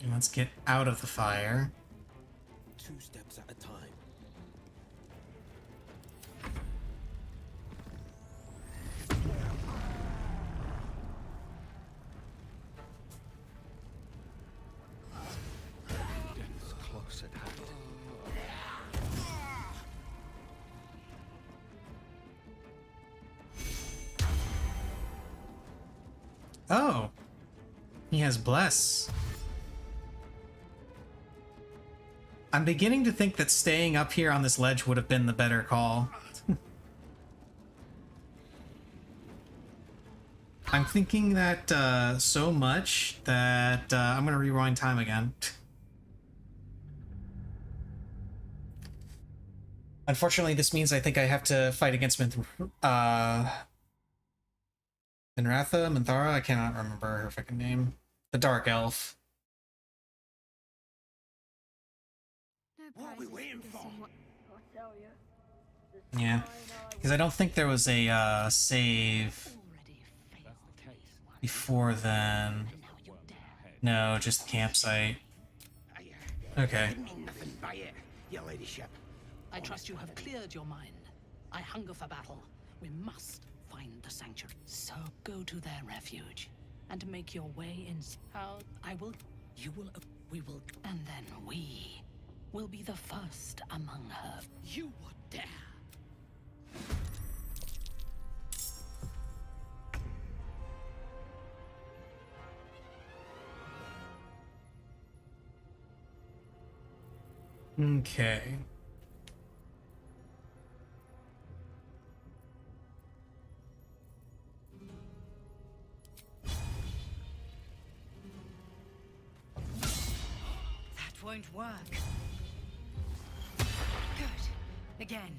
And let's get out of the fire. 2 steps at a time. Death's close at hand. Oh! He has Bless. I'm beginning to think that staying up here on this ledge would have been the better call. I'm thinking that so much that I'm gonna rewind time again. Unfortunately, this means I think I have to fight against Minthara, I cannot remember her fucking name. The Dark Elf. What are we waiting for? I tell you. Yeah, because I don't think there was a save before then. No, just the campsite. Okay. Didn't mean nothing by it, your ladyship. I trust you have cleared your mind. I hunger for battle. We must find the sanctuary. So go to their refuge and make your way in. How I will, you will, we will, and then we will be the first among her. You would dare. Okay. That won't work. Good. Again.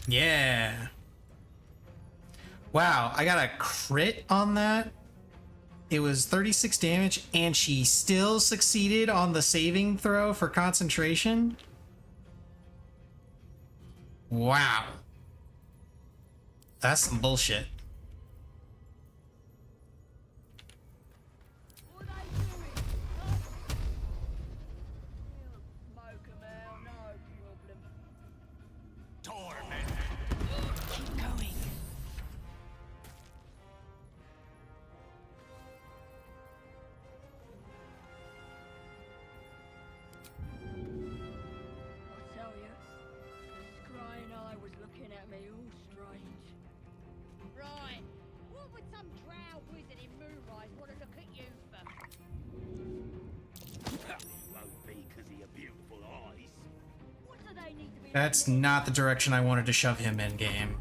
Yeah. Wow, I got a crit on that. It was 36 damage, and she still succeeded on the saving throw for concentration. Wow. That's some bullshit. Keep going. I tell you, the scrying eye was looking at me all strange. Right. What would some drow wizard in Moonrise want to look at you for? Won't be because of your beautiful eyes. What do they need to be? That's not the direction I wanted to shove him in game.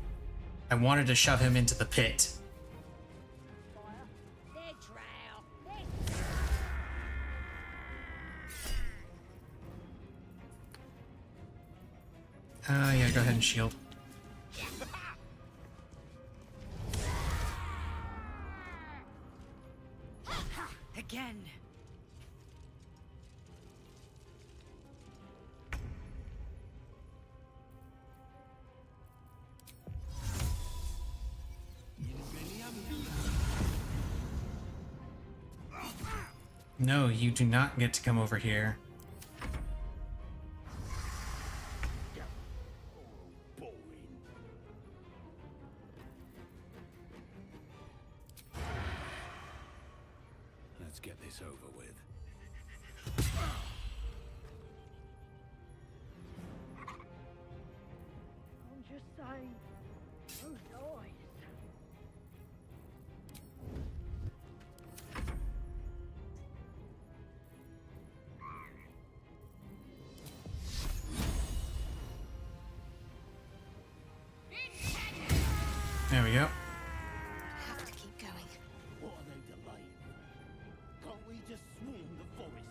I wanted to shove him into the pit. They're drow. Yeah, go ahead and shield. Again. No, you do not get to come over here. Let's get this over with. I'm just saying. Those eyes. There we go. Have to keep going. What are they delaying? Can't we just swarm the forest?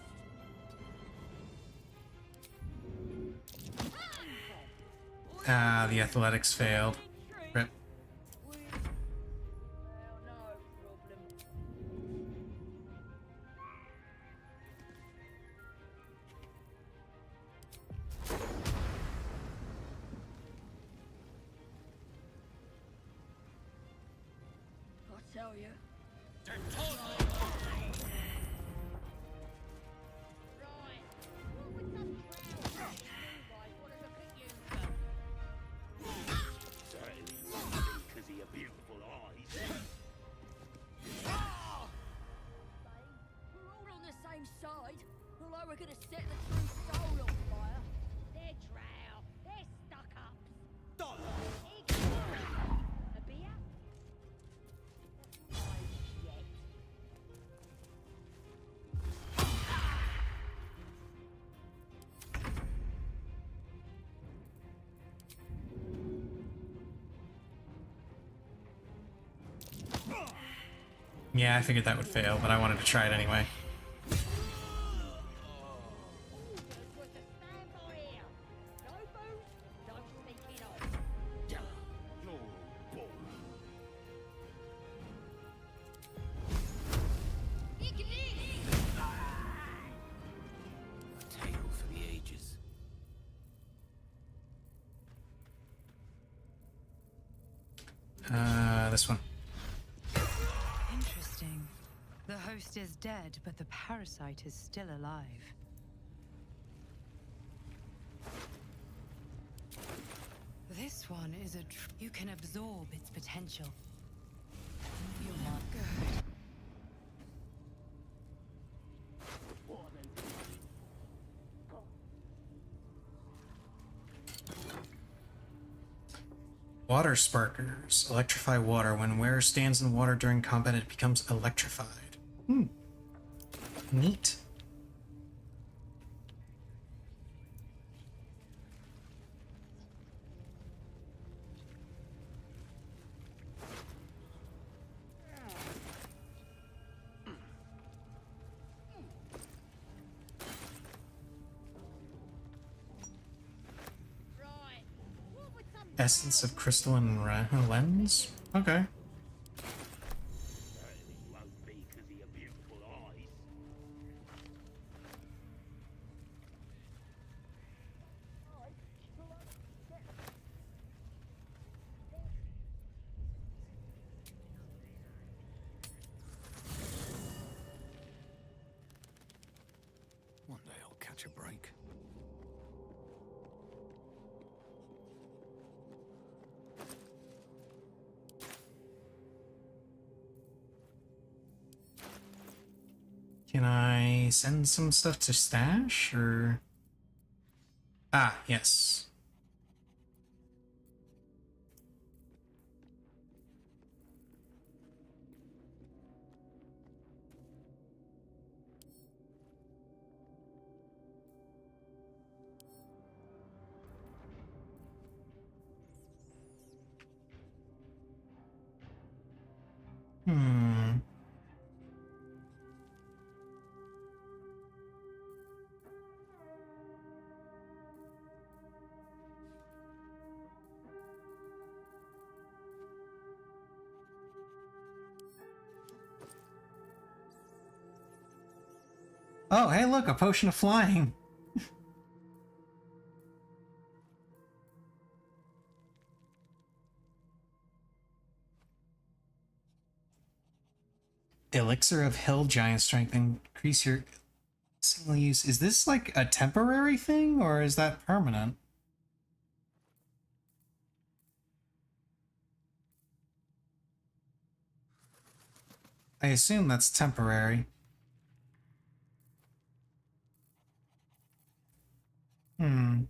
Ah, the athletics failed. Rip. I tell you. Certainly won't be because of your beautiful eyes. We're all on the same side. Although we're gonna set the true soul on fire. They're drow. They're stuck-ups. A beer? Yet. Yeah, I figured that would fail, but I wanted to try it anyway. Tale for the ages. This one. Interesting. The host is dead, but the parasite is still alive. This one is you can absorb its potential. You're not good. Water sparkers. Electrify water. When wearer stands in water during combat, it becomes electrified. Hmm. Neat. Essence of crystalline lens? Okay. One day I'll catch a break. Can I send some stuff to stash, or... Ah, yes. Hmm. Oh, hey, look, a potion of flying. Elixir of Hill Giant Strength. Increase your single use. Is this like a temporary thing, or is that permanent? I assume that's temporary. Hmm.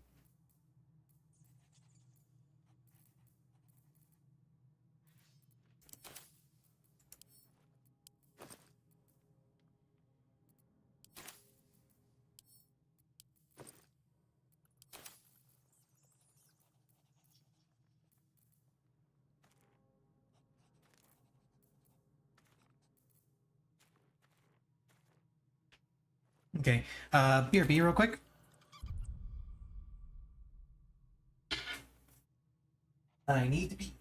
Okay. BRB real quick. I need to be...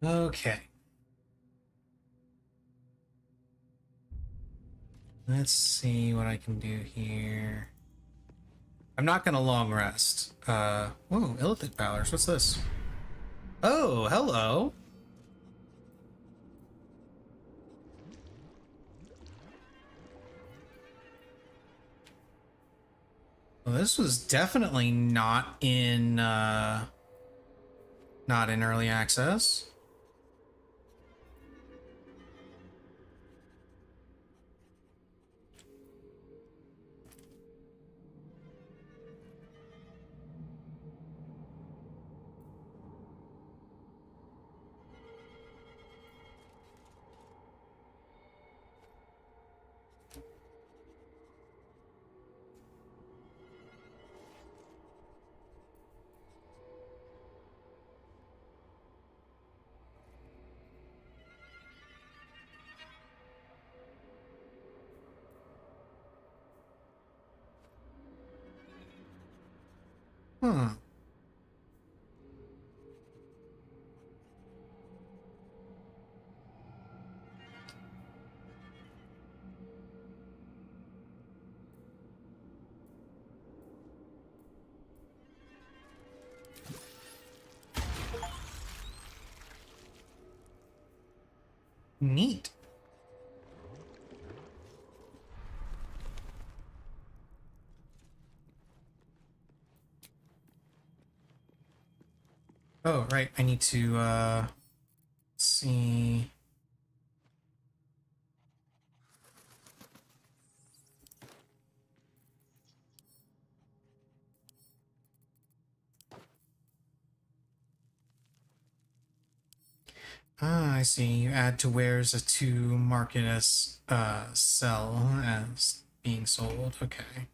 Okay. Let's see what I can do here. I'm not gonna long rest. Whoa, Illithid Powers, what's this? Oh, hello! Well, this was definitely not in early access. Hmm. Neat. Oh, right. I need to, let's see. Ah, I see. You add to wares to mark it as, sell as being sold. Okay.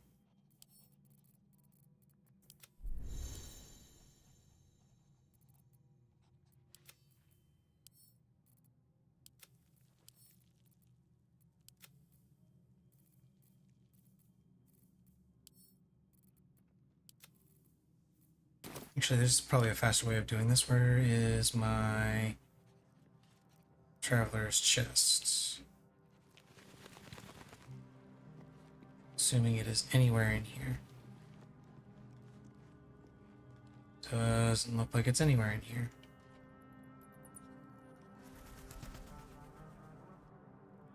Actually, there's probably a faster way of doing this. Where is my traveler's chest? Assuming it is anywhere in here. Doesn't look like it's anywhere in here.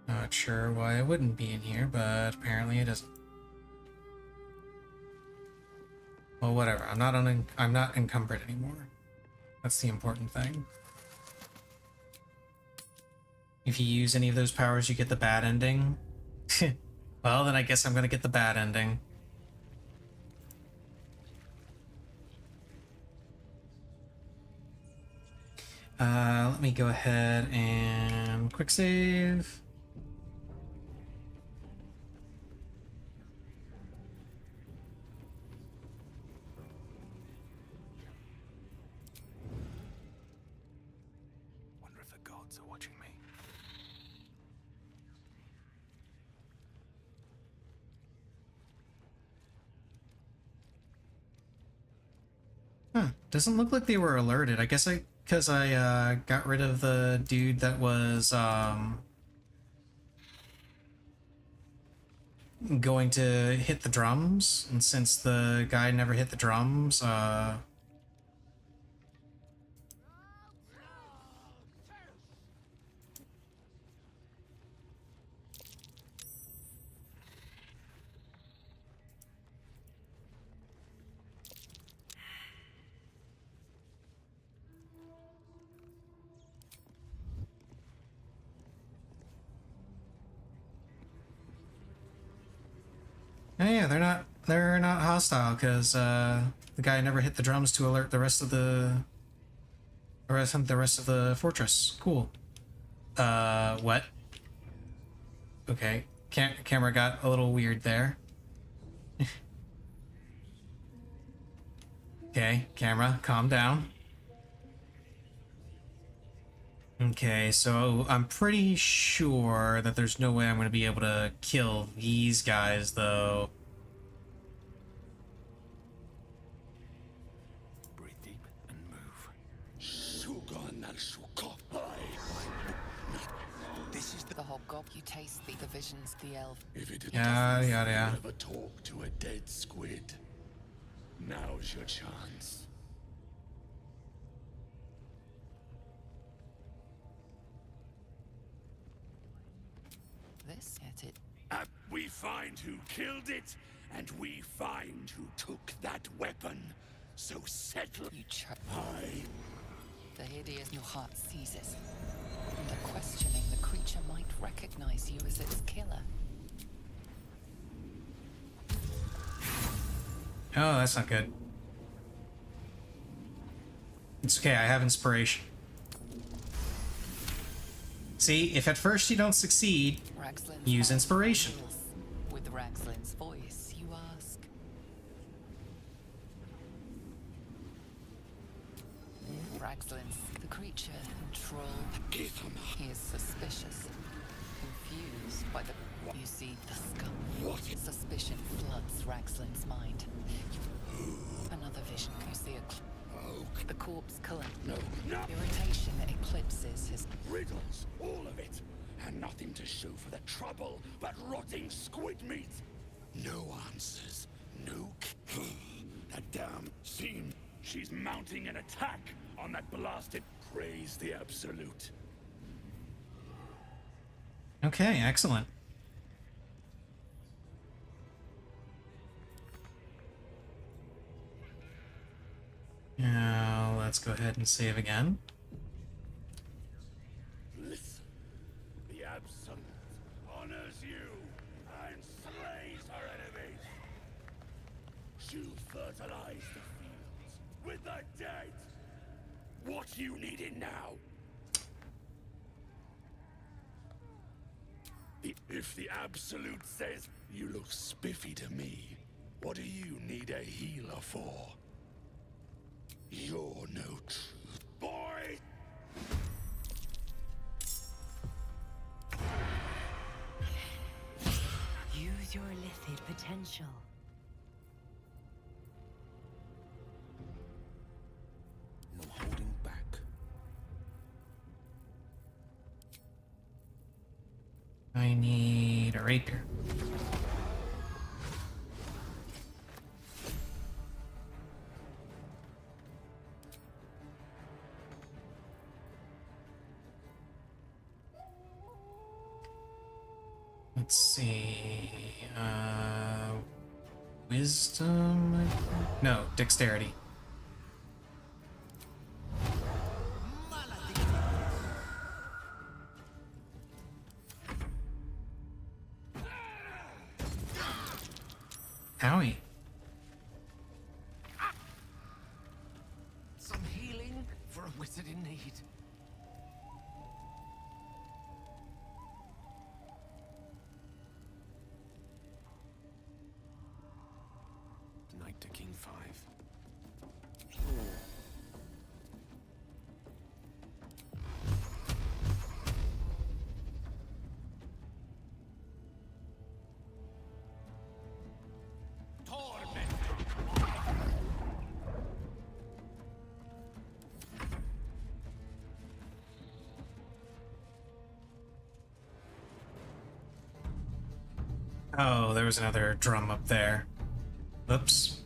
Not sure why it wouldn't be in here, but apparently it isn't. Well, whatever. I'm not encumbered anymore. That's the important thing. If you use any of those powers, you get the bad ending. Well, then I guess I'm gonna get the bad ending. Let me go ahead and quick save. Wonder if the gods are watching me. Huh. Doesn't look like they were alerted. I guess because I got rid of the dude that was going to hit the drums, and since the guy never hit the drums, oh yeah, they're not hostile because the guy never hit the drums to alert the rest of the rest of the fortress. Cool. What? Okay, camera got a little weird there. Okay, camera, calm down. Okay, so I'm pretty sure that there's no way I'm going to be able to kill these guys, though. Breathe deep and move. You taste the visions, the elf. If it Yeah, doesn't yeah. ever talk to a dead squid, now's your chance. This get it. We find who killed it, and we find who took that weapon. So settle. You I. The hideous your heart seizes. Under questioning, the creature might recognize you as its killer. Oh, that's not good. It's okay, I have inspiration. See, if at first you don't succeed, use inspiration. With Raxlin's voice, you ask. Raxlin's the creature troll. He is suspicious, confused by the. You see the scum. What? Suspicion floods Raxlin's mind. Another vision. You see the corpse collect. No. Irritation eclipses his. Riddles, all of it, and nothing to show for the trouble but rotting squid meat. No answers, no. That damn scene. She's mounting an attack on that blasted. Praise the Absolute. Okay, excellent. Now, let's go ahead and save again. Listen, the Absolute honors you and slays her enemies. She'll fertilize the fields with the dead. What you needing now? If the Absolute says you look spiffy to me, what do you need a healer for? You're no truth, boy! Use your lithid potential. No holding back. I need a rapier. Let's see. Wisdom? I think? No, dexterity. Owie. Some healing for a wizard in need. Knight to King 5. Oh, there was another drum up there. Oops.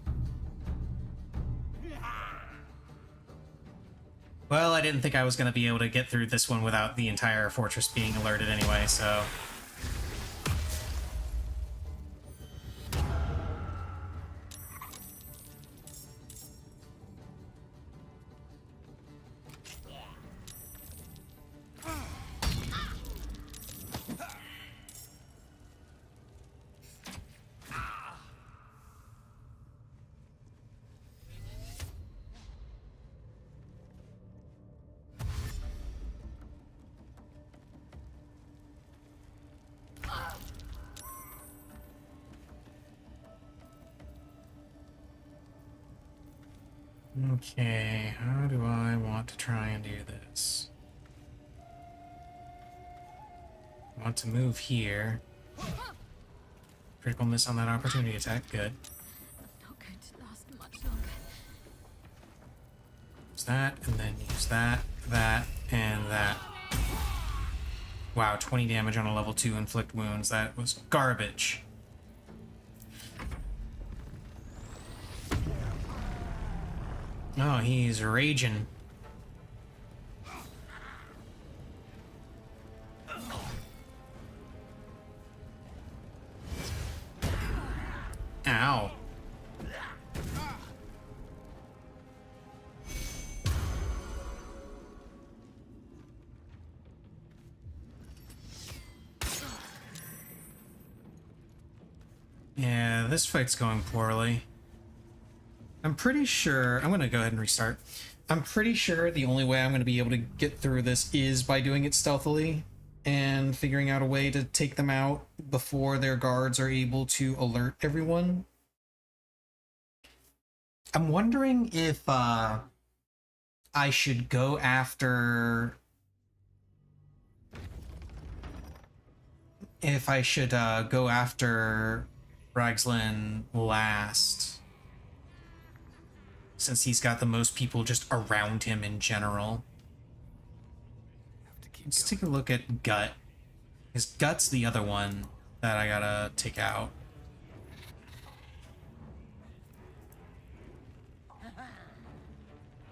Well, I didn't think I was going to be able to get through this one without the entire fortress being alerted anyway, so... Okay, how do I want to try and do this? I want to move here. Critical miss on that opportunity attack, good. Not going to last much longer. Use that, and then use that, and that. Wow, 20 damage on a level 2 inflict wounds. That was garbage. Oh, he's raging. Ow. Yeah, this fight's going poorly. I'm pretty sure... I'm gonna go ahead and restart. I'm pretty sure the only way I'm gonna be able to get through this is by doing it stealthily and figuring out a way to take them out before their guards are able to alert everyone. I'm wondering if I should go after... If I should go after Ragzlin last, since he's got the most people just around him in general. Let's take a look at Gut. His Gut's the other one that I gotta take out.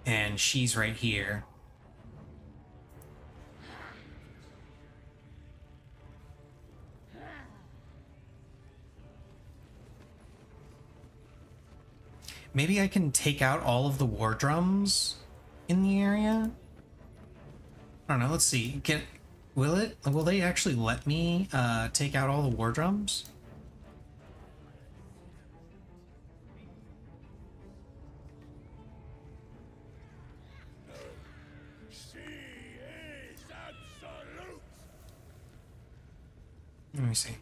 And she's right here. Maybe I can take out all of the war drums in the area? I don't know, let's see. Will they actually let me take out all the war drums? Let me see.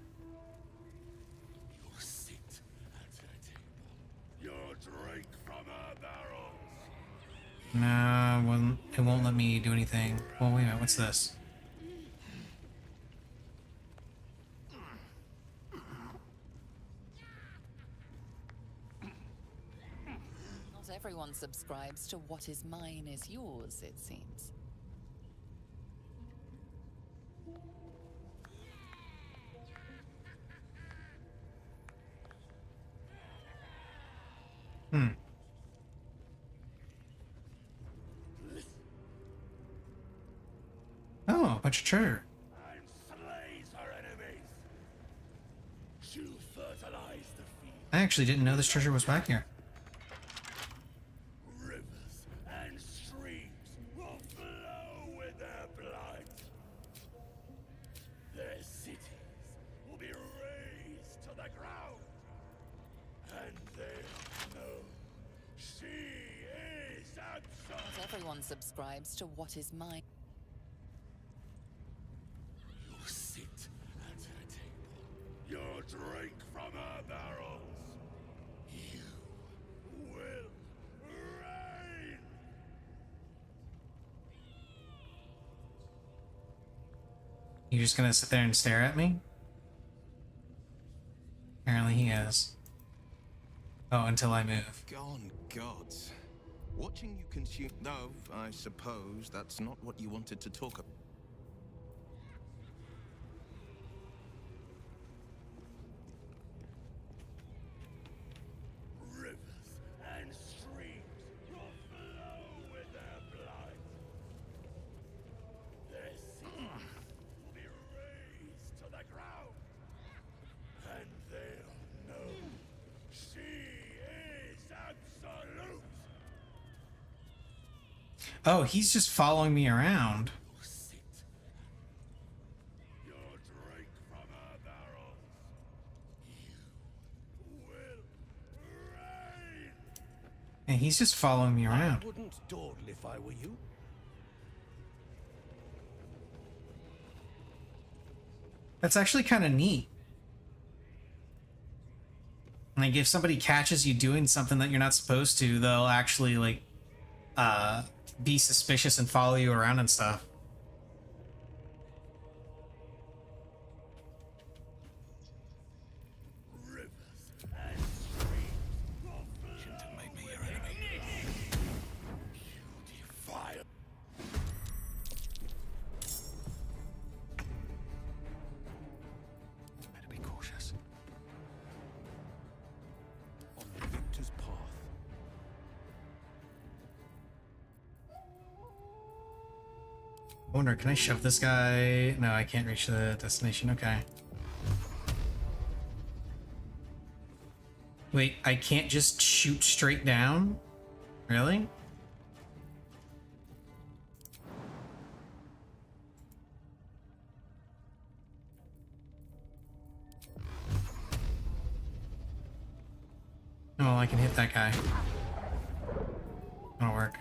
No, it won't let me do anything. Well, wait a minute, what's this? Not everyone subscribes to what is mine is yours, it seems. Oh, a bunch of treasure. I actually didn't know this treasure was back here. Rivers and streams will flow with their blood. Their cities will be razed to the ground. And they'll know she is absolute. Not everyone subscribes to what is mine. You'll sit at her table. You'll drink from her barrels. You will reign. You just gonna sit there and stare at me? Apparently he is. Oh, until I move. Gone gods. Watching you consume... No, I suppose that's not what you wanted to talk about. Rivers and streams will flow with their blood. Their cities will be razed to the ground. And they'll know she is absolute. Oh, he's just following me around. You'll drink from her barrels. You will reign. And he's just following me around. I wouldn't dawdle if I were you. That's actually kind of neat. Like, if somebody catches you doing something that you're not supposed to, they'll actually, like, be suspicious and follow you around and stuff. Rivers and streams will shouldn't have made me your enemy. You defile. I wonder, can I shove this guy? No, I can't reach the destination. Okay. Wait, I can't just shoot straight down? Really? Oh, I can hit that guy. That'll work.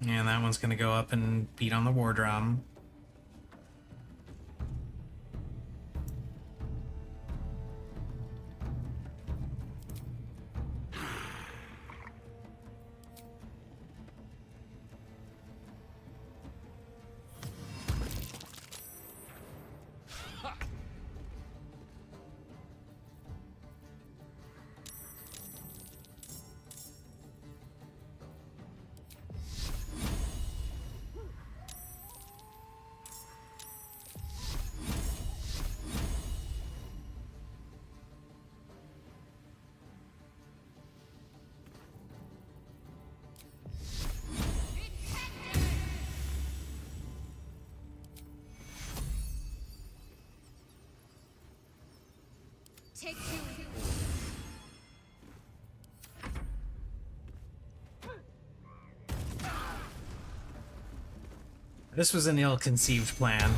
And that one's gonna go up and beat on the war drum. Take two. This was an ill-conceived plan.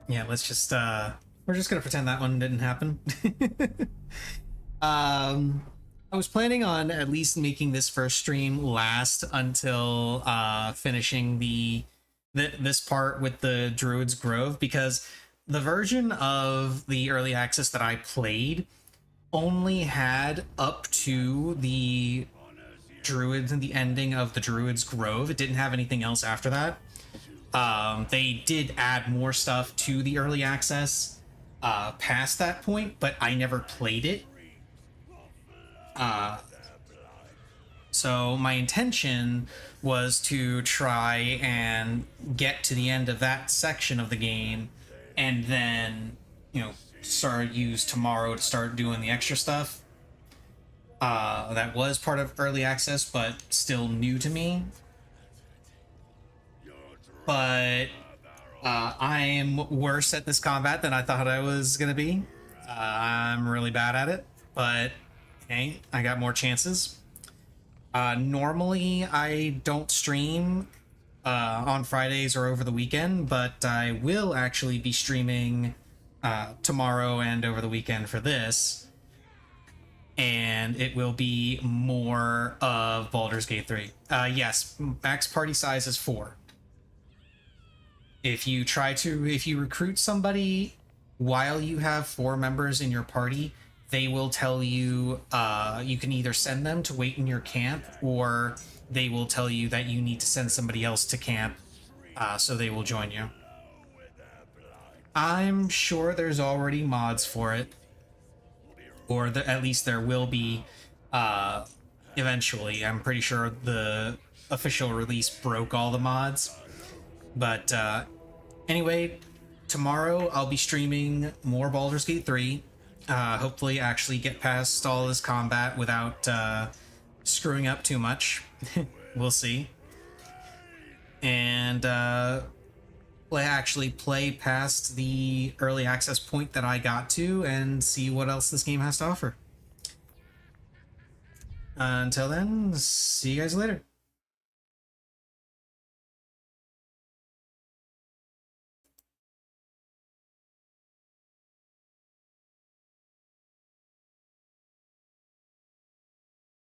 Yeah, let's just, we're just gonna pretend that one didn't happen. I was planning on at least making this first stream last until, finishing this part with the Druid's Grove, because the version of the early access that I played only had up to the Druids and the ending of the Druid's Grove. It didn't have anything else after that. They did add more stuff to the early access past that point, but I never played it. So my intention was to try and get to the end of that section of the game and then, you know, use tomorrow to start doing the extra stuff. That was part of early access, but still new to me. But I am worse at this combat than I thought I was gonna be. I'm really bad at it, but hey, I got more chances. Normally I don't stream on Fridays or over the weekend, but I will actually be streaming tomorrow and over the weekend for this. And it will be more of Baldur's Gate 3. Yes, max party size is 4. If you recruit somebody while you have 4 members in your party, they will tell you, you can either send them to wait in your camp, or they will tell you that you need to send somebody else to camp, so they will join you. I'm sure there's already mods for it. Or at least there will be eventually. I'm pretty sure the official release broke all the mods. But anyway, tomorrow I'll be streaming more Baldur's Gate 3. Hopefully actually get past all this combat without screwing up too much. We'll see. And actually play past the early access point that I got to and see what else this game has to offer. Until then, see you guys later.